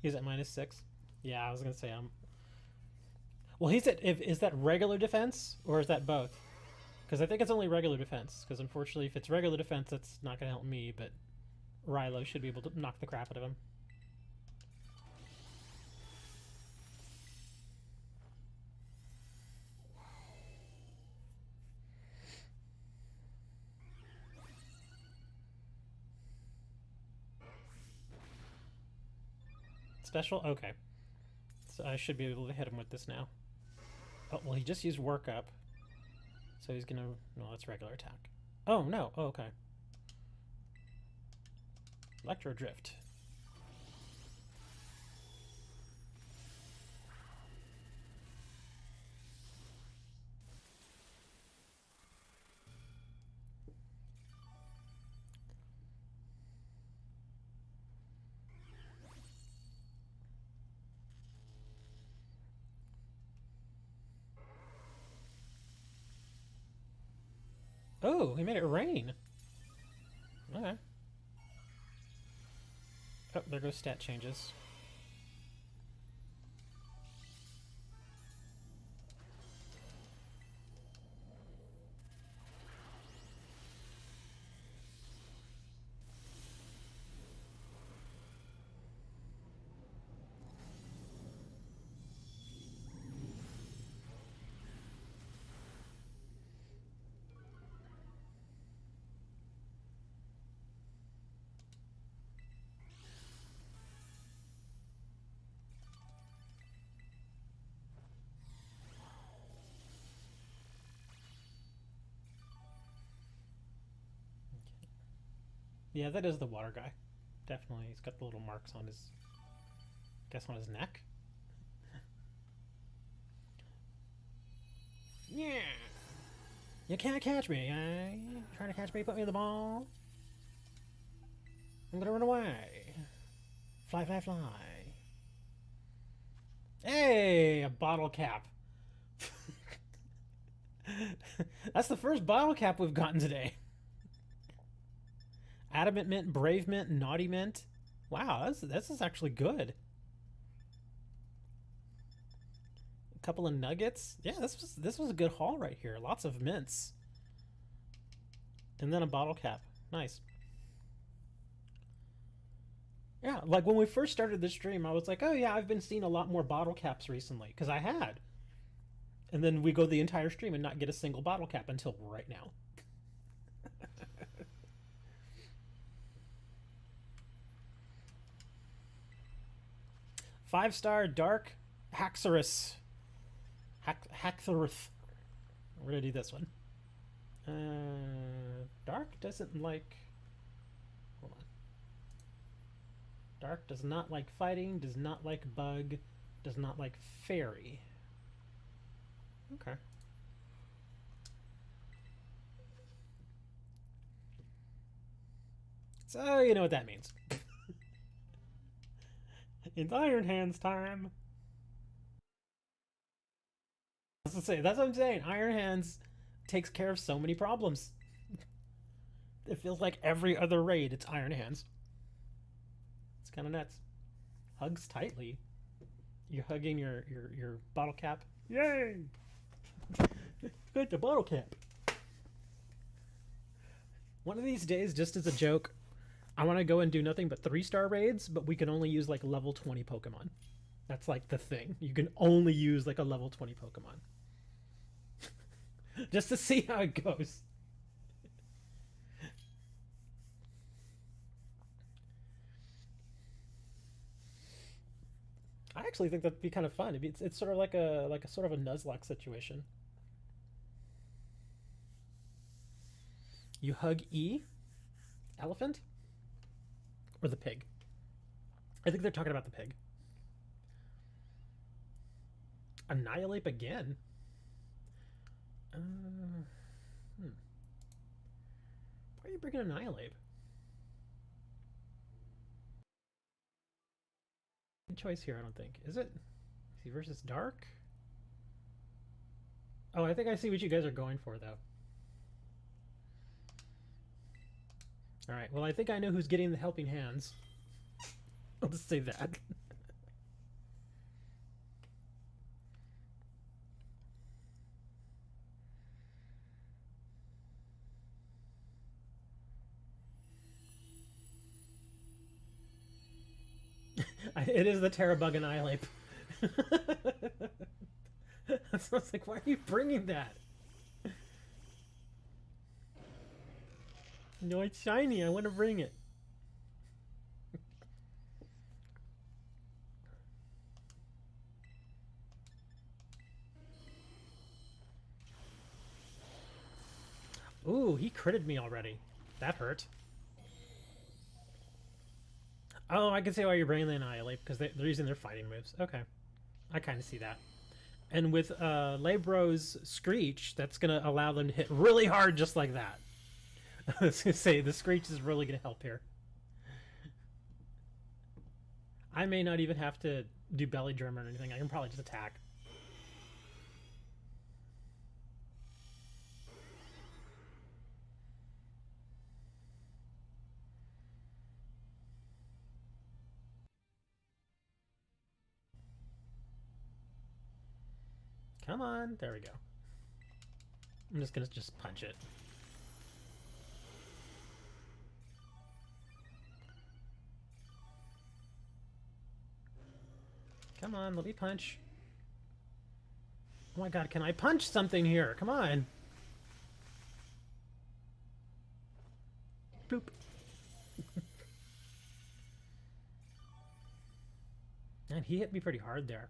He's at -6. Yeah, I was gonna say well, he's at. Is that regular defense or is that both? Because I think it's only regular defense. Because unfortunately, if it's regular defense, that's not gonna help me. But Rilo should be able to knock the crap out of him. Special? Okay. So I should be able to hit him with this now. Oh, well, he just used work up. So he's gonna... No, that's regular attack. Oh, no. Oh, okay. Electro Drift. Oh, he made it rain. Okay. Oh, there goes stat changes. Yeah, that is the water guy. Definitely. He's got the little marks on his... guess on his neck? Yeah! You can't catch me, eh? Trying to catch me, put me in the ball? I'm gonna run away. Fly, fly, fly. Hey! A bottle cap. That's the first bottle cap we've gotten today. Adamant Mint, Brave Mint, Naughty Mint. Wow, this is actually good. A couple of nuggets. Yeah, this was a good haul right here. Lots of mints. And then a bottle cap. Nice. Yeah, like when we first started the stream, I was like, oh yeah, I've been seeing a lot more bottle caps recently. Because I had. And then we go the entire stream and not get a single bottle cap until right now. 5-star Dark Haxorus. Haxorus. We're gonna do this one. Dark doesn't like... Hold on. Dark does not like fighting, does not like bug, does not like fairy. Okay. So, you know what that means. It's Iron Hands time. That's what I'm saying. Iron Hands takes care of so many problems. It feels like every other raid, it's Iron Hands. It's kind of nuts. Hugs tightly. You're hugging your bottle cap. Yay! Got the bottle cap. One of these days, just as a joke, I want to go and do nothing but 3-star raids, but we can only use like level 20 Pokemon. That's like the thing. You can only use like a level 20 Pokemon. Just to see how it goes. I actually think that'd be kind of fun. It's sort of like a sort of a Nuzlocke situation. You hug E, elephant, or the pig. I think they're talking about the pig. Annihilate again. Why are you bringing Annihilate? Good choice here, I don't think. Is it? See versus Dark? Oh, I think I see what you guys are going for, though. All right. Well, I think I know who's getting the helping hands. I'll just say that. It is the Tera bug and eye lape. So I was like, why are you bringing that? No, it's shiny. I want to bring it. Ooh, he critted me already. That hurt. Oh, I can see why you're bringing the Annihilate, because they're using their fighting moves. Okay. I kind of see that. And with Labro's Screech, that's going to allow them to hit really hard just like that. I was going to say, the Screech is really going to help here. I may not even have to do belly drum or anything. I can probably just attack. Come on. There we go. I'm just going to just punch it. Come on, let me punch. Oh my god, can I punch something here? Come on. Boop. Man, he hit me pretty hard there.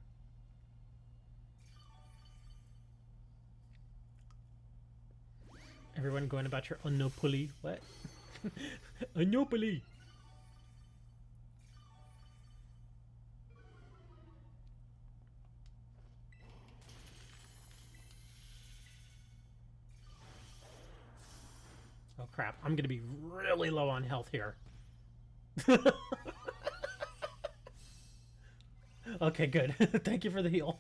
Everyone going about your Unopoli. What? Unopoli. Oh crap, I'm gonna be really low on health here. Okay, good. Thank you for the heal.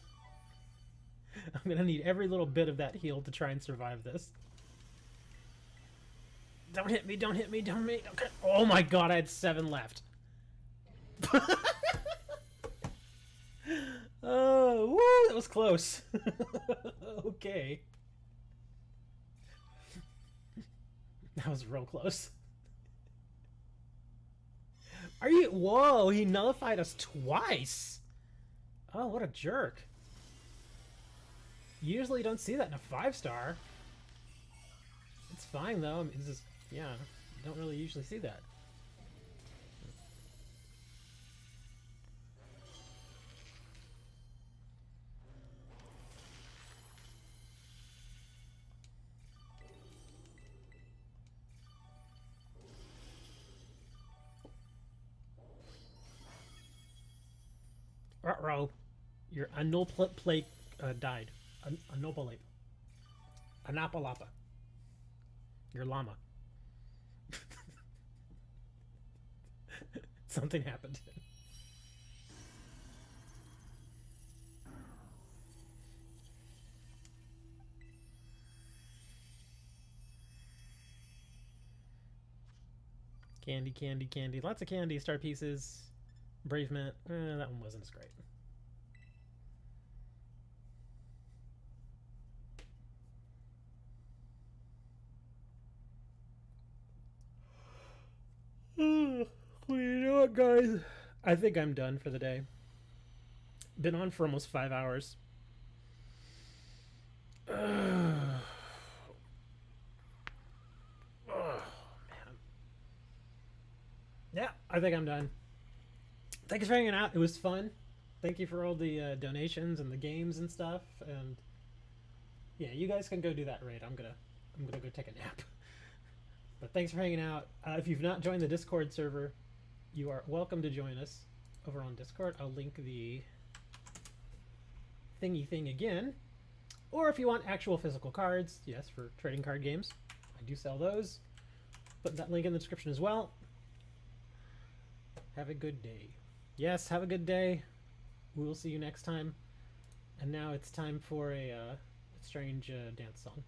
I'm gonna need every little bit of that heal to try and survive this. Don't hit me, don't hit me, don't hit me. Okay. Oh my god, I had 7 left. Oh, woo, that was close. Okay. That was real close. Are you? Whoa, he nullified us twice. Oh, what a jerk. You usually don't see that in a 5-star. It's fine though. I mean, it's just, yeah, you don't really usually see that. Ruh-roh. Your Anopalapa died. Anopalapa. Anapalapa. Your llama. Something happened. Candy, candy, candy. Lots of candy. Star pieces. Bravement. That one wasn't as great. Well, you know what, guys? I think I'm done for the day. Been on for almost 5 hours. Oh, man. Yeah, I think I'm done. Thanks for hanging out. It was fun. Thank you for all the donations and the games and stuff. And yeah, you guys can go do that raid. I'm gonna go take a nap. But thanks for hanging out. If you've not joined the Discord server, you are welcome to join us over on Discord. I'll link the thingy thing again. Or if you want actual physical cards, yes, for trading card games, I do sell those. Put that link in the description as well. Have a good day. Yes, have a good day. We will see you next time. And now it's time for a strange dance song.